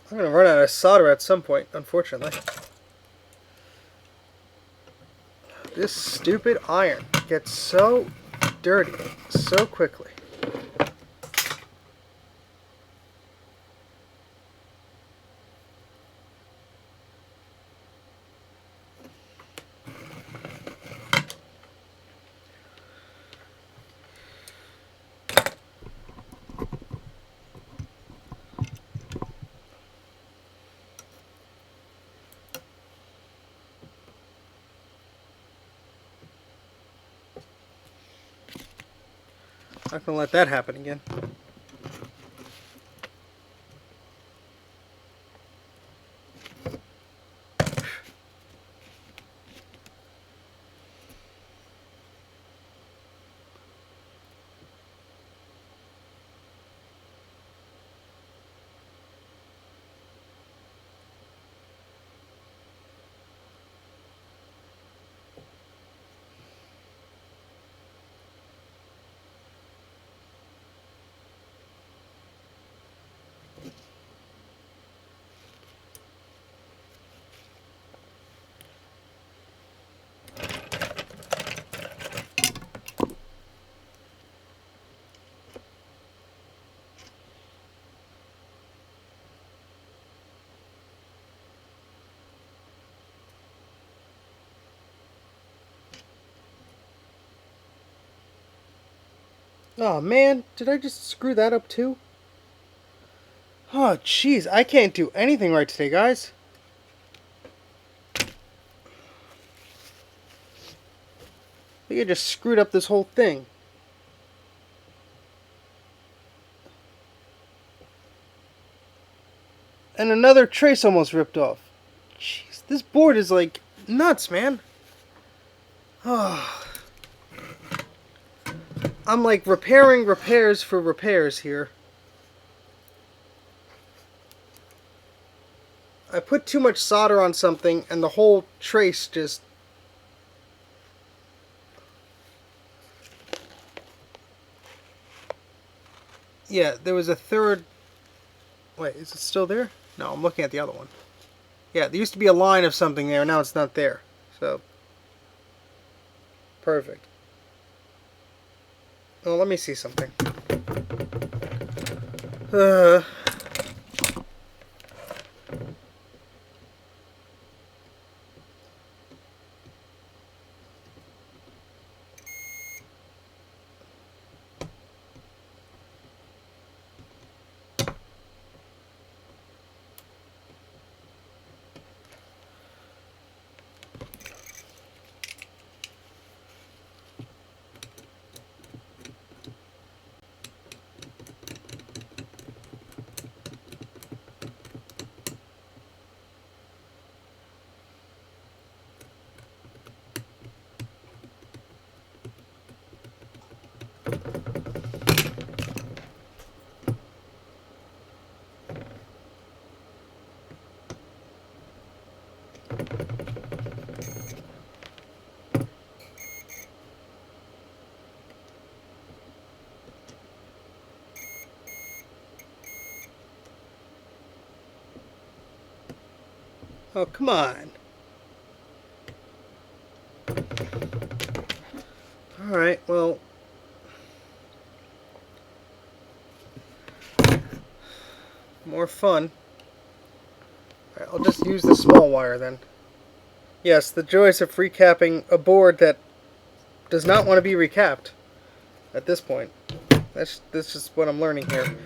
I'm gonna run out of solder at some point, unfortunately. This stupid iron gets so dirty so quickly. Not gonna let that happen again. Oh man, did I just screw that up too? Oh jeez, I can't do anything right today, guys. I think I just screwed up this whole thing. And another trace almost ripped off. Jeez, this board is like nuts, man. Oh. I'm like repairing repairs for repairs here. I put too much solder on something and the whole trace just... Yeah, there was a third... Wait, is it still there? No, I'm looking at the other one. Yeah, there used to be a line of something there, now it's not there. So, perfect. Oh, let me see something. Uh, oh, come on. Alright, well. More fun. Alright, I'll just use the small wire then. Yes, the joys of recapping a board that does not want to be recapped at this point. That's just what I'm learning here.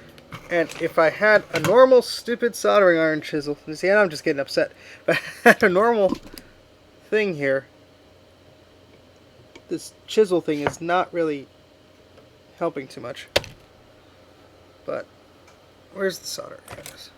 And if I had a normal stupid soldering iron chisel, see, I'm just getting upset. If I had a normal thing here, this chisel thing is not really helping too much. But where's the solder? Here it is.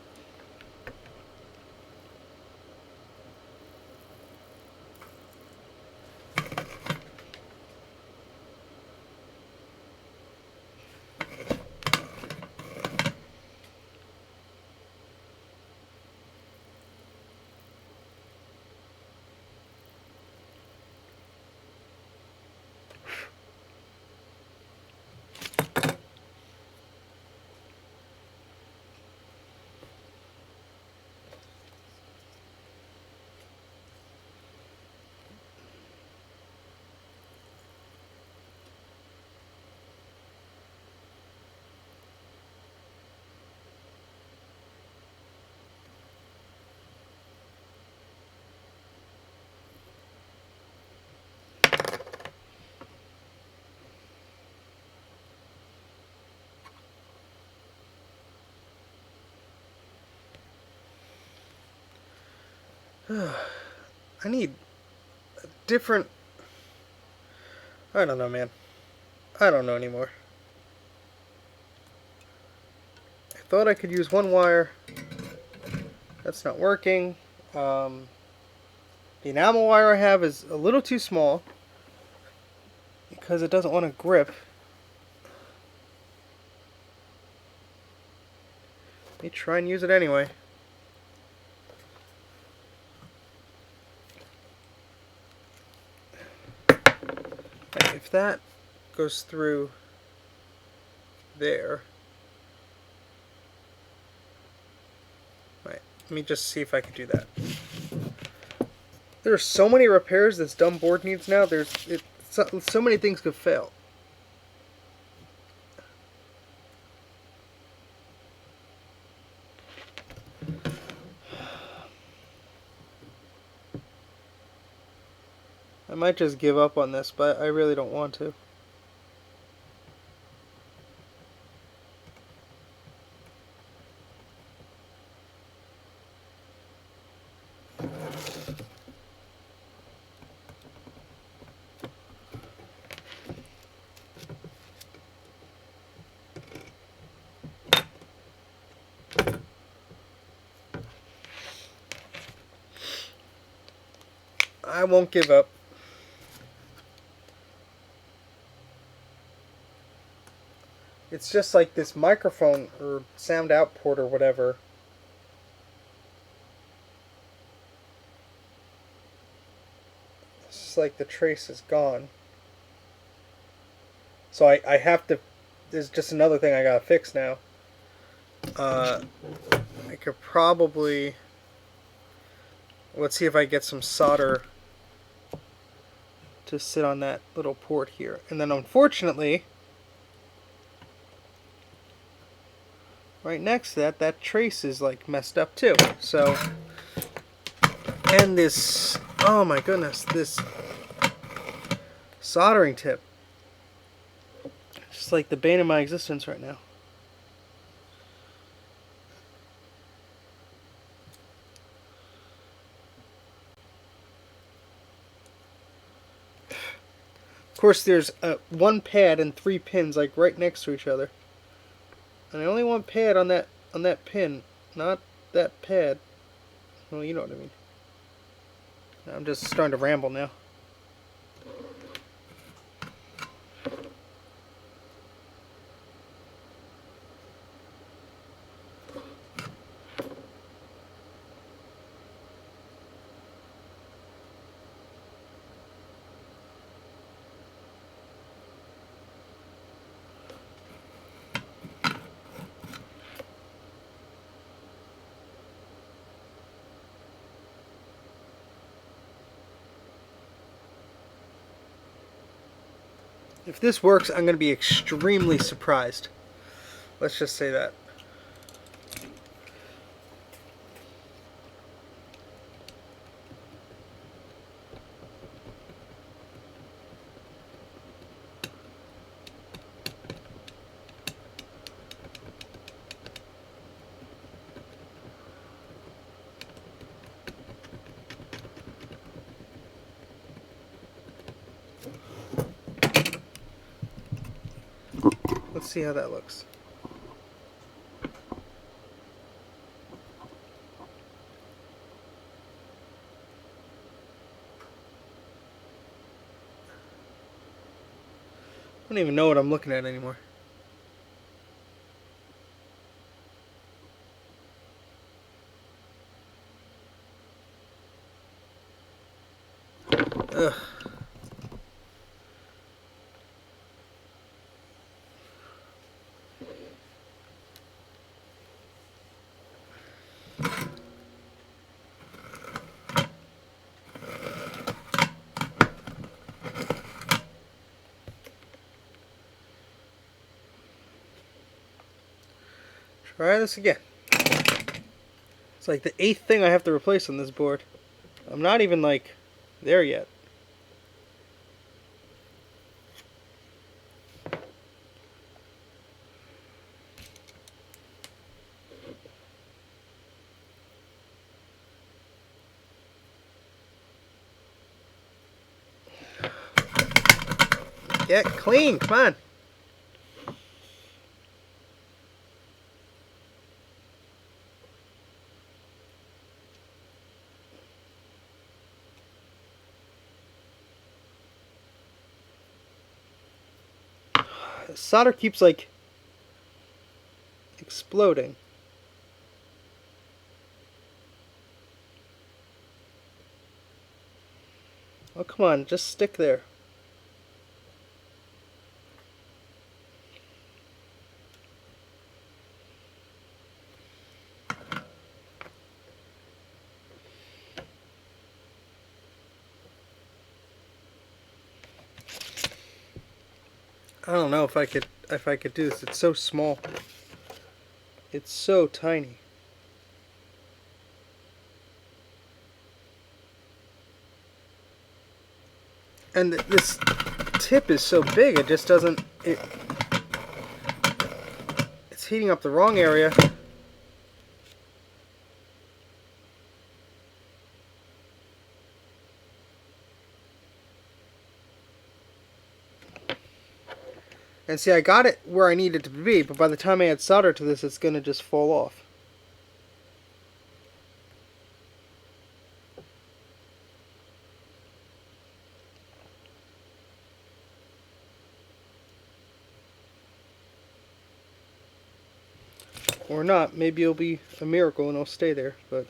I need a different... I don't know, man. I don't know anymore. I thought I could use one wire. That's not working. The enamel wire I have is a little too small because it doesn't want to grip. Let me try and use it anyway. If that goes through there, right, let me just see if I can do that. There are so many repairs this dumb board needs now. So many things could fail. I might just give up on this, but I really don't want to. I won't give up. It's just like this microphone or sound out port or whatever. It's just like the trace is gone. So I have to... There's just another thing I gotta fix now. I could probably... Let's see if I get some solder to sit on that little port here. And then unfortunately, right next to that, that trace is like messed up too. So, and this, oh my goodness, this soldering tip, just like the bane of my existence right now. Of course, there's one pad and 3 pins like right next to each other, and I only want pad on that pin, not that pad. Well, you know what I mean. I'm just starting to ramble now. If this works, I'm going to be extremely surprised. Let's just say that. Let's see how that looks. I don't even know what I'm looking at anymore. Ugh. Try this again. It's like the 8th thing I have to replace on this board. I'm not even like there yet. Get clean, come on. Solder keeps like exploding. Oh, come on, just stick there. I don't know if I could do this. It's so small. It's so tiny. And this tip is so big, it just doesn't... It's heating up the wrong area. And see, I got it where I need it to be, but by the time I add solder to this, it's going to just fall off. Or not. Maybe it'll be a miracle and it'll stay there, but...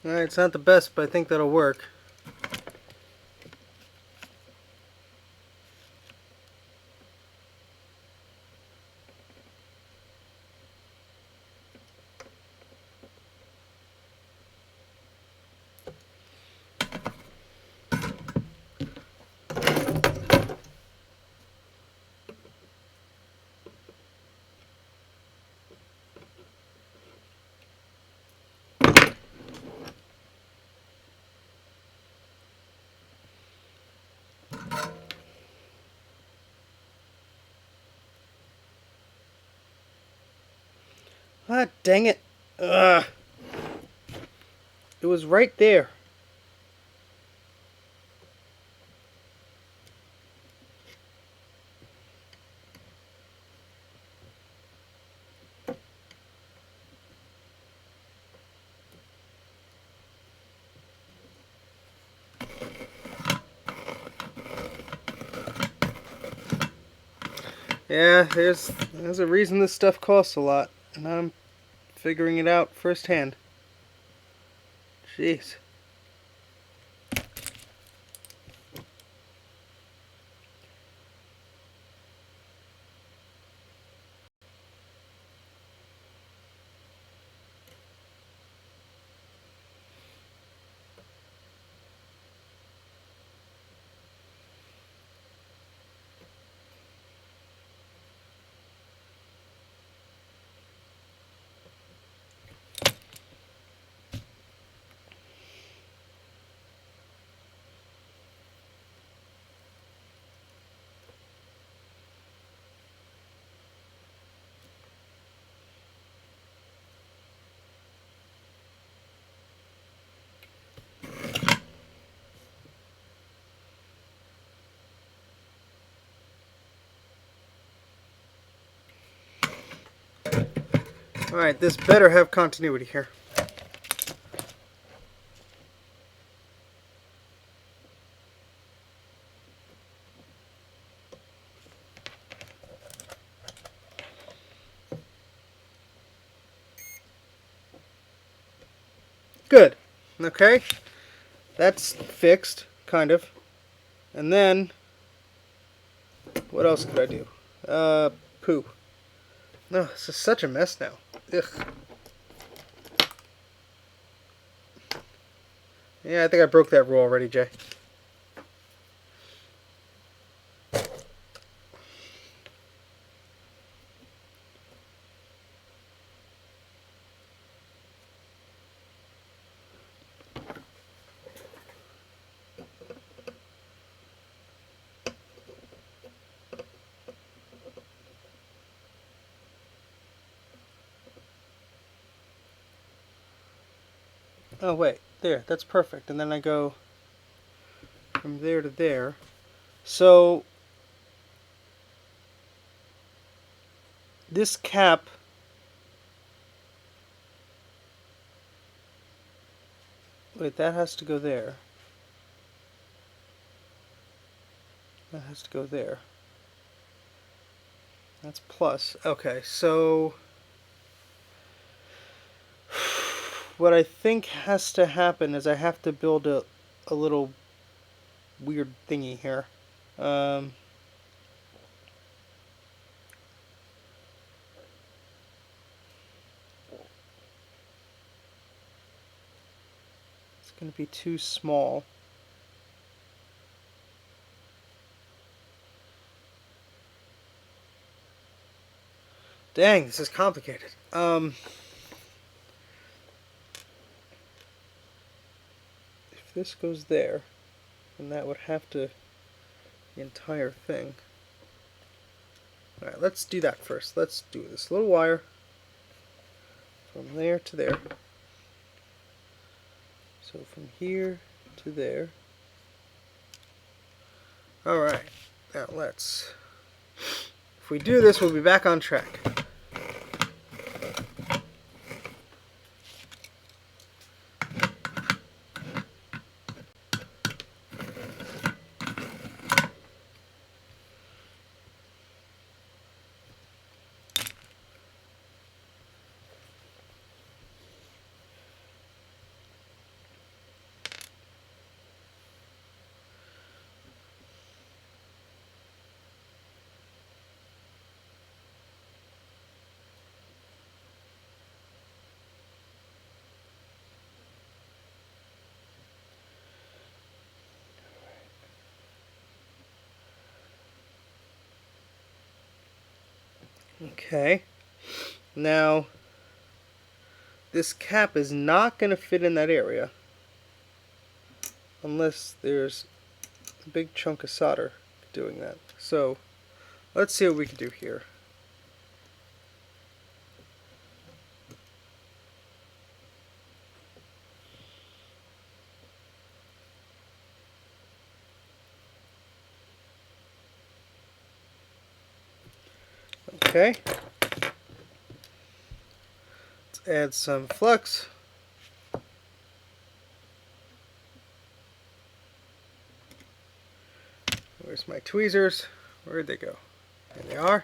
Alright, it's not the best, but I think that'll work. Ah, dang it. Ugh. It was right there. Yeah, there's a reason this stuff costs a lot, and I'm figuring it out firsthand. Jeez. Alright, this better have continuity here. Good. Okay. That's fixed, kind of. And then, what else could I do? Poo. No, this is such a mess now. Ugh. Yeah, I think I broke that rule already, Jay. Oh, wait. There, that's perfect. And then I go from there to there. So, this cap... Wait, that has to go there. That has to go there. That's plus. Okay, so... What I think has to happen is I have to build a little weird thingy here. It's going to be too small. Dang, this is complicated. If this goes there, then that would have to... the entire thing. Alright, let's do that first. Let's do this little wire from there to there. So from here to there. Alright, now let's... If we do this, we'll be back on track. Okay. Now, this cap is not going to fit in that area unless there's a big chunk of solder doing that. So, let's see what we can do here. Okay. Let's add some flux. Where's my tweezers? Where'd they go? There they are.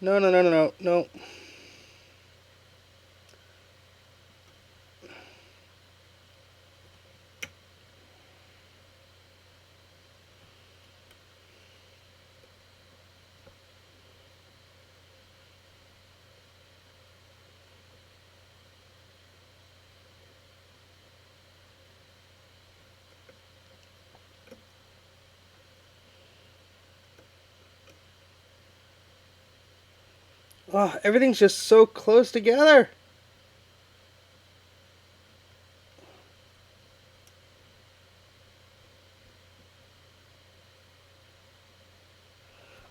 No, no, no, no, no, no. Oh, everything's just so close together.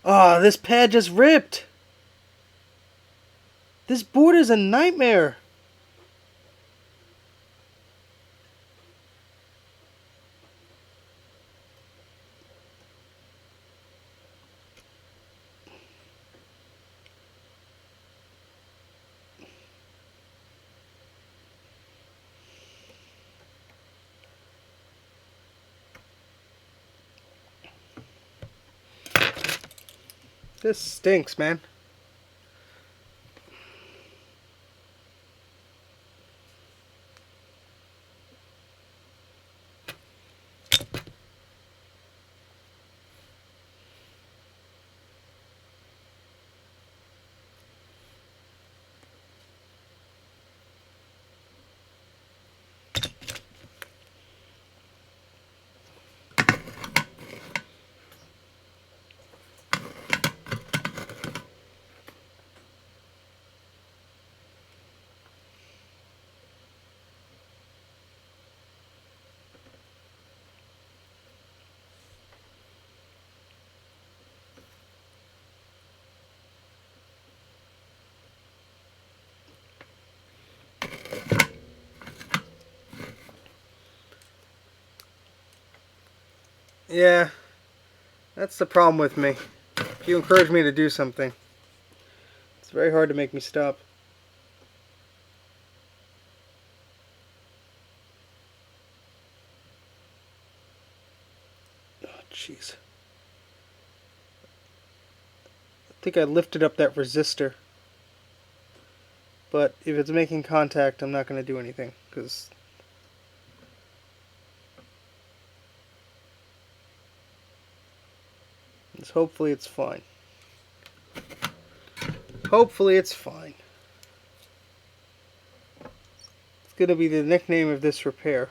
Oh, this pad just ripped. This board is a nightmare. This stinks, man. Yeah, that's the problem with me. If you encourage me to do something, it's very hard to make me stop. Oh, jeez. I think I lifted up that resistor. But if it's making contact, I'm not going to do anything, because hopefully it's fine. Hopefully it's fine. It's going to be the nickname of this repair.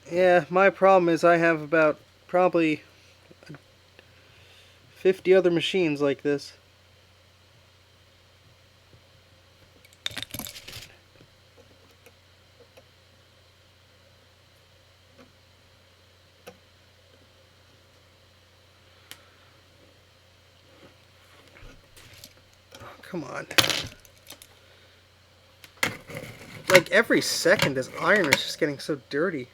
Yeah, my problem is I have about probably 50 other machines like this. Oh, come on. Like every second this iron is just getting so dirty.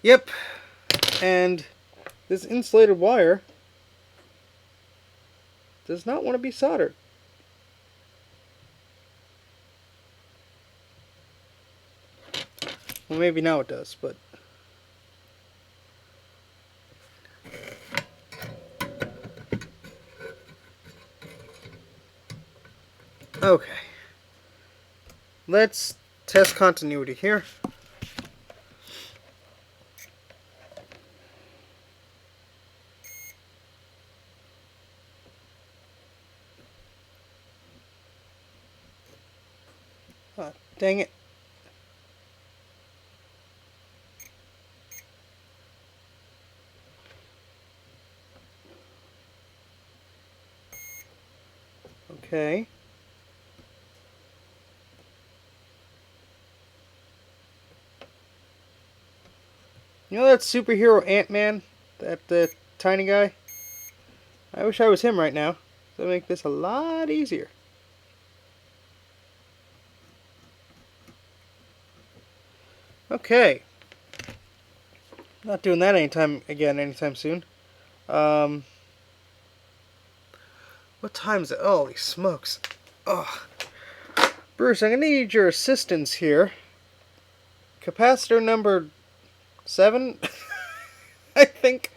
Yep. And this insulated wire does not want to be soldered. Well, maybe now it does, but... Okay. Let's test continuity here. Oh, dang it. Okay. You know that superhero Ant-Man? That tiny guy? I wish I was him right now. That'd make this a lot easier. Okay. Not doing that anytime soon. What time is it? Holy smokes. Oh. Bruce, I'm going to need your assistance here. Capacitor number 7, I think.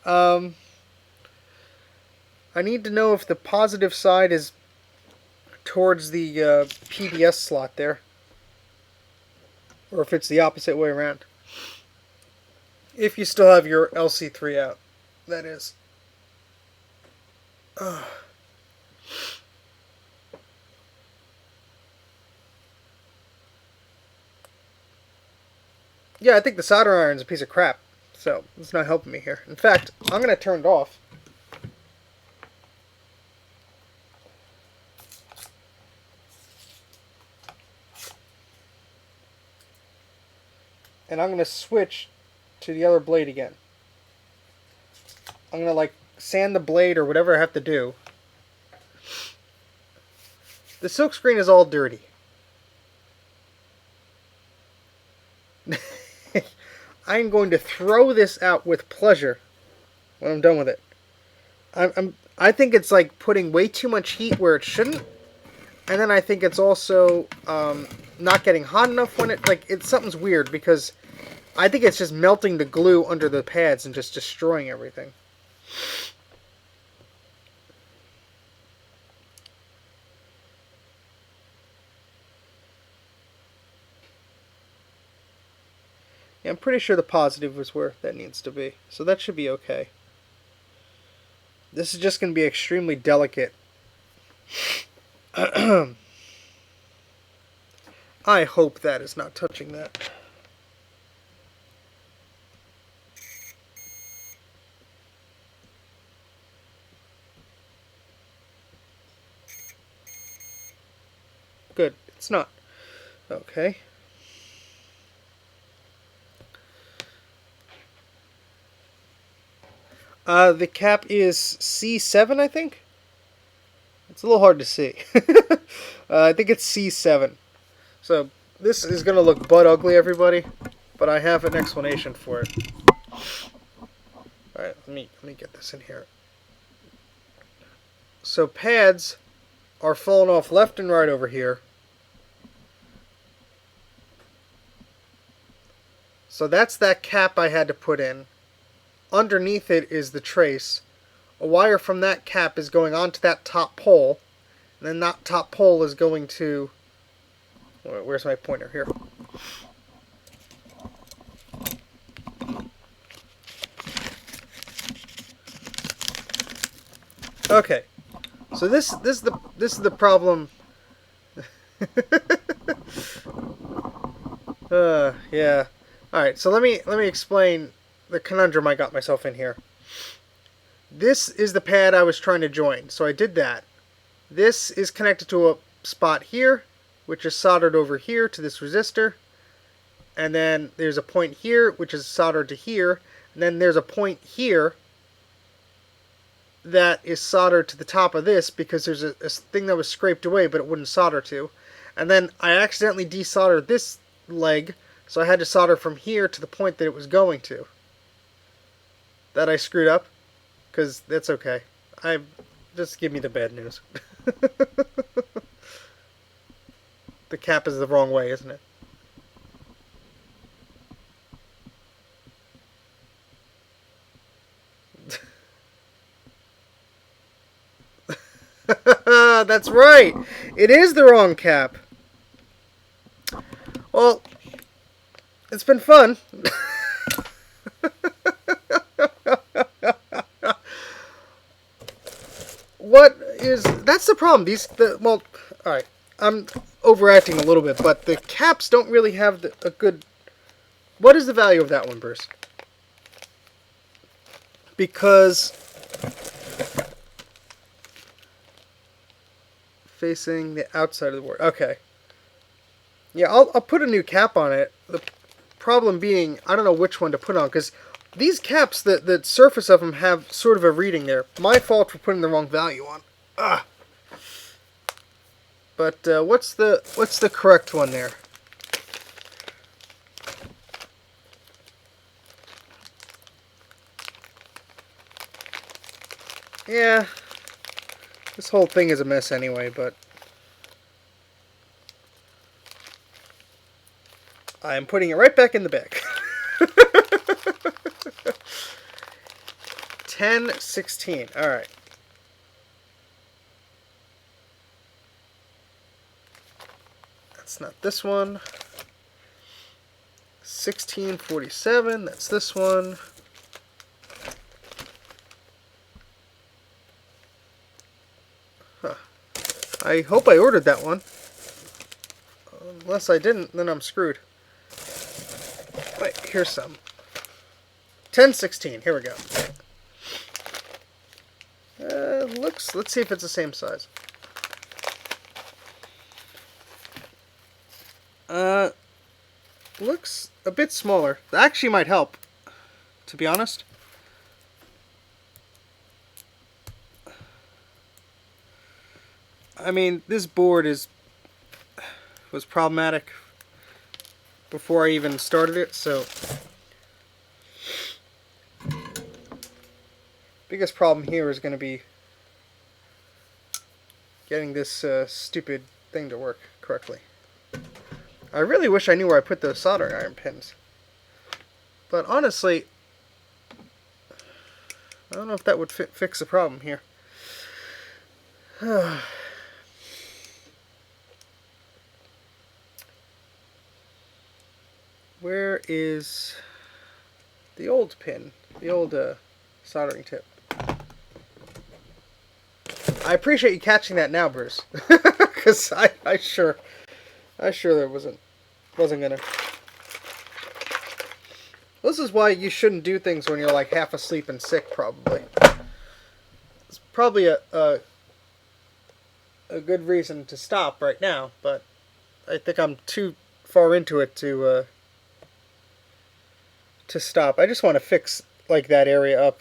I need to know if the positive side is towards the PDS slot there, or if it's the opposite way around. If you still have your LC3 out, that is. Yeah, I think the solder iron's a piece of crap, so it's not helping me here. In fact, I'm going to turn it off. And I'm going to switch to the other blade again. I'm going to sand the blade or whatever I have to do. The silkscreen is all dirty. I'm going to throw this out with pleasure when I'm done with it. I think it's putting way too much heat where it shouldn't, and then I think it's also not getting hot enough when something's weird, because I think it's just melting the glue under the pads and just destroying everything. Yeah, I'm pretty sure the positive is where that needs to be. So that should be okay. This is just going to be extremely delicate. I hope that is not touching that. Good. It's not. Okay. The cap is C7, I think. It's a little hard to see. I think it's C7. So this is going to look butt ugly, everybody, but I have an explanation for it. All right, let me get this in here. So pads are falling off left and right over here. So that's that cap I had to put in. Underneath it is the trace. A wire from that cap is going onto that top pole, and then that top pole is going to... Where's my pointer? Here. Okay. So this is the problem. Yeah. All right. So let me explain the conundrum I got myself in here. This is the pad I was trying to join, so I did that. This is connected to a spot here, which is soldered over here to this resistor, and then there's a point here, which is soldered to here, and then there's a point here that is soldered to the top of this because there's a thing that was scraped away but it wouldn't solder to. And then I accidentally desoldered this leg, So I had to solder from here to the point that it was going to. That I screwed up, because that's okay. Just give me the bad news. The cap is the wrong way, isn't it? That's right. It is the wrong cap. Well, it's been fun. That's the problem. Well, all right. I'm overacting a little bit, but the caps don't really have a good. What is the value of that one, Bruce? Because facing the outside of the board. Okay. Yeah, I'll put a new cap on it. The problem being, I don't know which one to put on, because these caps, the surface of them have sort of a reading there. My fault for putting the wrong value on. Ah. But what's the correct one there? Yeah. This whole thing is a mess anyway, but I'm putting it right back in the bag. 1016. All right. That's not this one. 1647. That's this one. Huh. I hope I ordered that one. Unless I didn't, then I'm screwed. Wait, here's some. 1016. Here we go. Let's see if it's the same size. Looks a bit smaller. That actually might help, to be honest. I mean, this board was problematic before I even started it, so biggest problem here is going to be getting this stupid thing to work correctly. I really wish I knew where I put those soldering iron pins. But honestly, I don't know if that would fix the problem here. Where is the old pin? The old soldering tip. I appreciate you catching that now, Bruce. Because I sure there wasn't gonna. This is why you shouldn't do things when you're like half asleep and sick, probably. It's probably a good reason to stop right now, but I think I'm too far into it to stop. I just want to fix like that area up.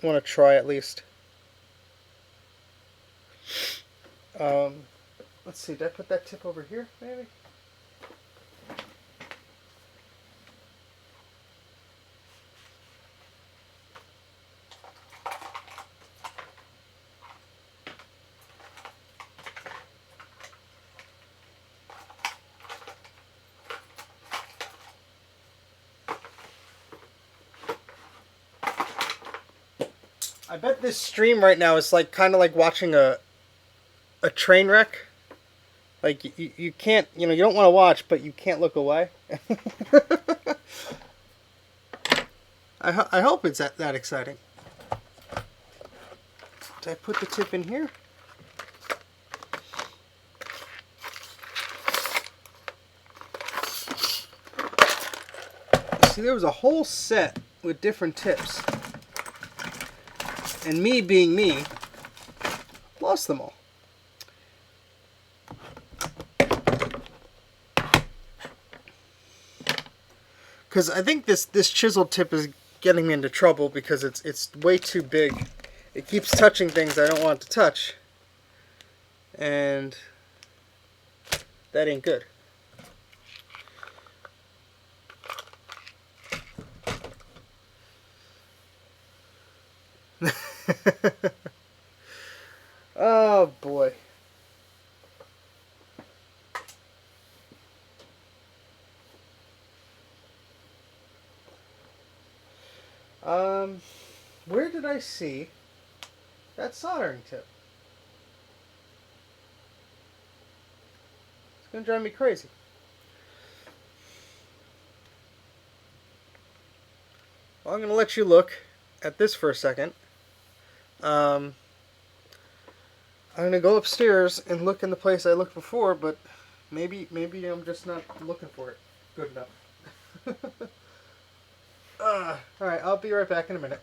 I want to try at least. Let's see, did I put that tip over here, maybe? I bet this stream right now is like kind of like watching a train wreck. Like you can't, you don't want to watch, but you can't look away. I hope it's that exciting. Did I put the tip in here? See, there was a whole set with different tips. And me being me, lost them all. Because I think this chisel tip is getting me into trouble because it's way too big. It keeps touching things I don't want it to touch. And that ain't good. Oh boy. Um, where did I see that soldering tip? It's gonna drive me crazy. Well, I'm gonna let you look at this for a second. Um, I'm gonna go upstairs and look in the place I looked before, but maybe I'm just not looking for it good enough. All right, I'll be right back in a minute.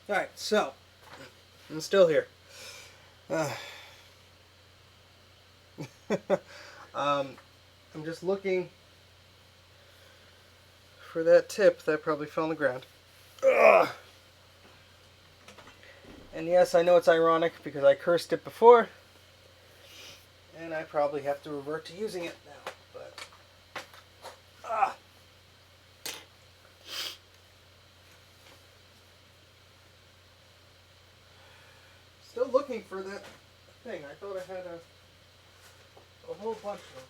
Alright, so, I'm still here. I'm just looking for that tip that probably fell on the ground. Ugh. And yes, I know it's ironic because I cursed it before, and I probably have to revert to using it now, but... Still looking for that thing. I thought I had a whole bunch of them.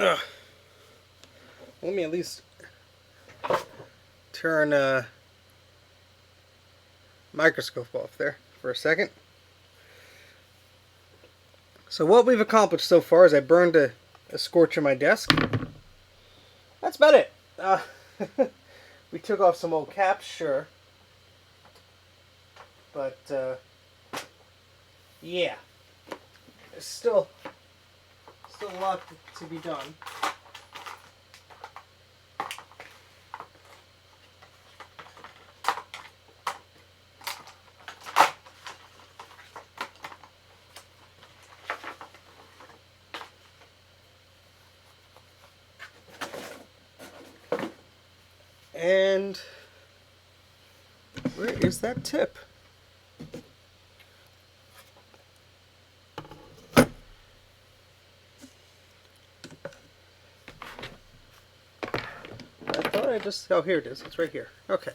Ugh. Let me at least turn microscope off there for a second. So what we've accomplished so far is I burned a scorch on my desk. That's about it. We took off some old caps, sure. But, yeah. There's still a lot to be done. And where is that tip? Oh, here it is. It's right here. Okay.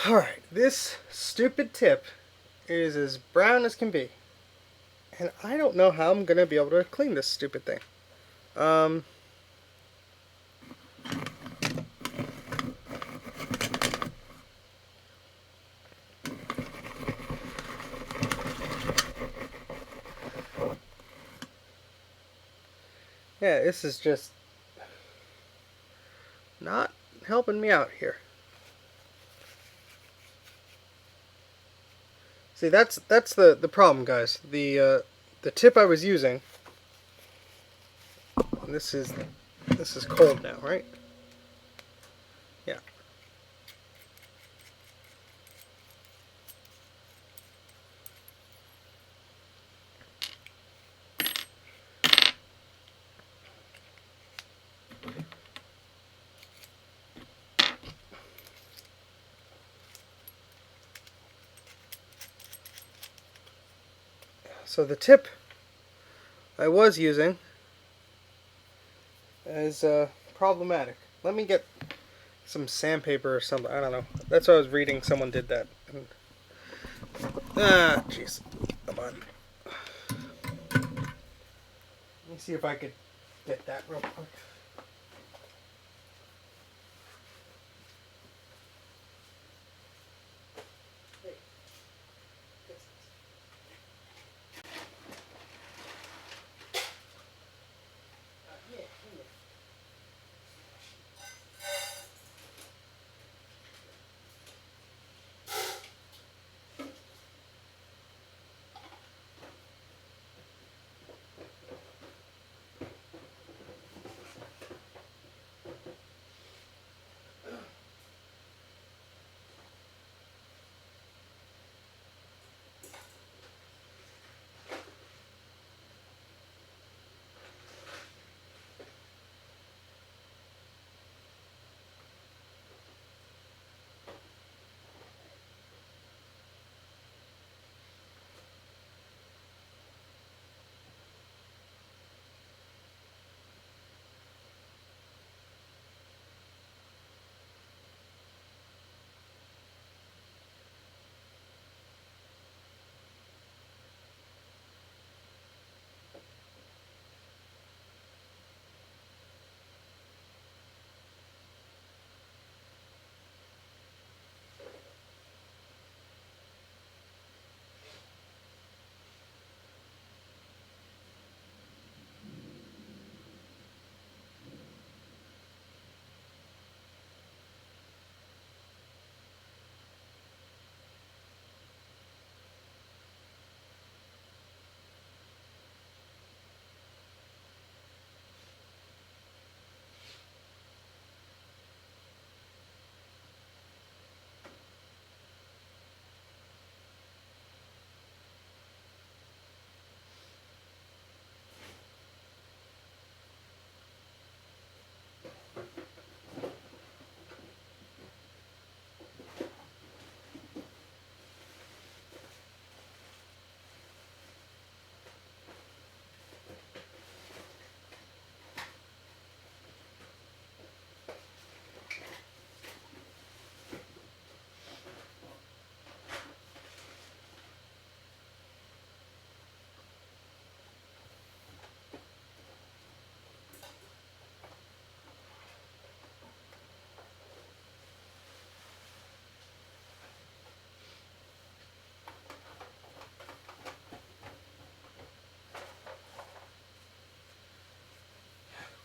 Alright, this stupid tip is as brown as can be. And I don't know how I'm going to be able to clean this stupid thing. Yeah, this is just not helping me out here. See, that's the problem, guys. The tip I was using. And this is cold now, right? Yeah. So the tip I was using is problematic. Let me get some sandpaper or something. I don't know. That's what I was reading. Someone did that. Jeez. Come on. Let me see if I could get that real quick.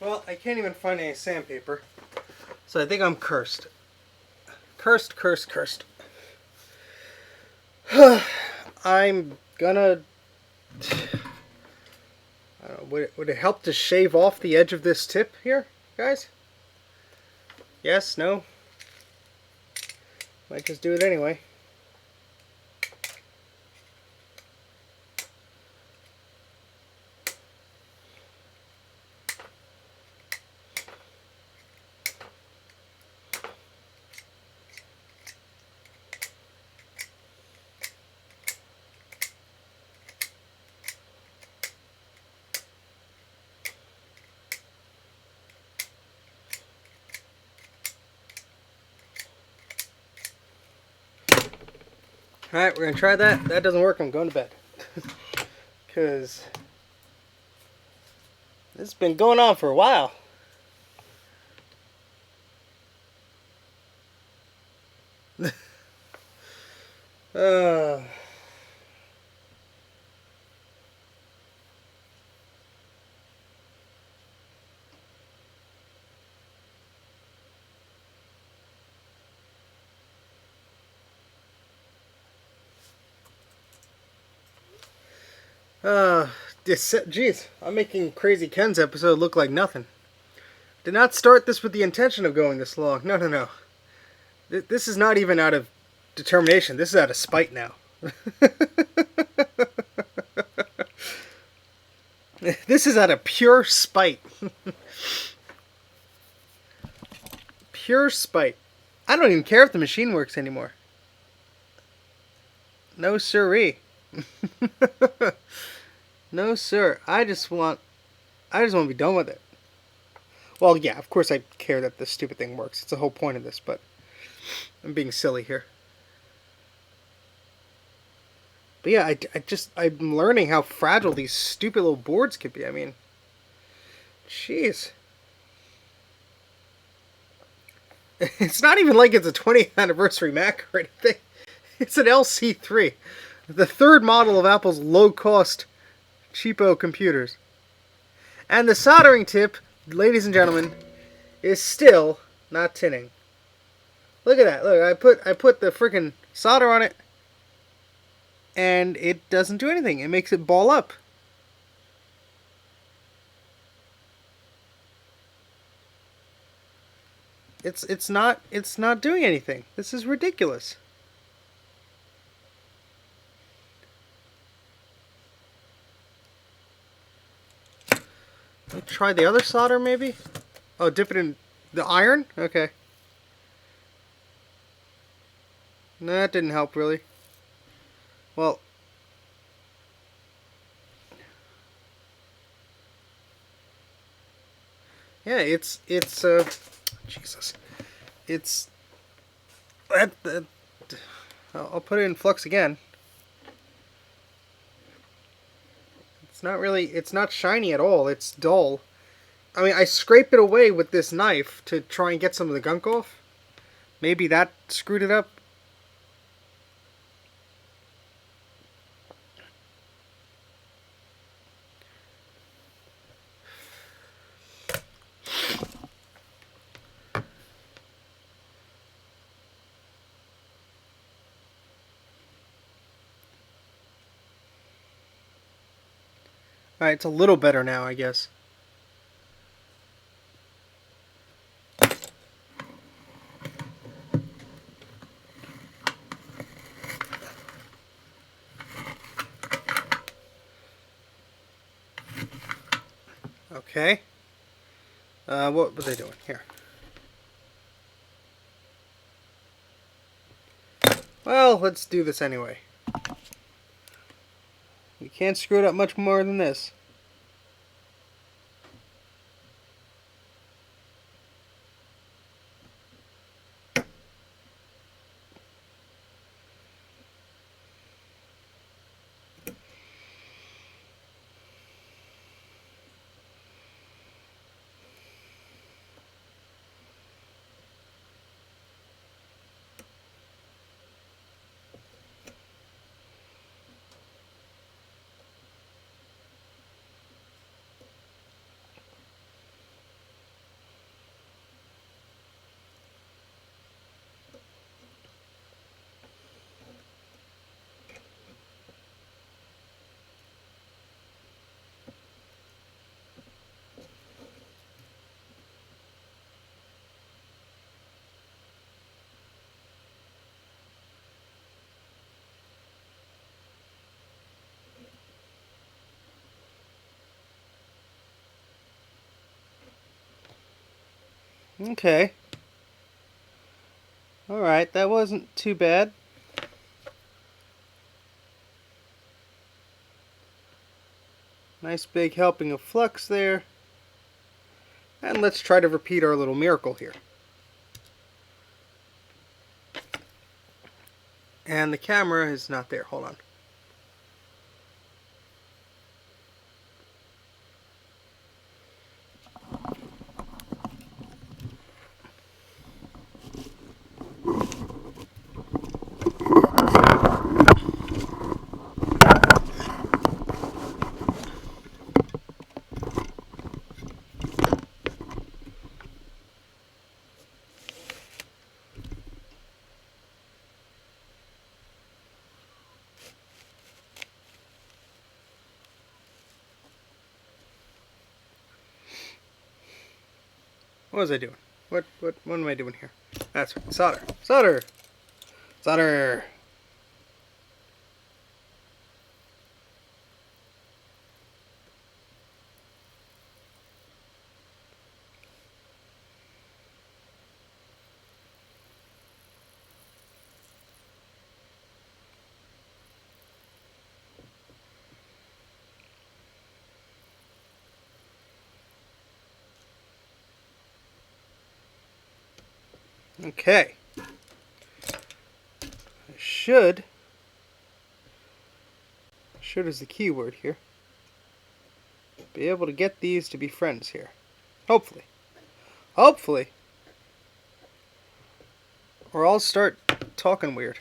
Well, I can't even find any sandpaper. So I think I'm cursed. Cursed, cursed, cursed. I'm gonna... I don't know, would it help to shave off the edge of this tip here, guys? Yes? No? Might just do it anyway. Alright, we're going to try that. If that doesn't work, I'm going to bed. Because this has been going on for a while. uh, Jeez, I'm making Crazy Ken's episode look like nothing. Did not start this with the intention of going this long. No, no, no. This is not even out of determination. This is out of spite now. This is out of pure spite. Pure spite. I don't even care if the machine works anymore. No siree. No sir. I just want to be done with it. Well, yeah, of course I care that this stupid thing works. It's the whole point of this, but I'm being silly here. But yeah, I'm learning how fragile these stupid little boards could be. I mean, jeez. It's not even like it's a 20th anniversary Mac or anything. It's an LC3. The third model of Apple's low-cost, cheapo computers. And the soldering tip, ladies and gentlemen, is still not tinning. Look at that. Look, I put the freaking solder on it, and it doesn't do anything. It makes it ball up. It's not doing anything. This is ridiculous. Let's try the other solder maybe? Oh, dip it in the iron? Okay. No, that didn't help really. Well, yeah, it's Jesus. It's I'll put it in flux again. It's not shiny at all. It's dull. I mean, I scrape it away with this knife to try and get some of the gunk off. Maybe that screwed it up. Alright, it's a little better now, I guess. Okay. What was I doing? Here. Well, let's do this anyway. You can't screw it up much more than this. Okay. Alright, that wasn't too bad. Nice big helping of flux there. And let's try to repeat our little miracle here. And the camera is not there. Hold on. What was I doing? What am I doing here? That's right. Solder. Solder! Solder! Okay. I should is the key word here, be able to get these to be friends here. Hopefully. Hopefully. Or I'll start talking weird.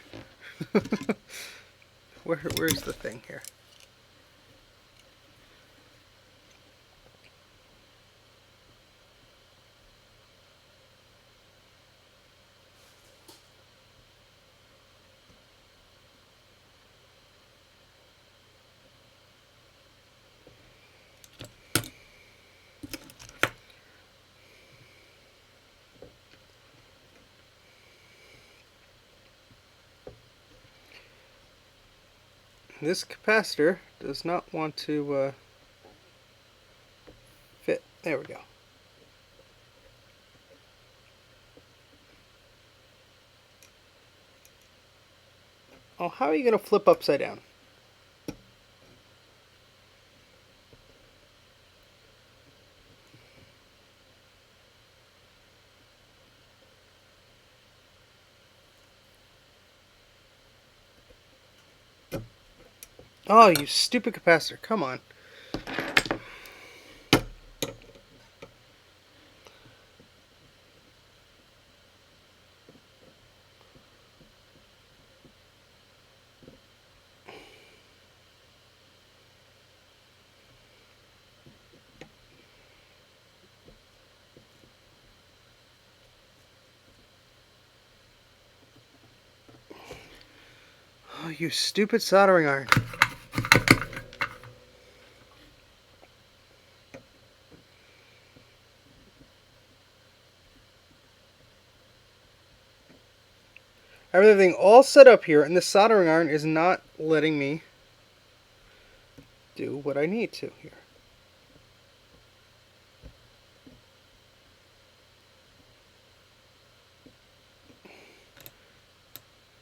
Where's the thing here? This capacitor does not want to fit. There we go. Oh, how are you going to flip upside down? Oh, you stupid capacitor. Come on. Oh, you stupid soldering iron. Everything all set up here, and the soldering iron is not letting me do what I need to here.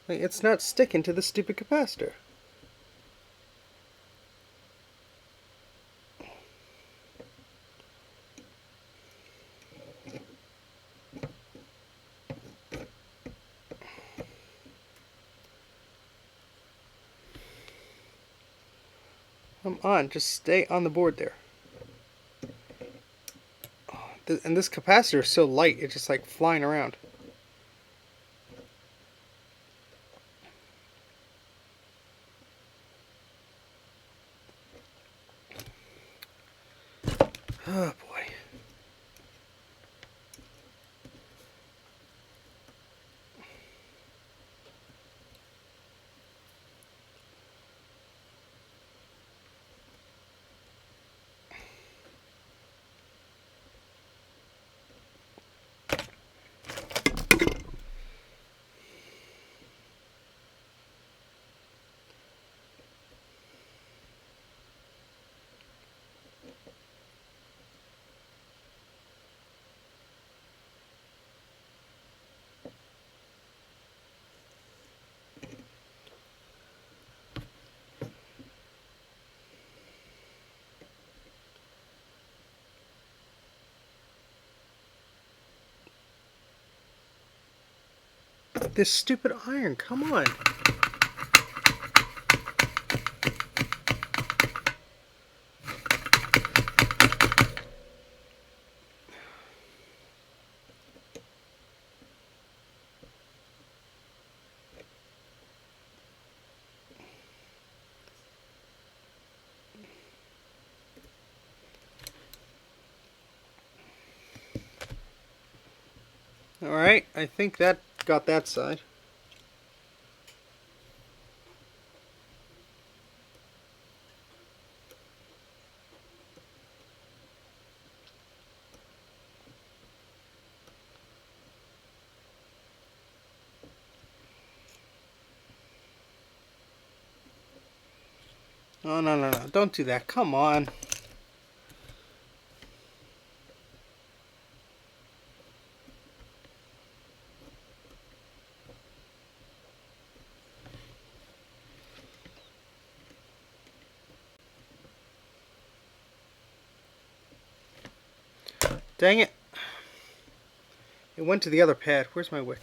Like, it's not sticking to the stupid capacitor. Come on, just stay on the board there. And this capacitor is so light, it's just like flying around. Oh boy. This stupid iron, come on. Alright, I think that got that side. Oh, no, no, no. Don't do that. Come on. Dang it. It went to the other pad. Where's my wick?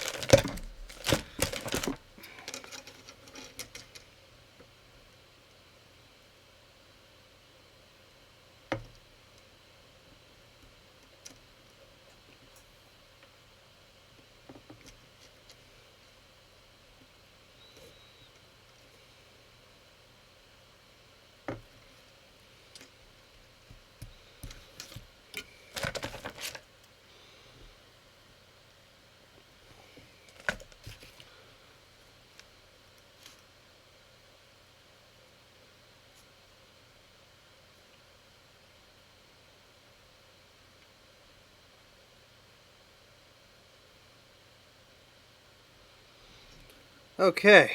Okay.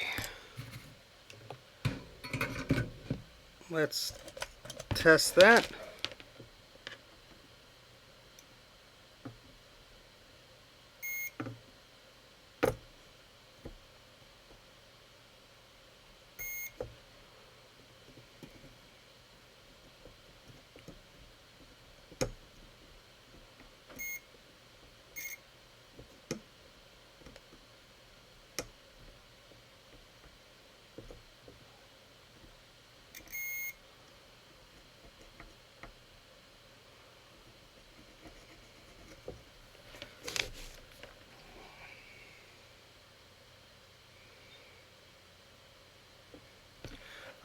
Let's test that.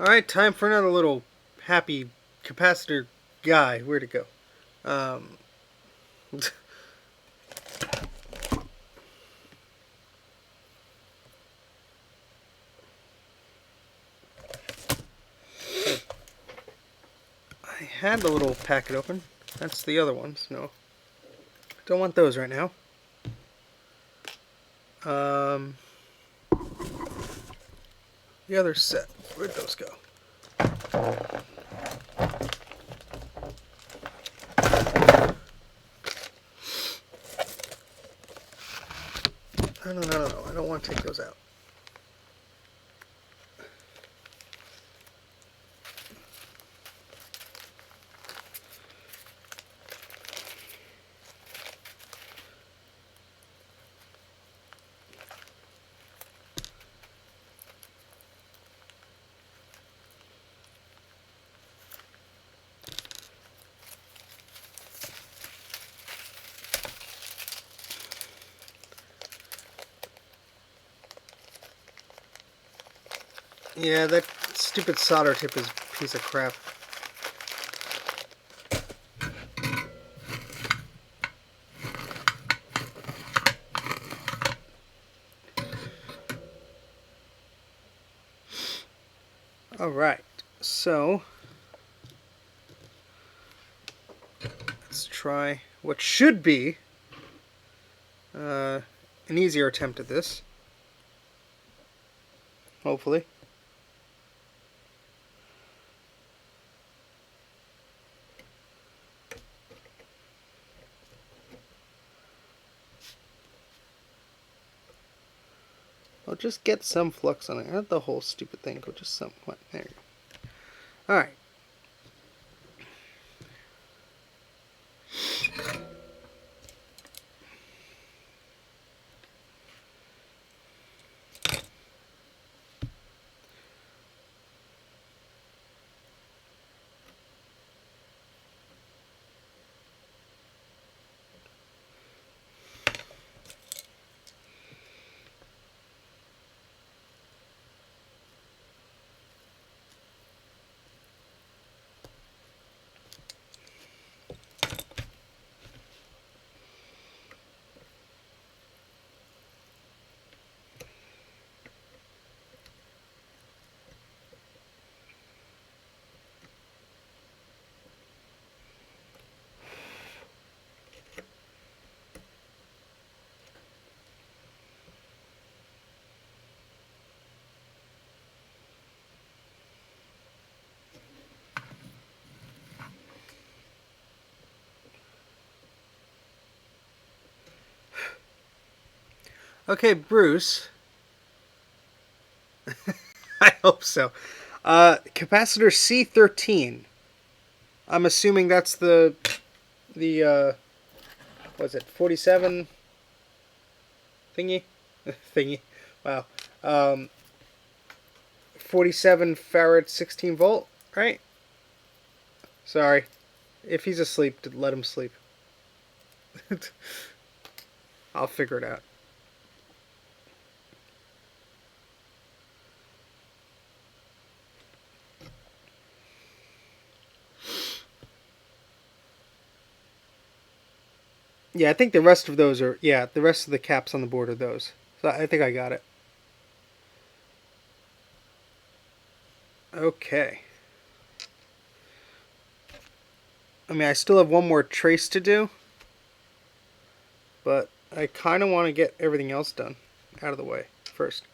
Alright, time for another little happy capacitor guy. Where'd it go? I had the little packet open. That's the other ones. No. Don't want those right now. The other set. Where'd those go? No. I don't want to take those out. Yeah, that stupid solder tip is a piece of crap. Alright, so let's try what should be an easier attempt at this. Hopefully. I'll just get some flux on it. Not the whole stupid thing. Go just some. What? There you go. Alright. Okay, Bruce. I hope so. Capacitor C13. I'm assuming that's the what's it, 47 thingy? Thingy. Wow. Um, 47 farad 16 volt, right? Sorry. If he's asleep, let him sleep. I'll figure it out. Yeah, I think the rest of those are, yeah, the rest of the caps on the board are those. So I think I got it. Okay. I mean, I still have one more trace to do, but I kind of want to get everything else done out of the way first.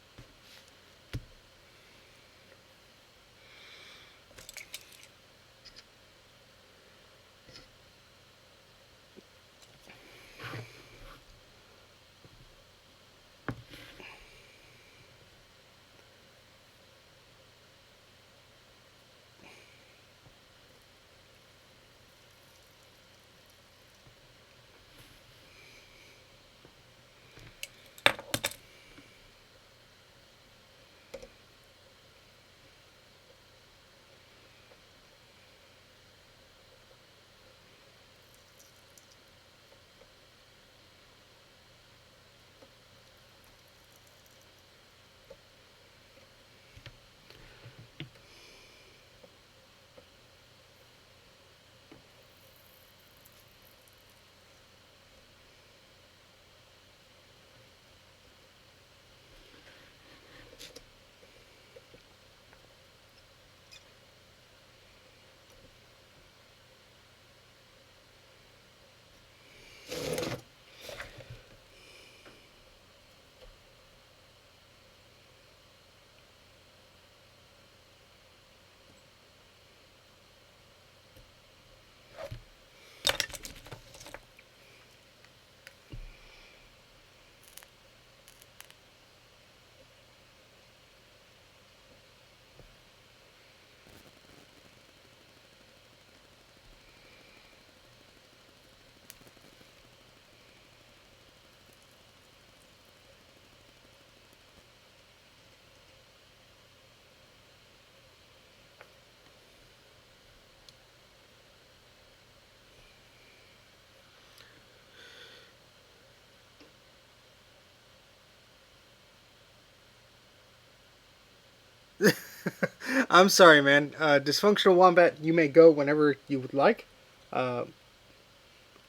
I'm sorry, man. Dysfunctional Wombat, you may go whenever you would like. Uh,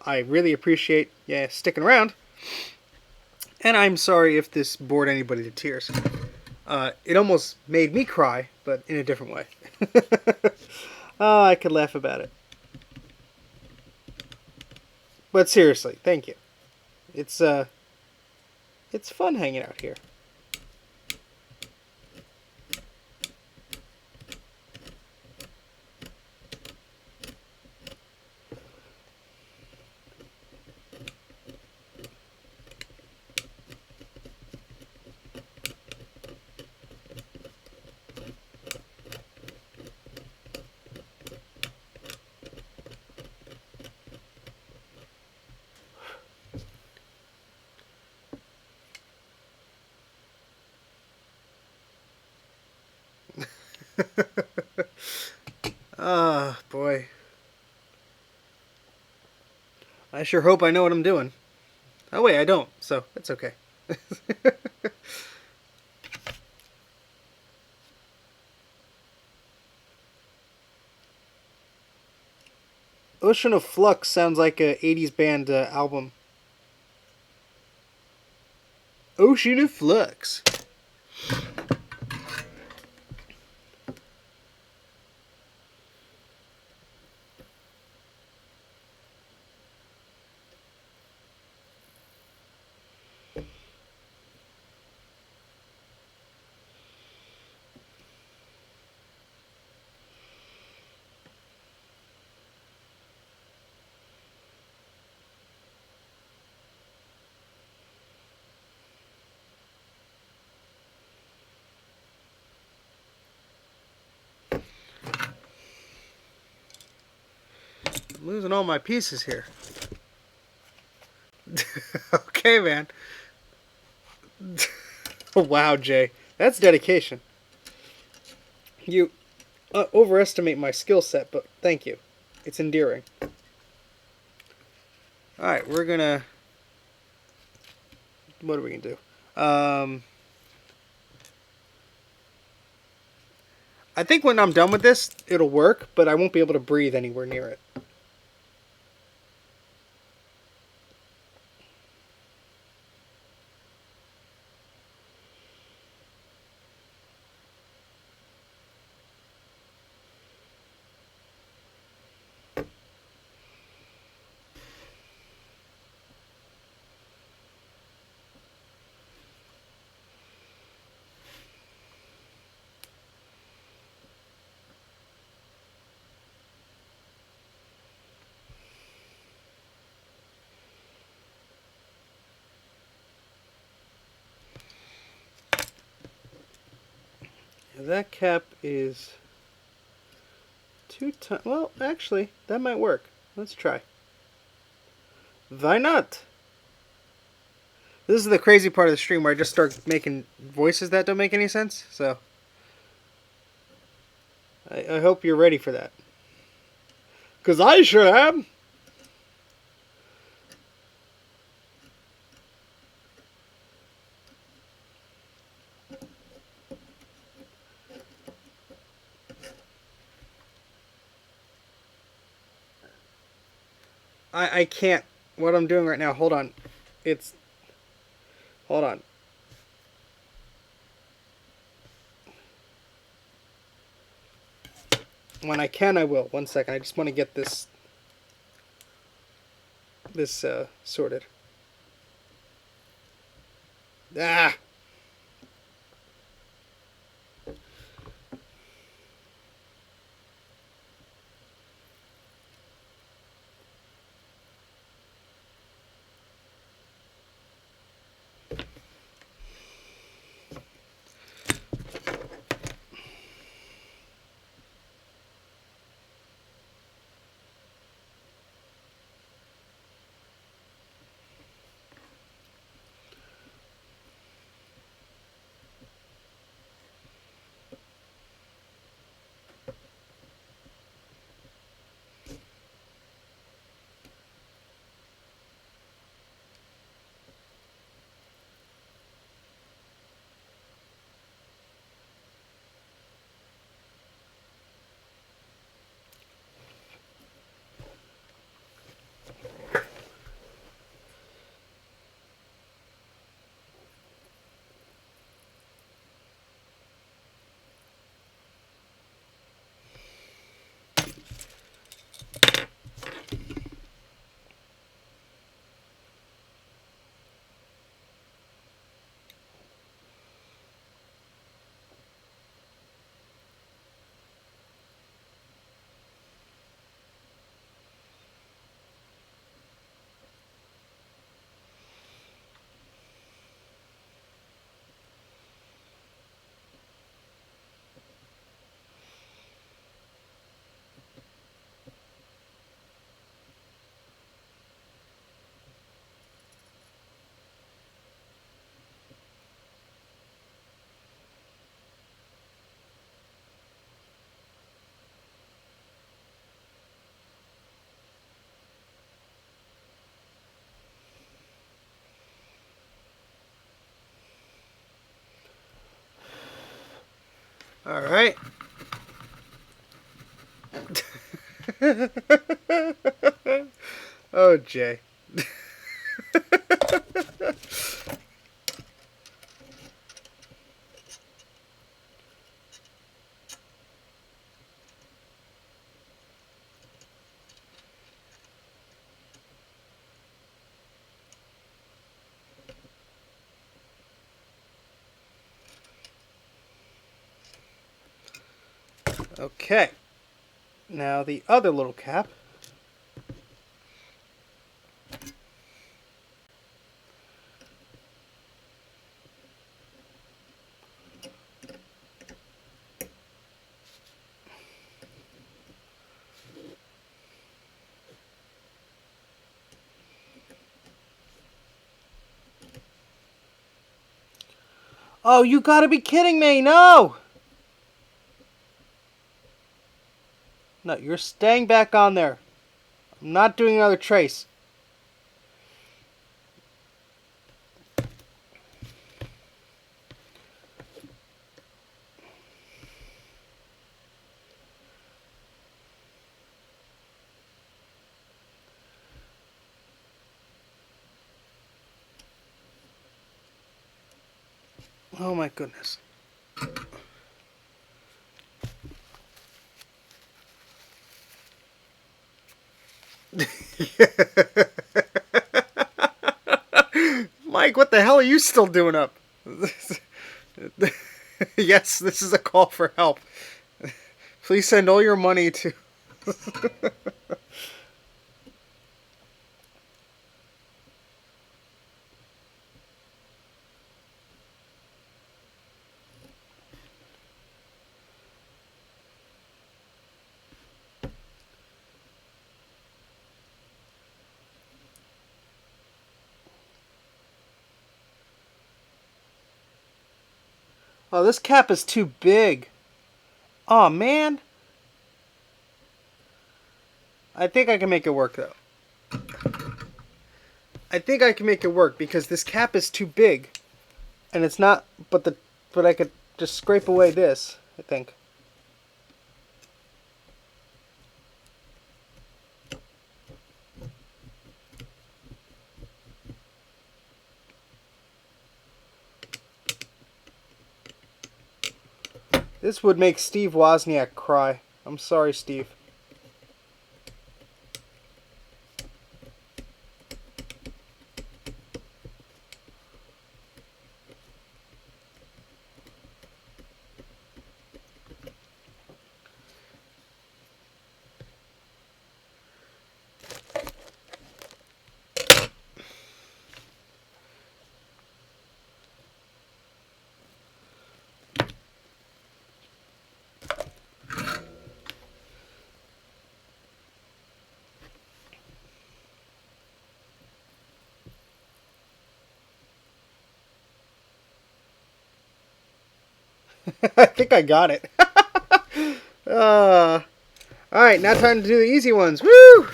I really appreciate sticking around. And I'm sorry if this bored anybody to tears. It almost made me cry, but in a different way. Oh, I could laugh about it. But seriously, thank you. It's fun hanging out here. Ah, boy. I sure hope I know what I'm doing. Oh, wait, I don't, so it's okay. Ocean of Flux sounds like a 80s band album. Ocean of Flux. I'm losing all my pieces here. Okay, man. Wow, Jay. That's dedication. You overestimate my skill set, but thank you. It's endearing. Alright, we're gonna... What are we gonna do? I think when I'm done with this, it'll work, but I won't be able to breathe anywhere near it. That cap is 2 times... Well, actually, that might work. Let's try. Why not? This is the crazy part of the stream where I just start making voices that don't make any sense. So, I hope you're ready for that. Because I sure am. I can't. What I'm doing right now, hold on. Hold on. When I can, I will. 1 second. I just want to get this sorted. Ah! All right. Oh, Jay. Okay. Now the other little cap. Oh, you gotta be kidding me! No! No, you're staying back on there. I'm not doing another trace. Oh my goodness. Mike, what the hell are you still doing up? Yes, this is a call for help. Please send all your money to... Oh, this cap is too big. Oh, man. I think I can make it work, though. I think I can make it work because this cap is too big. And it's not... But I could just scrape away this, I think. This would make Steve Wozniak cry. I'm sorry, Steve. I think I got it. Alright, now time to do the easy ones. Woo!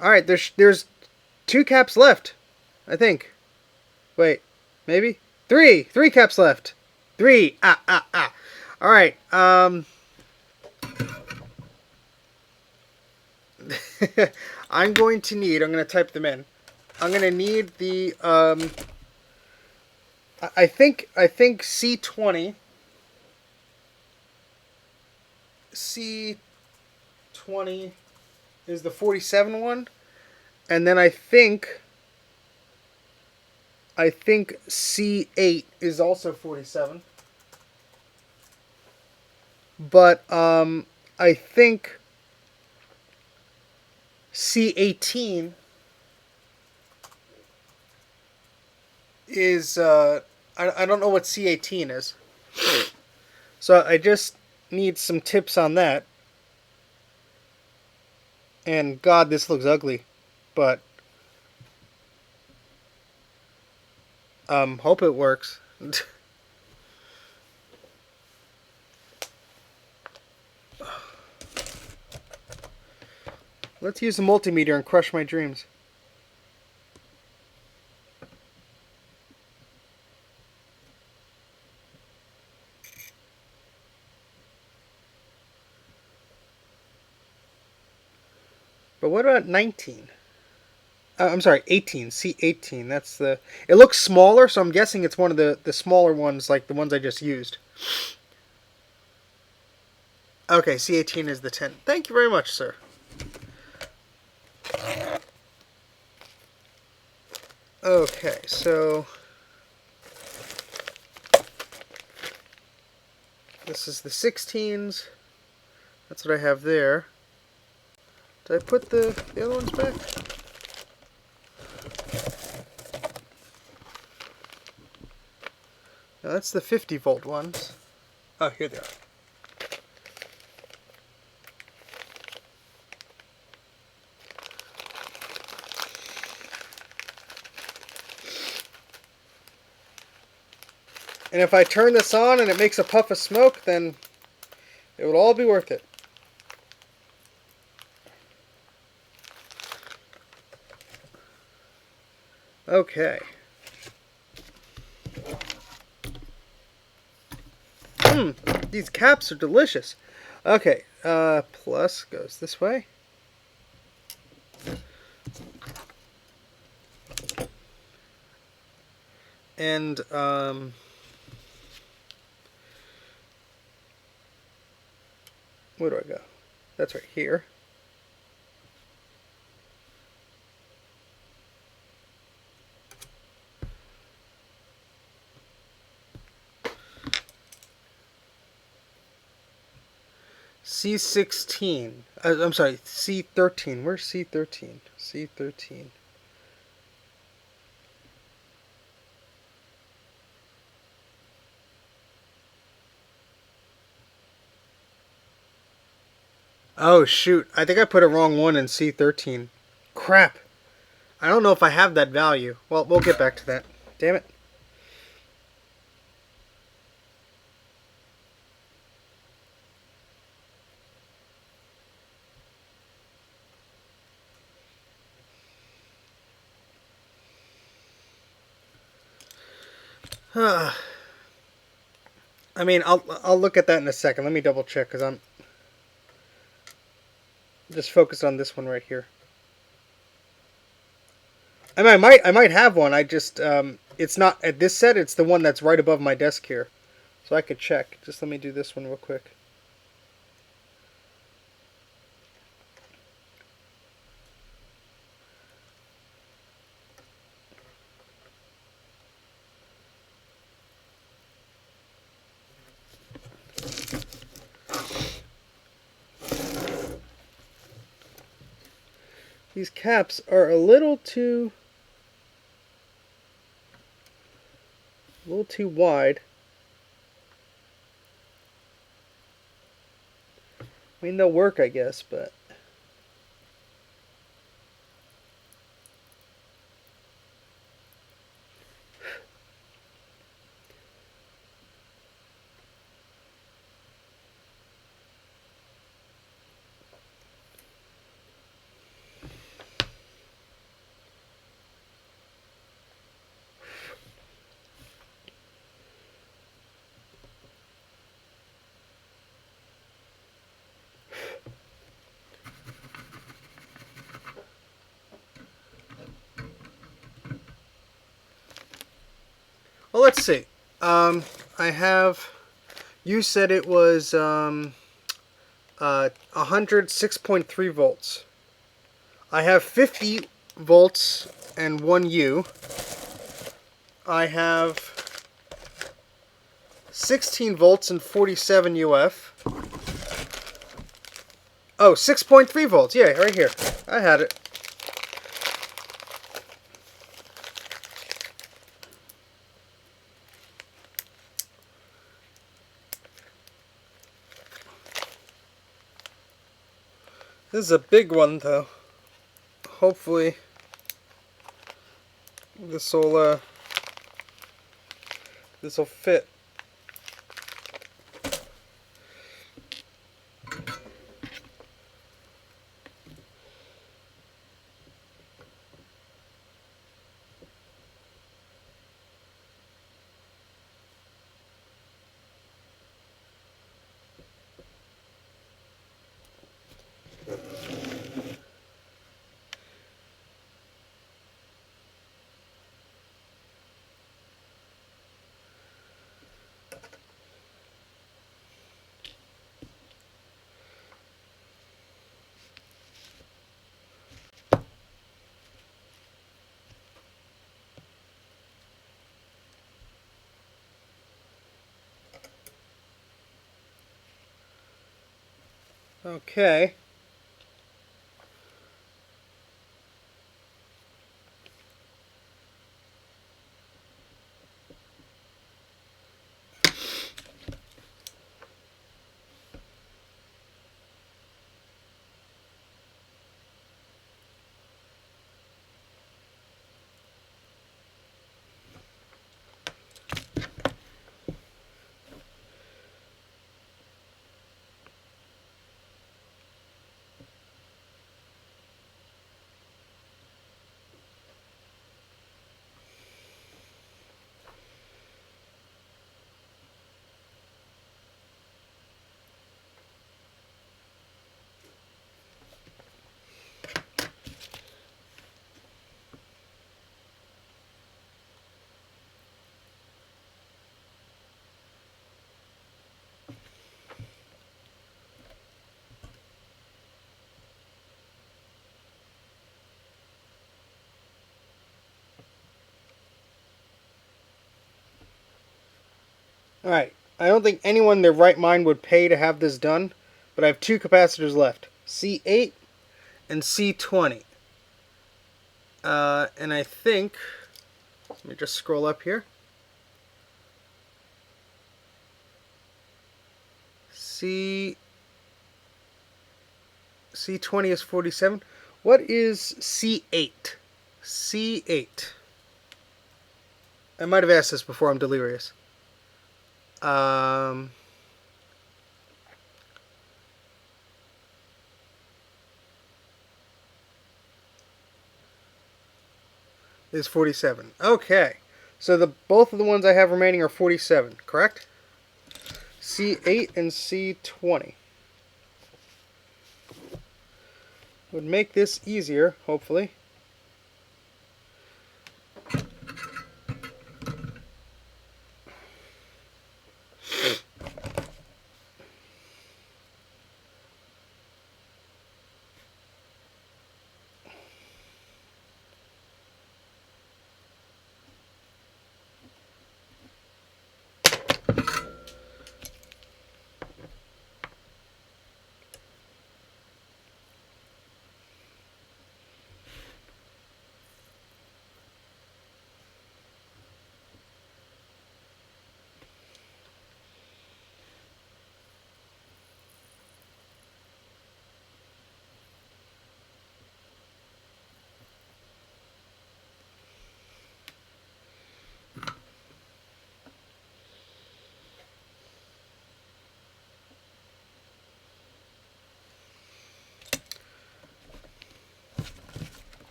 Alright, there's 2 caps left, I think. Wait, maybe? 3! 3 caps left. 3! Alright, I'm going to type them in. I'm going to need the, I think C20. C20 is the 47 one. And then I think C8 is also 47. But I think C18 is I don't know what C18 is. So I just need some tips on that. And God, this looks ugly. But hope it works. Let's use the multimeter and crush my dreams. But what about 19? I'm sorry, 18. C18. That's the... It looks smaller, so I'm guessing it's one of the smaller ones, like the ones I just used. Okay, C18 is the 10. Thank you very much, sir. Okay, so... This is the 16s. That's what I have there. Did I put the other ones back? No, that's the 50 volt ones. Oh, here they are. And if I turn this on and it makes a puff of smoke, then it would all be worth it. Okay. These caps are delicious. Okay, plus goes this way. And, where do I go? That's right here. C16. I'm sorry, C13. Where's C13? C13. Oh, shoot. I think I put a wrong one in C13. Crap. I don't know if I have that value. Well, we'll get back to that. Damn it. I mean, I'll look at that in a second. Let me double check because I'm just focused on this one right here. I mean, I might have one. I just it's not at this set. It's the one that's right above my desk here, so I could check. Just let me do this one real quick. These caps are a little too wide. I mean, they'll work, I guess, but well, let's see. I have. You said it was 106.3 volts. I have 50 volts and 1 U. I have 16 volts and 47 UF. Oh, 6.3 volts. Yeah, right here. I had it. This is a big one, though. Hopefully, this'll fit. Okay. Alright, I don't think anyone in their right mind would pay to have this done, but I have two capacitors left. C8 and C20. And I think, let me just scroll up here. C20 is 47. What is C8? C8. I might have asked this before, I'm delirious. Is 47. Okay. So both of the ones I have remaining are 47, correct? C8 and C20. Would make this easier, hopefully.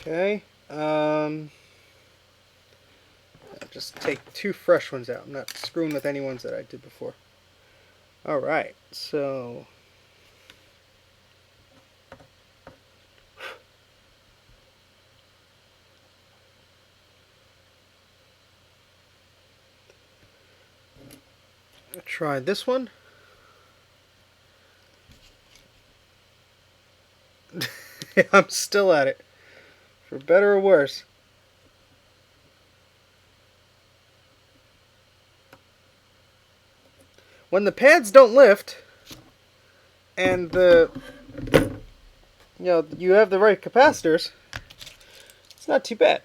Okay. I'll just take two fresh ones out. I'm not screwing with any ones that I did before. Alright, so I'll try this one. I'm still at it. For better or worse. When the pads don't lift, and you have the right capacitors, it's not too bad.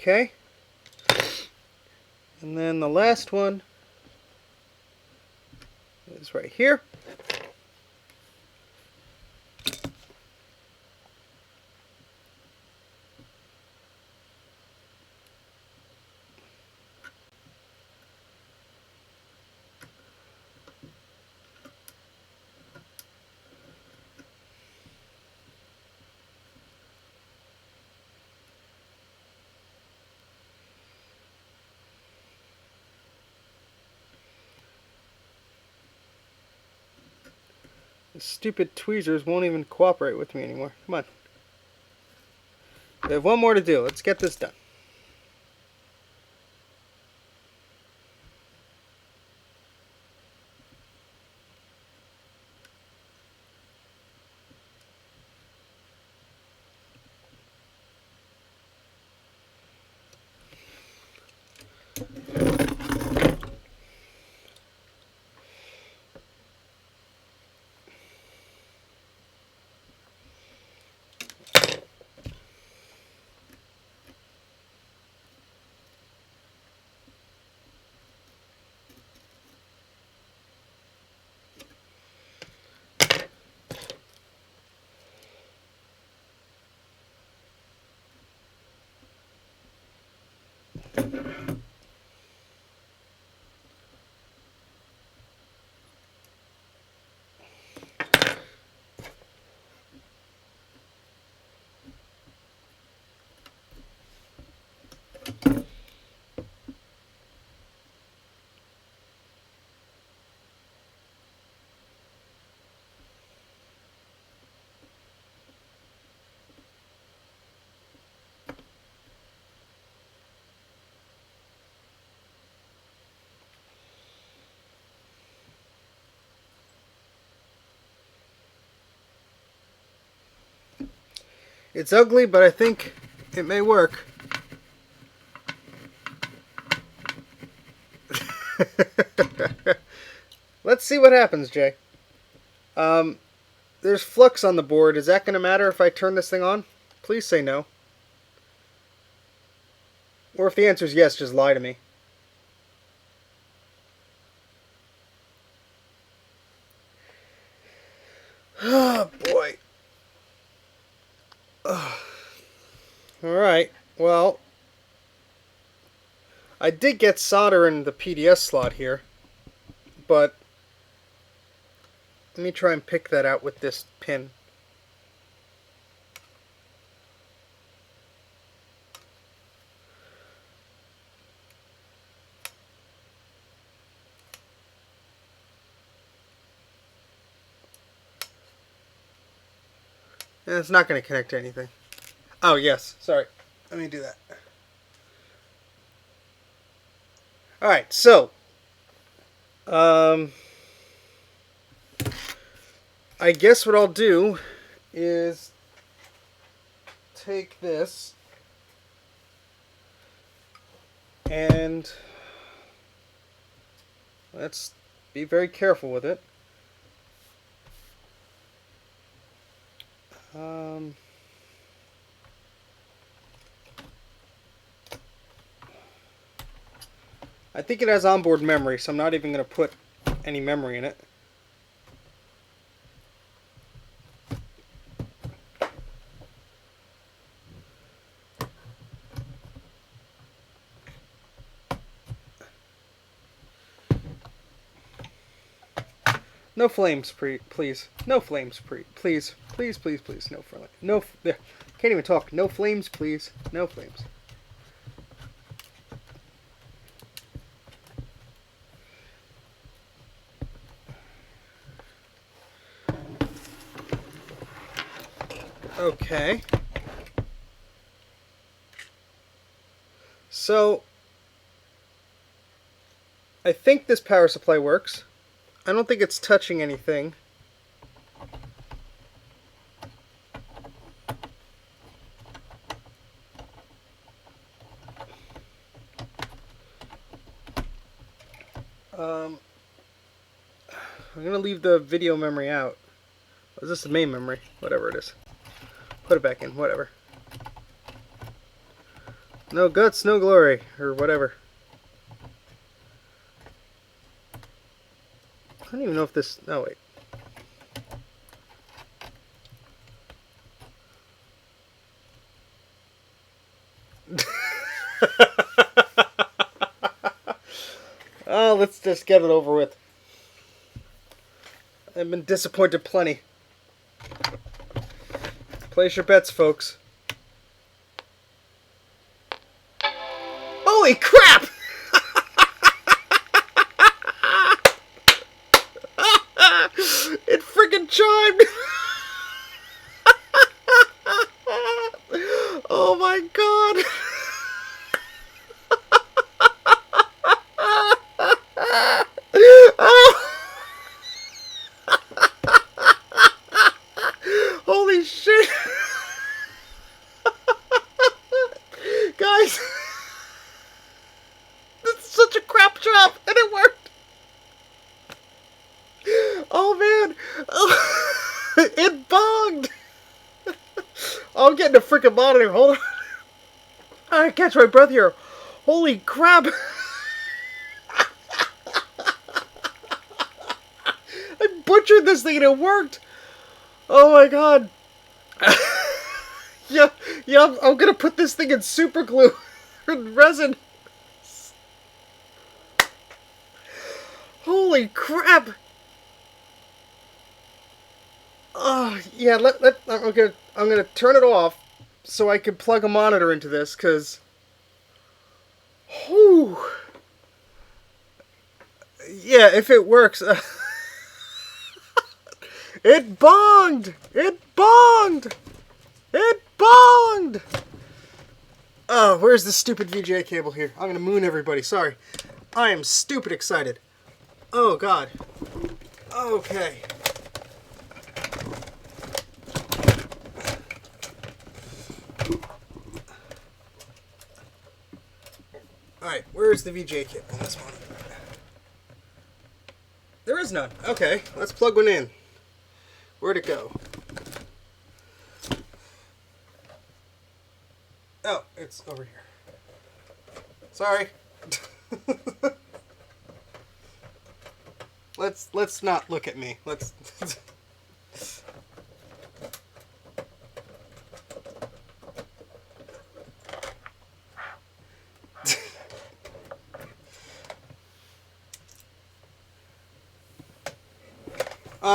Okay. And then the last one is right here. The stupid tweezers won't even cooperate with me anymore. Come on. We have one more to do. Let's get this done. It's ugly, but I think it may work. Let's see what happens, Jay. There's flux on the board. Is that going to matter if I turn this thing on? Please say no. Or if the answer is yes, just lie to me. Oh, boy. Alright, well, I did get solder in the PDS slot here, but let me try and pick that out with this pin. And it's not going to connect to anything. Oh, yes. Sorry. Let me do that. Alright, so. I guess what I'll do is take this and let's be very careful with it. I think it has onboard memory, so I'm not even going to put any memory in it. No flames, please. No flames, please. Please, please, please. No flames. No, there. Can't even talk. No flames, please. No flames. Okay. So, I think this power supply works. I don't think it's touching anything. I'm going to leave the video memory out. Is this the main memory? Whatever it is. Put it back in, whatever. No guts, no glory, or whatever. I don't even know if this... Oh, wait. Oh, let's just get it over with. I've been disappointed plenty. Place your bets, folks. Holy crap! It freaking chimed! Oh my god! Holy shit! Guys! This is such a crap job, and it worked! Oh man! Oh, it bonged! Oh, I'm getting a freaking monitor, hold on. I catch my breath here. Holy crap! I butchered this thing and it worked! Oh my god! Yeah, I'm gonna put this thing in super glue and resin. Holy crap! Oh yeah, I'm gonna turn it off so I can plug a monitor into this, cause whew. Yeah, if it works. It bonged! It bonged! It bonged! Oh, where's the stupid VGA cable here? I'm gonna moon everybody, sorry. I am stupid excited. Oh god. Okay. Alright, where's the VGA kit on this one? There is none. Okay, let's plug one in. Where'd it go? Oh, it's over here. Sorry. Let's not look at me. Let's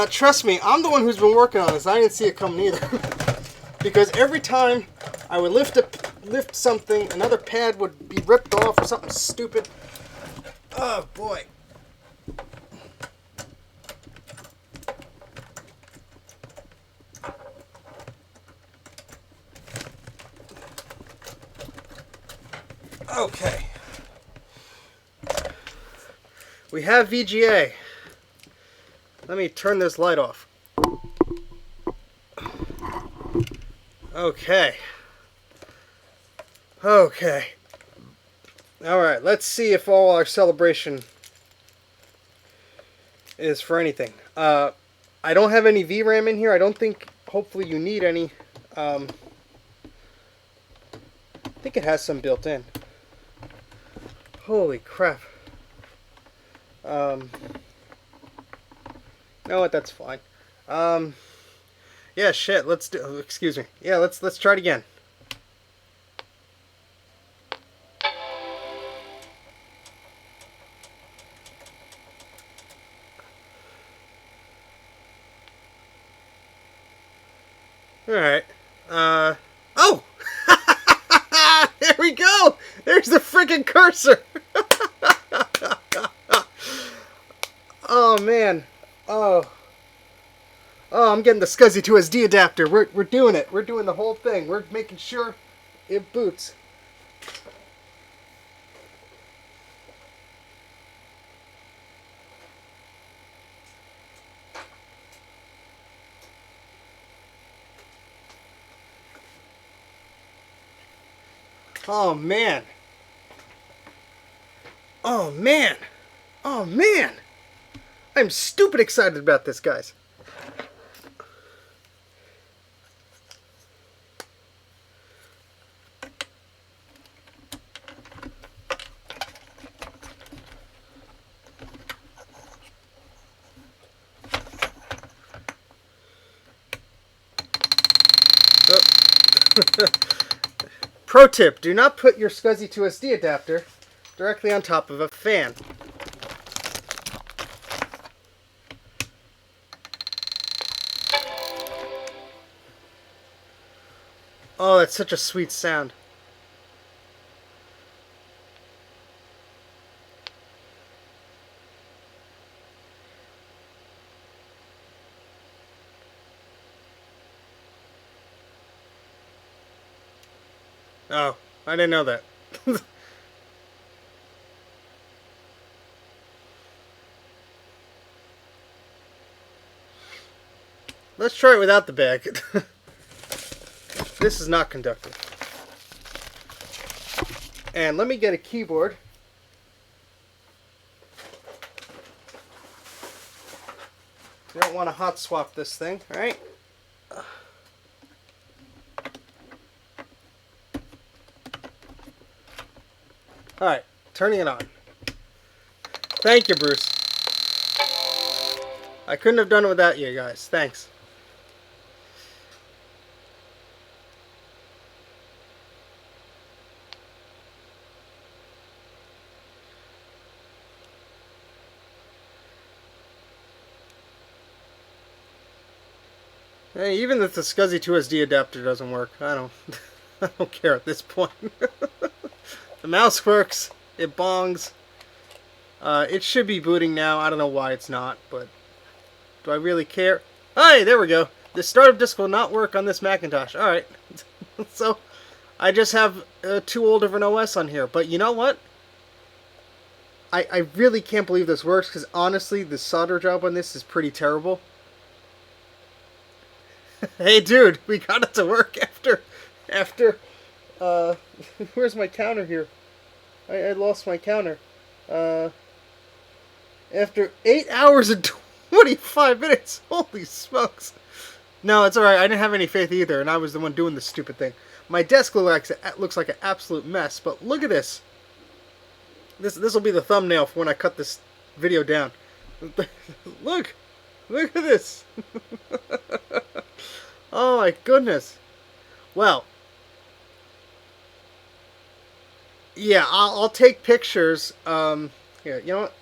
trust me, I'm the one who's been working on this. I didn't see it coming either. Because every time I would lift something, another pad would be ripped off or something stupid. Oh boy. Okay. We have VGA. Let me turn this light off. Okay. Okay. Alright, let's see if all our celebration is for anything. I don't have any VRAM in here. I don't think, hopefully you need any. I think it has some built in. Holy crap. You know what, that's fine. Yeah, shit, let's do, excuse me. Yeah, let's try it again. Alright. Oh! There we go! There's the freaking cursor! Oh, man. Oh, I'm getting the SCSI to SD adapter. We're doing it. We're doing the whole thing. We're making sure it boots. Oh, man. Oh, man. Oh, man. I'm stupid excited about this, guys. Pro tip, do not put your SCSI to SD adapter directly on top of a fan. Oh, that's such a sweet sound. Oh, I didn't know that. Let's try it without the bag. This is not conductive. And let me get a keyboard. You don't want to hot swap this thing, right? Alright, turning it on. Thank you, Bruce. I couldn't have done it without you guys. Thanks. Hey, even if the SCSI to SD adapter doesn't work, I don't care at this point. The mouse works. It bongs. It should be booting now. I don't know why it's not, but do I really care? Hey, there we go. The startup disk will not work on this Macintosh. Alright. So, I just have too old of an OS on here. But you know what? I really can't believe this works, because honestly, the solder job on this is pretty terrible. Hey, dude, we got it to work after, where's my counter here? I lost my counter. After 8 hours and 25 minutes. Holy smokes. No, it's alright. I didn't have any faith either, and I was the one doing this stupid thing. My desk looks like an absolute mess, but look at this. This will be the thumbnail for when I cut this video down. Look at this. Oh my goodness. Well, yeah, I'll take pictures. Here, you know what?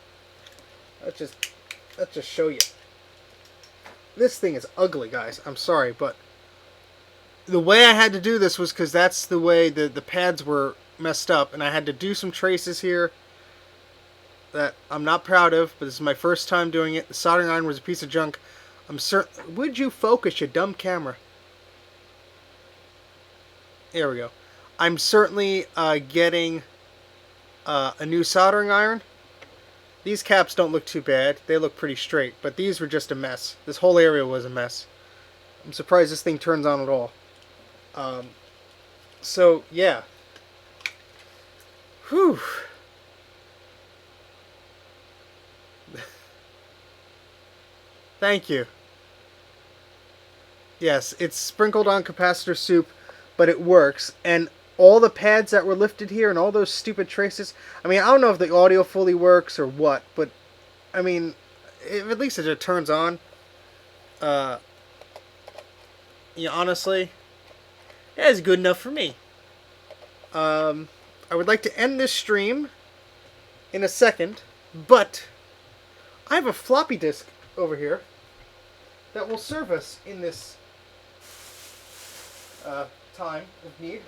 Let's just show you. This thing is ugly, guys. I'm sorry, but the way I had to do this was because that's the way the pads were messed up, and I had to do some traces here that I'm not proud of, but this is my first time doing it. The soldering iron was a piece of junk. I'm certain. Would you focus, you dumb camera? There we go. I'm certainly getting a new soldering iron. These caps don't look too bad. They look pretty straight, but these were just a mess. This whole area was a mess. I'm surprised this thing turns on at all. So, yeah. Whew. Thank you. Yes, it's sprinkled on capacitor soup, but it works. And all the pads that were lifted here and all those stupid traces, I mean, I don't know if the audio fully works or what, but, I mean, at least it just turns on. Yeah, honestly, that is good enough for me. I would like to end this stream in a second, but I have a floppy disk over here that will serve us in this time of need.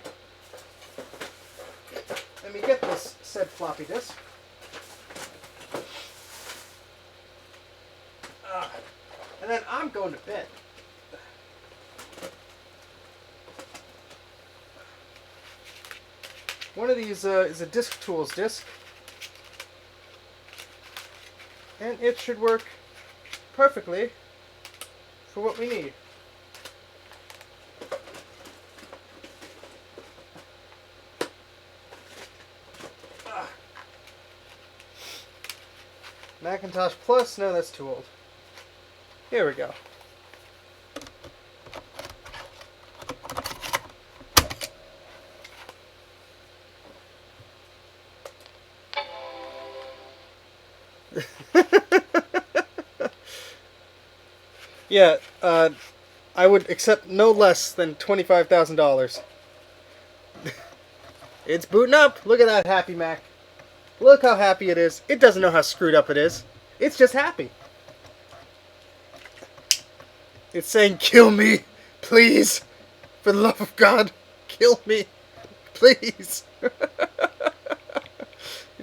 Let me get this said floppy disk. And then I'm going to bed. One of these is a Disc Tools disc. And it should work perfectly for what we need. Macintosh Plus? No, that's too old. Here we go. Yeah, I would accept no less than $25,000. It's booting up. Look at that happy Mac. Look how happy it is. It doesn't know how screwed up it is. It's just happy. It's saying, kill me, please. For the love of God, kill me, please. Did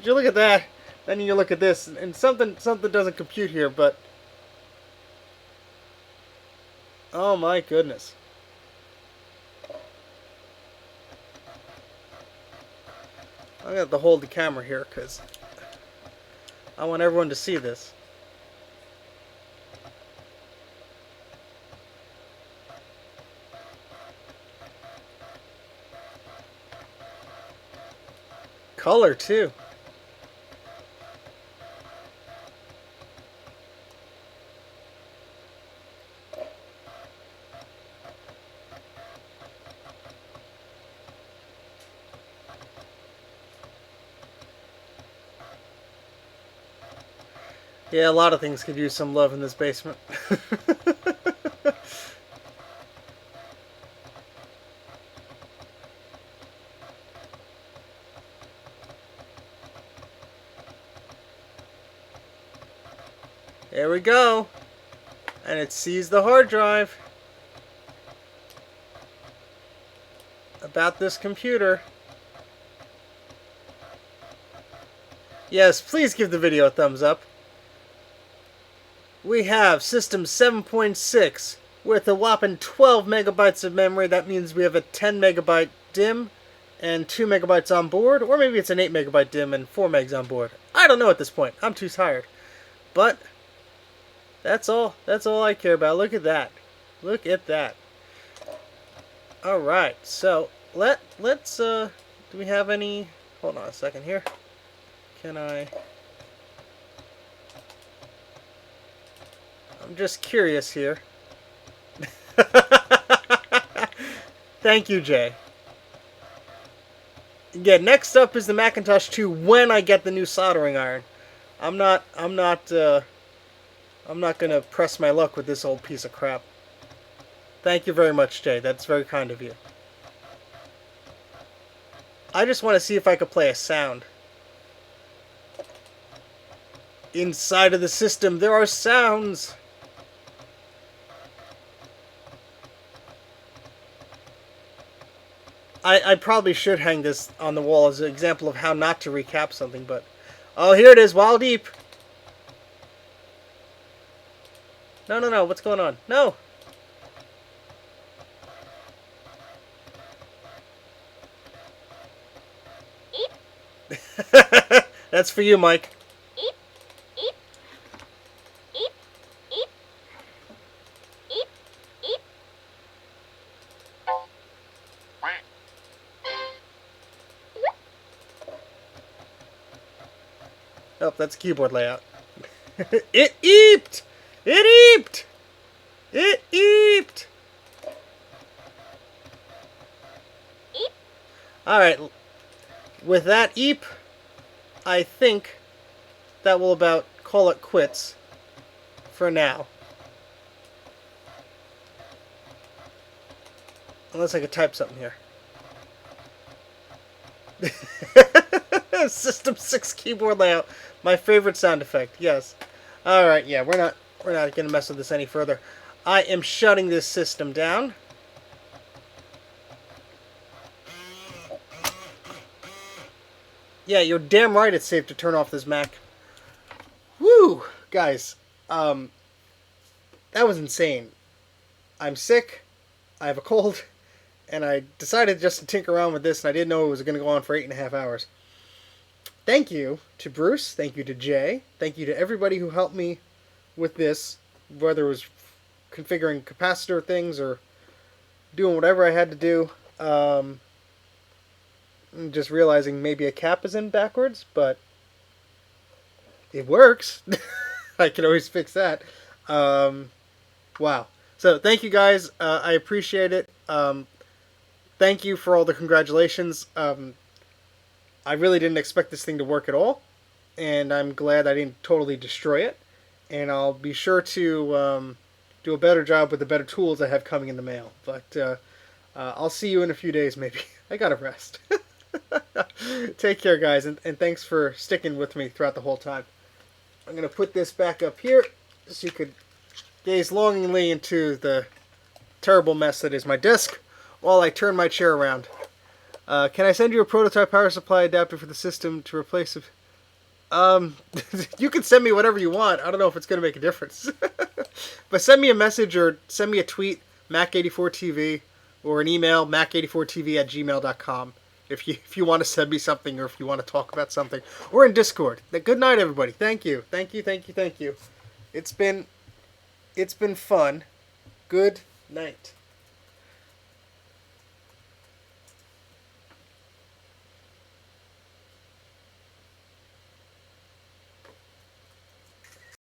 you look at that? Then you look at this, and something doesn't compute here, but... Oh my goodness. I'm going to have to hold the camera here because I want everyone to see this. Color too. Yeah, a lot of things could use some love in this basement. There we go. And it sees the hard drive. About this computer. Yes, please give the video a thumbs up. We have System 7.6 with a whopping 12 megabytes of memory. That means we have a 10 megabyte DIMM and 2 megabytes on board. Or maybe it's an 8 megabyte DIMM and 4 megs on board. I don't know at this point. I'm too tired. But that's all I care about. Look at that. Look at that. Alright, so let's do we have any, hold on a second here. can I... I'm just curious here. Thank you, Jay. Yeah, next up is the Macintosh 2 when I get the new soldering iron. I'm not gonna press my luck with this old piece of crap. Thank you very much, Jay. That's very kind of you. I just want to see if I could play a sound. Inside of the system, there are sounds. I probably should hang this on the wall as an example of how not to recap something, but... Oh, here it is, Wild Deep! No, what's going on? No! That's for you, Mike. Oh, that's keyboard layout. It eeped! It eeped! It eeped! Alright, with that eep, I think that will about call it quits for now. Unless I could type something here. System 6 keyboard layout. My favorite sound effect, yes. Alright, yeah, we're not gonna mess with this any further. I am shutting this system down. Yeah, you're damn right it's safe to turn off this Mac. Woo! Guys, that was insane. I'm sick, I have a cold, and I decided just to tinker around with this, and I didn't know it was going to go on for 8.5 hours. Thank you to Bruce, thank you to Jay, thank you to everybody who helped me with this, whether it was configuring capacitor things or doing whatever I had to do. Just realizing maybe a cap is in backwards, but it works. I can always fix that. Wow. So thank you guys. I appreciate it. Thank you for all the congratulations. I really didn't expect this thing to work at all, and I'm glad I didn't totally destroy it. And I'll be sure to do a better job with the better tools I have coming in the mail. But I'll see you in a few days, maybe. I gotta rest. Take care, guys, and thanks for sticking with me throughout the whole time. I'm going to put this back up here so you could gaze longingly into the terrible mess that is my desk while I turn my chair around. Can I send you a prototype power supply adapter for the system to replace it? You can send me whatever you want. I don't know if it's going to make a difference. But send me a message or send me a tweet, Mac84TV, or an email, Mac84TV@gmail.com. If you want to send me something or if you want to talk about something. Or in Discord. Good night, everybody. Thank you. Thank you. It's been fun. Good night.